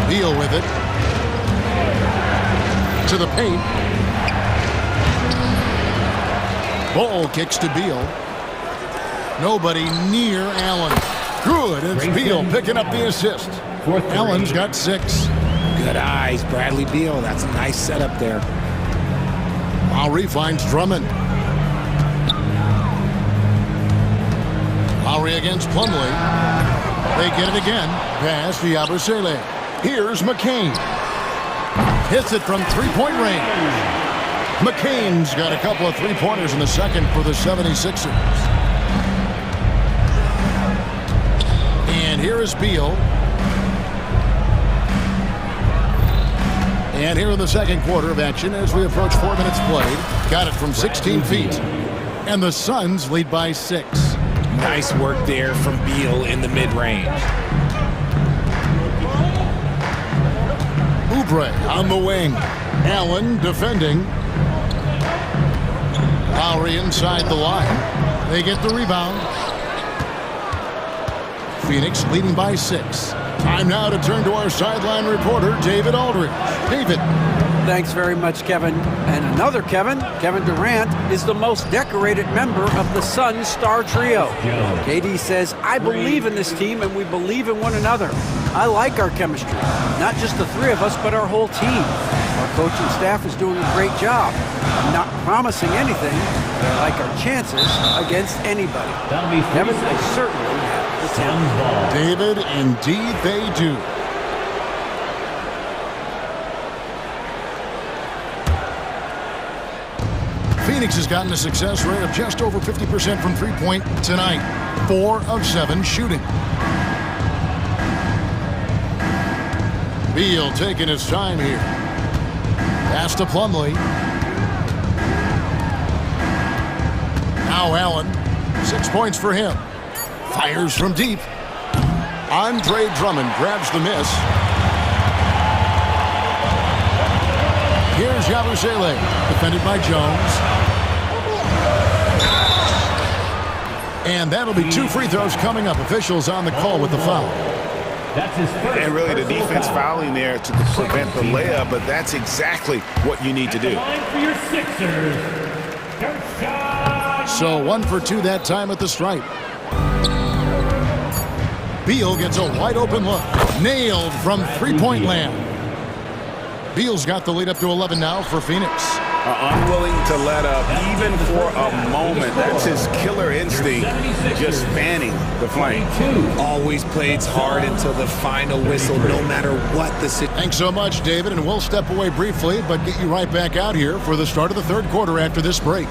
Beal with it. To the paint. Ball kicks to Beal. Nobody near Allen. Good. It's Beal picking up the assist. Allen's got 6. Good eyes, Bradley Beal. That's a nice setup there. Lowry finds Drummond. Lowry against Plumlee. They get it again. Pass to Yabusele. Here's McCain. Hits it from three-point range. McCain's got a couple of three-pointers in the second for the 76ers. And here is Beal. And here in the second quarter of action as we approach 4 minutes played. Got it from 16 feet. And the Suns lead by 6. Nice work there from Beal in the mid-range. Oubre on the wing. Allen defending. Lowry inside the line. They get the rebound. Phoenix leading by 6. Time now to turn to our sideline reporter, David Aldridge. David. Thanks very much, Kevin. And another Kevin, Kevin Durant, is the most decorated member of the Suns star trio. KD says, I believe in this team and we believe in one another. I like our chemistry. Not just the three of us, but our whole team. Our coaching staff is doing a great job. I'm not promising anything, but I like our chances against anybody. Kevin, they certainly have the talent. David, indeed they do. Phoenix has gotten a success rate of just over 50% from three-point tonight. 4 of 7 shooting. Beal taking his time here. Pass to Plumlee. Now Allen. 6 points for him. Fires from deep. Andre Drummond grabs the miss. Here's Yabusele, defended by Jones. And that'll be 2 free throws coming up. Officials on the call with the foul. And really the defense fouling there to prevent the layup, but that's exactly what you need to do. So 1 for 2 that time at the stripe. Beal gets a wide open look. Nailed from three-point land. Beal's got the lead up to 11 now for Phoenix. Unwilling to let up even for a moment. That's his killer instinct, just fanning the flame. Always plays hard until the final whistle, no matter what the situation. Thanks so much, David, and we'll step away briefly, but get you right back out here for the start of the third quarter after this break.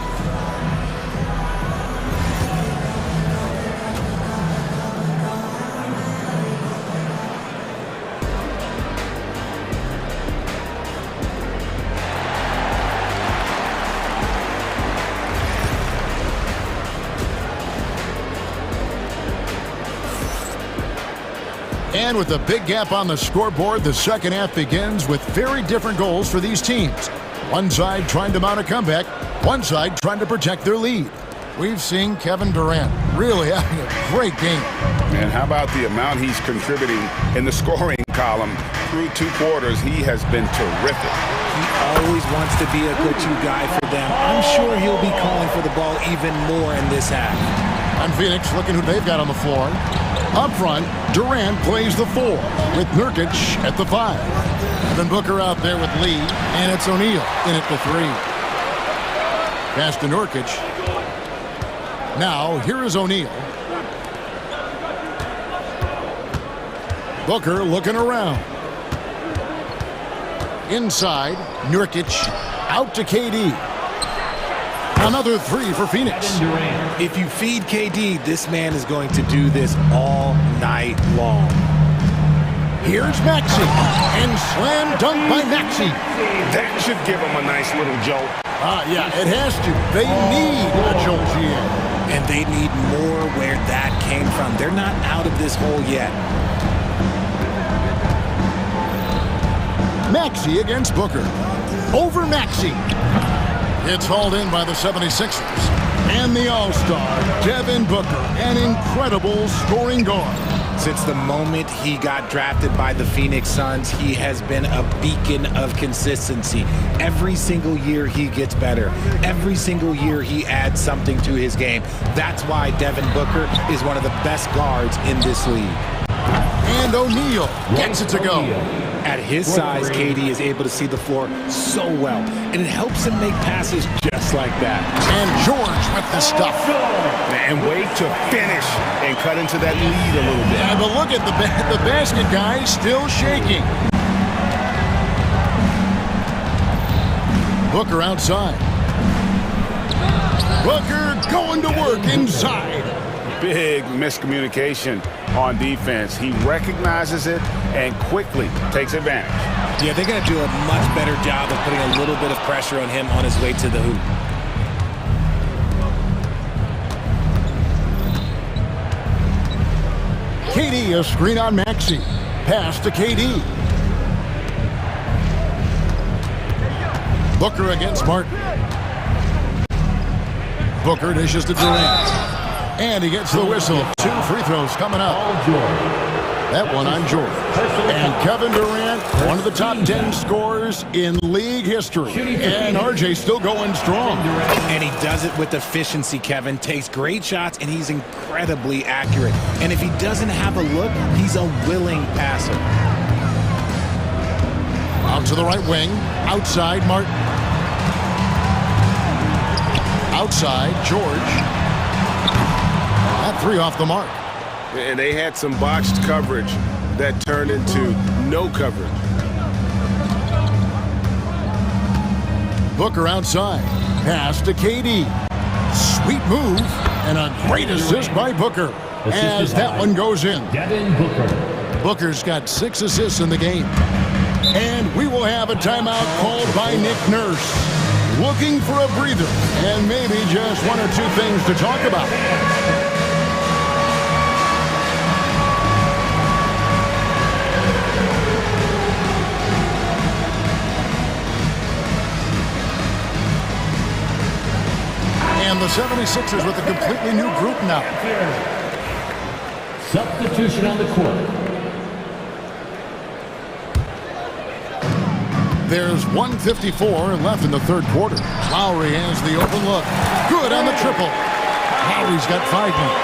And with a big gap on the scoreboard, the second half begins with very different goals for these teams. One side trying to mount a comeback, one side trying to protect their lead. We've seen Kevin Durant really having a great game. Man, how about the amount he's contributing in the scoring column through 2 quarters? He has been terrific. He always wants to be a go-to guy for them. I'm sure he'll be calling for the ball even more in this half. On Phoenix, looking who they've got on the floor. Up front, Durant plays the 4 with Nurkic at the 5. Then Booker out there with Lee, and it's O'Neal in at the 3. Pass to Nurkic. Now, here is O'Neal. Booker looking around. Inside, Nurkic out to KD. Another 3 for Phoenix. If you feed KD, this man is going to do this all night long. Here's Maxey, and slam dunk by Maxey. That should give him a nice little jolt. Yeah, it has to. They need a jolt here. And they need more where that came from. They're not out of this hole yet. Maxey against Booker. Over Maxey. It's hauled in by the 76ers. And the All-Star, Devin Booker, an incredible scoring guard. Since the moment he got drafted by the Phoenix Suns, he has been a beacon of consistency. Every single year he gets better. Every single year he adds something to his game. That's why Devin Booker is one of the best guards in this league. And O'Neal gets it to go. At his size, KD is able to see the floor so well, and it helps him make passes just like that. And George with the stuff. And wait to finish and cut into that lead a little bit. Yeah, but look at the basket guy still shaking. Booker outside. Booker going to work inside. Big miscommunication on defense. He recognizes it and quickly takes advantage. Yeah, they're going to do a much better job of putting a little bit of pressure on him on his way to the hoop. KD, a screen on Maxey. Pass to KD. Booker against Martin. Booker dishes to Durant. And he gets the whistle. 2 free throws coming up. That one on George. And Kevin Durant, one of the top 10 scorers in league history. And RJ still going strong. And he does it with efficiency, Kevin. Takes great shots, and he's incredibly accurate. And if he doesn't have a look, he's a willing passer. Out to the right wing. Outside, Martin. Outside, George. That 3 off the mark. And they had some botched coverage that turned into no coverage. Booker outside. Pass to KD. Sweet move. And a great assist by Booker. As that one goes in. Booker's got 6 assists in the game. And we will have a timeout called by Nick Nurse. Looking for a breather. And maybe just 1 or 2 things to talk about. And the 76ers with a completely new group now. Substitution on the court. There's 1:54 left in the third quarter. Lowry has the open look. Good on the triple. Lowry's got 5 now.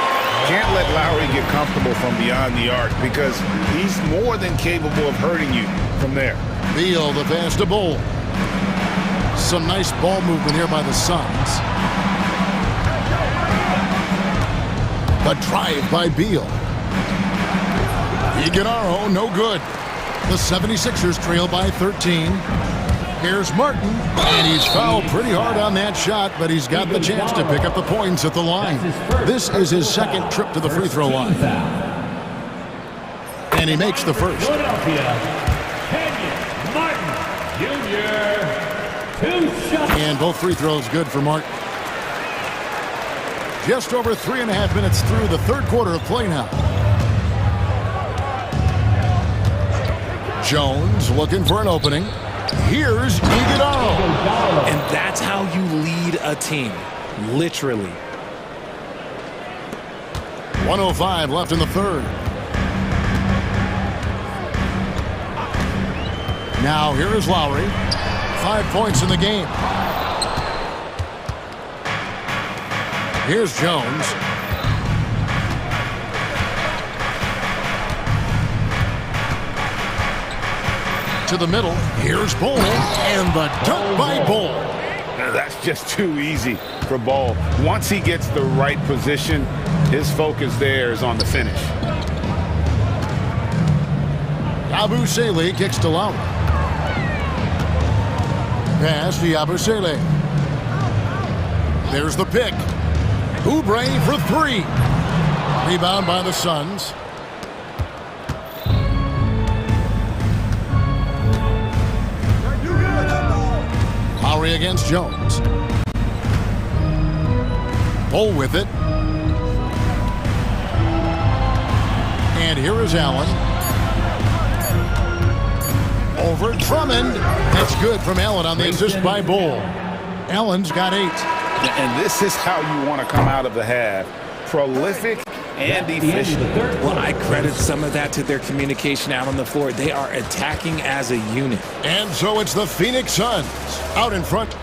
Can't let Lowry get comfortable from beyond the arc because he's more than capable of hurting you from there. Beal the pass to Bull. Some nice ball movement here by the Suns. The drive by Beal. Iguodala, no good. The 76ers trail by 13. Here's Martin, and he's fouled pretty hard on that shot, but he's got the chance to pick up the points at the line. This is his second trip to the free throw line. And he makes the first. Philadelphia, Kenyon Martin Jr. 2 shots. And both free throws good for Martin. Just over 3.5 minutes through the third quarter of play now. Jones looking for an opening. Here's Iguodala. And that's how you lead a team. Literally. 1:05 left in the third. Now here is Lowry. 5 points in the game. Here's Jones. To the middle. Here's Bull. And the dunk by Bull. That's just too easy for Ball. Once he gets the right position, his focus there is on the finish. Yabusele kicks to Lowry. Pass to Yabusele. There's the pick. Oubre for 3. Rebound by the Suns. Lowry against Jones. Bull with it. And here is Allen. Over Drummond. That's good from Allen on the assist by Bull. Allen's got 8. And this is how you want to come out of the half. Prolific and efficient. Well, I credit some of that to their communication out on the floor. They are attacking as a unit. And so it's the Phoenix Suns out in front.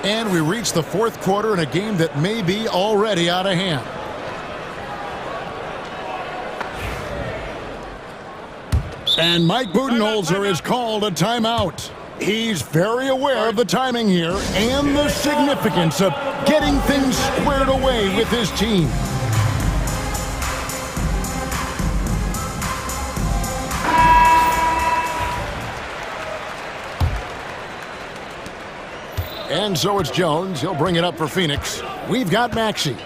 And we reach the fourth quarter in a game that may be already out of hand. And Mike Budenholzer has called a timeout. He's very aware of the timing here and the significance of getting things squared away with his team. And so it's Jones. He'll bring it up for Phoenix. We've got Maxey.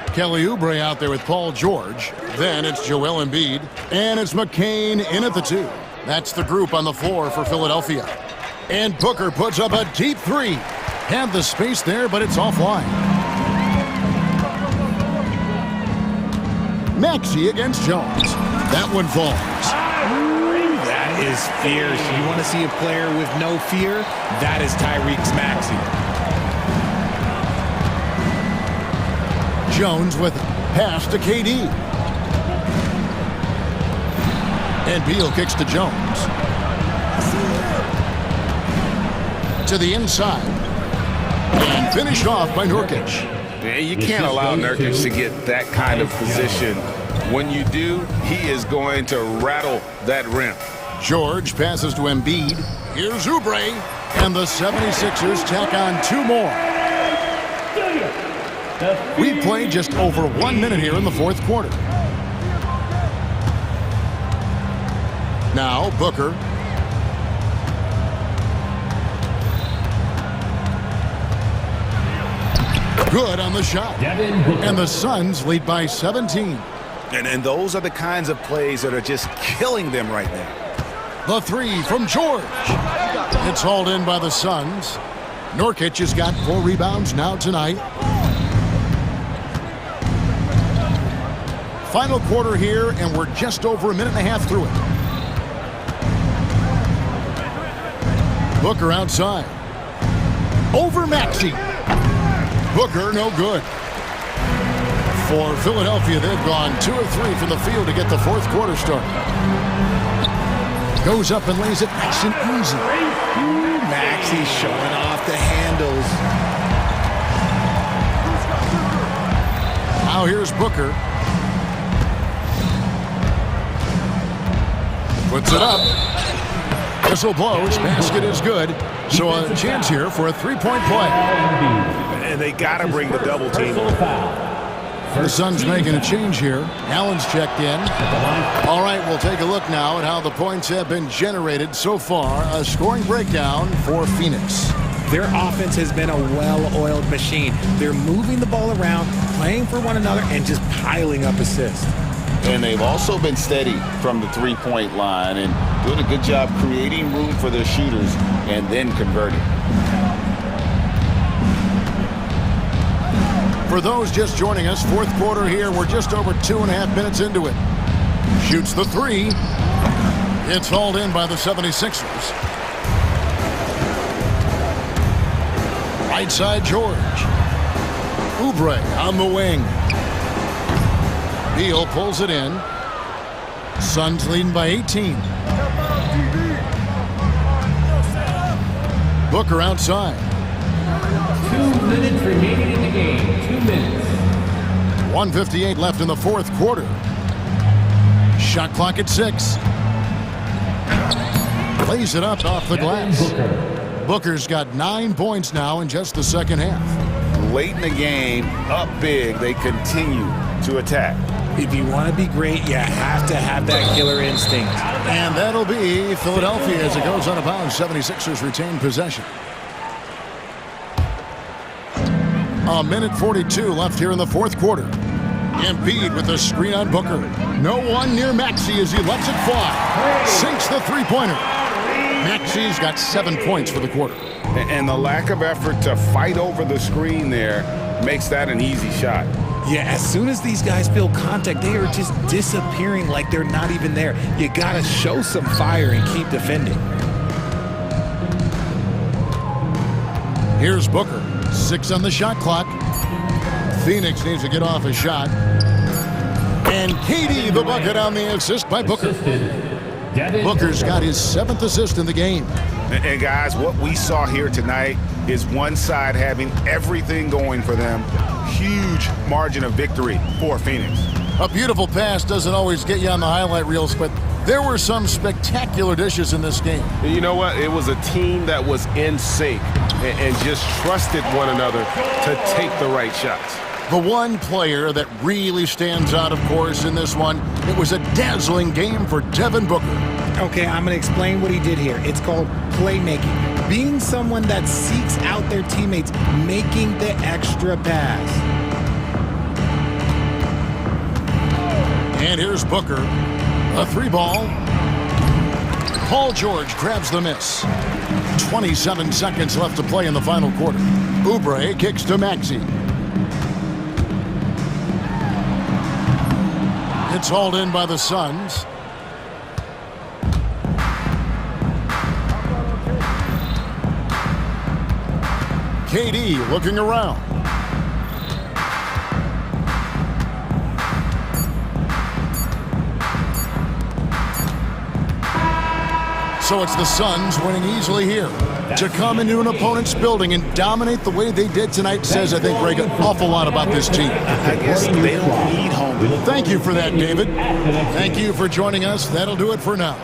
Kelly Oubre out there with Paul George. Then it's Joel Embiid. And it's McCain in at the 2. That's the group on the floor for Philadelphia. And Booker puts up a deep 3. Had the space there, but it's offline. Maxey against Jones. That one falls. That is fierce. You want to see a player with no fear? That is Tyrese Maxey. Jones with pass to KD. And Beal kicks to Jones. To the inside. And finished off by Nurkic. Yeah, you can't allow Nurkic to get that kind of position. When you do, he is going to rattle that rim. George passes to Embiid. Here's Oubre. And the 76ers tack on 2 more. We've played just over 1 minute here in the fourth quarter. Now Booker. Good on the shot. And the Suns lead by 17. And those are the kinds of plays that are just killing them right now. The 3 from George. It's hauled in by the Suns. Nurkic has got 4 rebounds now tonight. Final quarter here, and we're just over 1.5 minutes through it. Booker outside. Over Maxey. Booker no good. For Philadelphia, they've gone 2 of 3 from the field to get the fourth quarter started. Goes up and lays it nice and easy. Maxey showing off the handles. Now here's Booker. Puts it up. Whistle blows. Basket is good. So a chance here for a 3-point play. And they got to bring the double team. The Suns making a change here. Allen's checked in. All right, we'll take a look now at how the points have been generated so far. A scoring breakdown for Phoenix. Their offense has been a well-oiled machine. They're moving the ball around, playing for one another, and just piling up assists. And they've also been steady from the three-point line and doing a good job creating room for their shooters and then converting. For those just joining us, fourth quarter here, we're just over 2.5 minutes into it. Shoots the 3. It's hauled in by the 76ers. Right side, George. Oubre on the wing. Beal pulls it in. Suns leading by 18. Booker outside. 2 minutes remaining in the game. 2 minutes. 1:58 left in the fourth quarter. Shot clock at 6. Plays it up off the glass. Booker's got 9 points now in just the second half. Late in the game, up big, they continue to attack. If you want to be great, you have to have that killer instinct. And that'll be Philadelphia as it goes out of bounds. 76ers retain possession. 1:42 left here in the fourth quarter. Embiid with the screen on Booker. No one near Maxey as he lets it fly. Sinks the three-pointer. Maxey's got 7 points for the quarter. And the lack of effort to fight over the screen there makes that an easy shot. Yeah, as soon as these guys feel contact, they are just disappearing like they're not even there. You got to show some fire and keep defending. Here's Booker. 6 on the shot clock. Phoenix needs to get off a shot. And KD the bucket on the assist by Booker. Booker's got his 7th assist in the game. And guys, what we saw here tonight is one side having everything going for them. Huge margin of victory for Phoenix. A beautiful pass doesn't always get you on the highlight reels, but There were some spectacular dishes in this game. You know what? It was a team that was in sync and just trusted one another to take the right shots. The one player that really stands out, of course, in this one, it was a dazzling game for Devin Booker. Okay, I'm going to explain what he did here. It's called playmaking. Being someone that seeks out their teammates, making the extra pass. And here's Booker. A three ball. Paul George grabs the miss. 27 seconds left to play in the final quarter. Oubre kicks to Maxey. It's hauled in by the Suns. KD looking around. So it's the Suns winning easily here. To come into an opponent's building and dominate the way they did tonight says, I think, Greg, an awful lot about this team. I guess they don't need home. Thank you for that, David. Thank you for joining us. That'll do it for now.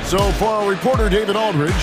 So for our reporter, David Aldridge,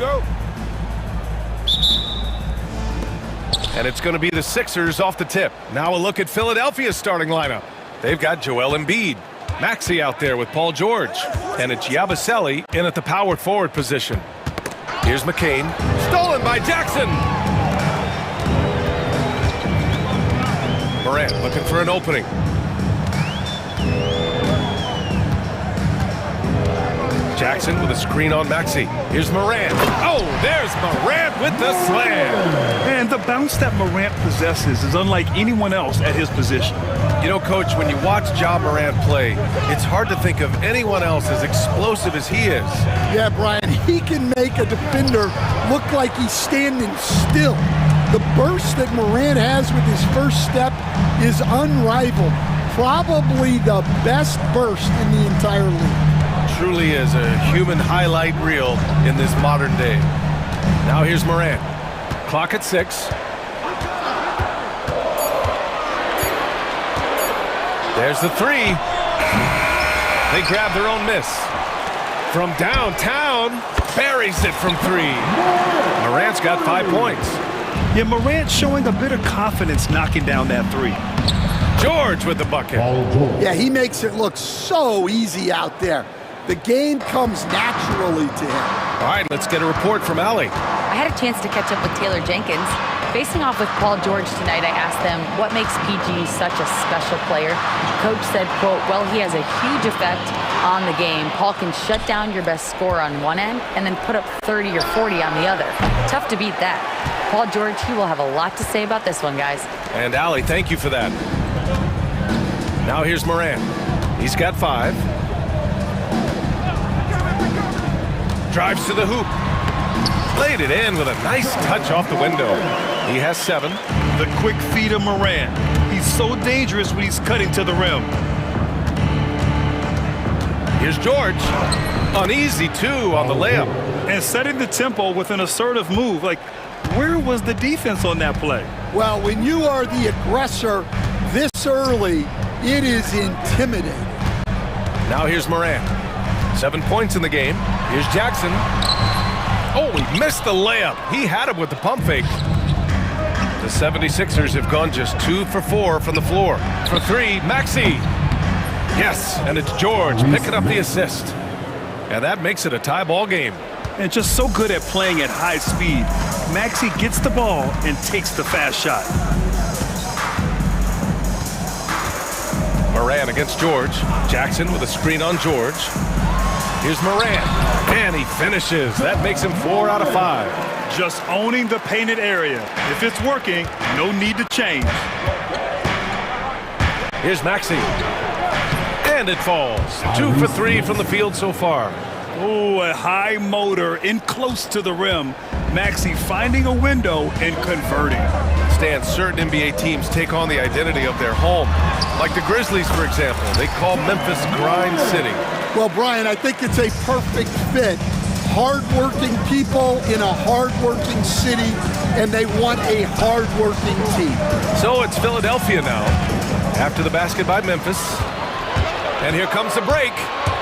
go. And it's going to be the Sixers off the tip. Now a look at Philadelphia's starting lineup. They've got Joel Embiid, Maxey out there with Paul George, and it's Yabusele in at the power forward position. Here's McCain, stolen by Jackson. Morant looking for an opening. Jackson with a screen on Maxey. Here's Morant. Oh, there's Morant with the slam. And the bounce that Morant possesses is unlike anyone else at his position. You know, Coach, when you watch Ja Morant play, it's hard to think of anyone else as explosive as he is. Yeah, Brian, he can make a defender look like he's standing still. The burst that Morant has with his first step is unrivaled. Probably the best burst in the entire league. Truly is a human highlight reel in this modern day. Now here's Morant. Clock at 6. There's the 3. They grab their own miss. From downtown, buries it from 3. Morant's got 5 points. Yeah, Morant showing a bit of confidence knocking down that 3. George with the bucket. Yeah, he makes it look so easy out there. The game comes naturally to him. All right, let's get a report from Allie. I had a chance to catch up with Taylor Jenkins. Facing off with Paul George tonight, I asked them what makes PG such a special player. Coach said, quote, well, he has a huge effect on the game. Paul can shut down your best scorer on one end and then put up 30 or 40 on the other. Tough to beat that. Paul George, he will have a lot to say about this one, guys. And Allie, thank you for that. Now here's Morant. He's got 5. Drives to the hoop. Laid it in with a nice touch off the window. He has 7. The quick feed of Morant. He's so dangerous when he's cutting to the rim. Here's George. Uneasy, too, on the layup. And setting the tempo with an assertive move. Like, where was the defense on that play? Well, when you are the aggressor this early, it is intimidating. Now here's Morant. 7 points in the game. Here's Jackson. Oh, he missed the layup. He had him with the pump fake. The 76ers have gone just 2 for 4 from the floor. For 3, Maxey. Yes, and it's George picking up the assist. And that makes it a tie ball game. And just so good at playing at high speed. Maxey gets the ball and takes the fast shot. Morant against George. Jackson with a screen on George. Here's Morant, and he finishes. That makes him 4 out of 5. Just owning the painted area. If it's working, no need to change. Here's Maxey, and it falls. 2 for 3 from the field so far. Oh, a high motor in close to the rim. Maxey finding a window and converting. Stan, certain NBA teams take on the identity of their home. Like the Grizzlies, for example. They call Memphis Grind City. Well, Brian, I think it's a perfect fit. Hard-working people in a hard-working city, and they want a hard-working team. So it's Philadelphia now, after the basket by Memphis. And here comes the break.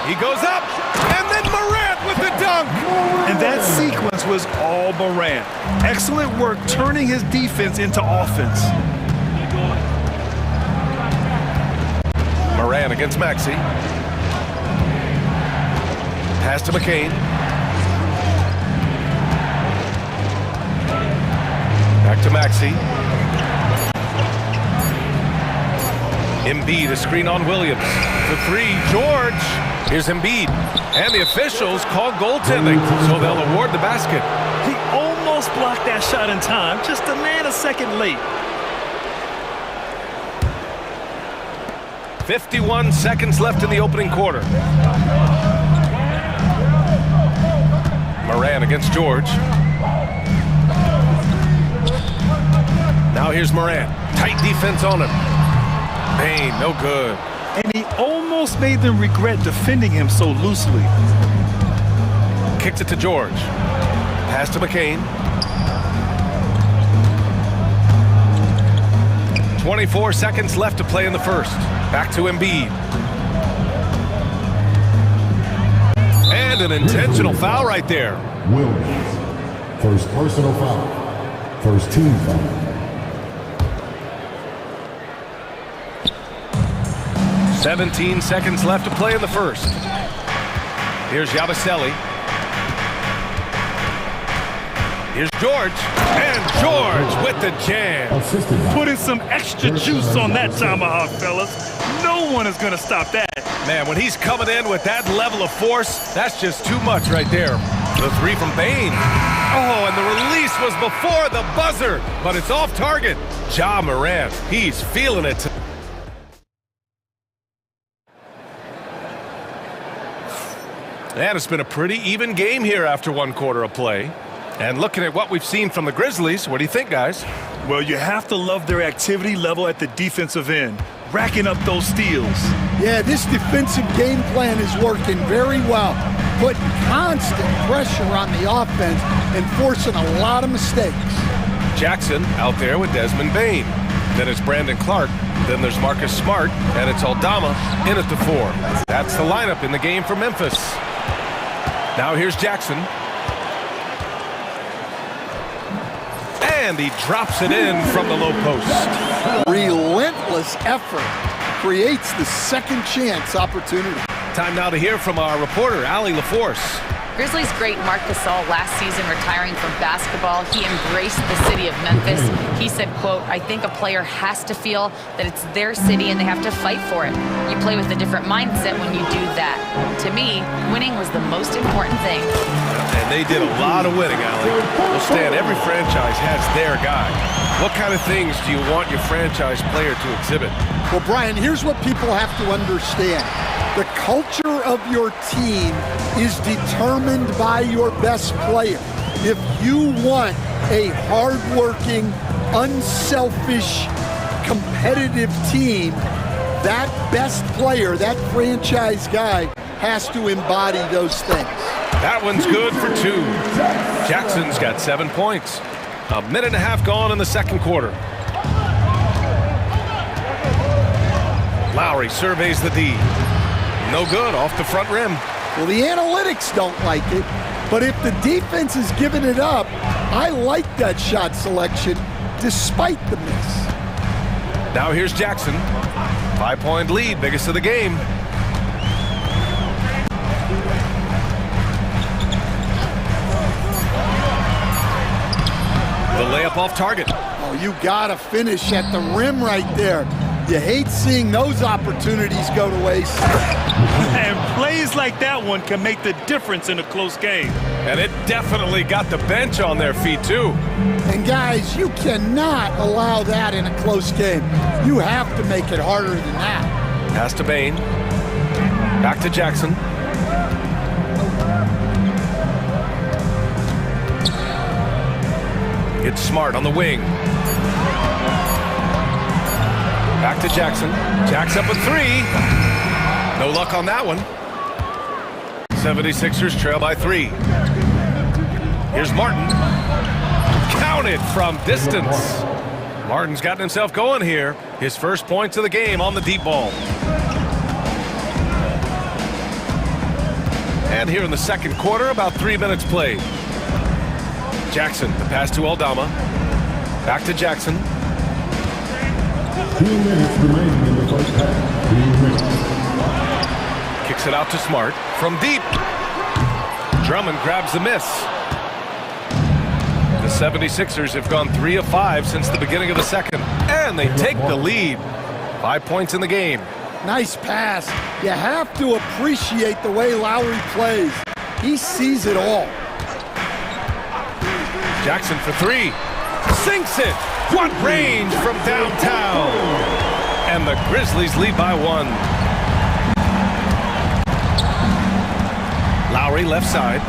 He goes up, and then Morant with the dunk. And that sequence was all Morant. Excellent work turning his defense into offense. Morant against Maxey. Pass to McCain. Back to Maxey. Embiid, a screen on Williams. For 3, George. Here's Embiid. And the officials call goaltending, so they'll award the basket. He almost blocked that shot in time, just a nanosecond late. 51 seconds left in the opening quarter. Morant against George. Now here's Morant. Tight defense on him. Payne, no good. And he almost made them regret defending him so loosely. Kicks it to George. Pass to McCain. 24 seconds left to play in the first. Back to Embiid. And an intentional foul right there. Williams. First personal foul. First team foul. "17 seconds left to play in the first. Here's Yabusele. Here's George. And George with the jam. Putting some extra juice on that tomahawk, fellas. No one is going to stop that. Man, when he's coming in with that level of force, that's just too much right there. The three from Bane. Oh, and the release was before the buzzer, but it's off target. Ja Morant, he's feeling it. And it's been a pretty even game here after one quarter of play. And looking at what we've seen from the Grizzlies, what do you think, guys? Well, you have to love their activity level at the defensive end, racking up those steals. Yeah, this defensive game plan is working very well, putting constant pressure on the offense and forcing a lot of mistakes. Jackson out there with Desmond Bane. Then it's Brandon Clark. Then there's Marcus Smart, and it's Aldama in at the 4. That's the lineup in the game for Memphis. Now here's Jackson. And he drops it in from the low post. Relentless effort creates the second chance opportunity. Time now to hear from our reporter, Allie LaForce. Grizzlies great Marc Gasol last season retiring from basketball. He embraced the city of Memphis. He said, quote, "I think a player has to feel that it's their city and they have to fight for it. You play with a different mindset when you do that. To me, winning was the most important thing." And they did a lot of winning, Allie. Well, Stan, every franchise has their guy. What kind of things do you want your franchise player to exhibit? Well, Brian, here's what people have to understand. The culture of your team is determined by your best player. If you want a hardworking, unselfish, competitive team, that best player, that franchise guy, has to embody those things. That one's good for 2. Jackson's got 7 points. A minute and a half gone in the second quarter. Lowry surveys the D. No good, off the front rim. Well, the analytics don't like it, but if the defense is giving it up, I like that shot selection despite the miss. Now here's Jackson. 5-point lead, biggest of the game. The layup off target. Oh, you gotta finish at the rim right there. You hate seeing those opportunities go to waste. And plays like that one can make the difference in a close game. And it definitely got the bench on their feet, too. And guys, you cannot allow that in a close game. You have to make it harder than that. Pass to Bane. Back to Jackson. It's Smart on the wing. Back to Jackson. Jack's up a 3. No luck on that one. 76ers trail by 3. Here's Martin. Counted from distance. Martin's gotten himself going here. His first points of the game on the deep ball. And here in the second quarter, about 3 minutes played. Jackson, the pass to Aldama. Back to Jackson. 2 minutes remaining in the first half. 2 minutes. Kicks it out to Smart from deep. Drummond grabs the miss. The 76ers have gone 3 of 5 since the beginning of the second. And they take the lead. 5 points in the game. Nice pass. You have to appreciate the way Lowry plays. He sees it all. Jackson for 3. Sinks it. What range from downtown. And the Grizzlies lead by 1. Lowry left side.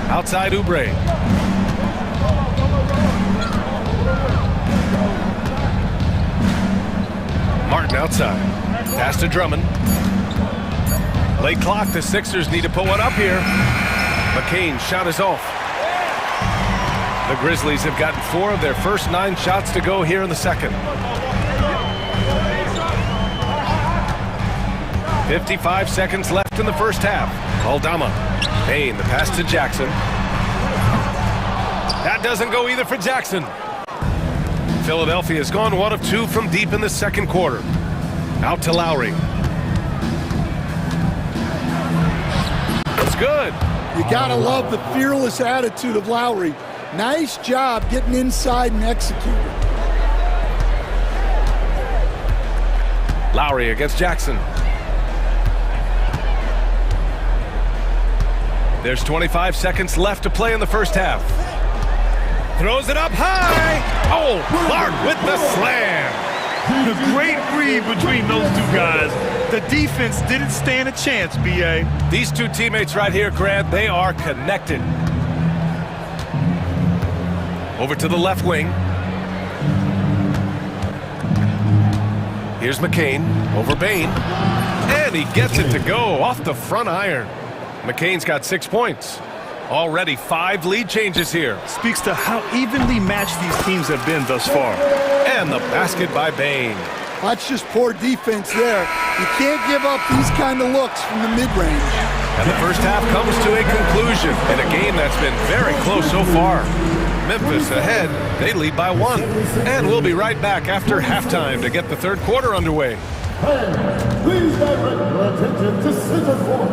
Outside Oubre. Martin outside. Pass to Drummond. Late clock. The Sixers need to put one up here. McCain's shot is off. The Grizzlies have gotten 4 of their first 9 shots to go here in the second. 55 seconds left in the first half. Aldama. Payne, the pass to Jackson. That doesn't go either for Jackson. Philadelphia has gone 1 of 2 from deep in the second quarter. Out to Lowry. It's good. You gotta love the fearless attitude of Lowry. Nice job getting inside and executing. Lowry against Jackson. There's 25 seconds left to play in the first half. Throws it up high. Oh, Clark with the slam. A great read between those two guys. The defense didn't stand a chance, B.A. These two teammates right here, Grant, they are connected. Over to the left wing. Here's McCain over Bain. And he gets it to go off the front iron. McCain's got 6 points. Already 5 lead changes here. Speaks to how evenly matched these teams have been thus far. And the basket by Bain. That's just poor defense there. You can't give up these kind of looks from the mid-range. And the first half comes to a conclusion in a game that's been very close so far. Memphis ahead. They lead by 1. And we'll be right back after halftime to get the third quarter underway. Please direct your attention to center court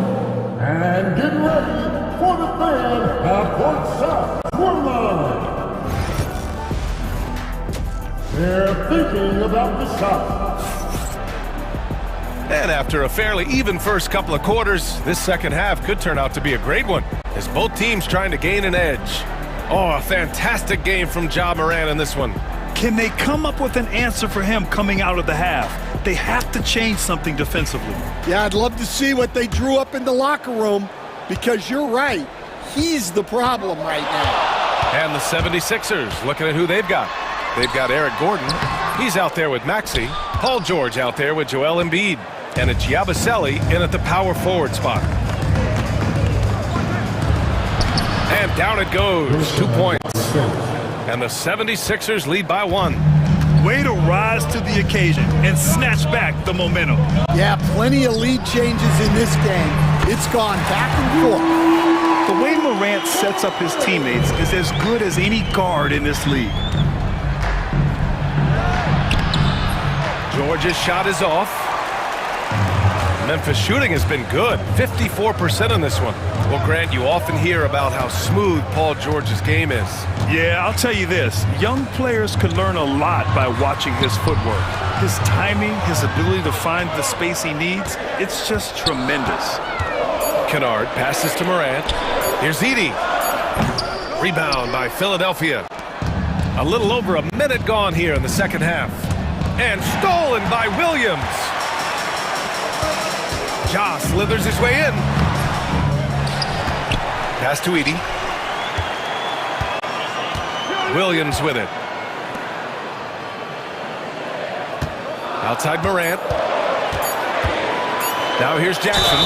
and get ready for the fan half-court shot scoreline. They're thinking about the shot. And after a fairly even first couple of quarters, this second half could turn out to be a great one, as both teams trying to gain an edge. Oh, a fantastic game from Ja Morant in this one. Can they come up with an answer for him coming out of the half? They have to change something defensively. Yeah, I'd love to see what they drew up in the locker room, because you're right. He's the problem right now. And the 76ers, looking at who they've got. They've got Eric Gordon. He's out there with Maxey. Paul George out there with Joel Embiid. And it's Yabusele in at the power forward spot. And down it goes. 2 points. And the 76ers lead by 1. Way to rise to the occasion and snatch back the momentum. Yeah, plenty of lead changes in this game. It's gone back and forth. The way Morant sets up his teammates is as good as any guard in this league. George's shot is off. Memphis shooting has been good, 54% in this one. Well, Grant, you often hear about how smooth Paul George's game is. Yeah, I'll tell you this. Young players could learn a lot by watching his footwork. His timing, his ability to find the space he needs, it's just tremendous. Kennard passes to Morant. Here's Edey. Rebound by Philadelphia. A little over a minute gone here in the second half. And stolen by Williams. Ja slithers his way in. Pass to Edey. Williams with it. Outside Morant. Now here's Jackson.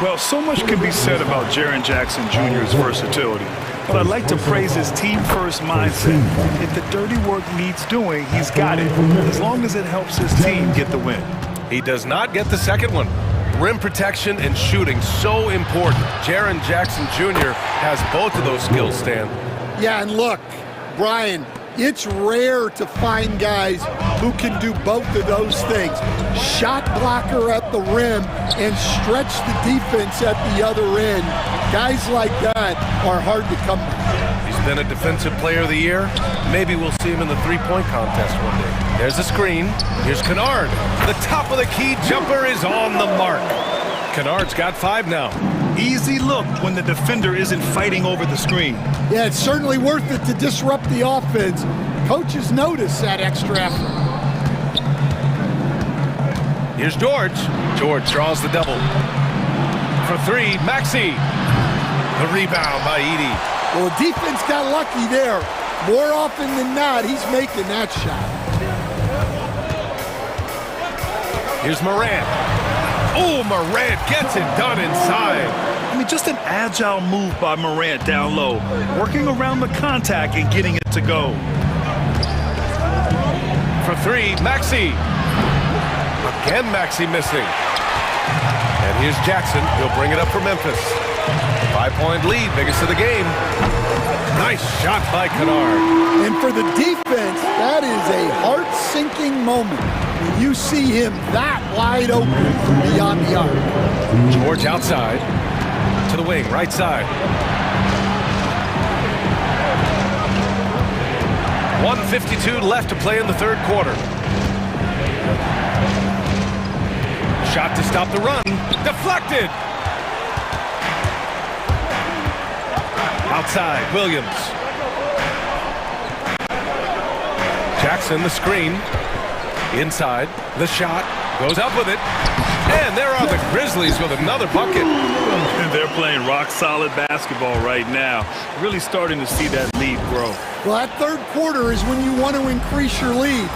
Well, so much can be said about Jaren Jackson Jr.'s versatility, but I'd like to praise his team-first mindset. If the dirty work needs doing, he's got it, as long as it helps his team get the win. He does not get the second one. Rim protection and shooting so important. Jaren Jackson Jr. has both of those skills, Stan. Yeah, and look, Brian, it's rare to find guys who can do both of those things. Shot blocker at the rim and stretch the defense at the other end. Guys like that are hard to come by. He's been a defensive player of the year. Maybe we'll see him in the three-point contest one day. There's the screen. Here's Kennard. The top of the key jumper is on the mark. Kennard's got 5 now. Easy look when the defender isn't fighting over the screen. Yeah, it's certainly worth it to disrupt the offense. Coaches notice that extra effort. Here's George. George draws the double. For 3, Maxey. The rebound by Edey. Well, the defense got lucky there. More often than not, he's making that shot. Here's Morant. Oh, Morant gets it done inside. I mean, just an agile move by Morant down low, working around the contact and getting it to go. For 3, Maxey. Again, Maxey missing. And here's Jackson. He'll bring it up for Memphis. 5-point lead, biggest of the game. Nice shot by Kennard. And for the defense, that is a heart-sinking moment when you see him that wide open from beyond the arc. George outside to the wing, right side. 1:52 left to play in the third quarter. Shot to stop the run. Deflected. Outside, Williams. Jackson, the screen. Inside, the shot. Goes up with it. And there are the Grizzlies with another bucket. And they're playing rock-solid basketball right now. Really starting to see that lead grow. Well, that third quarter is when you want to increase your lead.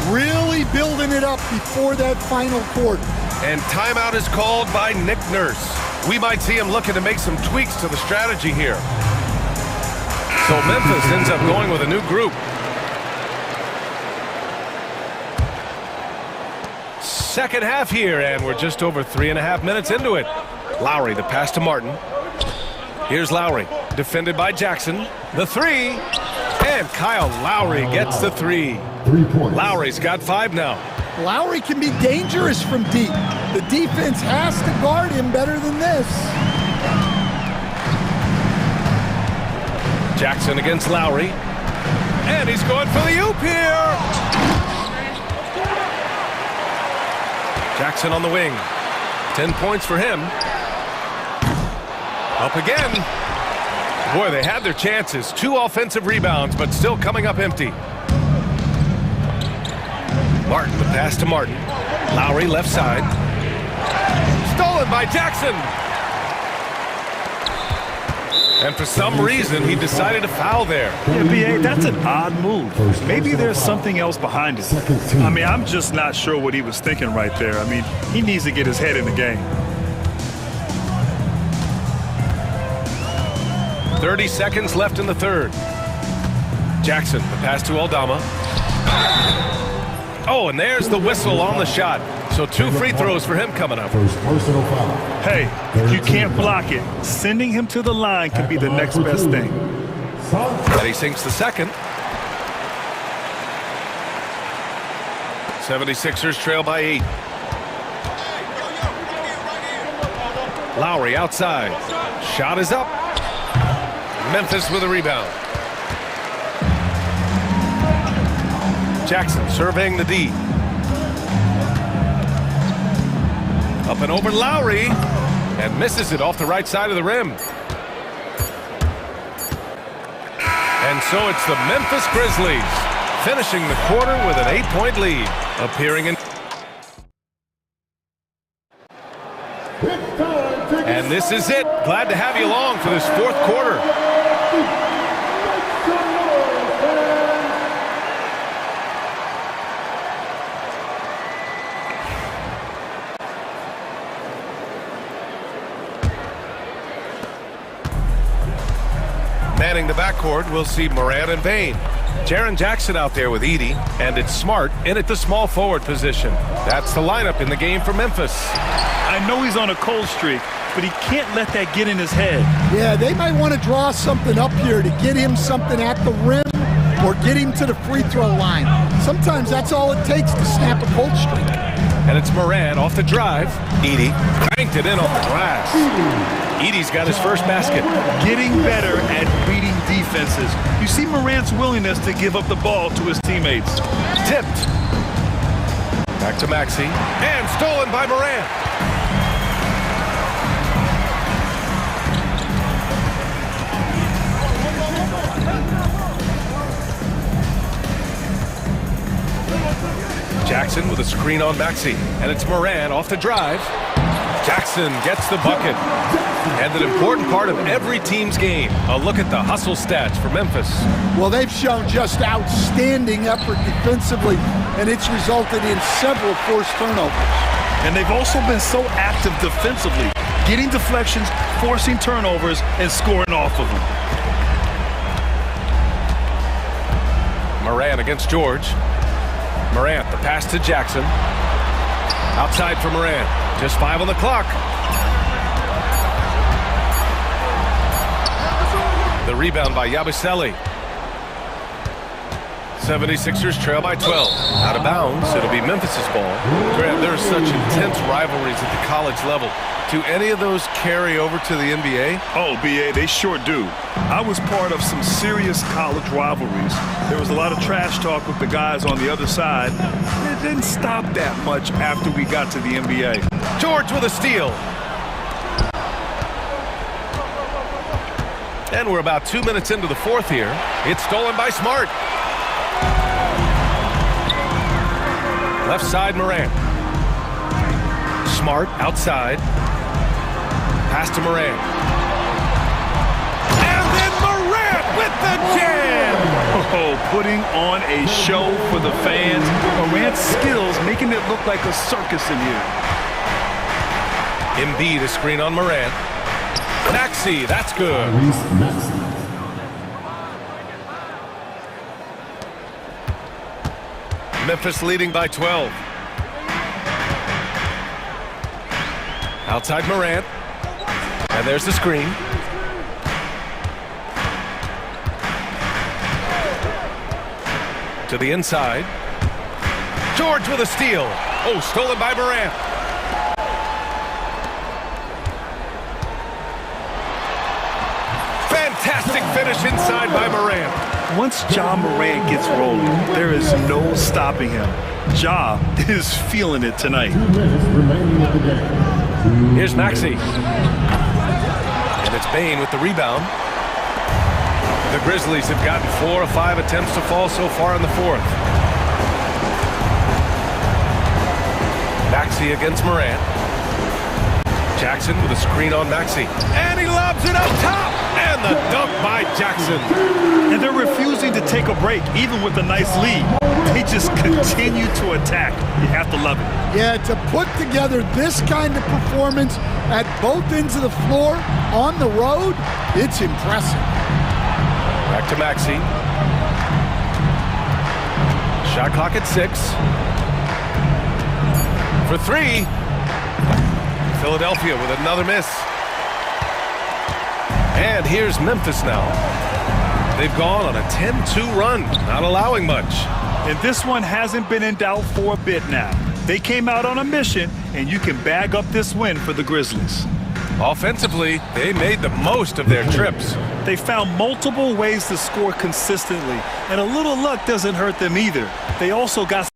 Really building it up before that final quarter. And timeout is called by Nick Nurse. We might see him looking to make some tweaks to the strategy here. So Memphis ends up going with a new group. Second half here, and we're just over 3.5 minutes into it. Lowry, the pass to Martin. Here's Lowry, defended by Jackson. The three, and Kyle Lowry gets the three. 3 points. Lowry's got 5 now. Lowry can be dangerous from deep. The defense has to guard him better than this. Jackson against Lowry. And he's going for the oop here. Jackson on the wing. 10 points for him. Up again. Boy, they had their chances. 2 offensive rebounds, but still coming up empty. Martin, the pass to Martin. Lowry left side. Stolen by Jackson. And for some reason, he decided to foul there. Yeah, B.A., that's an odd move. Maybe there's something else behind it. I mean, I'm just not sure what he was thinking right there. I mean, he needs to get his head in the game. 30 seconds left in the third. Jackson, the pass to Aldama. Oh, and there's the whistle on the shot. So 2 free throws for him coming up. First personal foul. Hey, if you can't block it, sending him to the line could be the next best thing. And he sinks the second. 76ers trail by 8. Lowry outside. Shot is up. Memphis with a rebound. Jackson surveying the D. Up and over Lowry, and misses it off the right side of the rim. And so it's the Memphis Grizzlies finishing the quarter with an 8-point lead. Appearing in. And this is it. Glad to have you along for this fourth quarter. Manning the backcourt, we'll see Moran and Bain. Jaren Jackson out there with Edey, and it's Smart in at the small forward position. That's the lineup in the game for Memphis. I know he's on a cold streak, but he can't let that get in his head. Yeah, they might want to draw something up here to get him something at the rim or get him to the free throw line. Sometimes that's all it takes to snap a cold streak. And it's Moran off the drive. Edey banked it in off the glass. Edey's got his first basket. Getting better at reading defenses. You see Moran's willingness to give up the ball to his teammates. Tipped. Back to Maxey. And stolen by Moran. Jackson with a screen on Maxey. And it's Moran off the drive. Jackson gets the bucket. And an important part of every team's game. A look at the hustle stats for Memphis. Well, they've shown just outstanding effort defensively, and it's resulted in several forced turnovers. And they've also been so active defensively, getting deflections, forcing turnovers, and scoring off of them. Moran against George. Morant, the pass to Jackson. Outside for Moran. Just 5 on the clock. The rebound by Yabusele. 76ers trail by 12. Out of bounds, it'll be Memphis's ball. Grant, there are such intense rivalries at the college level. Do any of those carry over to the NBA? Oh, BA, they sure do. I was part of some serious college rivalries. There was a lot of trash talk with the guys on the other side. It didn't stop that much after we got to the NBA. George with a steal. And we're about 2 minutes into the fourth here. It's stolen by Smart. Left side, Moran. Smart outside. Pass to Moran. And then Moran with the jam! Oh, putting on a show for the fans. Morant's skills making it look like a circus in here. Embiid, a screen on Moran. Maxey, that's good. Memphis leading by 12. Outside Morant. And there's the screen. To the inside. George with a steal. Oh, stolen by Morant. Fantastic finish inside by Morant. Once Ja Morant gets rolling, there is no stopping him. Ja is feeling it tonight. 2 minutes remaining of the game. Here's Maxey. And it's Bane with the rebound. The Grizzlies have gotten 4 of 5 attempts to fall so far in the fourth. Maxey against Morant. Jackson with a screen on Maxey. And he lobs it up top! And the dunk by Jackson. And they're refusing to take a break, even with a nice lead. They just continue to attack. You have to love it. Yeah, to put together this kind of performance at both ends of the floor on the road, it's impressive. Back to Maxey. Shot clock at 6. For 3. Philadelphia with another miss. And here's Memphis now. They've gone on a 10-2 run, not allowing much. And this one hasn't been in doubt for a bit now. They came out on a mission, and you can bag up this win for the Grizzlies. Offensively, they made the most of their trips. They found multiple ways to score consistently, and a little luck doesn't hurt them either. They also got...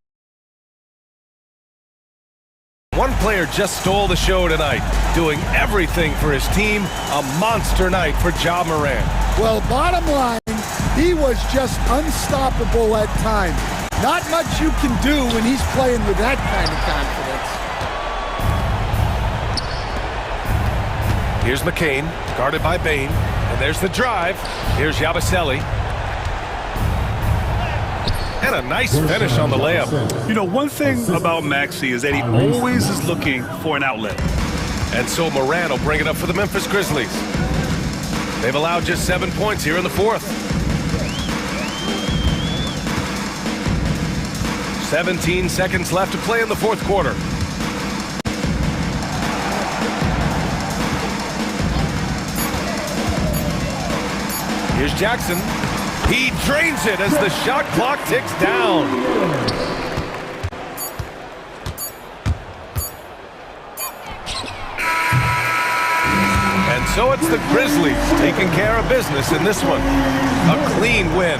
One player just stole the show tonight, doing everything for his team. A monster night for Ja Morant. Well, bottom line, he was just unstoppable at times. Not much you can do when he's playing with that kind of confidence. Here's McCain, guarded by Bane. And there's the drive. Here's Yabusele. And a nice finish on the layup. You know, one thing about Maxey is that he always is looking for an outlet. And so Moran will bring it up for the Memphis Grizzlies. They've allowed just 7 points here in the fourth. 17 seconds left to play in the fourth quarter. Here's Jackson. He drains it as the shot clock ticks down. And so it's the Grizzlies taking care of business in this one. A clean win.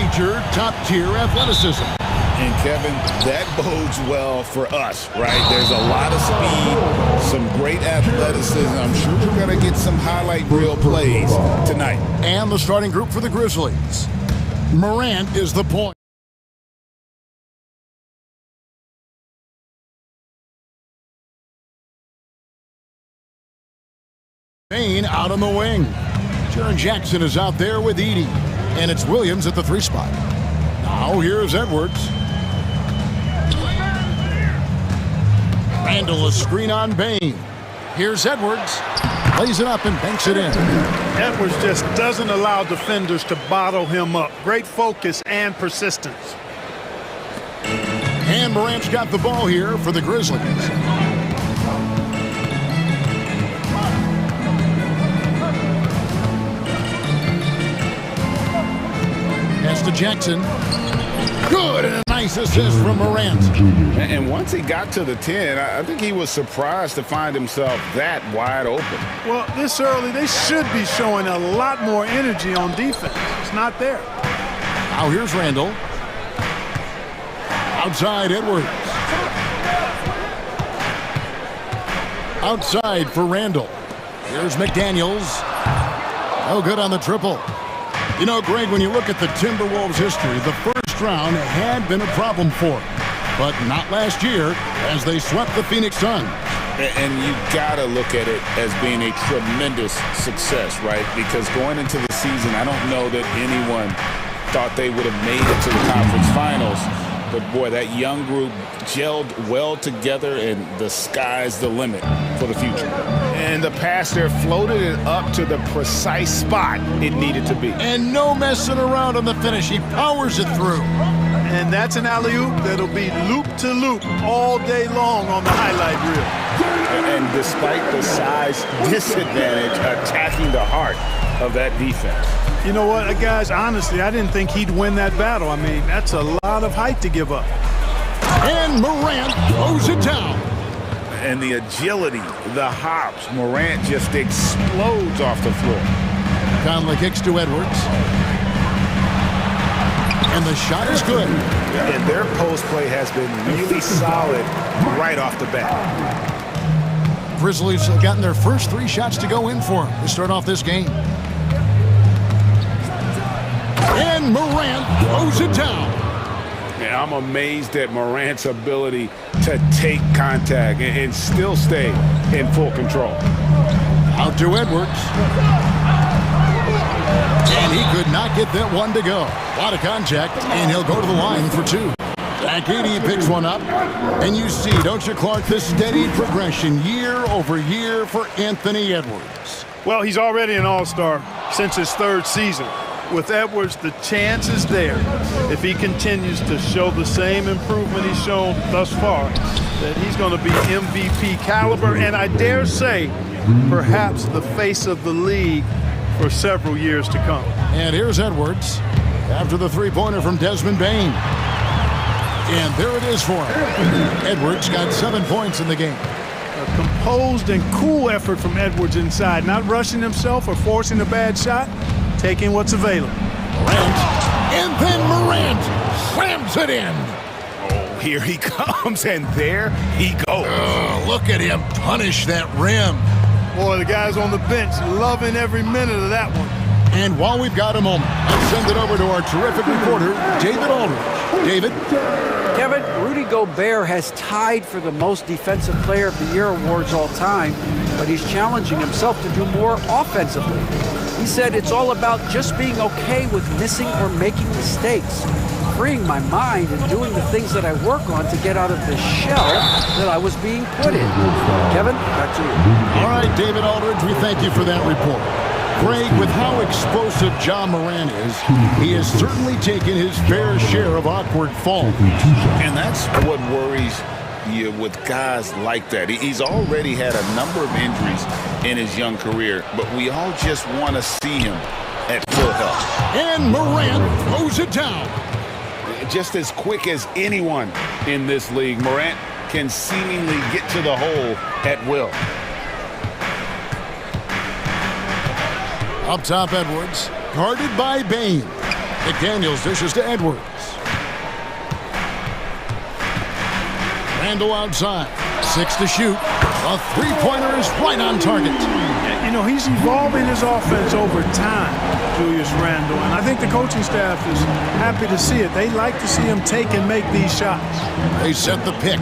feature top-tier athleticism. And Kevin, that bodes well for us, right? There's a lot of speed, some great athleticism. I'm sure we're going to get some highlight reel plays tonight. And the starting group for the Grizzlies. Morant is the point. Payne out on the wing. Jaren Jackson is out there with Edey. And it's Williams at the 3 spot. Now here's Edwards. Randall a screen on Bane. Here's Edwards. Lays it up and banks it in. Edwards just doesn't allow defenders to bottle him up. Great focus and persistence. And Morant's got the ball here for the Grizzlies. Pass to Jackson. Good, and a nice assist from Morant. And once he got to the 10, I think he was surprised to find himself that wide open. Well, this early, they should be showing a lot more energy on defense. It's not there. Now here's Randall. Outside Edwards. Outside for Randall. Here's McDaniels. Oh, good on the triple. You know, Greg, when you look at the Timberwolves' history, the first round had been a problem for them, but not last year as they swept the Phoenix Suns. And you got to look at it as being a tremendous success, right? Because going into the season, I don't know that anyone thought they would have made it to the conference finals. But, boy, that young group gelled well together, and the sky's the limit for the future. And the pass there floated it up to the precise spot it needed to be. And no messing around on the finish. He powers it through. And that's an alley-oop that'll be loop-to-loop all day long on the highlight reel. And despite the size disadvantage, attacking the heart of that defense. You know what, guys, honestly, I didn't think he'd win that battle. I mean, that's a lot of height to give up. And Morant throws it down. And the agility, the hops, Morant just explodes off the floor. Conley kicks to Edwards. And the shot is good. And their post play has been really solid right off the bat. Grizzlies have gotten their first 3 shots to go in for them to start off this game. And Morant throws it down. Yeah, I'm amazed at Morant's ability to take contact and still stay in full control. Out to Edwards. And he could not get that one to go. A lot of contact, and he'll go to the line for 2. Back 80 picks one up. And you see, don't you, Clark, this steady progression year over year for Anthony Edwards. Well, he's already an all-star since his 3rd season. With Edwards, the chance is there, if he continues to show the same improvement he's shown thus far, that he's going to be MVP caliber, and I dare say, perhaps the face of the league for several years to come. And here's Edwards after the 3-pointer from Desmond Bane. And there it is for him. Edwards got 7 points in the game. A composed and cool effort from Edwards inside, not rushing himself or forcing a bad shot, taking what's available. Morant, and then Morant slams it in. Oh, here he comes, and there he goes. Look at him punish that rim. Boy, the guys on the bench loving every minute of that one. And while we've got a moment, I'll send it over to our terrific reporter, David Aldridge. David? Kevin, Rudy Gobert has tied for the most Defensive Player of the Year awards all time, but he's challenging himself to do more offensively. He said it's all about just being okay with missing or making mistakes, freeing my mind and doing the things that I work on to get out of the shell that I was being put in. Kevin, back to you. All right, David Aldridge, we thank you for that report. Greg, with how explosive Ja Morant is, he has certainly taken his fair share of awkward falls. And that's what worries you with guys like that. He's already had a number of injuries in his young career, but we all just want to see him at full health. And Morant throws it down. Just as quick as anyone in this league, Morant can seemingly get to the hole at will. Up top, Edwards, guarded by Bane. McDaniels dishes to Edwards. Randle outside. 6 to shoot. A three-pointer is right on target. You know, he's evolving his offense over time, Julius Randle, and I think the coaching staff is happy to see it. They like to see him take and make these shots. They set the pick.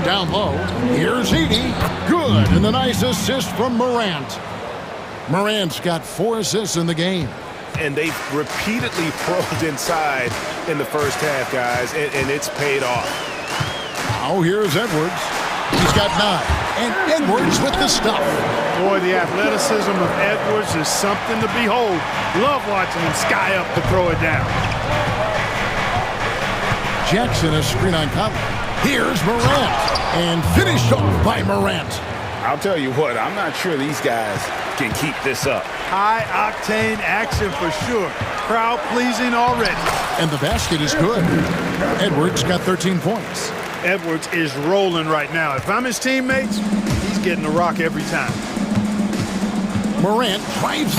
Down low. Here's Edey. Good. And the nice assist from Morant. Morant's got 4 assists in the game. And they've repeatedly probed inside in the first half, guys, and it's paid off. Now here's Edwards. He's got 9. And Edwards with the stuff. Boy, the athleticism of Edwards is something to behold. Love watching him sky up to throw it down. Jackson a screen on Conley. Here's Morant. And finished off by Morant. I'll tell you what, I'm not sure these guys can keep this up. High-octane action for sure. Crowd-pleasing already. And the basket is good. Edwards got 13 points. Edwards is rolling right now. If I'm his teammates, he's getting the rock every time. Morant drives.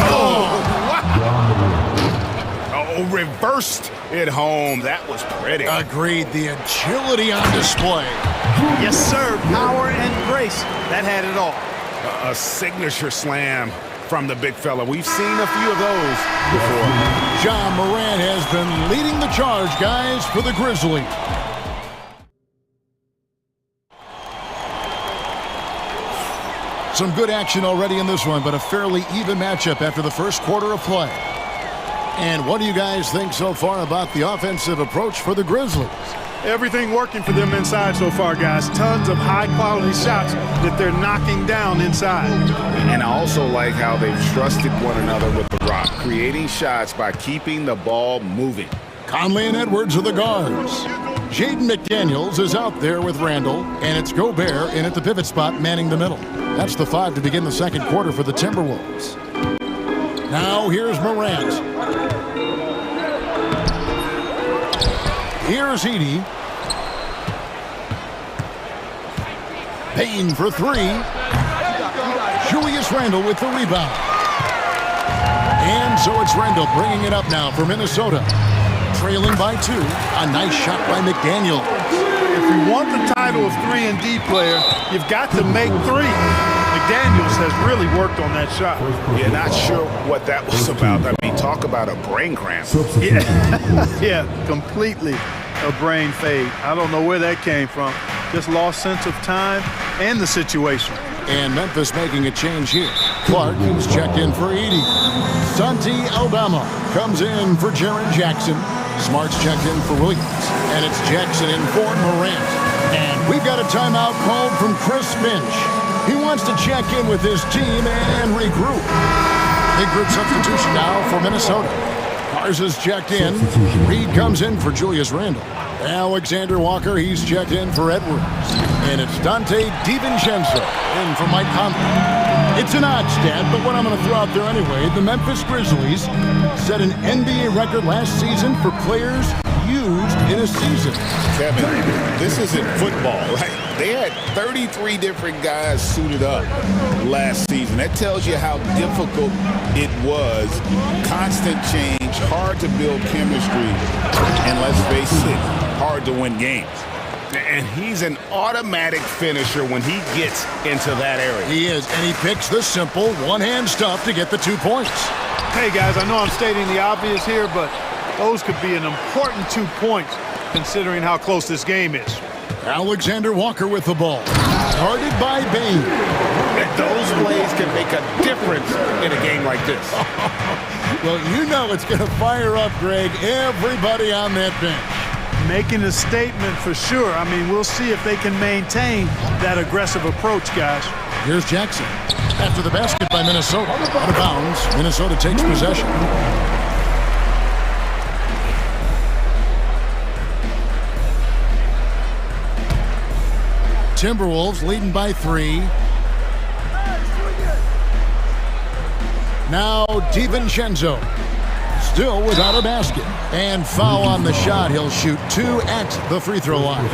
Oh, reversed it home. That was pretty. Agreed. The agility on display. Yes, sir. Power and grace. That had it all. A signature slam from the big fella. We've seen a few of those before. John Morant has been leading the charge, guys, for the Grizzlies. Some good action already in this one, but a fairly even matchup after the first quarter of play. And what do you guys think so far about the offensive approach for the Grizzlies? Everything working for them inside so far, guys. Tons of high-quality shots that they're knocking down inside. And I also like how they've trusted one another with the rock, creating shots by keeping the ball moving. Conley and Edwards are the guards. Jaden McDaniels is out there with Randle, and it's Gobert in at the pivot spot manning the middle. That's the 5 to begin the second quarter for the Timberwolves. Now here's Morant. Here's Edey. Payne for 3. Julius Randle with the rebound. And so it's Randle bringing it up now for Minnesota. Trailing by 2. A nice shot by McDaniel. If you want the title of 3-and-D player, you've got to make 3. McDaniels has really worked on that shot. Yeah, not sure what that was about. I mean, talk about a brain cramp. Yeah, completely a brain fade. I don't know where that came from. Just lost sense of time and the situation. And Memphis making a change here. Clark, who's checked in for Edey. Santi Aldama comes in for Jaren Jackson. Smart's checked in for Williams. And it's Jackson in for Morant. And we've got a timeout called from Chris Finch. He wants to check in with his team and regroup. Big group substitution now for Minnesota. Mars is checked in. Reed comes in for Julius Randle. Alexander Walker, he's checked in for Edwards. And it's Dante DiVincenzo in for Mike Conley. It's an odd stat, but what I'm going to throw out there anyway, the Memphis Grizzlies set an NBA record last season for players used in a season. Kevin, this isn't football, right? They had 33 different guys suited up last season. That tells you how difficult it was. Constant change, hard to build chemistry, and let's face it, hard to win games. And he's an automatic finisher when he gets into that area. He is, and he picks the simple one-hand stuff to get the 2 points. Hey, guys, I know I'm stating the obvious here, but those could be an important 2 points considering how close this game is. Alexander Walker with the ball. Guarded by Bane. Those plays can make a difference in a game like this. Well, you know it's going to fire up, Greg, everybody on that bench. Making a statement for sure. I mean, we'll see if they can maintain that aggressive approach, guys. Here's Jackson. After the basket by Minnesota. Out of bounds. Minnesota takes possession. Timberwolves leading by 3. Now DiVincenzo. Still without a basket. And foul on the shot. He'll shoot 2 at the free throw line.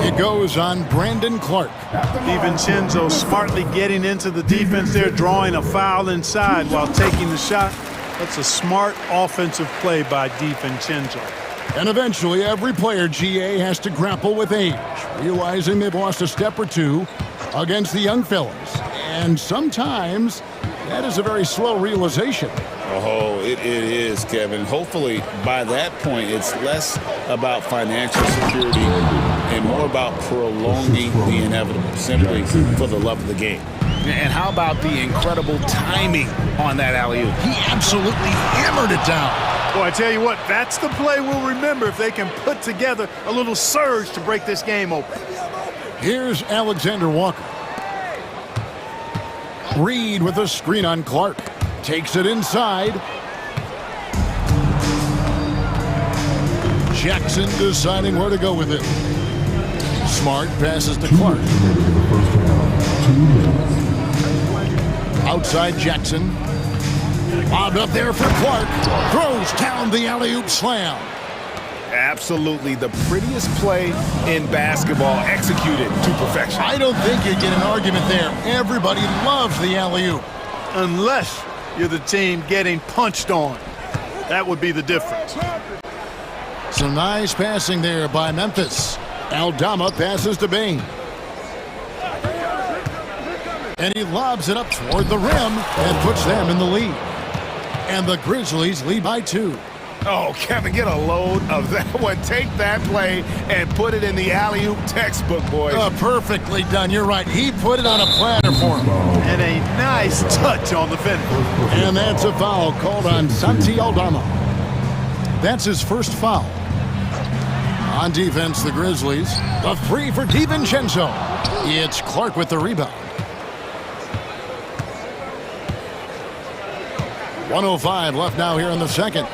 It goes on Brandon Clark. DiVincenzo smartly getting into the defense there, drawing a foul inside while taking the shot. That's a smart offensive play by DiVincenzo. And eventually, every player, GA, has to grapple with age, realizing they've lost a step or two against the young fellas. And sometimes, that is a very slow realization. Oh, it is, Kevin. Hopefully, by that point, it's less about financial security and more about prolonging the inevitable, simply for the love of the game. And how about the incredible timing on that alley-oop? He absolutely hammered it down. Boy, I tell you what, that's the play we'll remember if they can put together a little surge to break this game open. Here's Alexander Walker. Reed with a screen on Clark. Takes it inside. Jackson deciding where to go with it. Smart passes to Clark. Outside Jackson. Lobbed up there for Clark. Throws down the alley-oop slam. Absolutely the prettiest play in basketball, executed to perfection. I don't think you get an argument there. Everybody loves the alley-oop. Unless you're the team getting punched on. That would be the difference. Some nice passing there by Memphis. Aldama passes to Bain. And he lobs it up toward the rim and puts them in the lead. And the Grizzlies lead by 2. Oh, Kevin, get a load of that one. Take that play and put it in the alley-oop textbook, boys. Perfectly done. You're right. He put it on a platter for him. And a nice touch on the finish. And that's a foul called on Santi Aldama. That's his first foul. On defense, the Grizzlies. A 3 for DiVincenzo. It's Clark with the rebound. 1:05 left now here in the second.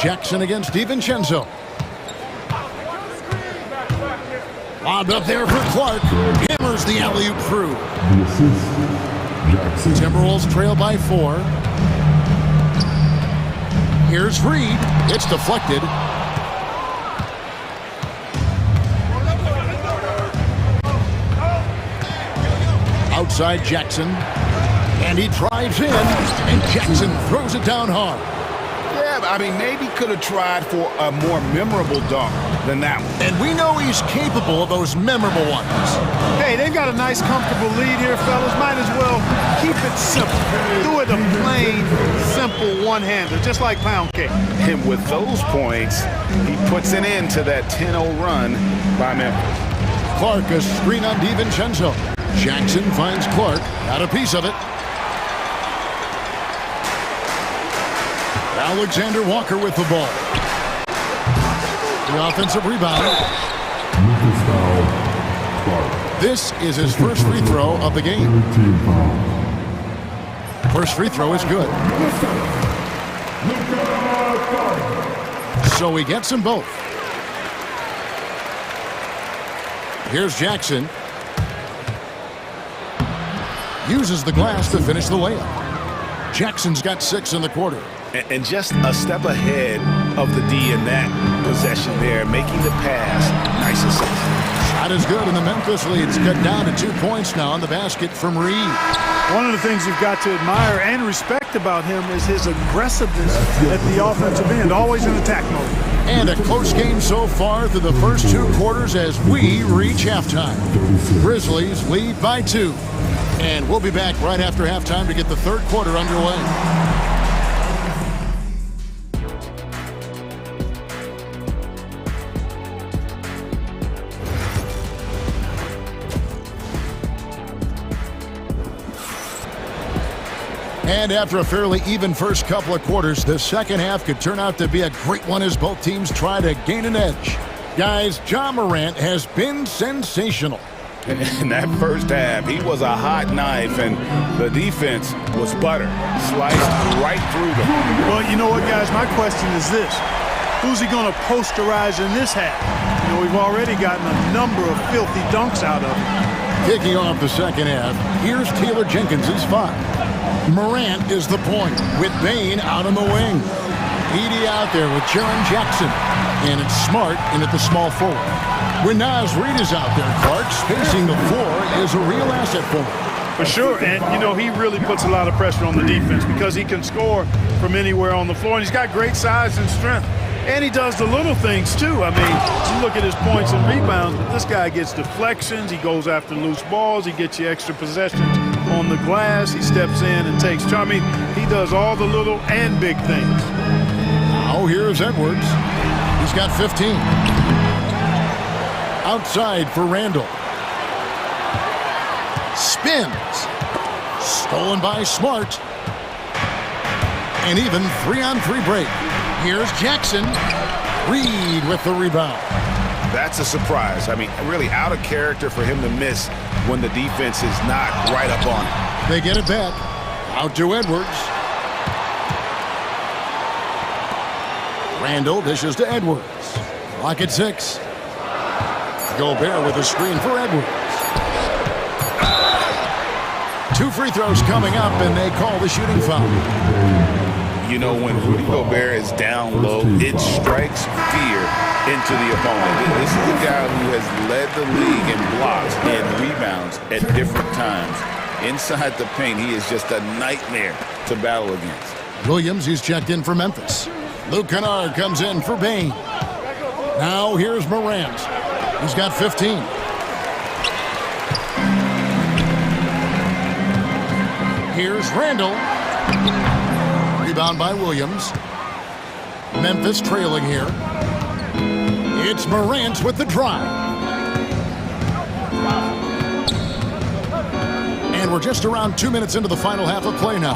Jackson against DiVincenzo. Lobbed up there for Clark. Hammers the alley-oop through. Timberwolves trail by 4. Here's Reed. It's deflected. Outside Jackson. And he drives in. And Jackson throws it down hard. Yeah, I mean, maybe could have tried for a more memorable dunk than that one. And we know he's capable of those memorable ones. Hey, they've got a nice, comfortable lead here, fellas. Might as well keep it simple. Do it a plain, simple one-hander, just like pound cake. And with those points, he puts an end to that 10-0 run by Memphis. Clark, a screen on DiVincenzo. Jackson finds Clark. Got a piece of it. Alexander Walker with the ball. The offensive rebound. This is his first free throw of the game. First free throw is good. So he gets them both. Here's Jackson. Uses the glass to finish the layup. Jackson's got 6 in the quarter. And just a step ahead of the D in that possession there, making the pass. Nice assist. Shot is good, and the Memphis lead's cut down to 2 points now on the basket from Reed. One of the things you've got to admire and respect about him is his aggressiveness at the offensive end, always in attack mode. And a close game so far through the first 2 quarters as we reach halftime. Grizzlies lead by 2. And we'll be back right after halftime to get the third quarter underway. And after a fairly even first couple of quarters, the second half could turn out to be a great one as both teams try to gain an edge. Guys, Ja Morant has been sensational. In that first half, he was a hot knife, and the defense was butter. Sliced right through them. Well, you know what, guys? My question is this. Who's he going to posterize in this half? You know, we've already gotten a number of filthy dunks out of him. Kicking off the second half, here's Taylor Jenkins' 5. Morant is the point, with Bain out on the wing. Edey out there with Jaren Jackson. And it's Smart in at the small forward. When Naz Reid is out there, Clark spacing the floor is a real asset for him. For sure, and you know, he really puts a lot of pressure on the defense because he can score from anywhere on the floor, and he's got great size and strength. And he does the little things too. I mean, you look at his points and rebounds, but this guy gets deflections, he goes after loose balls, he gets you extra possessions on the glass, he steps in and takes charge. I mean, he does all the little and big things. Now here's Edwards. He's got 15. Outside for Randall. Spins. Stolen by Smart. And even 3-on-3 break. Here's Jackson. Reed with the rebound. That's a surprise. I mean, really out of character for him to miss when the defense is not right up on it. They get it back. Out to Edwards. Randall dishes to Edwards. Clock at 6. Gobert with a screen for Edwards. 2 free throws coming up, and they call the shooting foul. You know, when Rudy Gobert is down low, it strikes fear into the opponent. This is a guy who has led the league in blocks and rebounds at different times. Inside the paint, he is just a nightmare to battle against. Williams, he's checked in for Memphis. Luke Kennard comes in for Bain. Now here's Morant. He's got 15. Here's Randall. Rebound by Williams. Memphis trailing here. It's Morant with the drive. And we're just around 2 minutes into the final half of play now.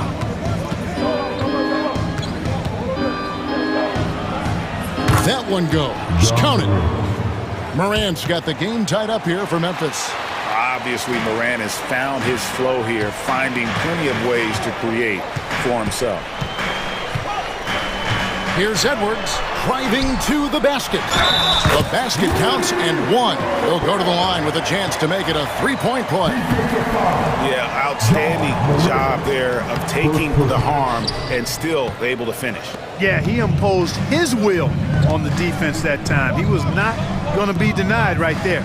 That one goes. Count it. Morant's got the game tied up here for Memphis. Obviously, Morant has found his flow here, finding plenty of ways to create for himself. Here's Edwards driving to the basket. The basket counts and one. He'll go to the line with a chance to make it a three-point play. Yeah, outstanding job there of taking the harm and still able to finish. Yeah, he imposed his will on the defense that time. He was not going to be denied right there.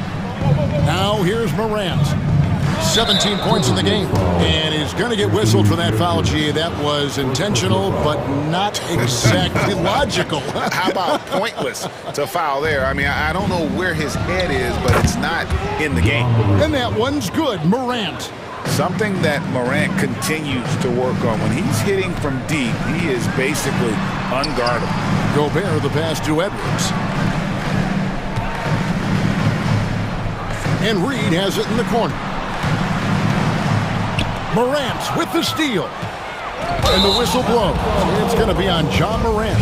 Now here's Morant. 17 points in the game. And he's going to get whistled for that foul, G. That was intentional, but not exactly logical. How about pointless to foul there? I mean, I don't know where his head is, but it's not in the game. And that one's good. Morant. Something that Morant continues to work on. When he's hitting from deep, he is basically unguardable. Gobert the pass to Edwards. And Reed has it in the corner. Morant with the steal. And the whistle blows. It's going to be on John Morant.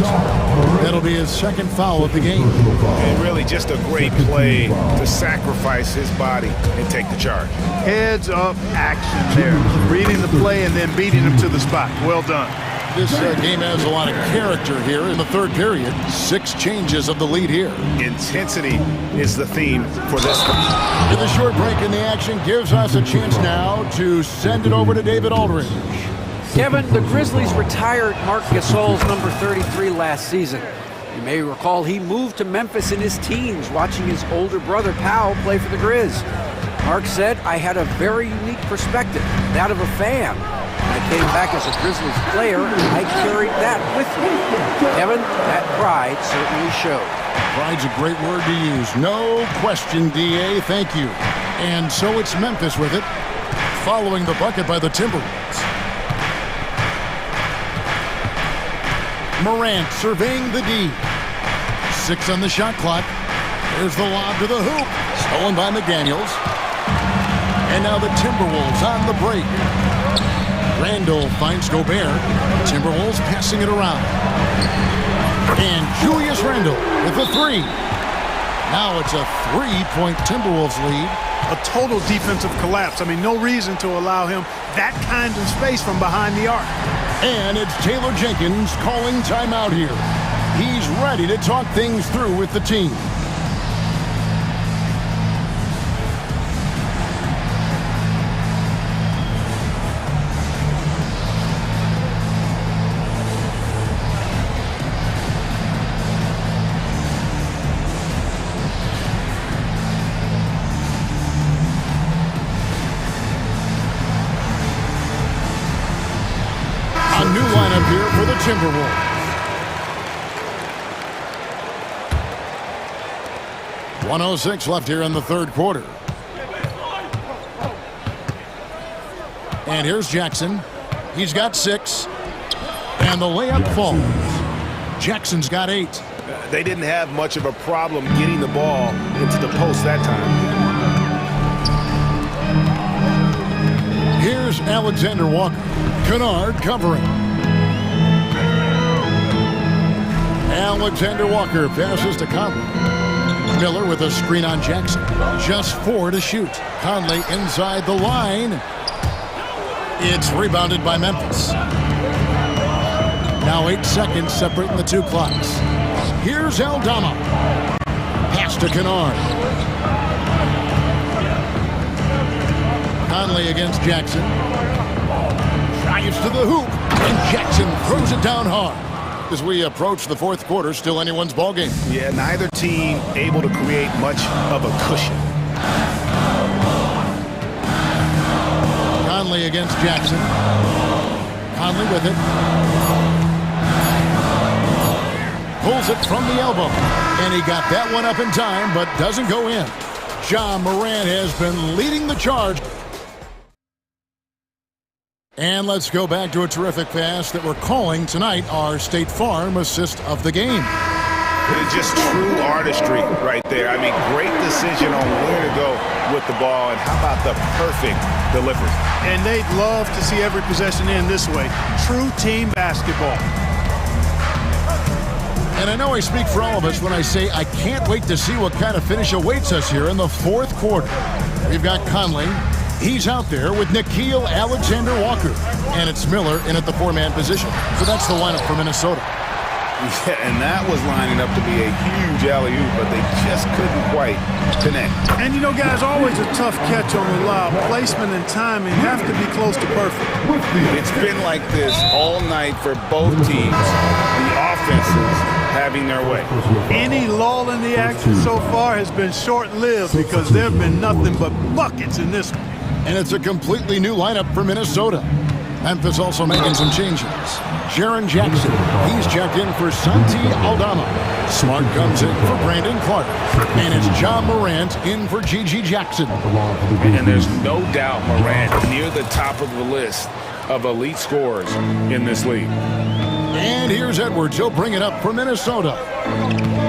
That'll be his second foul of the game. And really just a great play to sacrifice his body and take the charge. Heads up action there. Reading the play and then beating him to the spot. Well done. This game has a lot of character here in the third period. 6 changes of the lead here. Intensity is the theme for this one. And the short break in the action gives us a chance now to send it over to David Aldridge. Kevin, the Grizzlies retired Marc Gasol's number 33 last season. You may recall he moved to Memphis in his teens, watching his older brother Powell play for the Grizz. Marc said, "I had a very unique perspective, that of a fan. When I came back as a Grizzlies player, I carried that with me." Kevin, that pride certainly showed. Pride's a great word to use. No question, D.A. Thank you. And so it's Memphis with it, following the bucket by the Timberwolves. Morant surveying the D. 6 on the shot clock. There's the lob to the hoop. Stolen by McDaniels. And now the Timberwolves on the break. Randall finds Gobert. Timberwolves passing it around. And Julius Randall with a 3. Now it's a 3-point Timberwolves lead. A total defensive collapse. I mean, no reason to allow him that kind of space from behind the arc. And it's Taylor Jenkins calling timeout here. He's ready to talk things through with the team. A new lineup here for the Timberwolves. 1:06 left here in the third quarter. And here's Jackson. He's got 6. And the layup falls. Jackson's got 8. They didn't have much of a problem getting the ball into the post that time. Here's Alexander Walker. Kennard covering. Alexander Walker passes to Conley. Miller with a screen on Jackson. Just 4 to shoot. Conley inside the line. It's rebounded by Memphis. Now 8 seconds separating the two clocks. Here's Aldama. Pass to Kennard. Conley against Jackson. Drives to the hoop. And Jackson throws it down hard. As we approach the fourth quarter, still anyone's ballgame. Yeah, neither team able to create much of a cushion. Conley against Jackson. Conley with it. Pulls it from the elbow. And he got that one up in time, but doesn't go in. Ja Morant has been leading the charge. And let's go back to a terrific pass that we're calling tonight our State Farm assist of the game. It's just true artistry right there. I mean, great decision on where to go with the ball, and how about the perfect delivery? And they'd love to see every possession end this way. True team basketball. And I know I speak for all of us when I say I can't wait to see what kind of finish awaits us here in the fourth quarter. We've got Conley. He's out there with Nickeil Alexander-Walker. And it's Miller in at the 4-man position. So that's the lineup for Minnesota. Yeah, and that was lining up to be a huge alley-oop, but they just couldn't quite connect. And you know, guys, always a tough catch on the lob. Placement and timing have to be close to perfect. It's been like this all night for both teams. The offenses having their way. Any lull in the action so far has been short-lived because there have been nothing but buckets in this one. And it's a completely new lineup for Minnesota. Memphis also making some changes. Jaren Jackson, he's checked in for Santi Aldama. Smart comes in for Brandon Clark. And it's Ja Morant in for Gigi Jackson. And there's no doubt Morant near the top of the list of elite scorers in this league. And here's Edwards. He'll bring it up for Minnesota.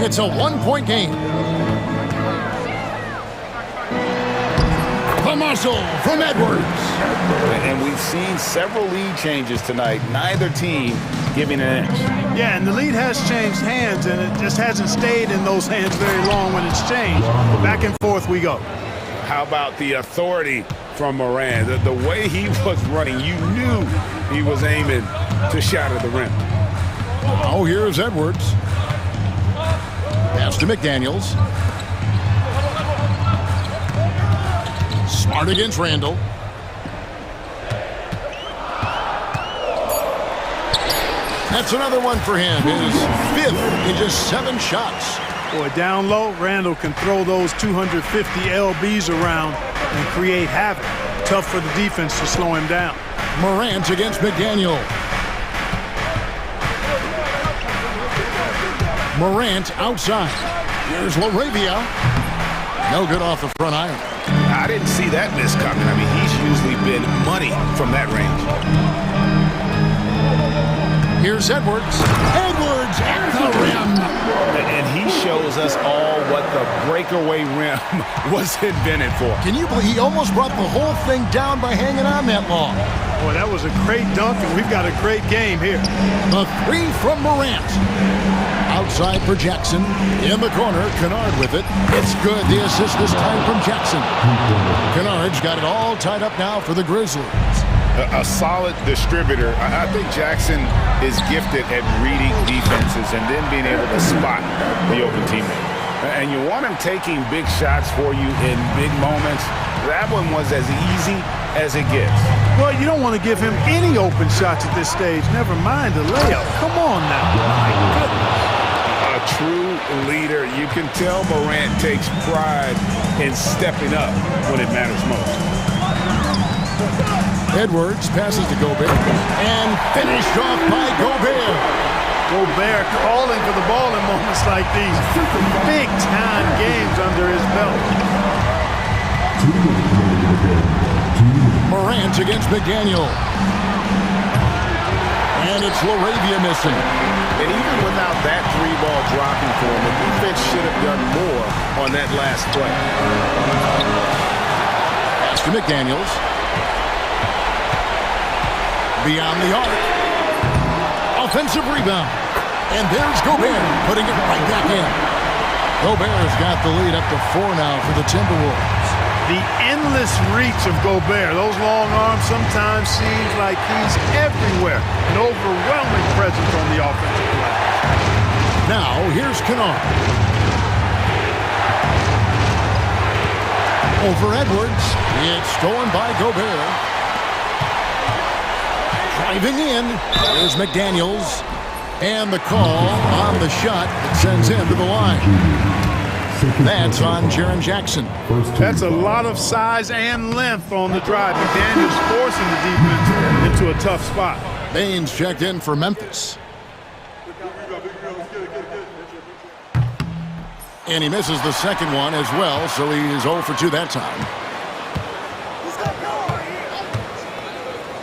It's a 1-point game. The muscle from Edwards. And we've seen several lead changes tonight. Neither team giving an edge. Yeah, and the lead has changed hands, and it just hasn't stayed in those hands very long when it's changed. Back and forth we go. How about the authority from Morant? The way he was running, you knew he was aiming to shatter the rim. Oh, here's Edwards. Pass to McDaniels. Smart against Randall. That's another one for him. His 5th in just 7 shots. Boy, down low, Randall can throw those 250 LBs around and create havoc. Tough for the defense to slow him down. Morant against McDaniel. Morant outside. Here's LaRavia. No good off the front iron. I didn't see that miss coming. I mean, he's usually been money from that range. Here's Edwards. Edwards at the rim. And he shows us all what the breakaway rim was invented for. Can you believe he almost brought the whole thing down by hanging on that long? Boy, that was a great dunk, and we've got a great game here. The 3 from Morant. Outside for Jackson. In the corner, Kennard with it. It's good. The assist this time from Jackson. Kennard's got it all tied up now for the Grizzlies. A solid distributor. I think Jackson is gifted at reading defenses and then being able to spot the open teammate. And you want him taking big shots for you in big moments. That one was as easy as it gets. Well, you don't want to give him any open shots at this stage. Never mind the layup. Come on now. My goodness. A true leader. You can tell Morant takes pride in stepping up when it matters most. Edwards passes to Gobert. And finished off by Gobert. Gobert calling for the ball in moments like these. Big-time games under his belt. Morant against McDaniel. And it's LaRavia missing. And even without that three-ball dropping for him, the defense should have done more on that last play. Pass to McDaniels. Beyond the arc. Offensive rebound. And there's Gobert putting it right back in. Gobert's got the lead up to 4 now for the Timberwolves. The endless reach of Gobert. Those long arms sometimes seems like he's everywhere. An overwhelming presence on the offensive glass. Now, here's Kennard. Over Edwards. It's stolen by Gobert. Driving in. There's McDaniels. And the call on the shot that sends him to the line. That's on Jaren Jackson. That's a lot of size and length on the drive. McDaniels forcing the defense into a tough spot. Baines checked in for Memphis. And he misses the second one as well, so he's 0 for 2 that time.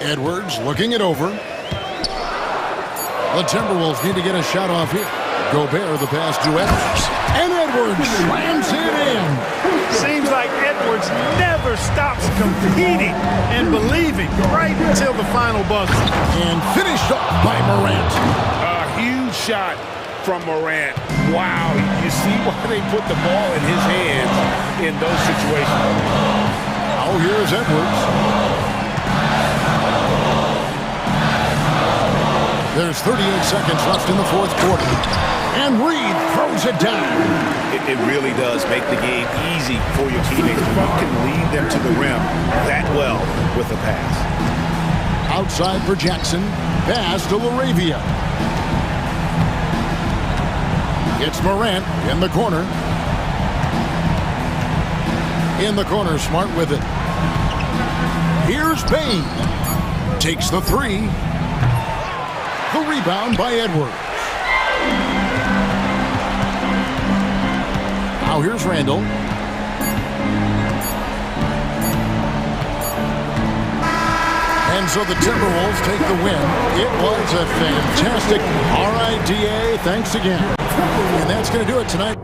Edwards looking it over. The Timberwolves need to get a shot off here. Gobert the pass to Edwards. And Edwards slams it in. Seems like Edwards never stops competing and believing right until the final buzzer. And finished off by Morant. A huge shot from Morant. Wow, you see why they put the ball in his hands in those situations. Now here's Edwards. There's 38 seconds left in the fourth quarter. And Reed throws it down. It really does make the game easy for your teammates. You can lead them to the rim that well with a pass. Outside for Jackson. Pass to LaRavia. It's Morant in the corner. In the corner, Smart with it. Here's Bain. Takes the three. The rebound by Edwards. Now here's Randall. And so the Timberwolves take the win. It was a fantastic RIDA. Thanks again. And that's going to do it tonight.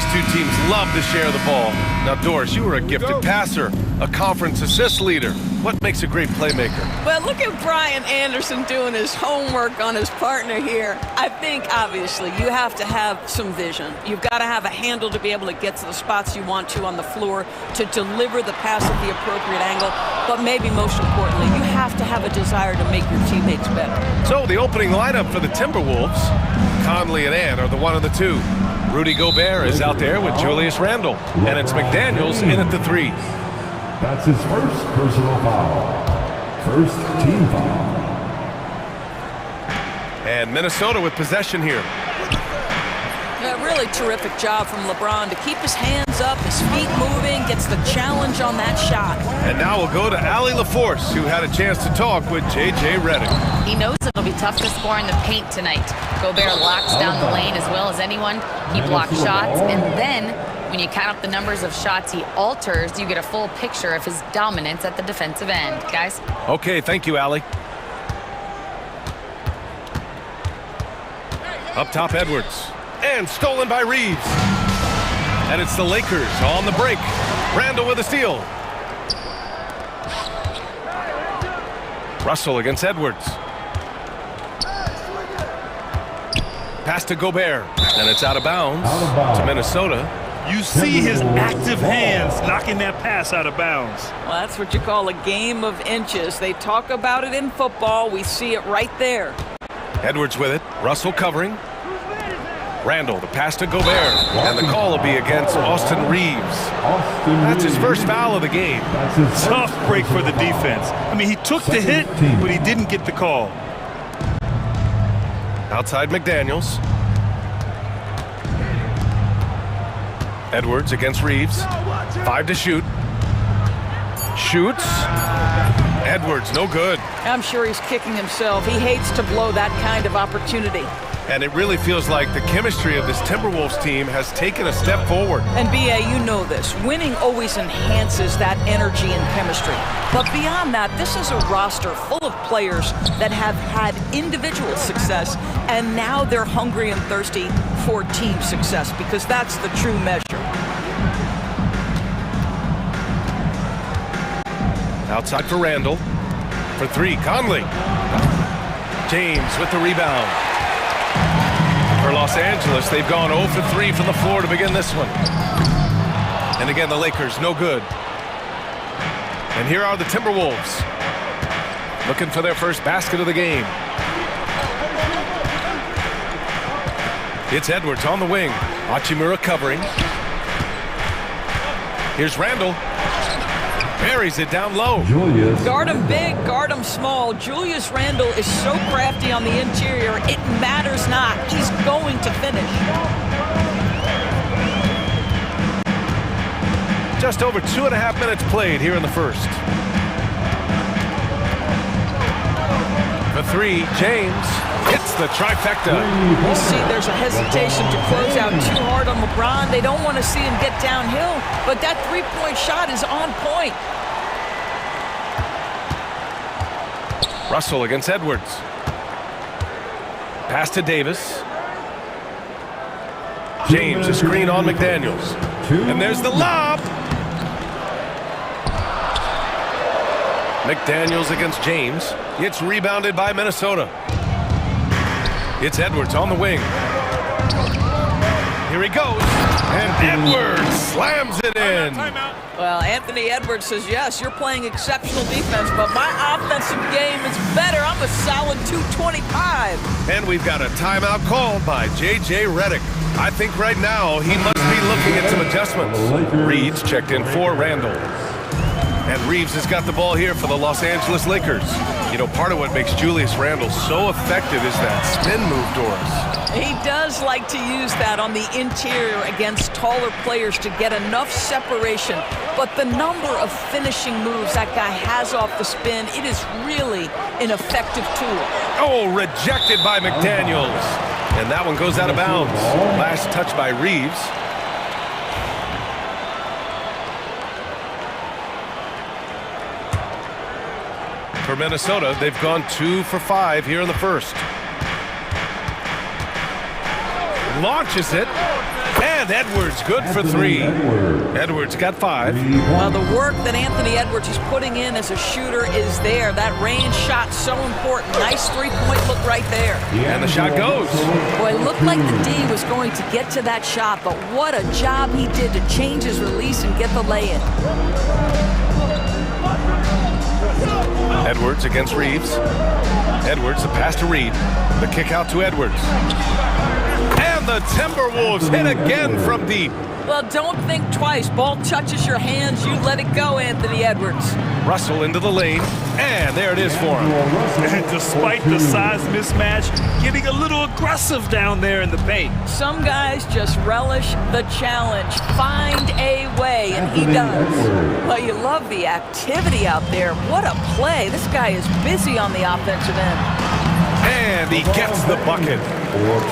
These two teams love to share the ball. Now, Doris, you were a gifted passer, a conference assist leader. What makes a great playmaker? Well, look at Brian Anderson doing his homework on his partner here. I think, obviously, you have to have some vision. You've got to have a handle to be able to get to the spots you want to on the floor, to deliver the pass at the appropriate angle. But maybe most importantly, you have to have a desire to make your teammates better. So the opening lineup for the Timberwolves, Conley and Ann are the one of the two. Rudy Gobert is out there with Julius Randle, and it's McDaniels in at the 3. That's his first personal foul. First team foul. And Minnesota with possession here. A really terrific job from LeBron to keep his hands up, his feet moving, gets the challenge on that shot. And now we'll go to Allie LaForce, who had a chance to talk with J.J. Redick. He knows it'll be tough to score in the paint tonight. Gobert locks down the lane as well as anyone. He blocks shots, and then when you count up the numbers of shots he alters, you get a full picture of his dominance at the defensive end. Guys? Okay, thank you, Allie. Up top, Edwards. And stolen by Reeves. And it's the Lakers on the break. Randle with a steal. Russell against Edwards. Pass to Gobert. And it's out of bounds to Minnesota. You see his active hands knocking that pass out of bounds. Well, that's what you call a game of inches. They talk about it in football. We see it right there. Edwards with it. Russell covering. Randle, the pass to Gobert. And the call will be against Austin Reeves. That's his first foul of the game. Tough break for the defense. I mean, he took the hit, but he didn't get the call. Outside McDaniels. Edwards against Reeves. 5 to shoot. Shoots. Edwards, no good. I'm sure he's kicking himself. He hates to blow that kind of opportunity. And it really feels like the chemistry of this Timberwolves team has taken a step forward. And B.A., you know this. Winning always enhances that energy and chemistry. But beyond that, this is a roster full of players that have had individual success, and now they're hungry and thirsty for team success, because that's the true measure. Outside for Randle. For 3, Conley. James with the rebound. For Los Angeles, they've gone 0 for 3 from the floor to begin this one. And again, the Lakers, no good. And here are the Timberwolves, looking for their first basket of the game. It's Edwards on the wing. Hachimura covering. Here's Randle. Buries it down low. Guard him big, guard him small. Julius Randle is so crafty on the interior, it matters not. He's going to finish. Just over 2.5 minutes played here in the first. For 3, James hits the trifecta. You see there's a hesitation to close out too hard on LeBron. They don't want to see him get downhill, but that three-point shot is on point. Russell against Edwards. Pass to Davis. James, a screen on McDaniels. And there's the lob. McDaniels against James. It's rebounded by Minnesota. It's Edwards on the wing. Here he goes. And Edwards slams it in. Well, Anthony Edwards says, yes, you're playing exceptional defense, but my offensive game is better. I'm a solid 225. And we've got a timeout called by J.J. Redick. I think right now he must be looking at some adjustments. Reeves checked in for Randle. And Reeves has got the ball here for the Los Angeles Lakers. You know, part of what makes Julius Randle so effective is that spin move, Doris. He does like to use that on the interior against taller players to get enough separation. But the number of finishing moves that guy has off the spin, it is really an effective tool. Oh, rejected by McDaniels. And that one goes out of bounds. Last touch by Reeves. For Minnesota, they've gone 2 for 5 here in the first. Launches it. And Edwards good for 3. Edwards got 5. Well, the work that Anthony Edwards is putting in as a shooter is there. That range shot so important. Nice three-point look right there. And the shot goes. Boy, it looked like the D was going to get to that shot, but what a job he did to change his release and get the lay-in. Edwards against Reeves. Edwards, the pass to Reed. The kick out to Edwards. And the Timberwolves hit again from deep. Well, don't think twice. Ball touches your hands, you let it go, Anthony Edwards. Russell into the lane, and there it is for him. And despite the size mismatch, getting a little aggressive down there in the paint. Some guys just relish the challenge. Find a way, and he does. Well, you love the activity out there. What a play. This guy is busy on the offensive end. And he gets the bucket.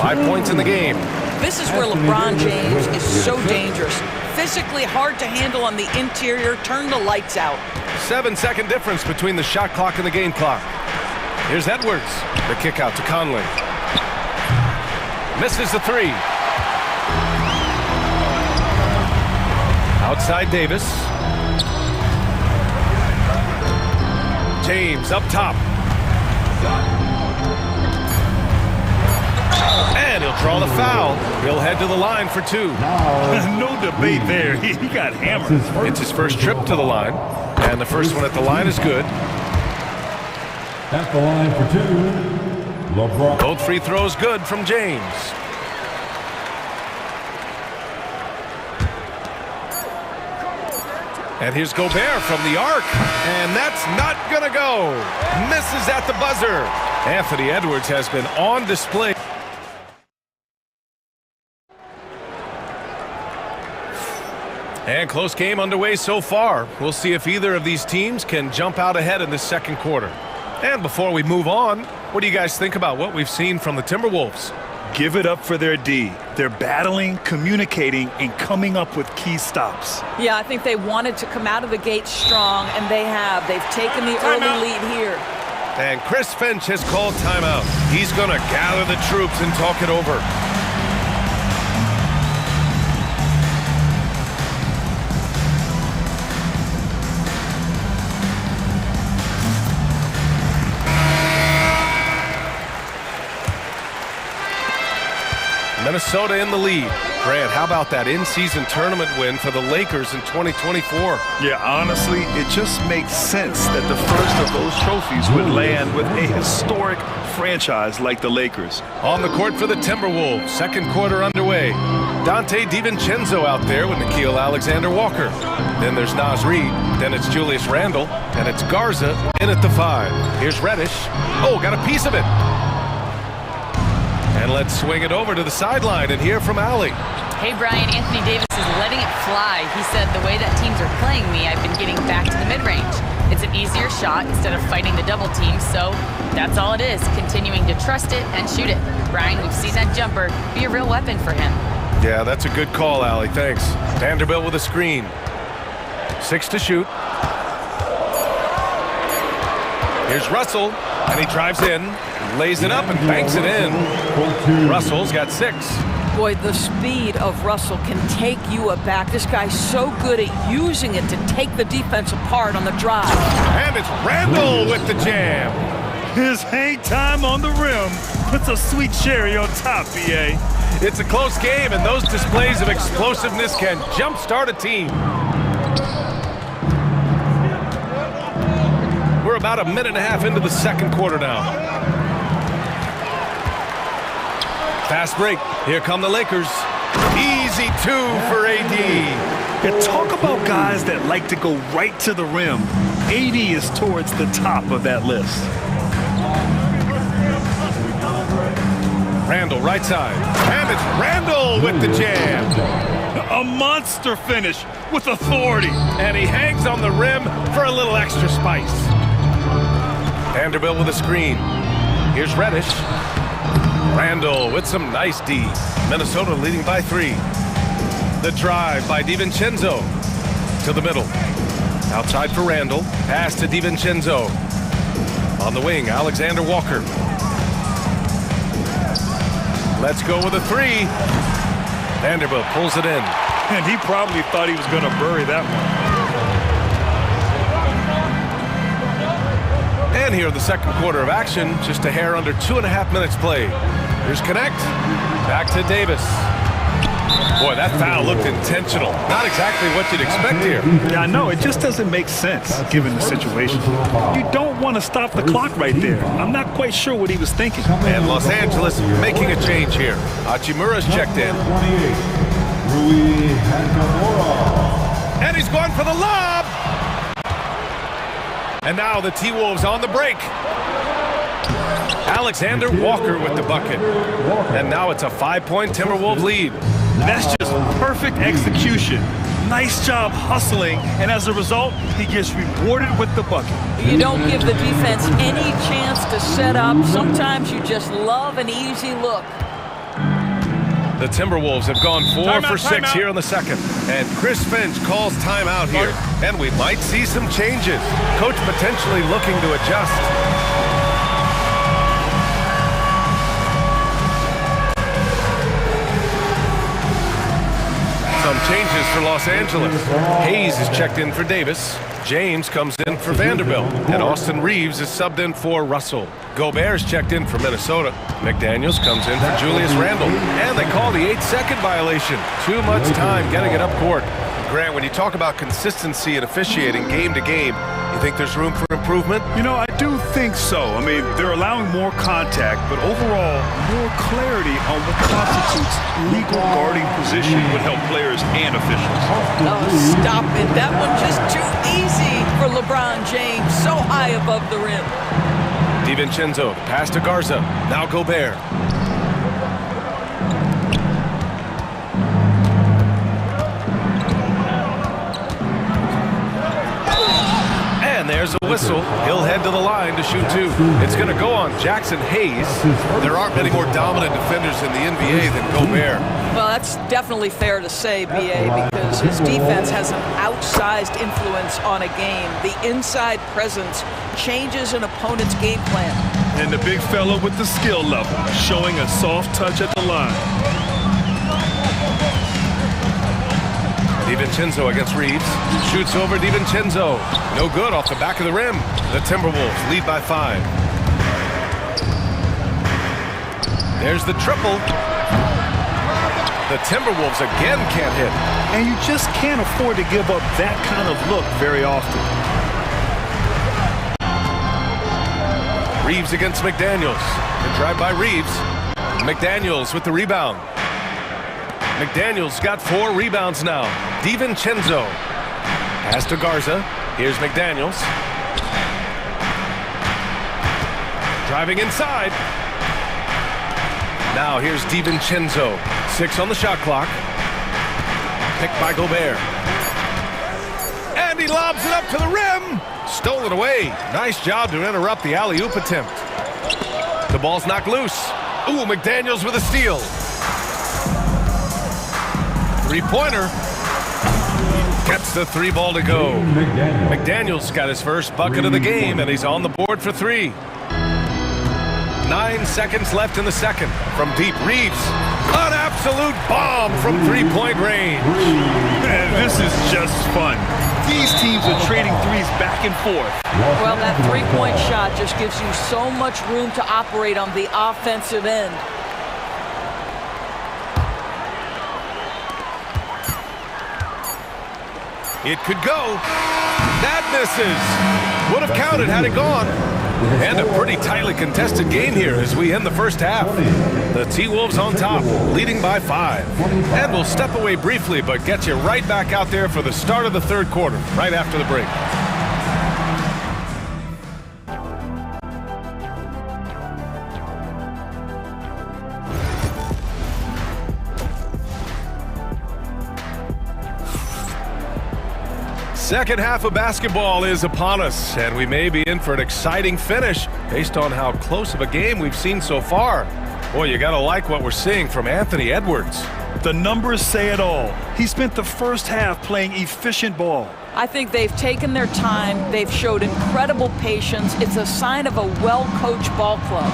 5 points in the game. This is where LeBron James is so dangerous. Physically hard to handle on the interior. Turn the lights out. 7-second difference between the shot clock and the game clock. Here's Edwards. The kick out to Conley. Misses the 3. Outside Davis. James up top. And he'll draw the foul. He'll head to the line for 2. No debate there. He got hammered. It's his first trip to the line. And the first one at the line is good. At the line for 2, LeBron. Both free throws good from James. And here's Gobert from the arc. And that's not going to go. Misses at the buzzer. Anthony Edwards has been on display. And close game underway so far. We'll see if either of these teams can jump out ahead in this second quarter. And before we move on, what do you guys think about what we've seen from the Timberwolves? Give it up for their D. They're battling, communicating, and coming up with key stops. Yeah, I think they wanted to come out of the gate strong, and they have. They've taken the early lead here. And Chris Finch has called timeout. He's going to gather the troops and talk it over. Minnesota in the lead. Grant, how about that in-season tournament win for the Lakers in 2024? Yeah, honestly, it just makes sense that the first of those trophies would land with a historic franchise like the Lakers. On the court for the Timberwolves, second quarter underway. Dante DiVincenzo out there with Nickeil Alexander-Walker. Then there's Naz Reid, then it's Julius Randle, and it's Garza in at the 5. Here's Reddish. Oh, got a piece of it. And let's swing it over to the sideline and hear from Allie. Hey, Brian, Anthony Davis is letting it fly. He said, the way that teams are playing me, I've been getting back to the mid-range. It's an easier shot instead of fighting the double team, so that's all it is, continuing to trust it and shoot it. Brian, we've seen that jumper be a real weapon for him. Yeah, that's a good call, Allie. Thanks. Vanderbilt with a screen. 6 to shoot. Here's Russell, and he drives in, lays it up, and banks it in. Russell's got 6. Boy, the speed of Russell can take you aback. This guy's so good at using it to take the defense apart on the drive. And it's Randle with the jam. His hang time on the rim puts a sweet cherry on top, BA. It's a close game, and those displays of explosiveness can jumpstart a team. We're about a minute and a half into the second quarter now. Fast break. Here come the Lakers. Easy 2 for AD. Yeah, talk about guys that like to go right to the rim. AD is towards the top of that list. Randle, right side. And it's Randle with the jam. A monster finish with authority. And he hangs on the rim for a little extra spice. Vanderbilt with a screen. Here's Reddish. Randle with some nice D. Minnesota leading by 3. The drive by DiVincenzo to the middle. Outside for Randle. Pass to DiVincenzo. On the wing, Alexander Walker. Let's go with a 3. Vanderbilt pulls it in. And he probably thought he was going to bury that one. And here in the second quarter of action, just a hair under 2.5 minutes played. Here's Connect. Back to Davis. Boy, that foul looked intentional. Not exactly what you'd expect here. Yeah, I know. It just doesn't make sense, given the situation. You don't want to stop the clock right there. I'm not quite sure what he was thinking. And Los Angeles making a change here. Hachimura's checked in. And he's going for the lob! And now the T-Wolves on the break. Alexander Walker with the bucket. And now it's a 5-point Timberwolves lead. That's just perfect execution. Nice job hustling, and as a result, he gets rewarded with the bucket. You don't give the defense any chance to set up. Sometimes you just love an easy look. The Timberwolves have gone 4 for 6 here in the second. And Chris Finch calls timeout here. And we might see some changes. Coach potentially looking to adjust. Some changes for Los Angeles. Hayes is checked in for Davis. James comes in for Vanderbilt. And Austin Reeves is subbed in for Russell. Gobert's checked in for Minnesota. McDaniels comes in for Julius Randle. And they call the 8-second violation. Too much time getting it up court. Grant, when you talk about consistency in officiating game to game, you think there's room for improvement? You know, I do think so. I mean, they're allowing more contact, but overall, more clarity on what constitutes legal guarding position would help players and officials. Oh, stop it. That one just too easy for LeBron James. So high above the rim. DiVincenzo, pass to Garza. Now Gobert. There's a whistle. He'll head to the line to shoot 2. It's going to go on Jackson Hayes. There aren't many more dominant defenders in the NBA than Gobert. Well, that's definitely fair to say, B.A., because his defense has an outsized influence on a game. The inside presence changes an opponent's game plan. And the big fella with the skill level, showing a soft touch at the line. DiVincenzo against Reeves. Shoots over DiVincenzo. No good off the back of the rim. The Timberwolves lead by 5. There's the triple. The Timberwolves again can't hit. And you just can't afford to give up that kind of look very often. Reeves against McDaniels. Good drive by Reeves. McDaniels with the rebound. McDaniels got 4 rebounds now. DiVincenzo. Pass to Garza. Here's McDaniels. Driving inside. Now here's DiVincenzo. 6 on the shot clock. Picked by Gobert. And he lobs it up to the rim. Stolen away. Nice job to interrupt the alley-oop attempt. The ball's knocked loose. Ooh, McDaniels with a steal. Three-pointer. Gets the 3 ball to go. McDaniels got his first bucket of the game, and he's on the board for 3. 9 seconds left in the second. From deep, Reeves. An absolute bomb from 3-point range. Man, this is just fun. These teams are trading threes back and forth. Well, that 3-point shot just gives you so much room to operate on the offensive end. It could go. That misses. Would have counted had it gone. And a pretty tightly contested game here as we end the first half. The T-Wolves on top, leading by 5. And we'll step away briefly, but get you right back out there for the start of the third quarter, right after the break. Second half of basketball is upon us, and we may be in for an exciting finish based on how close of a game we've seen so far. Boy, you gotta like what we're seeing from Anthony Edwards. The numbers say it all. He spent the first half playing efficient ball. I think they've taken their time. They've showed incredible patience. It's a sign of a well-coached ball club.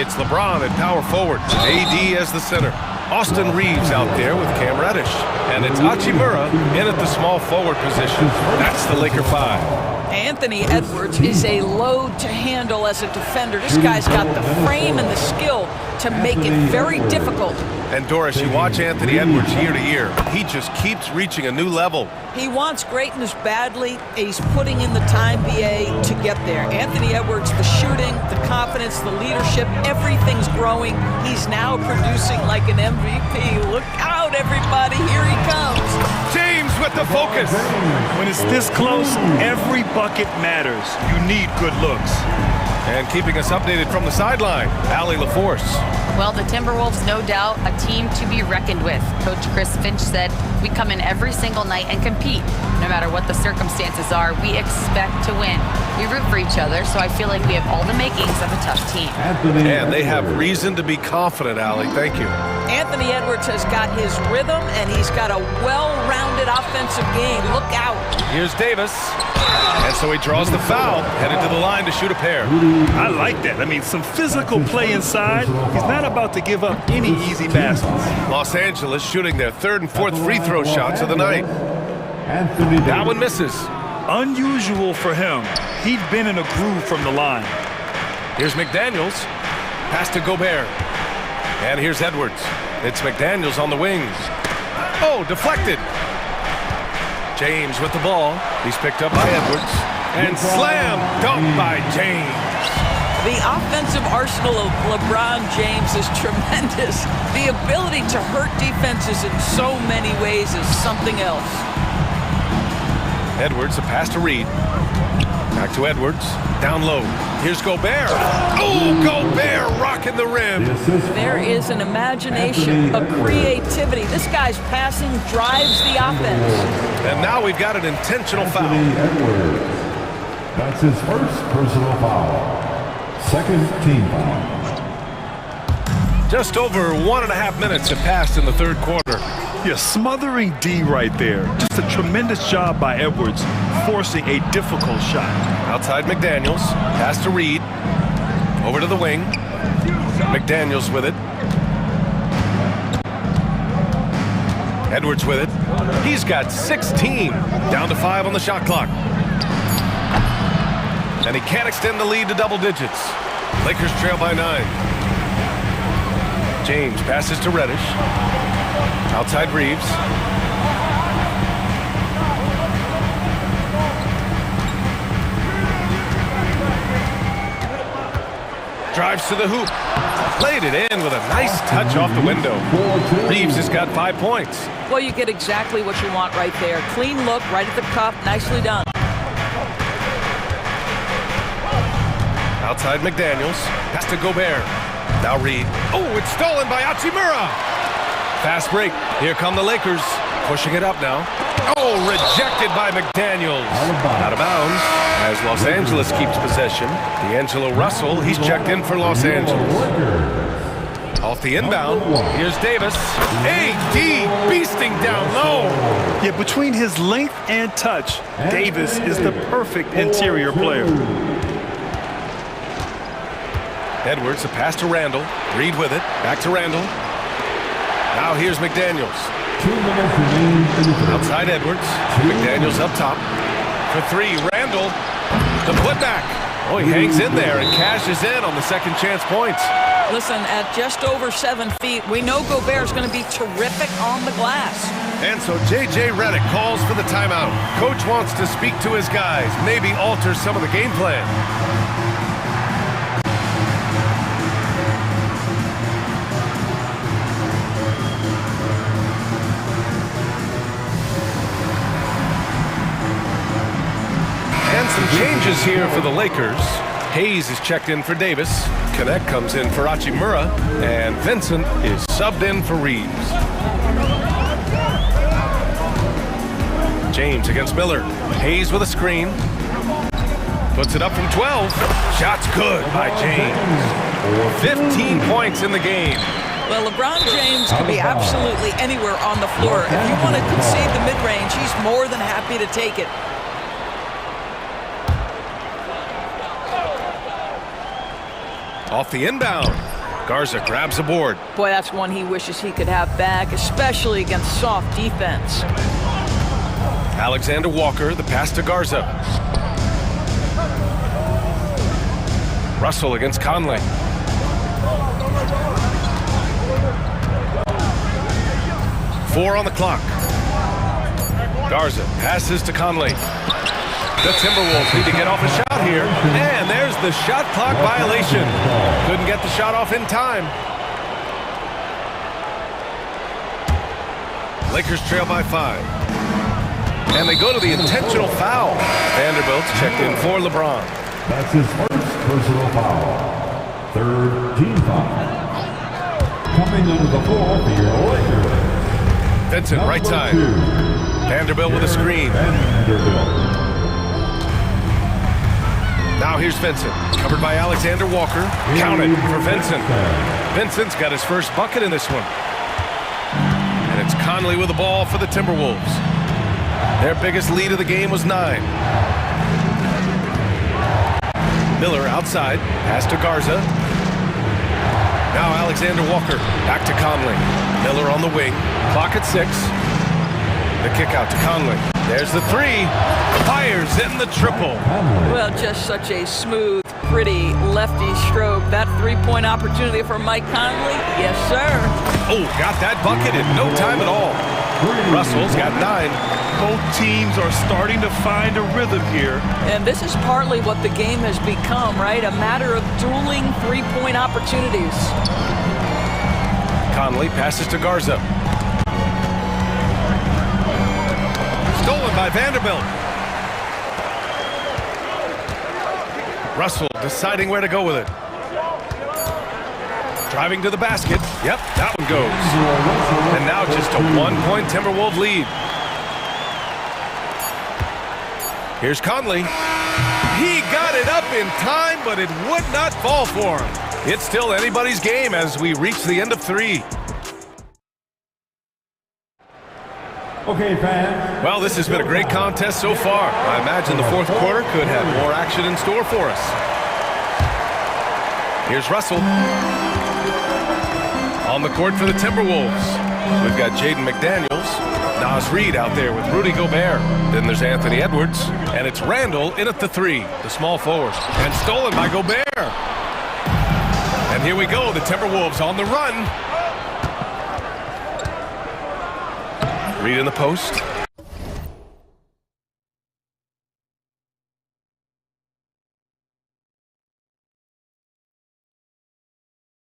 It's LeBron at power forward, AD as the center. Austin Reeves out there with Cam Reddish. And it's Hachimura in at the small forward position. That's the Laker 5. Anthony Edwards is a load to handle as a defender. This guy's got the frame and the skill to make it very difficult. And Doris, you watch Anthony Edwards year to year. He just keeps reaching a new level. He wants greatness badly. He's putting in the time, BA, to get there. Anthony Edwards, the shooting, the confidence, the leadership, everything's growing. He's now producing like an MVP. Look out, everybody. Here he comes. James with the focus. When it's this close, every bucket matters. You need good looks. And keeping us updated from the sideline, Allie LaForce. Well, the Timberwolves, no doubt, a team to be reckoned with. Coach Chris Finch said, we come in every single night and compete. No matter what the circumstances are, we expect to win. We root for each other, so I feel like we have all the makings of a tough team. And they have reason to be confident, Allie. Thank you. Anthony Edwards has got his rhythm, and he's got a well-rounded offensive game. Look out. Here's Davis. And so he draws the foul, headed to the line to shoot a pair. I like that. I mean, some physical play inside. He's not about to give up any easy baskets. Los Angeles shooting their third and fourth free throw shots of the night. That one misses. Unusual for him. He'd been in a groove from the line. Here's McDaniels. Pass to Gobert. And here's Edwards. It's McDaniels on the wings. Oh, deflected. James with the ball. He's picked up by Edwards. And slam dunk by James. The offensive arsenal of LeBron James is tremendous. The ability to hurt defenses in so many ways is something else. Edwards, a pass to Reed. Back to Edwards. Down low. Here's Gobert. Oh, Gobert rocking the rim. There is an imagination, a creativity. This guy's passing drives the offense. And now we've got an intentional foul. Edwards. That's his first personal foul. Second team foul. Just over 1.5 minutes have passed in the third quarter. Yeah, smothering D right there. Just a tremendous job by Edwards, forcing a difficult shot. Outside McDaniels, pass to Reed. Over to the wing. McDaniels with it. Edwards with it. He's got 16. Down to 5 on the shot clock. And he can't extend the lead to double digits. Lakers trail by 9. James passes to Reddish. Outside Reeves. Drives to the hoop. Laid it in with a nice touch off the window. Reeves has got 5 points. Well, you get exactly what you want right there. Clean look, right at the cup. Nicely done. Outside McDaniels. Pass to Gobert. Now Reed. Oh, it's stolen by Hachimura. Fast break. Here come the Lakers. Pushing it up now. Oh, rejected by McDaniels. Out of bounds as Los Angeles keeps possession. D'Angelo Russell, he's checked in for Los Angeles. Off the inbound, here's Davis. AD beasting down low. Yeah, between his length and touch, Davis is the perfect interior player. Edwards, a pass to Randall. Reed with it. Back to Randall. Now here's McDaniels. Outside Edwards. McDaniels up top. For 3, Randall. The putback. Oh, he hangs in there and cashes in on the second chance points. Listen, at just over 7 feet, we know Gobert's going to be terrific on the glass. And so J.J. Redick calls for the timeout. Coach wants to speak to his guys, maybe alter some of the game plan. Changes here for the Lakers. Hayes is checked in for Davis. Connect comes in for Hachimura. And Vincent is subbed in for Reeves. James against Miller. Hayes with a screen. Puts it up from 12. Shot's good by James. 15 points in the game. Well, LeBron James can be absolutely anywhere on the floor. If you want to concede the mid-range, he's more than happy to take it. Off the inbound. Garza grabs the board. Boy, that's one he wishes he could have back, especially against soft defense. Alexander Walker, the pass to Garza. Russell against Conley. Four on the clock. Garza passes to Conley. The Timberwolves need to get off a shot here. And there's the shot clock violation. Couldn't get the shot off in time. Lakers trail by 5. And they go to the intentional foul. Vanderbilt's checked in for LeBron. That's his first personal foul. Third team foul. Coming under the floor for your Lakers. Vincent, right side. Vanderbilt with a screen. Now here's Vincent, covered by Alexander Walker. Counted for Vincent. Vincent's got his first bucket in this one. And it's Conley with the ball for the Timberwolves. Their biggest lead of the game was 9. Miller outside, pass to Garza. Now Alexander Walker, back to Conley. Miller on the wing, clock at 6. The kick out to Conley. There's the 3. Fires in the triple. Well, just such a smooth, pretty lefty stroke. That three-point opportunity for Mike Conley. Yes, sir. Oh, got that bucket in no time at all. Russell's got 9. Both teams are starting to find a rhythm here. And this is partly what the game has become, right? A matter of dueling three-point opportunities. Conley passes to Garza. Stolen by Vanderbilt. Russell deciding where to go with it. Driving to the basket. Yep, that one goes. And now just a 1-point Timberwolves lead. Here's Conley. He got it up in time, but it would not fall for him. It's still anybody's game as we reach the end of 3. Okay, fans. Well, this has been a great contest so far. I imagine the fourth quarter could have more action in store for us. Here's Russell. On the court for the Timberwolves. We've got Jaden McDaniels. Nas Reed out there with Rudy Gobert. Then there's Anthony Edwards. And it's Randall in at the 3, the small forward. And stolen by Gobert. And here we go, the Timberwolves on the run. Reed in the post.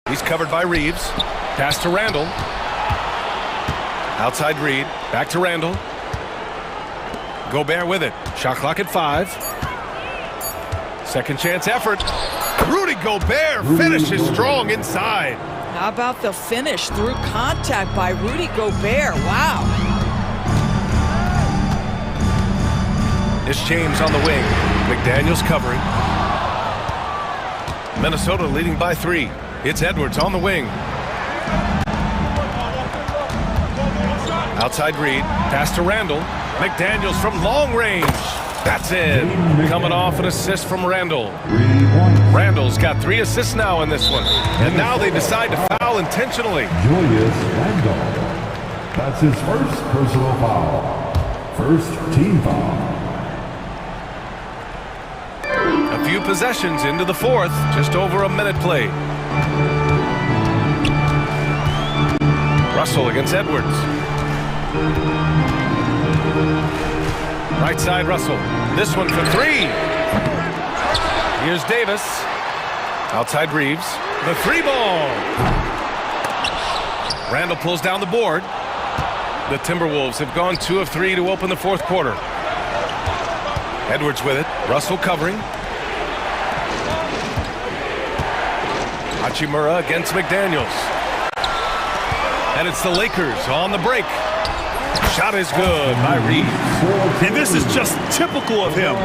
He's covered by Reeves. Pass to Randall. Outside Reed. Back to Randall. Gobert with it. Shot clock at 5. Second chance effort. Rudy Gobert finishes strong inside. How about the finish through contact by Rudy Gobert? Wow. It's James on the wing. McDaniels covering. Minnesota leading by 3. It's Edwards on the wing. Outside Reed. Pass to Randall. McDaniels from long range. That's it. Coming off an assist from Randall. Randall's got 3 assists now in this one. And now they decide to foul intentionally. Julius Randall. That's his first personal foul. First team foul. A few possessions into the fourth. Just over a minute played. Russell against Edwards. Right side Russell. This one for 3. Here's Davis. Outside Reeves. The 3 ball. Randall pulls down the board. The Timberwolves have gone 2 of 3 to open the fourth quarter. Edwards with it. Russell covering. Hachimura against McDaniels. And it's the Lakers on the break. Shot is good by Reeves. And this is just typical of him.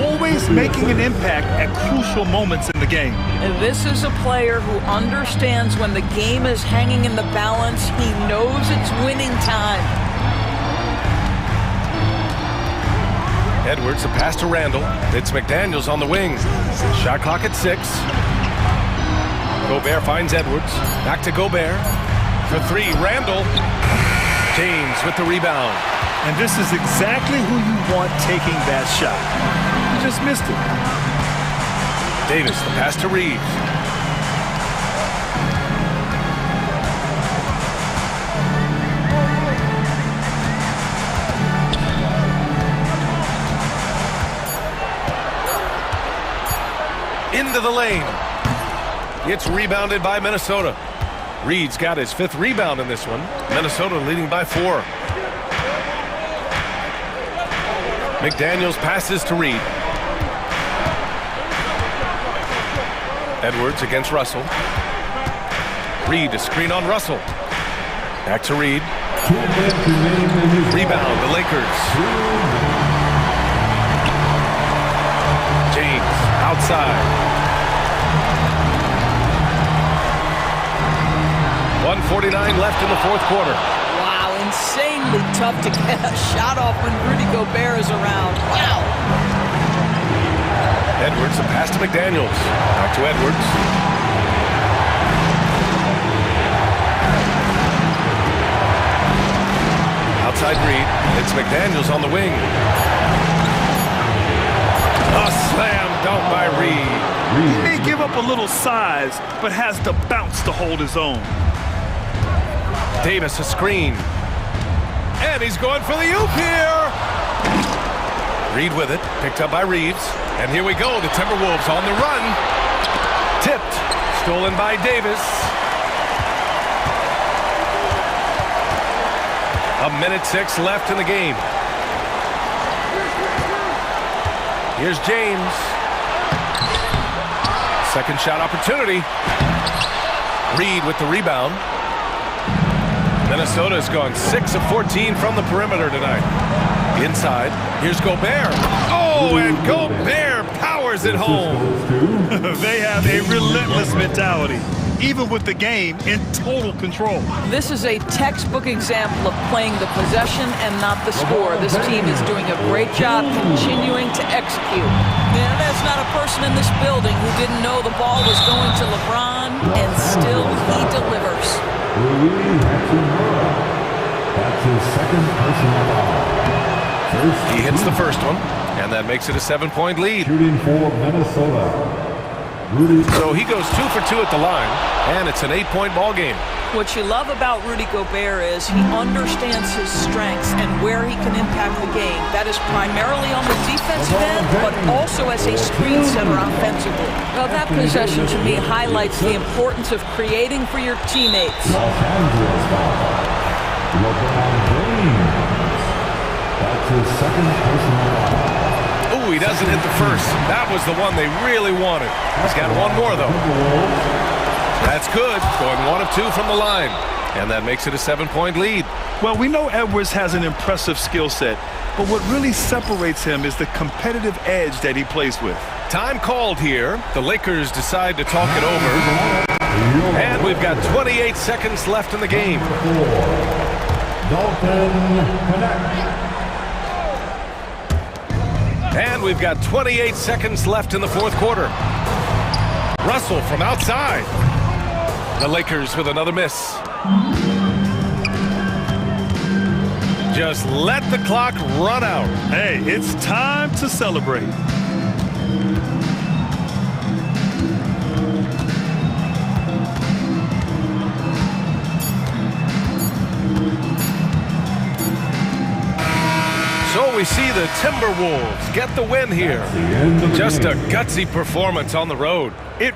Always making an impact at crucial moments in the game. And this is a player who understands when the game is hanging in the balance. He knows it's winning time. Edwards, a pass to Randall. It's McDaniels on the wing. Shot clock at 6. Gobert Gobert finds Edwards. Back to Gobert. For three, Randall. James with the rebound. And this is exactly who you want taking that shot. You just missed it. Davis, the pass to Reeves. Into the lane. It's rebounded by Minnesota. Reed's got his 5th rebound in this one. Minnesota leading by 4. McDaniels passes to Reed. Edwards against Russell. Reed, a screen on Russell. Back to Reed. Rebound, the Lakers. James, outside. 1:49 left in the 4th quarter. Wow, insanely tough to get a shot off when Rudy Gobert is around. Wow. Edwards, a pass to McDaniels. Back to Edwards. Outside Reed. It's McDaniels on the wing. A slam dunk by Reed. He may give up a little size, but has the bounce to hold his own. Davis, a screen. And he's going for the oop here. Reed with it. Picked up by Reeves. And here we go. The Timberwolves on the run. Tipped. Stolen by Davis. 1:06 left in the game. Here's James. Second shot opportunity. Reed with the rebound. Minnesota has gone 6 of 14 from the perimeter tonight. Inside, here's Gobert. Oh, and Gobert powers it home. They have a relentless mentality, even with the game in total control. This is a textbook example of playing the possession and not the score. This team is doing a great job continuing to execute. And there's not a person in this building who didn't know the ball was going to LeBron, and still he delivers. That's his 2nd personal foul. He hits the first one, and that makes it a 7-point lead. Shooting for Minnesota. So he goes 2 for 2 at the line, and it's an 8-point ball game. What you love about Rudy Gobert is he understands his strengths and where he can impact the game. That is primarily on the defensive end, but also as a screen setter offensively. Well, that possession to me highlights the importance of creating for your teammates. Los Angeles foul. LeBron James. That's his 2nd personal foul. Ooh, he doesn't hit the first. That was the one they really wanted. He's got one more, though. That's good. Going 1 of 2 from the line. And that makes it a 7-point lead. Well, we know Edwards has an impressive skill set, but what really separates him is the competitive edge that he plays with. Time called here. The Lakers decide to talk it over. And we've got 28 seconds left in the game. And we've got 28 seconds left in the 4th quarter. Russell from outside. The Lakers with another miss. Just let the clock run out. Hey, it's time to celebrate. So we see the Timberwolves get the win here. Just a gutsy performance on the road. It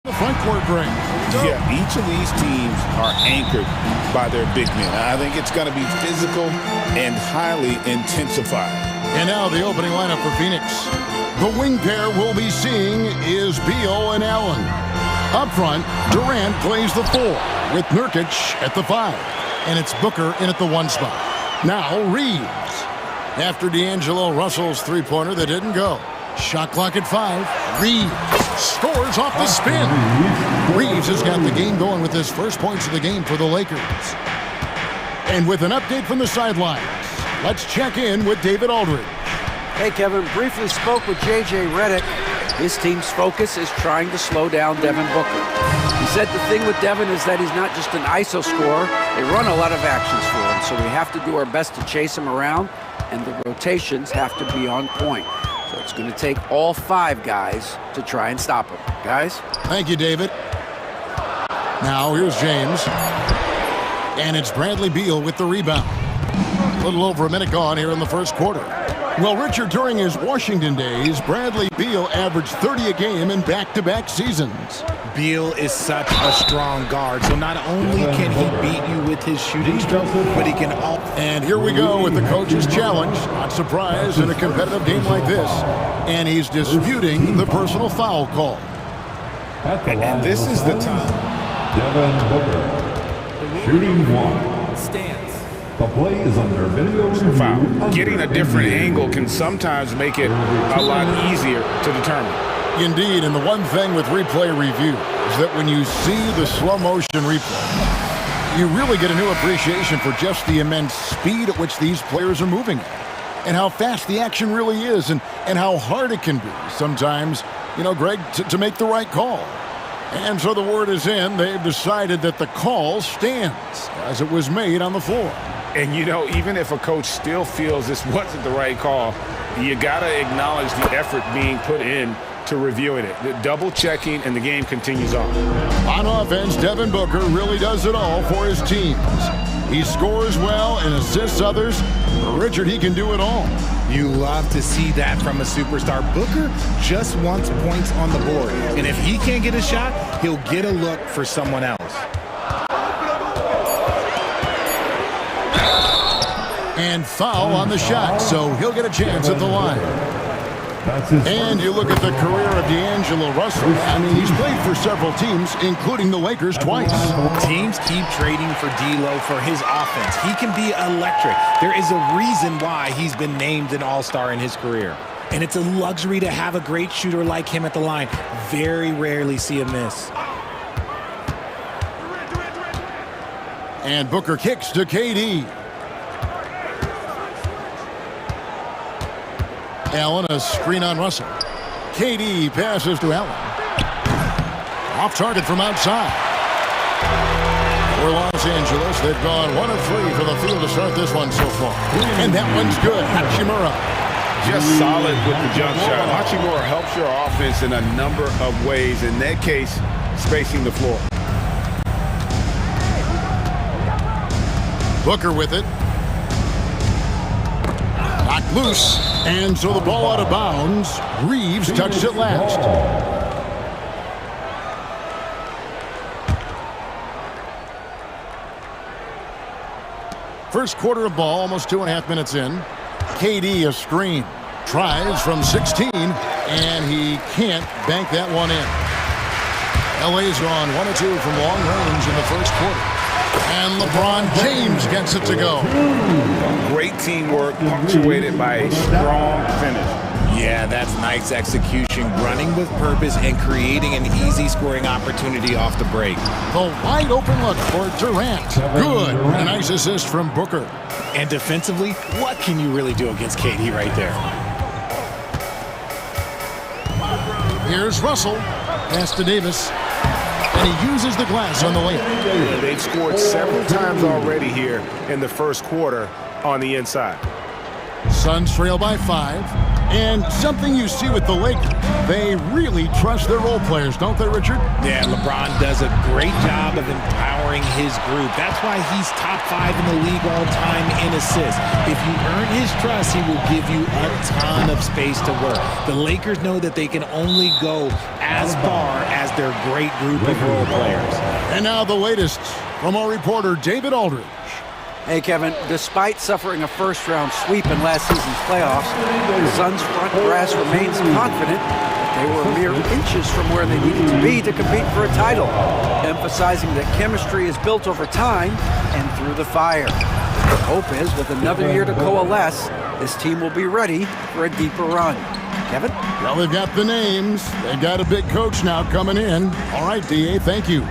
The front court break. Yeah, each of these teams are anchored by their big men. I think it's going to be physical and highly intensified. And now the opening lineup for Phoenix. The wing pair we'll be seeing is Beal and Allen. Up front, Durant plays the 4 with Nurkic at the 5. And it's Booker in at the 1 spot. Now Reeves. After D'Angelo Russell's three-pointer that didn't go. Shot clock at 5. Reeves scores off the spin. Reeves has got the game going with his first points of the game for the Lakers. And with an update from the sidelines, let's check in with David Aldridge. Hey, Kevin, briefly spoke with J.J. Redick. His team's focus is trying to slow down Devin Booker. He said the thing with Devin is that he's not just an ISO scorer. They run a lot of actions for him, so we have to do our best to chase him around, and the rotations have to be on point. So it's going to take all 5 guys to try and stop him. Guys? Thank you, David. Now here's James. And it's Bradley Beal with the rebound. A little over a minute gone here in the first quarter. Well, Richard, during his Washington days, Bradley Beal averaged 30 a game in back-to-back seasons. Beal is such a strong guard, so not only can he beat you with his shooting stroke, but he can also... And here we go with the coach's challenge. Not surprised in a competitive game like this. And he's disputing the personal foul call. And this is the time. Devin Booker, shooting 1. Stands. The play is under video review. Foul. Getting a different angle can sometimes make it a lot easier to determine. Indeed, and the one thing with replay review is that when you see the slow motion replay, you really get a new appreciation for just the immense speed at which these players are moving at, and how fast the action really is, and how hard it can be sometimes, you know, Greg, to make the right call. And so the word is in. They've decided that the call stands as it was made on the floor. And, you know, even if a coach still feels this wasn't the right call, you got to acknowledge the effort being put in to reviewing it. The double checking, and the game continues on. On offense, Devin Booker really does it all for his teams. He scores well and assists others. Richard, he can do it all. You love to see that from a superstar. Booker just wants points on the board. And if he can't get a shot, he'll get a look for someone else. And foul on the shot, so he'll get a chance at the line. And you look at the career of D'Angelo Russell. I mean, he's played for several teams, including the Lakers twice. Teams keep trading for D'Lo for his offense. He can be electric. There is a reason why he's been named an all-star in his career. And it's a luxury to have a great shooter like him at the line. Very rarely see him miss. And Booker kicks to KD. Allen, a screen on Russell. KD passes to Allen. Off target from outside. For Los Angeles, they've gone 1 of 3 for the field to start this one so far. And that one's good. Hachimura. Just solid with the jump shot. Hachimura helps your offense in a number of ways. In that case, spacing the floor. Booker with it. Knocked loose. And so the ball out of bounds. Reeves touched it last. First quarter of ball, almost 2.5 minutes in. KD a screen. Tries from 16, and he can't bank that one in. LA's gone 1 of 2 from long range in the first quarter. And LeBron James gets it to go. Great teamwork punctuated by a strong finish. Yeah, that's nice execution, running with purpose and creating an easy scoring opportunity off the break. The wide open look for Durant. Good. A nice assist from Booker. And defensively, what can you really do against KD right there? Here's Russell. Pass to Davis. And he uses the glass on the lane. They've scored several times already here in the first quarter on the inside. Suns trail by 5. And something you see with the Lakers, they really trust their role players, don't they, Richard? Yeah, LeBron does a great job of empowering mentoring his group. That's why he's top 5 in the league all time in assists. If you earn his trust, he will give you a ton of space to work. The Lakers know that they can only go as far as their great group of role players. And now the latest from our reporter, David Aldridge. Hey, Kevin, despite suffering a first-round sweep in last season's playoffs, the Suns' front brass remains confident that they were mere inches from where they needed to be to compete for a title, emphasizing that chemistry is built over time and through the fire. The hope is, with another year to coalesce, this team will be ready for a deeper run. Kevin? Well, they've got the names. They've got a big coach now coming in. All right, D.A., thank you.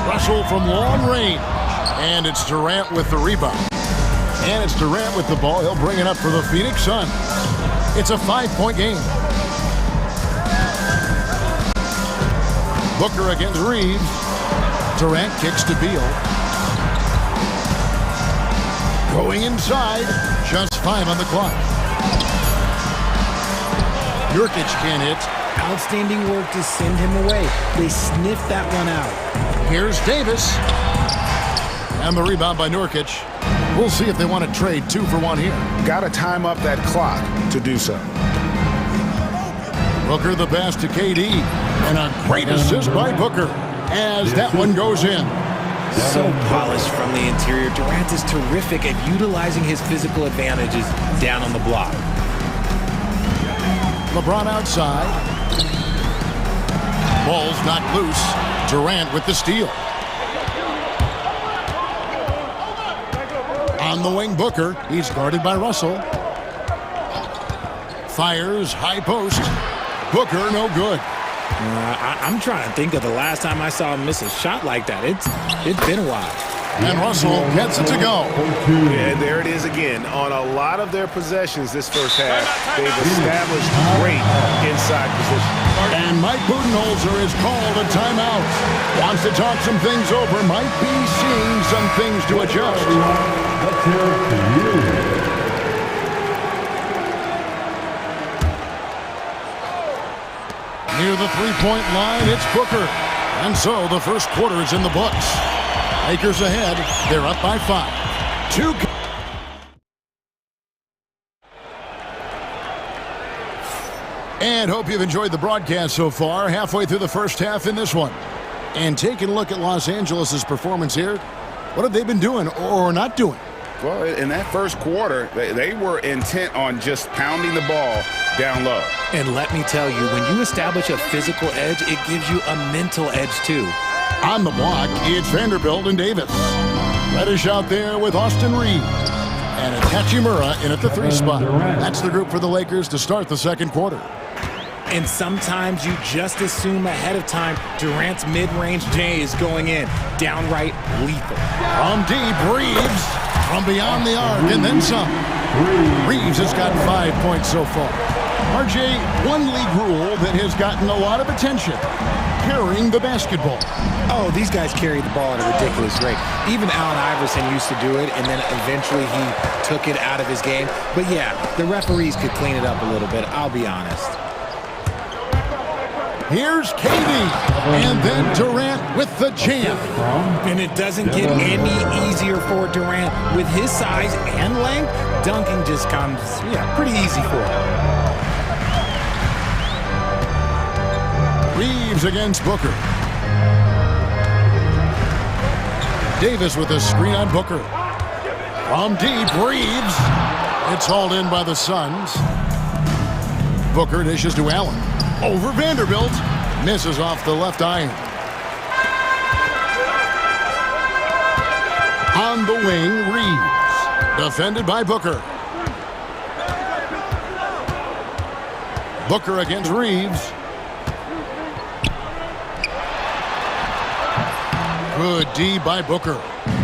Russell from long range. And it's Durant with the rebound. And it's Durant with the ball. He'll bring it up for the Phoenix Suns. It's a 5-point game. Booker against Reeves. Durant kicks to Beal. Going inside. Just 5 on the clock. Nurkic can't hit. Outstanding work to send him away. They sniffed that one out. Here's Davis. And the rebound by Nurkic. We'll see if they want to trade 2 for 1 here. Got to time up that clock to do so. Booker the pass to KD. And a great assist by Booker as that one goes in. So polished from the interior. Durant is terrific at utilizing his physical advantages down on the block. LeBron outside. Ball's not loose. Durant with the steal. On the wing, Booker. He's guarded by Russell. Fires, high post. Booker, no good. I'm trying to think of the last time I saw him miss a shot like that. It's been a while. And Russell gets it to go. And there it is again. On a lot of their possessions this first half, they've established great inside position. And Mike Budenholzer is called a timeout. Wants to talk some things over. Might be seeing some things to adjust. Near the three-point line, it's Booker. And so the first quarter is in the books. Lakers ahead. They're up by 5. 2. And hope you've enjoyed the broadcast so far. Halfway through the first half in this one. And taking a look at Los Angeles' performance here. What have they been doing or not doing? Well, in that first quarter, they were intent on just pounding the ball down low. And let me tell you, when you establish a physical edge, it gives you a mental edge too. On the block, it's Vanderbilt and Davis. Reddish out there with Austin Reeves. And it's Hachimura in at the 3 spot. That's the group for the Lakers to start the second quarter. And sometimes you just assume ahead of time Durant's mid-range J is going in. Downright lethal. From deep, Reeves. From beyond the arc and then some. Reeves has got 5 points so far. RJ, one league rule that has gotten a lot of attention. Carrying the basketball. Oh, these guys carry the ball at a ridiculous rate. Even Allen Iverson used to do it, and then eventually he took it out of his game. But yeah, the referees could clean it up a little bit, I'll be honest. Here's KD, and then Durant with the jam. And it doesn't get any easier for Durant. With his size and length, dunking just comes, pretty easy for him. Reeves against Booker. Davis with a screen on Booker. From deep, Reeves. It's hauled in by the Suns. Booker dishes to Allen. Over Vanderbilt. Misses off the left iron. On the wing, Reeves. Defended by Booker. Booker against Reeves. Good D by Booker.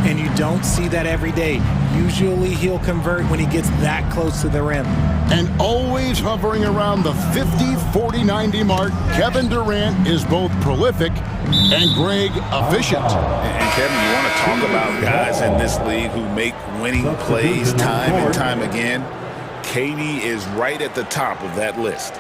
And you don't see that every day. Usually he'll convert when he gets that close to the rim. And always hovering around the 50, 40, 90 mark, Kevin Durant is both prolific and Greg efficient. And Kevin, you want to talk about guys in this league who make winning plays time and time again? KD is right at the top of that list.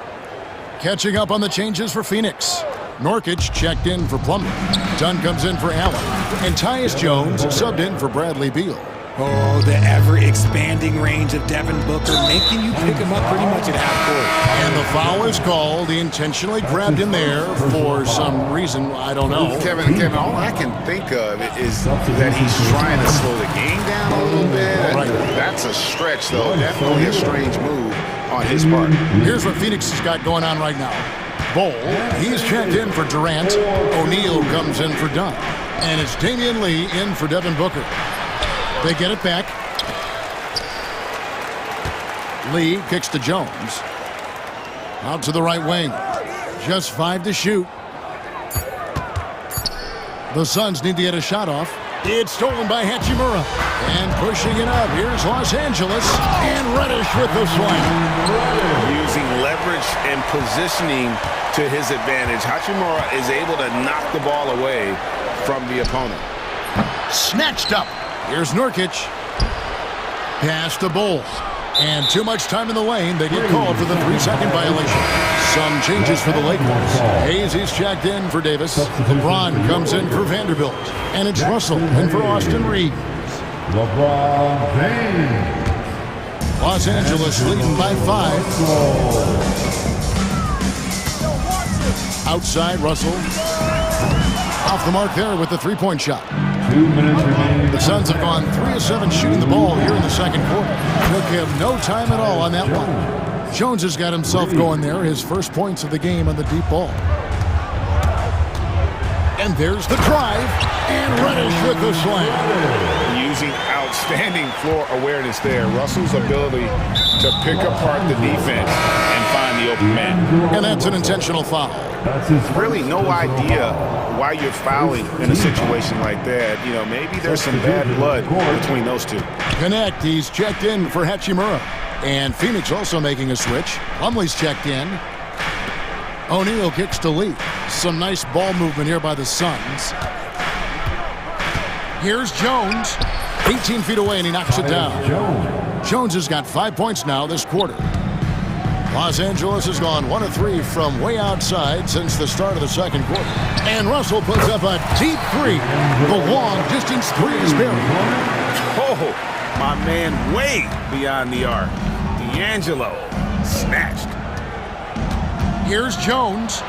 Catching up on the changes for Phoenix. Norkic checked in for Plumlee. Dunn comes in for Allen. And Tyus Jones subbed in for Bradley Beal. Oh, the ever-expanding range of Devin Booker, making you pick him up pretty much at half court. And the foul is called. He intentionally grabbed him there for some reason, I don't know. Kevin, all I can think of is that he's trying to slow the game down a little bit. Right. That's a stretch, though. Definitely a strange move on his part. Here's what Phoenix has got going on right now. Bol, he's checked in for Durant. O'Neal comes in for Dunn. And it's Damian Lee in for Devin Booker. They get it back. Lee kicks to Jones. Out to the right wing. Just 5 to shoot. The Suns need to get a shot off. It's stolen by Hachimura. And pushing it up. Here's Los Angeles. And Reddish with the slam. Using leverage and positioning to his advantage, Hachimura is able to knock the ball away from the opponent. Snatched up. Here's Nurkic. Pass to Bol. And too much time in the lane. They get called for the 3-second violation. Some changes for the Lakers. Hayes is checked in for Davis. LeBron comes in for Vanderbilt. And it's Russell in for Austin Reeves. LeBron James. Los Angeles leading by 5. Outside, Russell. Off the mark there with the 3-point shot. 2 minutes remaining. The Suns have gone 3 of 7 shooting the ball here in the second quarter. Took him no time at all on that one. Jones has got himself going there. His first points of the game on the deep ball. And there's the drive. And Reddish with the slam. Using outstanding floor awareness there. Russell's ability to pick apart the defense and find the open man. And that's an intentional foul. Really no idea why you're fouling in a situation like that. You know, maybe there's some bad blood between those two. Connect, he's checked in for Hachimura. And Phoenix also making a switch. Plumlee's checked in. O'Neal kicks to Lee. Some nice ball movement here by the Suns. Here's Jones. 18 feet away and he knocks it down. Jones has got 5 points now this quarter. Los Angeles has gone 1 of 3 from way outside since the start of the second quarter. And Russell puts up a deep 3. The long distance 3 is buried. Oh, my man way beyond the arc. D'Angelo snatched. Here's Jones.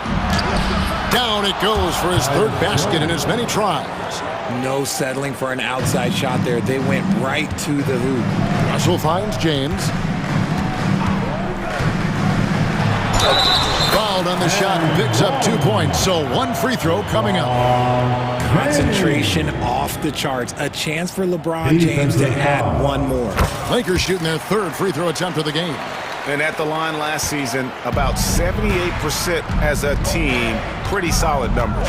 Down it goes for his 3rd basket in as many tries. No settling for an outside shot there. They went right to the hoop. Russell finds James. Fouled on the shot and picks up 2 points. So 1 free throw coming up. Concentration off the charts. A chance for LeBron James to add 1 more. Lakers shooting their 3rd free throw attempt of the game. And at the line last season, about 78% as a team. Pretty solid numbers.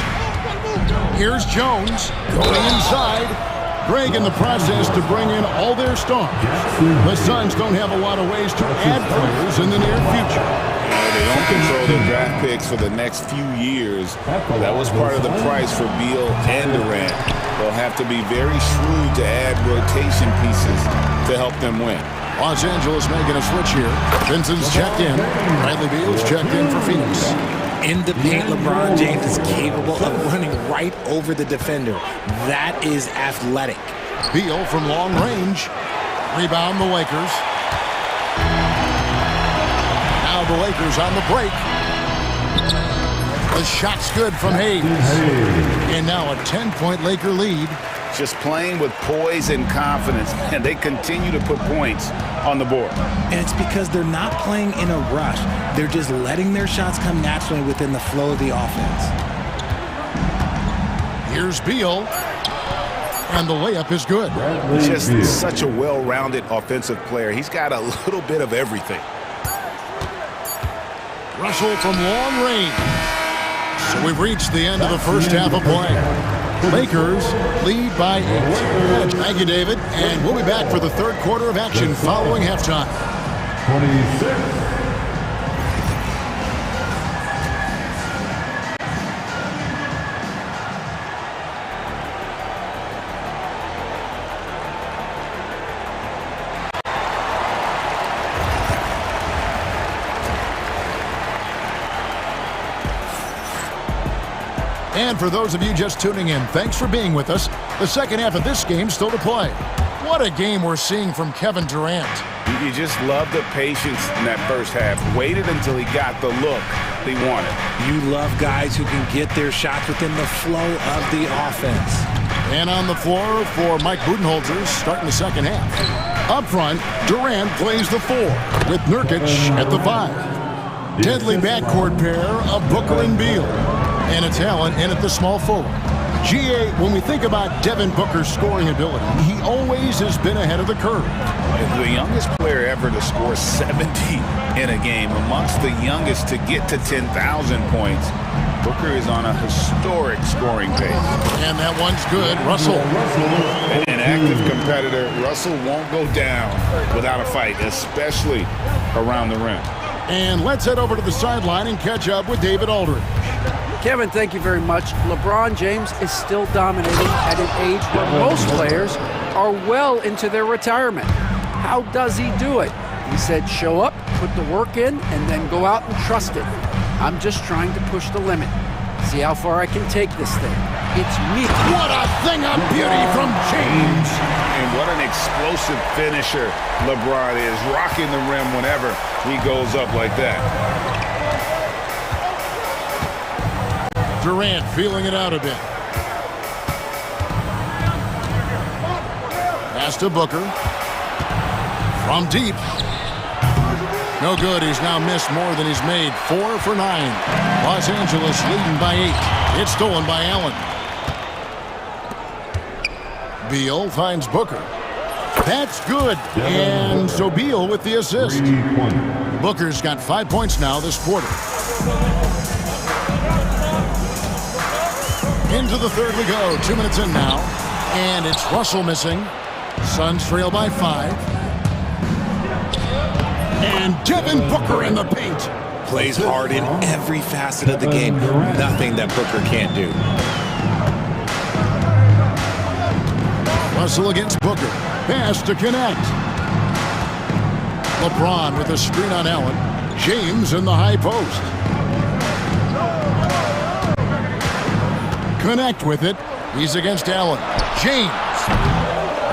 Here's Jones going inside. Greg in the process to bring in all their stars. The Suns don't have a lot of ways to add players in the near future. They don't control their draft picks for the next few years. That was part of the price for Beal and Durant. They'll have to be very shrewd to add rotation pieces to help them win. Los Angeles making a switch here. Vincent's checked in. Bradley Beal's checked in for Phoenix. In the paint, LeBron James is capable of running right over the defender. That is athletic. Beal from long range. Rebound the Lakers. Now the Lakers on the break. The shot's good from Hayes. And now a 10-point Laker lead. Just playing with poise and confidence, and they continue to put points on the board. And it's because they're not playing in a rush. They're just letting their shots come naturally within the flow of the offense. Here's Beal. And the layup is good. Just such a well-rounded offensive player. He's got a little bit of everything. Russell from long range. So we've reached the end of the first half of play. Lakers lead by 8. Thank you, David. And we'll be back for the 3rd quarter of action following halftime. 26. And for those of you just tuning in, thanks for being with us. The second half of this game still to play. What a game we're seeing from Kevin Durant. You just love the patience in that first half. Waited until he got the look he wanted. You love guys who can get their shots within the flow of the offense. And on the floor for Mike Budenholzer starting the second half. Up front, Durant plays the 4 with Nurkic at the 5. Deadly backcourt pair of Booker and Beal. And it's Allen in at the small forward. GA, when we think about Devin Booker's scoring ability, he always has been ahead of the curve. The youngest player ever to score 70 in a game, amongst the youngest to get to 10,000 points. Booker is on a historic scoring pace. And that one's good. Russell. An active competitor. Russell won't go down without a fight, especially around the rim. And let's head over to the sideline and catch up with David Aldridge. Kevin, thank you very much. LeBron James is still dominating at an age where most players are well into their retirement. How does he do it? He said, show up, put the work in, and then go out and trust it. I'm just trying to push the limit. See how far I can take this thing. It's me. What a thing of beauty from James. And what an explosive finisher LeBron is, rocking the rim whenever he goes up like that. Durant feeling it out a bit. Pass to Booker. From deep. No good. He's now missed more than he's made. 4 for 9. Los Angeles leading by 8. It's stolen by Allen. Beal finds Booker. That's good. And so Beal with the assist. Booker's got 5 points now this quarter. Into the third we go. 2 minutes in now. And it's Russell missing. Suns trail by 5. And Devin Booker in the paint. Plays hard in every facet of the game. Nothing that Booker can't do. Russell against Booker. Pass to connect. LeBron with a screen on Allen. James in the high post. Connect with it. He's against Allen. James.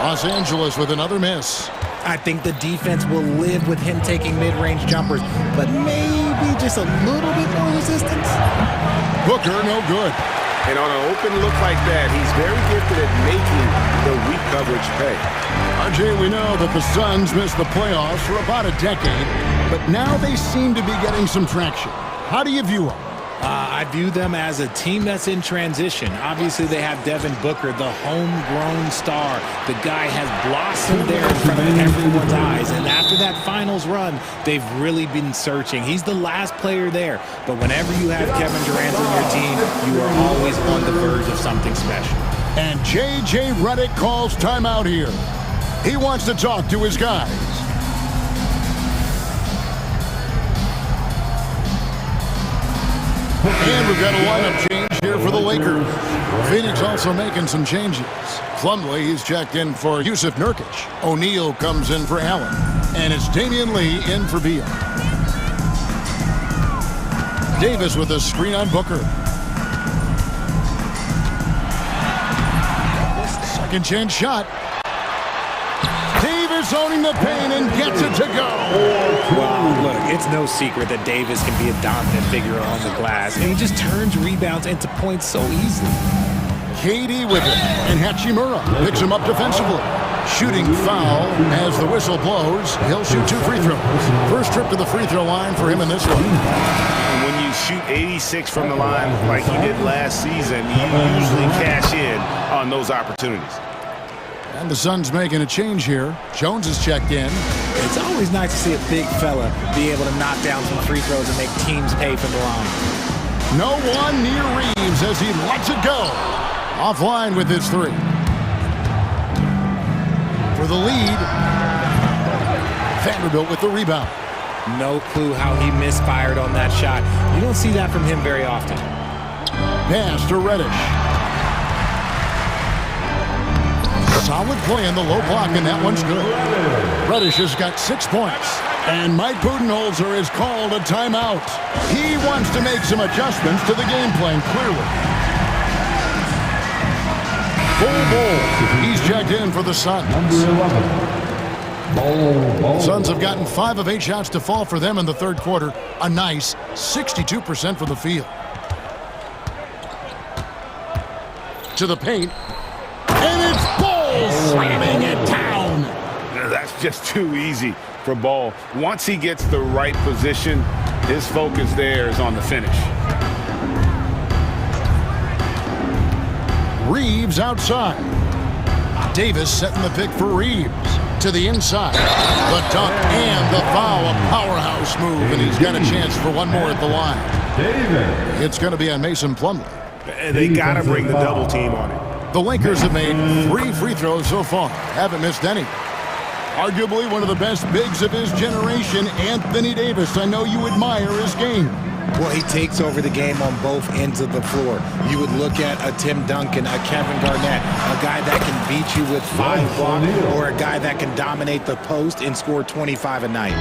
Los Angeles with another miss. I think the defense will live with him taking mid-range jumpers, but maybe just a little bit more resistance. Booker, no good. And on an open look like that, he's very gifted at making the weak coverage pay. RJ, we know that the Suns missed the playoffs for about a decade, but now they seem to be getting some traction. How do you view them? I view them as a team that's in transition. Obviously, they have Devin Booker, the homegrown star. The guy has blossomed there in front of everyone's eyes. And after that finals run, they've really been searching. He's the last player there. But whenever you have Kevin Durant on your team, you are always on the verge of something special. And J.J. Redick calls timeout here. He wants to talk to his guys. And we've got a lineup change here for the Lakers. Phoenix also making some changes. Plumlee is checked in for Yusuf Nurkic. O'Neal comes in for Allen. And it's Damian Lee in for Beal. Davis with a screen on Booker. Second chance shot. Davis owning the paint and gets it to go. Well, look, it's no secret that Davis can be a dominant figure on the glass, and he just turns rebounds into points so easily. KD with it, and Hachimura picks him up defensively. Shooting foul as the whistle blows. He'll shoot 2 free throws. First trip to the free throw line for him in this one. When you shoot 86 from the line like he did last season, you usually cash in on those opportunities. And the Suns making a change here. Jones is checked in. It's always nice to see a big fella be able to knock down some free throws and make teams pay for the line. No one near Reeves as he lets it go. Offline with his 3. For the lead. Vanderbilt with the rebound. No clue how he misfired on that shot. You don't see that from him very often. Pass to Reddish. Solid play in the low block, and that one's good. Reddish has got 6 points. And Mike Budenholzer has called a timeout. He wants to make some adjustments to the game plan, clearly. Bull. He's checked in for the Suns. Suns have gotten 5 of 8 shots to fall for them in the third quarter. A nice 62% from the field. To the paint. And it's Bull slamming it down. That's just too easy for Ball. Once he gets the right position, his focus there is on the finish. Reeves outside. Davis setting the pick for Reeves. To the inside. The dunk and the foul. A powerhouse move, and he's got a chance for one more at the line. It's going to be on Mason Plumlee. They got to bring the double team on it. The Lakers have made 3 free throws so far. Haven't missed any. Arguably one of the best bigs of his generation, Anthony Davis. I know you admire his game. Well, he takes over the game on both ends of the floor. You would look at a Tim Duncan, a Kevin Garnett, a guy that can beat you with 5 blocks, or a guy that can dominate the post and score 25 a night.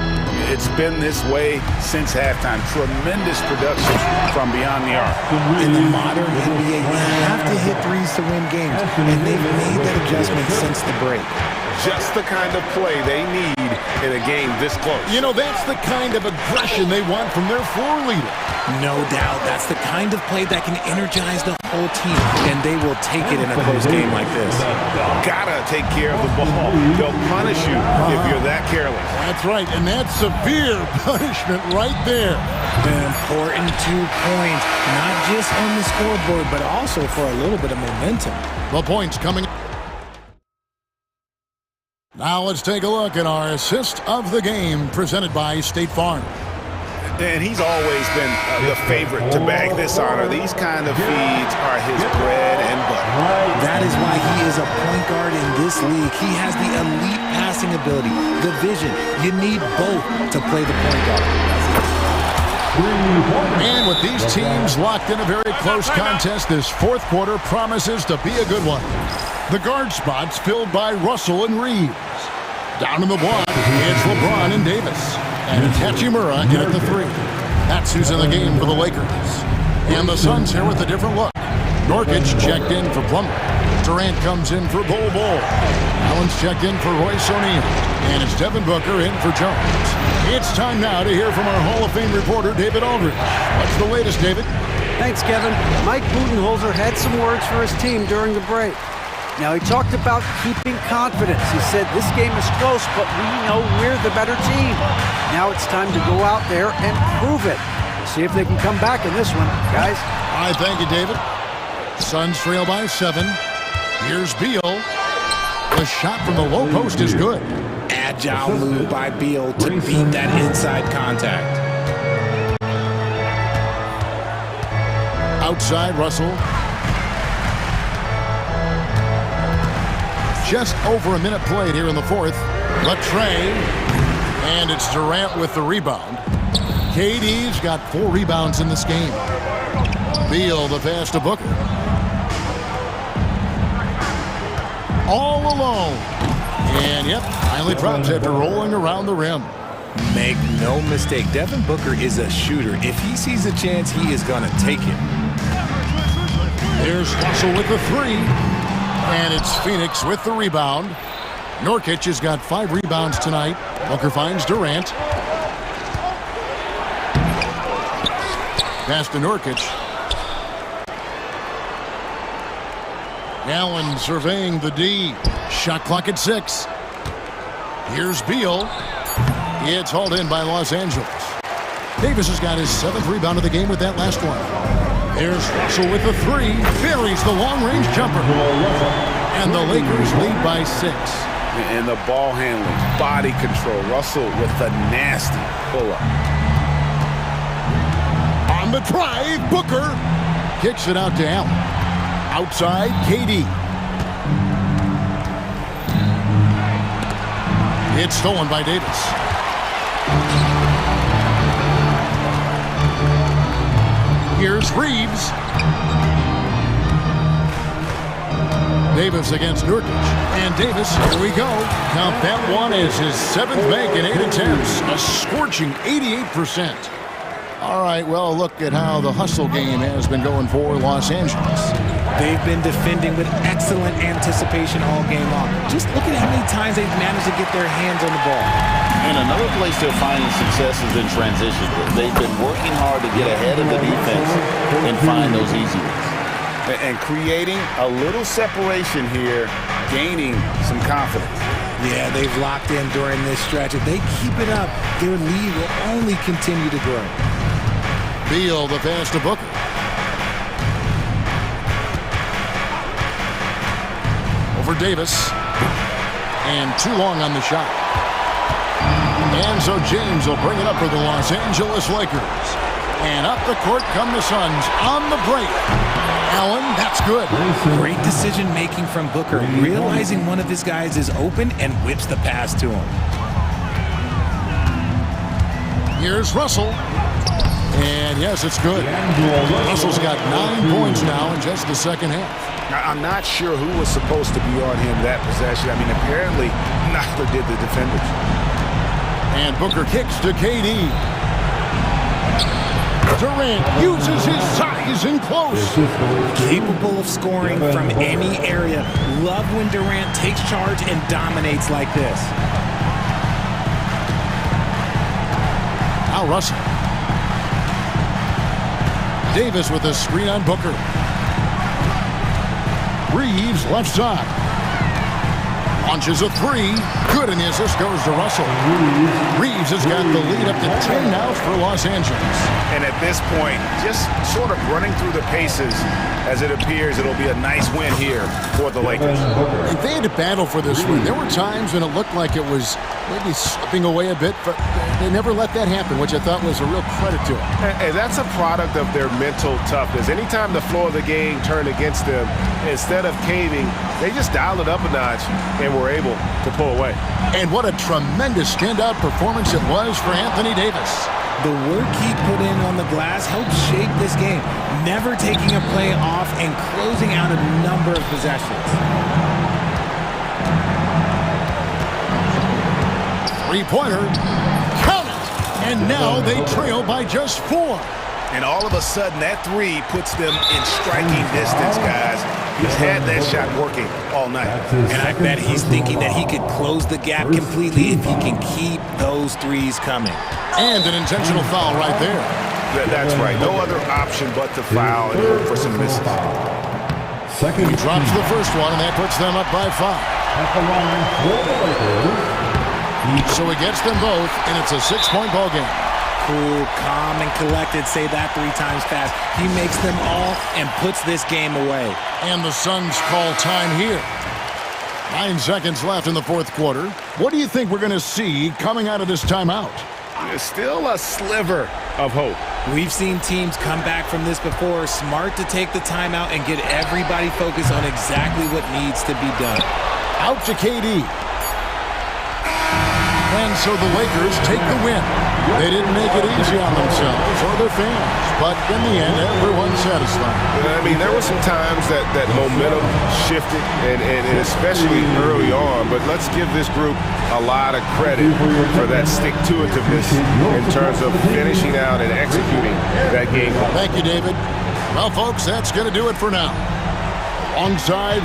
It's been this way since halftime. Tremendous production from beyond the arc. In the modern NBA, you have to hit threes to win games, and they've made that adjustment since the break. Just the kind of play they need in a game this close. You know, that's the kind of aggression they want from their floor leader. No doubt. That's the kind of play that can energize the whole team, and they will take it in a close game like this. Gotta take care of the ball. They'll punish you if you're that careless. That's right, and that's severe punishment right there. An important 2 points, not just on the scoreboard, but also for a little bit of momentum. The points coming. Now let's take a look at our assist of the game presented by State Farm. Dan, he's always been the favorite to bag this honor. These kind of feeds are his bread and butter. That is why he is a point guard in this league. He has the elite passing ability, the vision. You need both to play the point guard. And with these teams locked in a very close contest, this fourth quarter promises to be a good one. The guard spots filled by Russell and Reeves. Down in the block, it's LeBron and Davis. And Hachimura in at the 3. That's who's in the game for the Lakers. And the Suns here with a different look. Nurkic checked in for Plumlee. Durant comes in for Bol. Allen's checked in for Royce O'Neal. And it's Devin Booker in for Jones. It's time now to hear from our Hall of Fame reporter, David Aldridge. What's the latest, David? Thanks, Kevin. Mike Budenholzer had some words for his team during the break. Now, he talked about keeping confidence. He said, this game is close, but we know we're the better team. Now it's time to go out there and prove it. We'll see if they can come back in this one, guys. All right, thank you, David. Suns trail by 7. Here's Beal. The shot from the low post is good. Agile move by Beal to beat that inside contact. Outside, Russell. Just over a minute played here in the fourth. Latrey. And it's Durant with the rebound. KD's got 4 rebounds in this game. Beal the pass to Booker. All alone. And yep, finally drops after rolling around the rim. Make no mistake, Devin Booker is a shooter. If he sees a chance, he is going to take it. There's Russell with the 3. And it's Phoenix with the rebound. Nurkic has got 5 rebounds tonight. Booker finds Durant. Pass to Nurkic. Allen surveying the D. Shot clock at 6. Here's Beal. It's hauled in by Los Angeles. Davis has got his 7th rebound of the game with that last one. There's Russell with the 3. Buries the long-range jumper. And the Lakers lead by 6. And the ball handling, body control. Russell with the nasty pull-up. On the drive, Booker kicks it out to Allen. Outside, KD. It's stolen by Davis. Here's Reeves. Davis against Nurkic. And Davis, here we go. Count that one as his 7th make in 8 attempts. A scorching 88%. All right, well, look at how the hustle game has been going for Los Angeles. They've been defending with excellent anticipation all game long. Just look at how many times they've managed to get their hands on the ball. And another place they're finding success is in transition. They've been working hard to get ahead of the defense and find those easy ones. And creating a little separation here, gaining some confidence. Yeah, they've locked in during this stretch. If they keep it up, their lead will only continue to grow. Beal, the pass to Booker. Over Davis. And too long on the shot. And so James will bring it up for the Los Angeles Lakers. And up the court come the Suns on the break. Allen, that's good. Great decision-making from Booker, realizing one of his guys is open and whips the pass to him. Here's Russell. And yes, it's good. Russell's got 9 points now in just the second half. I'm not sure who was supposed to be on him that possession. I mean, apparently neither did the defenders. And Booker kicks to KD. Durant uses his size and close. Capable of scoring from any area. Love when Durant takes charge and dominates like this. Now Russell. Davis with a screen on Booker. Reeves left side. Launches a three. Good, and the assist goes to Russell. Reeves has got the lead up to 10 now for Los Angeles. And at this point, just sort of running through the paces as it appears it'll be a nice win here for the Lakers. And they had to battle for this win. There were times when it looked like it was maybe slipping away a bit, but they never let that happen, which I thought was a real credit to them. And that's a product of their mental toughness. Anytime the floor of the game turned against them, instead of caving, they just dialed it up a notch and were able to pull away. And what a tremendous standout performance it was for Anthony Davis. The work he put in on the glass helped shape this game, never taking a play off and closing out a number of possessions. Three-pointer. Count it! And now they trail by just 4. And all of a sudden, that three puts them in striking distance, guys. He's had that shot working all night. And I bet he's thinking that he could close the gap completely if he can keep those threes coming. And an intentional foul right there. That's right. No other option but to foul and look for some misses. He drops the first one, and that puts them up by 5. At the line for the Lakers. So he gets them both, and it's a 6-point ball game. Cool, calm, and collected. Say that 3 times fast. He makes them all and puts this game away. And the Suns call time here. 9 seconds left in the fourth quarter. What do you think we're going to see coming out of this timeout? There's still a sliver of hope. We've seen teams come back from this before. Smart to take the timeout and get everybody focused on exactly what needs to be done. Out to KD. And so the Lakers take the win. They didn't make it easy on themselves or their fans, but in the end, everyone's satisfied. I mean, there were some times that momentum shifted, and especially early on, but let's give this group a lot of credit for that stick-to-itiveness in terms of finishing out and executing that game. Thank you, David. Well, folks, that's going to do it for now. Alongside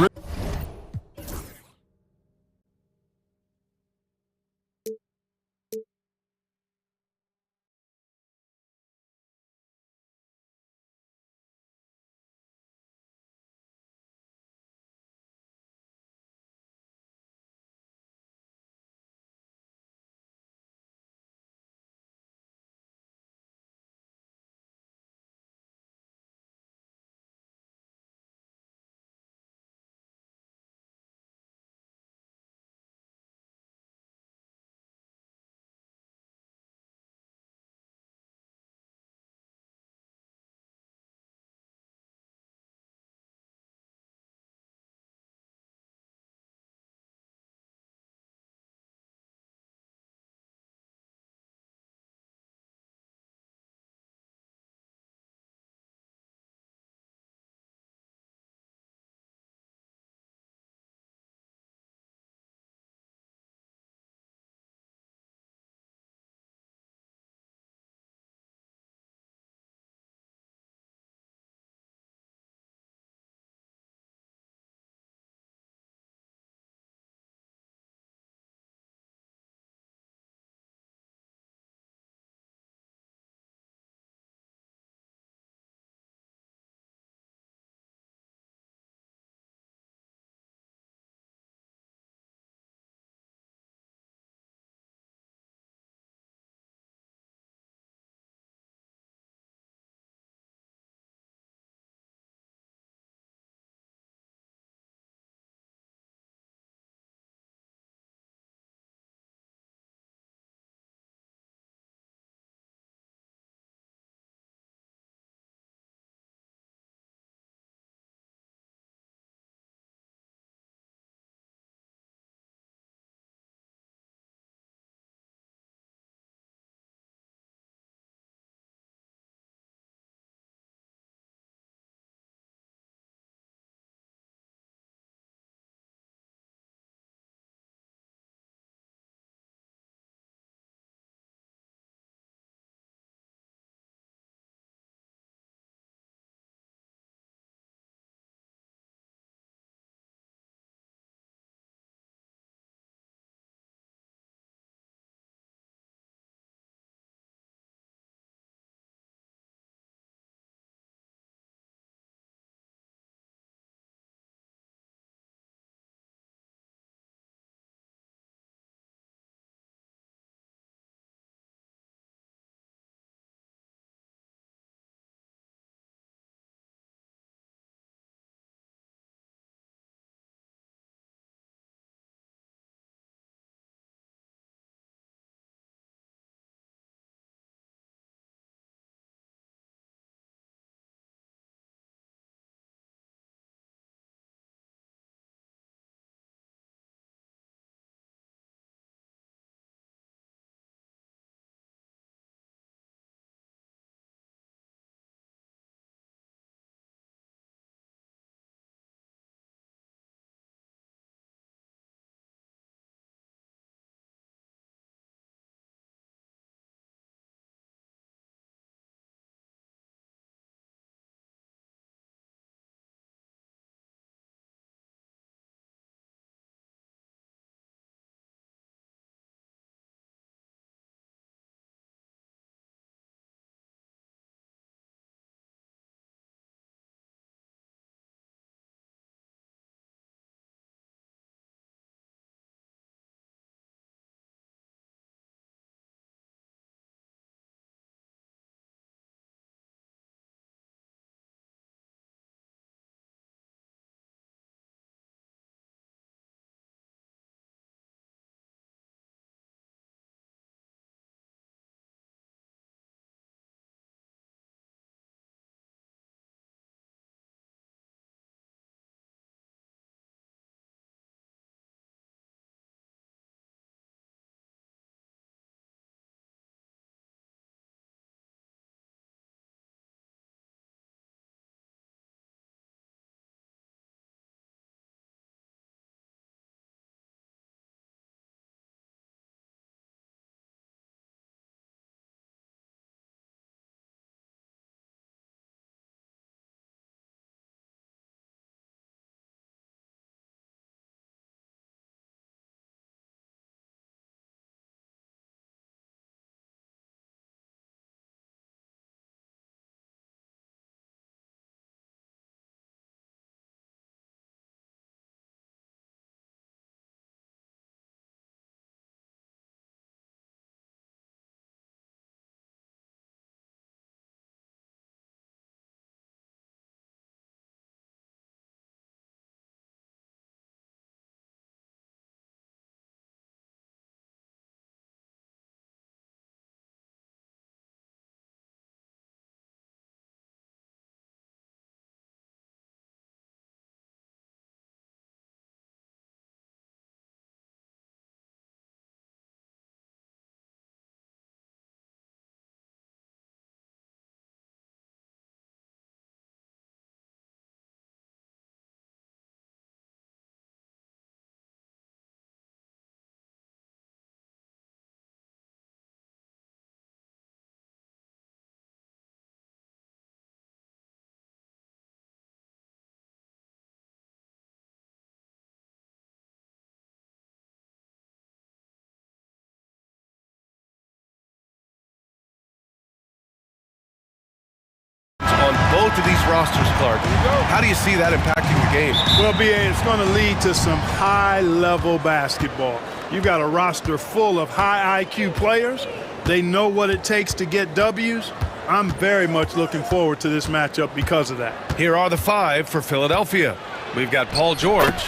rosters, Clark. How do you see that impacting the game? Well, B.A., it's going to lead to some high-level basketball. You've got a roster full of high IQ players. They know what it takes to get W's. I'm very much looking forward to this matchup because of that. Here are the 5 for Philadelphia. We've got Paul George.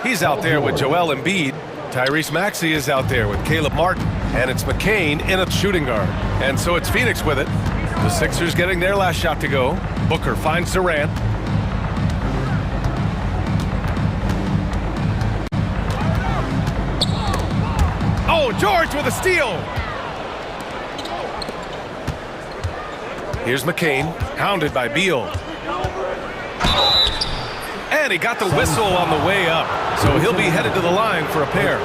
He's out there with Joel Embiid. Tyrese Maxey is out there with Caleb Martin. And it's McCain in at shooting guard. And so it's Phoenix with it. The Sixers getting their last shot to go. Booker finds Durant. Oh, George with a steal. Here's McCain, hounded by Beal. And he got the whistle on the way up. So he'll be headed to the line for a pair.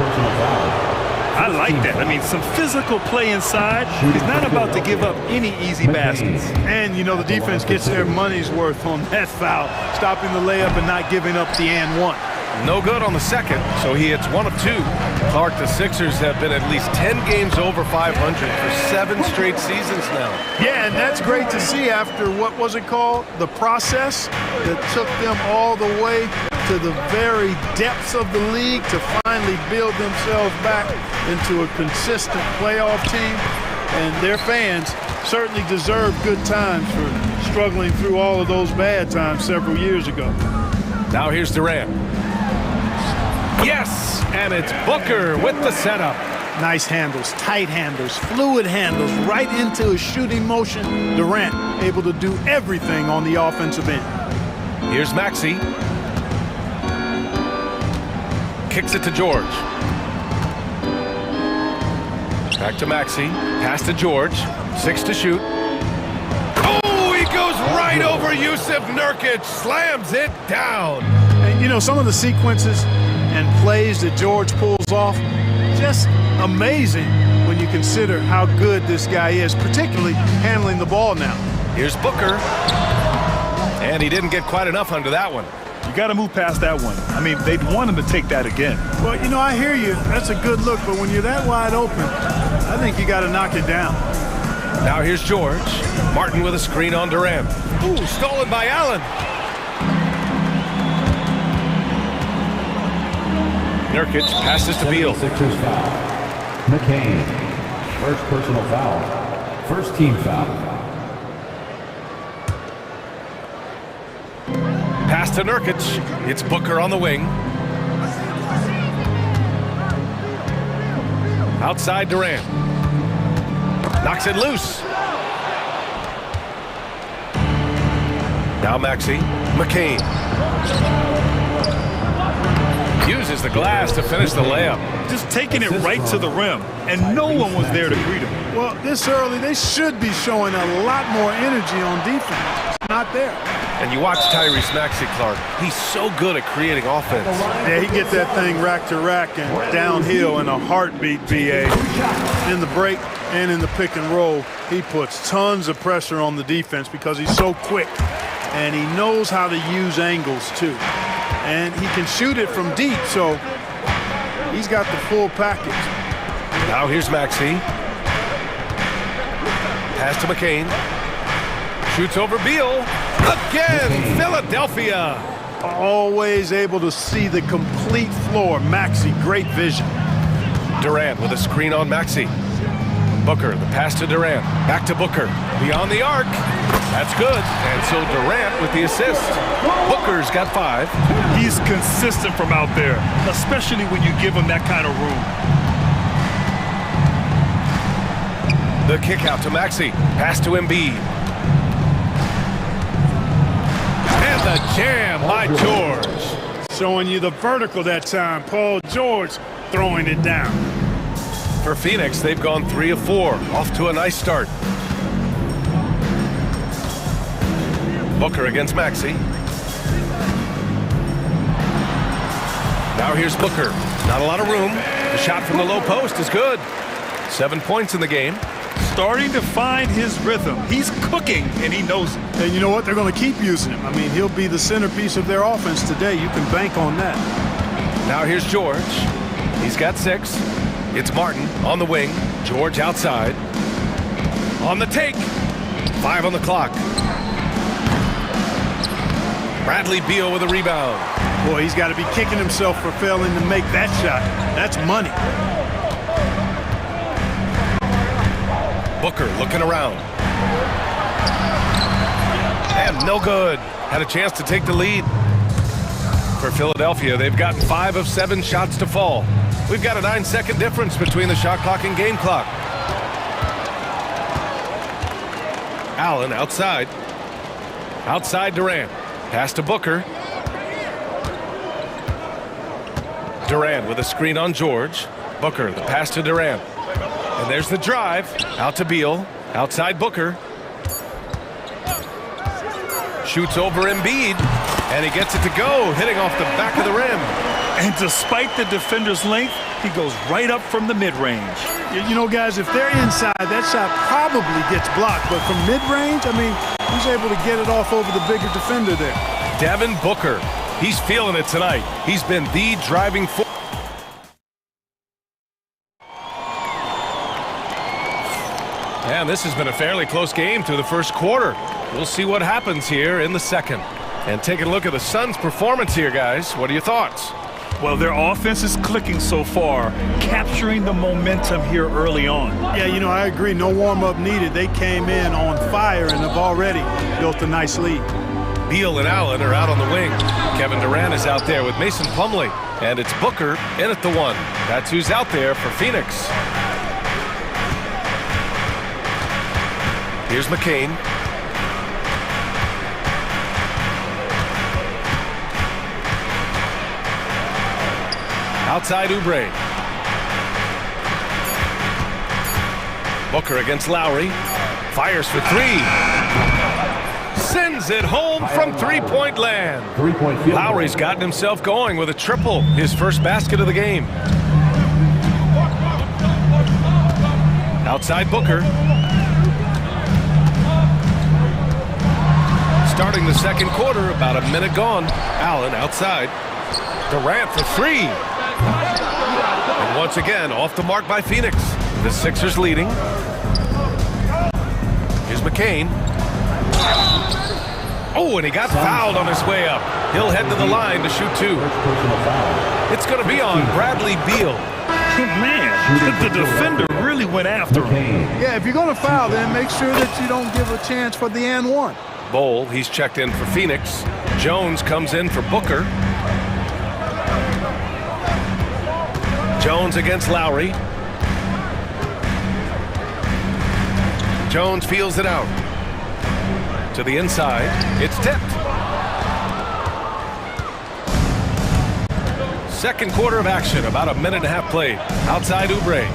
I like that. I mean, some physical play inside. He's not about to give up any easy baskets. And, you know, the defense gets their money's worth on that foul, stopping the layup and not giving up the and one. No good on the second, so he hits 1 of 2. Clark, the Sixers have been at least 10 games over 500 for 7 straight seasons now. Yeah, and that's great to see after, what was it called? The process that took them all the way to the very depths of the league to finally build themselves back into a consistent playoff team. And their fans certainly deserve good times for struggling through all of those bad times several years ago. Now here's Durant. Yes, and it's Booker with the setup. Nice handles, tight handles, fluid handles, right into a shooting motion. Durant able to do everything on the offensive end. Here's Maxey. Kicks it to George. Back to Maxey. Pass to George. 6 to shoot. Oh, he goes right over Yusuf Nurkic. Slams it down. And, you know, some of the sequences and plays that George pulls off, just amazing when you consider how good this guy is, particularly handling the ball now. Here's Booker. And he didn't get quite enough under that one. You got to move past that one. I mean, they'd want him to take that again. Well, you know, I hear you. That's a good look, but when you're that wide open, I think you got to knock it down. Now here's George. Martin with a screen on Durant. Ooh, stolen by Allen. Nurkic passes to Beal. Sixers foul. McCain. First personal foul. First team foul. Pass to Nurkic. It's Booker on the wing. Outside Durant. Knocks it loose. Now Maxey. McCain. Uses the glass to finish the layup. Just taking it right to the rim, and no one was there to greet him. Well, this early, they should be showing a lot more energy on defense. Not there. And you watch Tyrese Maxey, Clark. He's so good at creating offense. Yeah, he gets that thing rack to rack and downhill in a heartbeat, BA. In the break and in the pick and roll, he puts tons of pressure on the defense because he's so quick. And he knows how to use angles, too. And he can shoot it from deep, so he's got the full package. Now here's Maxey. Pass to McCain. Shoots over Beal. Again, Philadelphia. Always able to see the complete floor. Maxey, great vision. Durant with a screen on Maxey. Booker, the pass to Durant. Back to Booker. Beyond the arc. That's good. And so Durant with the assist. Booker's got 5. He's consistent from out there, especially when you give him that kind of room. The kick out to Maxey. Pass to Embiid. And the jam by George. Showing you the vertical that time. Paul George throwing it down. For Phoenix, they've gone 3 of 4. Off to a nice start. Booker against Maxey. Now here's Booker. Not a lot of room. The shot from the low post is good. 7 points in the game. Starting to find his rhythm. He's cooking, and he knows it. And you know what? They're going to keep using him. I mean, he'll be the centerpiece of their offense today. You can bank on that. Now here's George. He's got 6. It's Martin on the wing. George outside. On the take. 5 on the clock. Bradley Beal with a rebound. Boy, he's got to be kicking himself for failing to make that shot. That's money. Booker looking around. And no good. Had a chance to take the lead. For Philadelphia, they've gotten 5 of 7 shots to fall. We've got a 9-second difference between the shot clock and game clock. Allen outside. Outside Durant. Pass to Booker. Durant with a screen on George. Booker, the pass to Durant. And there's the drive. Out to Beal. Outside Booker. Shoots over Embiid. And he gets it to go, hitting off the back of the rim. And despite the defender's length, he goes right up from the mid-range. You know, guys, if they're inside, that shot probably gets blocked. But from mid-range, I mean, he's able to get it off over the bigger defender there. Devin Booker. He's feeling it tonight. He's been the driving force. And this has been a fairly close game through the first quarter. We'll see what happens here in the second. And taking a look at the Suns' performance here, guys. What are your thoughts? Well, their offense is clicking so far, capturing the momentum here early on. Yeah, you know, I agree. No warm-up needed. They came in on fire and have already built a nice lead. Beal and Allen are out on the wing. Kevin Durant is out there with Mason Plumlee. And it's Booker in at the 1. That's who's out there for Phoenix. Here's McCain. Outside Oubre. Booker against Lowry. Fires for 3. Sends it home from three-point land. Lowry's gotten himself going with a triple. His first basket of the game. Outside Booker. Starting the second quarter, about a minute gone. Allen outside. Durant for 3. And once again, off the mark by Phoenix. The Sixers leading. Here's McCain. Oh, and he got fouled on his way up. He'll head to the line to shoot 2. It's going to be on Bradley Beal. Man, the defender really went after him. Yeah, if you're going to foul, then make sure that you don't give a chance for the and 1. Bol, he's checked in for Phoenix. Jones comes in for Booker. Jones against Lowry. Jones feels it out. To the inside. It's tipped. Second quarter of action. About a minute and a half played. Outside Oubre.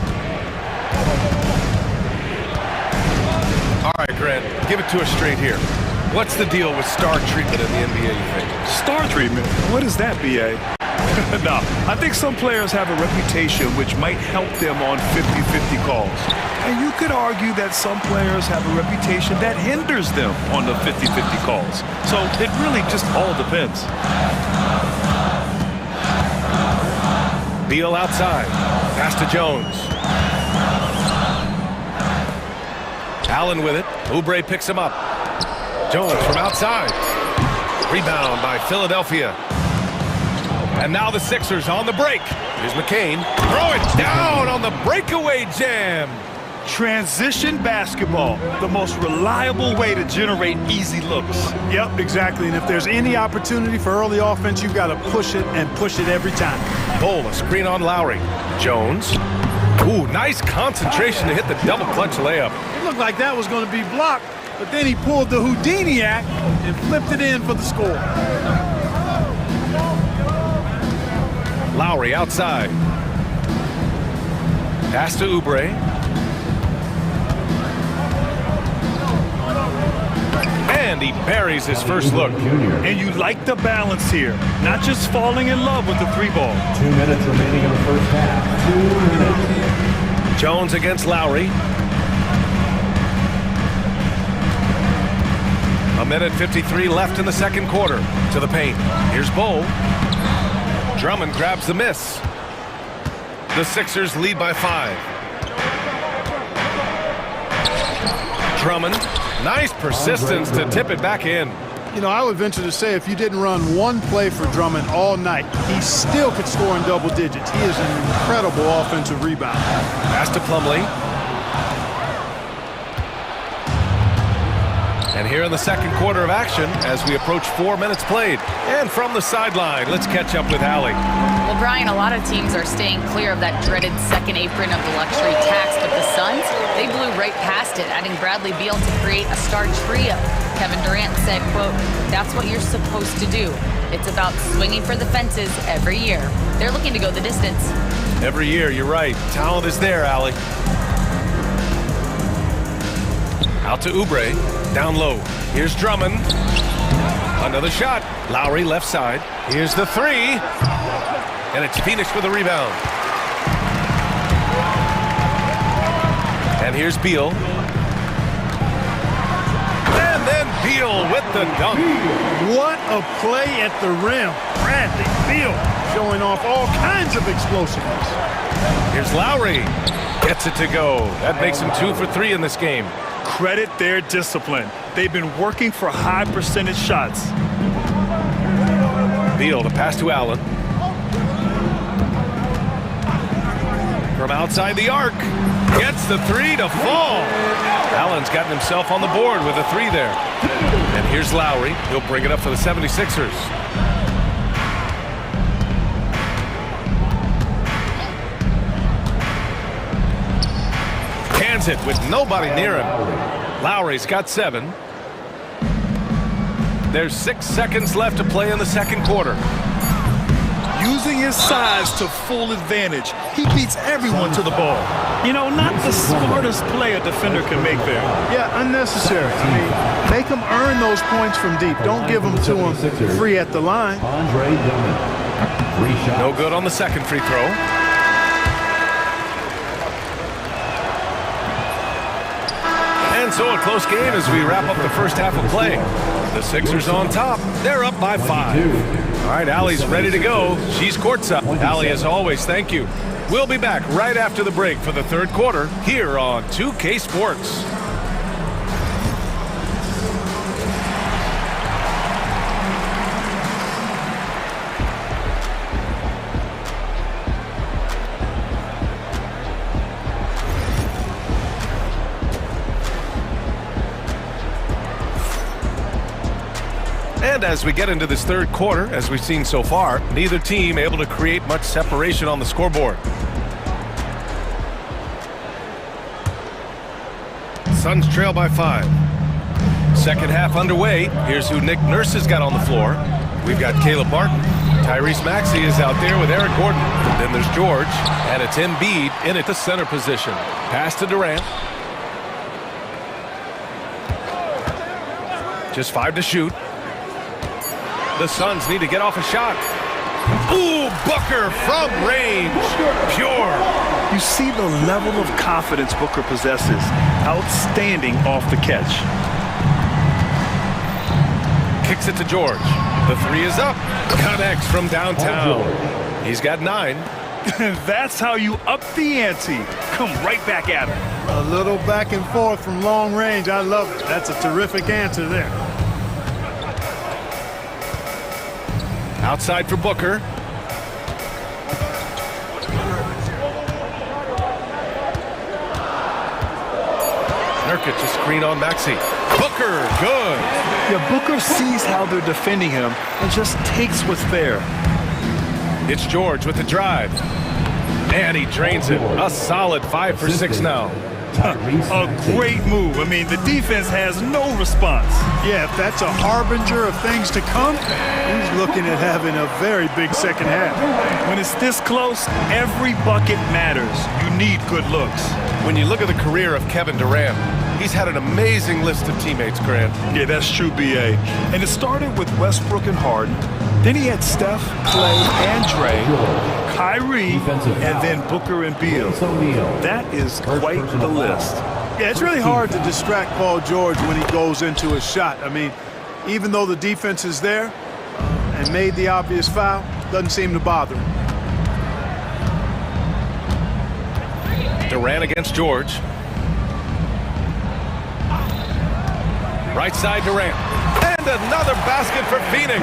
All right, Grant. Give it to us straight here. What's the deal with star treatment in the NBA, you think? Star treatment? What is that, B.A.? No, I think some players have a reputation which might help them on 50-50 calls. And you could argue that some players have a reputation that hinders them on the 50-50 calls. So it really just all depends. Beal outside. Pass to Jones. Allen with it. Oubre picks him up. Jones from outside. Rebound by Philadelphia. And now the Sixers on the break. Here's McCain. Throw it down on the breakaway jam. Transition basketball, the most reliable way to generate easy looks. Yep, exactly. And if there's any opportunity for early offense, you've got to push it and push it every time. Bol, a screen on Lowry. Jones. Ooh, nice concentration to hit the double clutch layup. It looked like that was going to be blocked, but then he pulled the Houdini act and flipped it in for the score. Lowry outside. Pass to Oubre. And he buries his first look. And you like the balance here. Not just falling in love with the 3-ball. 2 minutes remaining in the first half. 2 minutes. Jones against Lowry. A minute 53 left in the second quarter. To the paint. Here's Bol. Drummond grabs the miss. The Sixers lead by 5. Drummond, nice persistence to tip it back in. You know, I would venture to say if you didn't run one play for Drummond all night, he still could score in double digits. He is an incredible offensive rebounder. Pass to Plumlee. And here in the second quarter of action as we approach 4 minutes played. And from the sideline, let's catch up with Allie. Well, Brian, a lot of teams are staying clear of that dreaded second apron of the luxury tax, but the Suns, they blew right past it, adding Bradley Beal to create a star trio. Kevin Durant said, quote, "That's what you're supposed to do. It's about swinging for the fences every year." They're looking to go the distance. Every year, you're right. Talent is there, Allie. Out to Oubre. Down low. Here's Drummond. Another shot. Lowry left side. Here's the three. And it's Phoenix with a rebound. And here's Beal. And then Beal with the dunk. What a play at the rim. Bradley Beal showing off all kinds of explosiveness. Here's Lowry. Gets it to go. That makes him 2 for 3 in this game. Credit their discipline. They've been working for high percentage shots. Beal to pass to Allen. From outside the arc. Gets the three to fall. Allen's gotten himself on the board with a three there. And here's Lowry. He'll bring it up for the 76ers. Hands it with nobody near him. Lowry's got 7. There's 6 seconds left to play in the second quarter. Using his size to full advantage, he beats everyone to the ball. You know, not the smartest play a defender can make there. Yeah, unnecessary. I mean, make him earn those points from deep. Don't give them to him free at the line. No good on the second free throw. And so a close game as we wrap up the first half of play. The Sixers on top. They're up by 5. All right, Allie's ready to go. She's courtside. Allie, as always, thank you. We'll be back right after the break for the third quarter here on 2K Sports. And as we get into this third quarter, as we've seen so far, neither team able to create much separation on the scoreboard. Suns trail by 5. Second half underway. Here's who Nick Nurse has got on the floor. We've got Caleb Martin. Tyrese Maxey is out there with Eric Gordon. Then there's George. And it's Embiid in at the center position. Pass to Durant. Just 5 to shoot. The Suns need to get off a shot. Ooh, Booker from range. Pure. You see the level of confidence Booker possesses. Outstanding off the catch. Kicks it to George. The three is up. Connects from downtown. He's got 9. That's how you up the ante. Come right back at him. A little back and forth from long range. I love it. That's a terrific answer there. Outside for Booker. Nurkic a screen on Maxey. Booker, good. Yeah, Booker sees how they're defending him and just takes what's there. It's George with the drive. And he drains it. A solid 5 for 6 now. A great move. I mean, the defense has no response. Yeah, if that's a harbinger of things to come, he's looking at having a very big second half. When it's this close, every bucket matters. You need good looks. When you look at the career of Kevin Durant, he's had an amazing list of teammates, Grant. Yeah, that's true, B.A. And it started with Westbrook and Harden. Then he had Steph, Clay, and Dre, Kyrie, and then Booker and Beal. That is quite the list. Yeah, it's really hard to distract Paul George when he goes into a shot. I mean, even though the defense is there and made the obvious foul, doesn't seem to bother him. Durant against George. Right side Durant. And And another basket for Phoenix.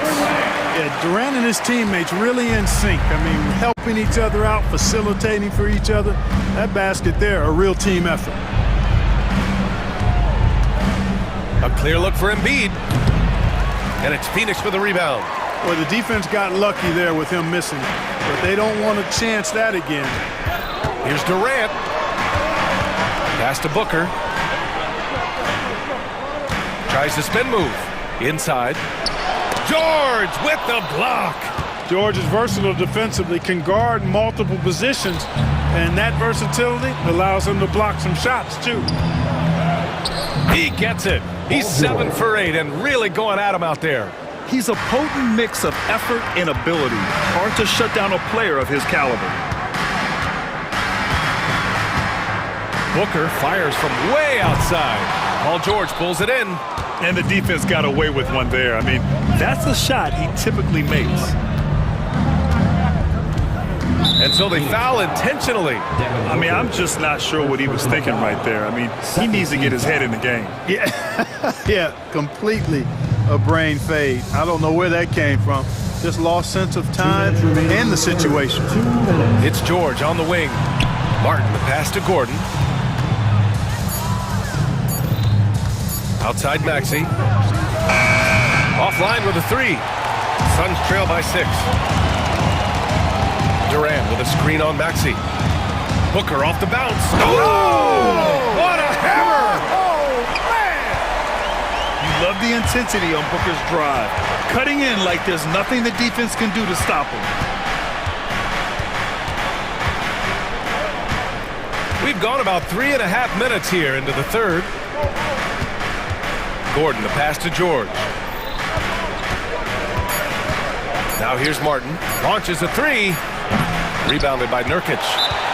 Yeah, Durant and his teammates really in sync. I mean, helping each other out, facilitating for each other. That basket there, a real team effort. A clear look for Embiid. And it's Phoenix with the rebound. Well, the defense got lucky there with him missing, but they don't want to chance that again. Here's Durant. Pass to Booker. Tries the spin move. Inside. George with the block. George is versatile defensively, can guard multiple positions, and that versatility allows him to block some shots, too. He gets it. He's 7 for 8 and really going at him out there. He's a potent mix of effort and ability. Hard to shut down a player of his caliber. Booker fires from way outside. Paul George pulls it in. And the defense got away with one there. I mean, that's a shot he typically makes. And so they foul intentionally. I mean, I'm just not sure what he was thinking right there. I mean, he needs to get his head in the game. Yeah, yeah, completely a brain fade. I don't know where that came from. Just lost sense of time and the situation. It's George on the wing. Martin, the pass to Gordon. Outside Maxey. Offline with a 3. Suns trail by 6. Durant with a screen on Maxey. Booker off the bounce. Oh! What a hammer! Oh, man! You love the intensity on Booker's drive. Cutting in like there's nothing the defense can do to stop him. We've gone about 3.5 minutes here into the third. Gordon, the pass to George. Now here's Martin. Launches a 3. Rebounded by Nurkic.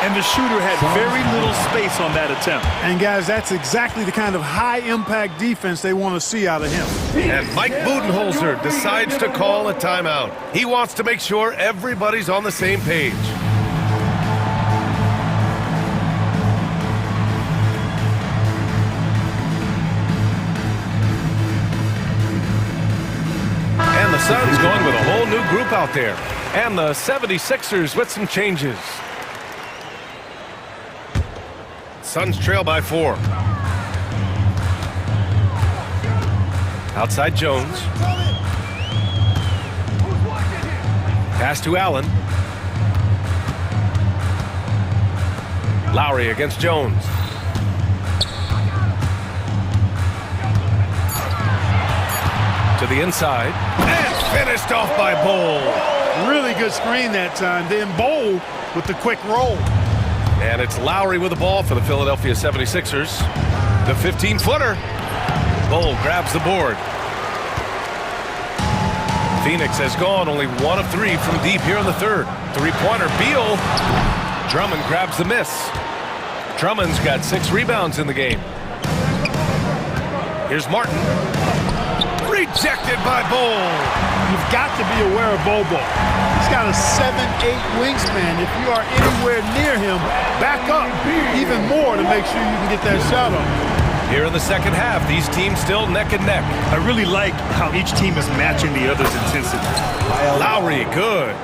And the shooter had very little space on that attempt. And guys, that's exactly the kind of high-impact defense they want to see out of him. And Mike Budenholzer decides to call a timeout. He wants to make sure everybody's on the same page. And the Suns going with a whole new group out there. And the 76ers with some changes. Suns trail by 4. Outside Jones. Pass to Allen. Lowry against Jones. To the inside. And finished off by Bol. Really good screen that time. Then Bol with the quick roll. And it's Lowry with the ball for the Philadelphia 76ers. The 15-footer. Bol grabs the board. Phoenix has gone only 1 of 3 from deep here in the third. Three-pointer, Beal. Drummond grabs the miss. Drummond's got 6 rebounds in the game. Here's Martin. Rejected by Bol. You've got to be aware of Bobo. He's got a 7'8" wingspan. If you are anywhere near him, back up even more to make sure you can get that shot off. Here in the second half, these teams still neck and neck. I really like how each team is matching the other's intensity. Lowry, good.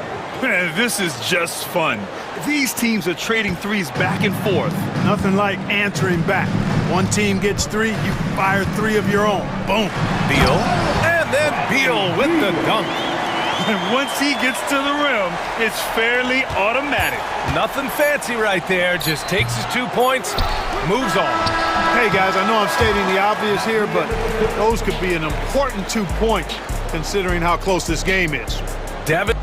This is just fun. These teams are trading threes back and forth. Nothing like answering back. One team gets 3, you fire 3 of your own. Boom. Beal. And then Beal with the dunk. And once he gets to the rim, it's fairly automatic. Nothing fancy right there. Just takes his 2 points, moves on. Hey, guys, I know I'm stating the obvious here, but those could be an important 2 points considering how close this game is. Devin.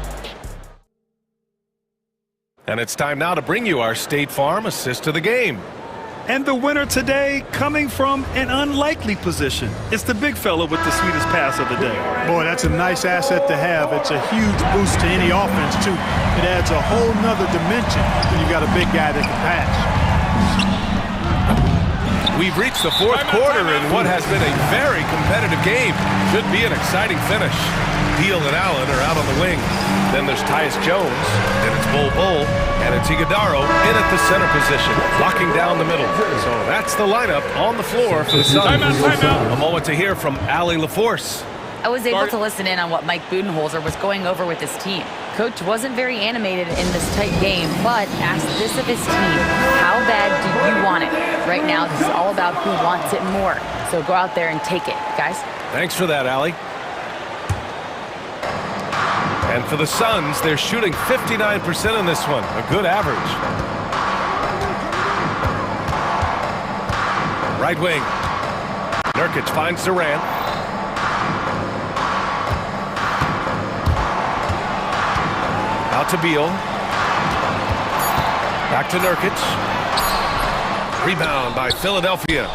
And it's time now to bring you our State Farm assist of the game. And the winner today coming from an unlikely position. It's the big fella with the sweetest pass of the day. Boy, that's a nice asset to have. It's a huge boost to any offense, too. It adds a whole nother dimension when you got a big guy that can pass. We've reached the fourth quarter in what has been a very competitive game. Should be an exciting finish. Beal and Allen are out on the wing. Then there's Tyus Jones, then it's Bol, and it's Iguodaro in at the center position, locking down the middle. So that's the lineup on the floor for the Suns. A moment to hear from Allie LaForce. I was able to listen in on what Mike Budenholzer was going over with his team. Coach wasn't very animated in this tight game, but asked this of his team: how bad do you want it? Right now, this is all about who wants it more. So go out there and take it, guys. Thanks for that, Allie. And for the Suns, they're shooting 59% in this one, a good average. Right wing. Nurkic finds Durant. Out to Beal. Back to Nurkic. Rebound by Philadelphia.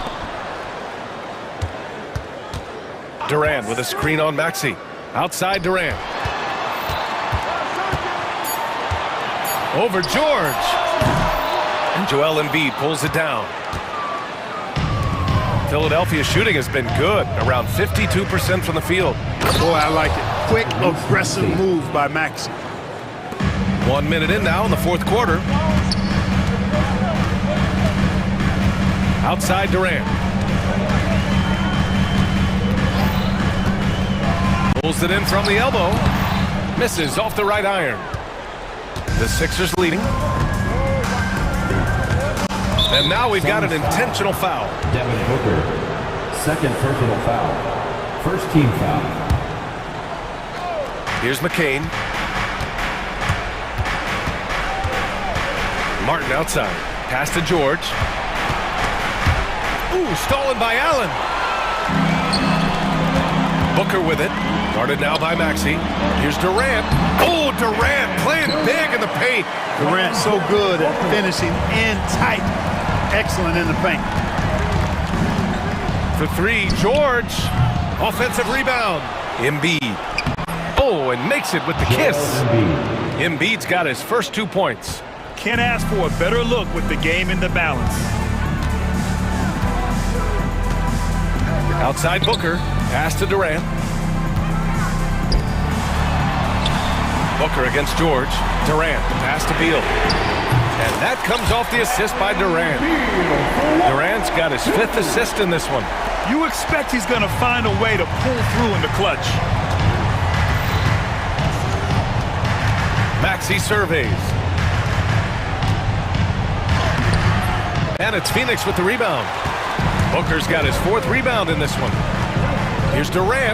Durant with a screen on Maxey. Outside Durant. Over George. And Joel Embiid pulls it down. Philadelphia's shooting has been good, around 52% from the field. Boy, I like it. Quick, aggressive move by Maxey. 1 minute in now in the fourth quarter. Outside Durant. Pulls it in from the elbow. Misses off the right iron. The Sixers leading. And now we've got an intentional foul. Devin Booker, second personal foul. First team foul. Here's McCain. Martin outside. Pass to George. Ooh, stolen by Allen. Booker with it. Guarded now by Maxey. Here's Durant. Oh, Durant playing big in the paint. Durant so good at finishing in tight. Excellent in the paint. For three, George. Offensive rebound. Embiid. Oh, and makes it with the kiss. Embiid's got his first 2 points. Can't ask for a better look with the game in the balance. Outside Booker. Pass to Durant. Booker against George. Durant. Pass to Beal. And that comes off the assist by Durant. Durant's got his 5th assist in this one. You expect he's going to find a way to pull through in the clutch. Maxey surveys. And it's Phoenix with the rebound. Booker's got his 4th rebound in this one. Here's Durant.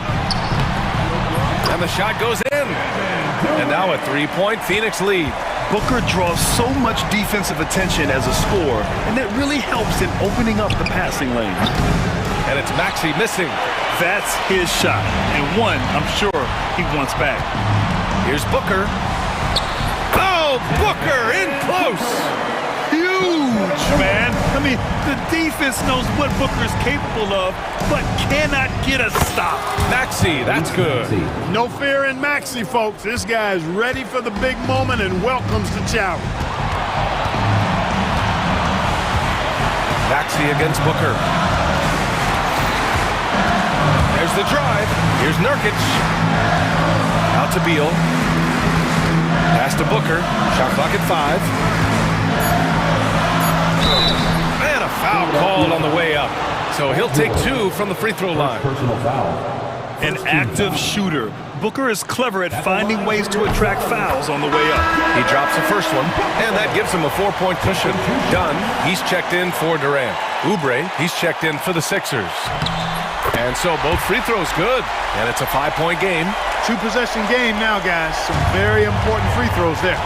And the shot goes in. And now a 3-point Phoenix lead. Booker draws so much defensive attention as a scorer, and that really helps in opening up the passing lane. And it's Maxey missing. That's his shot, and one I'm sure he wants back. Here's Booker. Oh, Booker in close. Huge, man. I mean, the defense knows what Booker is capable of, but cannot get a stop. Maxey, that's good. No fear in Maxey, folks. This guy is ready for the big moment and welcomes the challenge. Maxey against Booker. There's the drive. Here's Nurkic. Out to Beal. Pass to Booker. Shot clock at 5. And a foul called on the way up. So he'll take 2 from the free throw line. Personal foul. An active shooter. Booker is clever at finding ways to attract fouls on the way up. He drops the first one, and that gives him a 4-point cushion. Dunn, he's checked in for Durant. Oubre, he's checked in for the Sixers. And so both free throws good, and it's a 5-point game. 2-possession game now, guys. Some very important free throws there.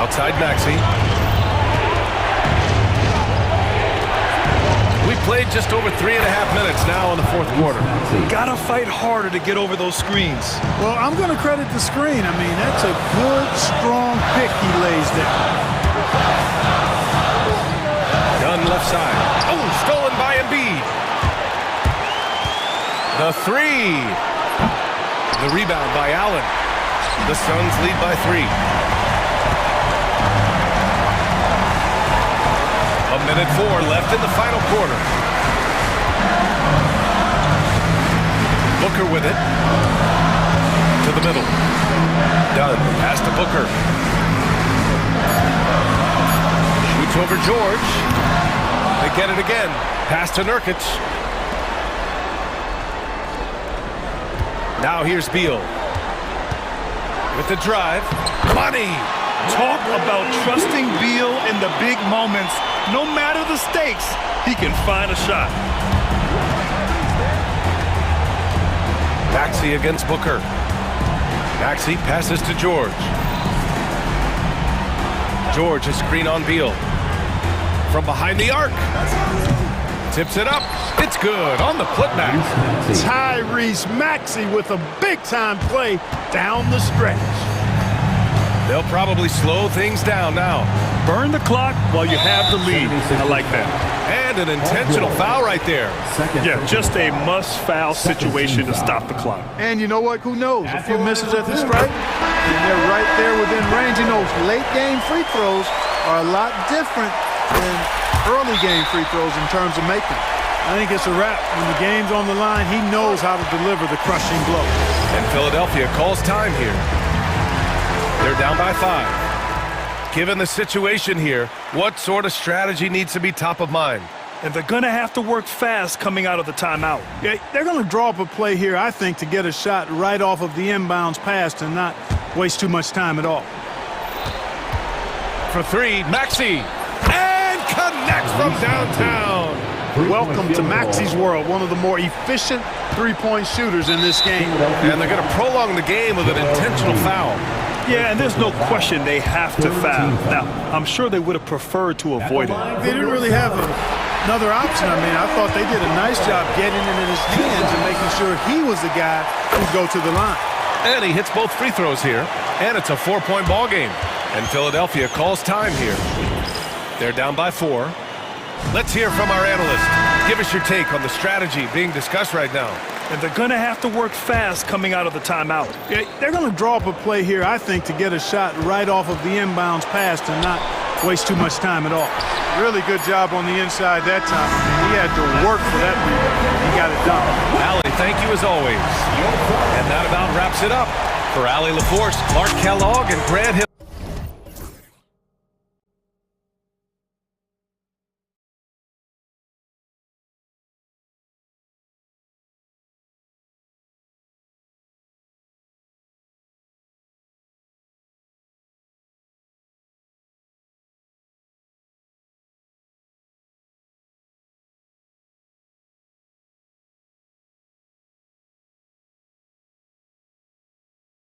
Outside Maxey. We played just over 3.5 minutes now in the fourth quarter. Gotta fight harder to get over those screens. Well, I'm going to credit the screen. I mean, that's a good, strong pick he lays there. Dunn left side. Oh, stolen by Embiid. The 3. The rebound by Allen. The Suns lead by 3. A minute 4 left in the final quarter. Booker with it. To the middle. Dunn. Pass to Booker. Shoots over George. They get it again. Pass to Nurkic. Now here's Beal. With the drive. Money! Talk about trusting Beal in the big moments. No matter the stakes, he can find a shot. Maxey against Booker. Maxey passes to George. George, a screen on Beal. From behind the arc. Tips it up. It's good on the putback. Tyrese Maxey with a big-time play down the stretch. They'll probably slow things down now. Burn the clock while you have the lead. I like that. And an intentional foul right there. Yeah, just a must-foul situation to stop the clock. And you know what? Who knows? A few misses at the stripe, and they're right there within range. You know, late-game free throws are a lot different than early-game free throws in terms of making. I think it's a wrap. When the game's on the line, he knows how to deliver the crushing blow. And Philadelphia calls time here. They're down by 5. Given the situation here, what sort of strategy needs to be top of mind? And they're going to have to work fast coming out of the timeout. Yeah, they're going to draw up a play here, I think, to get a shot right off of the inbounds pass and not waste too much time at all. For 3, Maxey. And connects from downtown. Welcome to Maxey's world, one of the more efficient three-point shooters in this game. And they're going to prolong the game with an intentional foul. Yeah, and there's no question they have to foul. Now, I'm sure they would have preferred to avoid it. They didn't really have another option. I mean, I thought they did a nice job getting it in his hands and making sure he was the guy who'd go to the line. And he hits both free throws here. And it's a 4-point ball game. And Philadelphia calls time here. They're down by 4. Let's hear from our analyst. Give us your take on the strategy being discussed right now. And they're going to have to work fast coming out of the timeout. Yeah, they're going to draw up a play here, I think, to get a shot right off of the inbounds pass and not waste too much time at all. Really good job on the inside that time. He had to work for that rebound. He got it done. Allie, thank you as always. And that about wraps it up. For Allie LaForce, Clark Kellogg, and Grant Hill.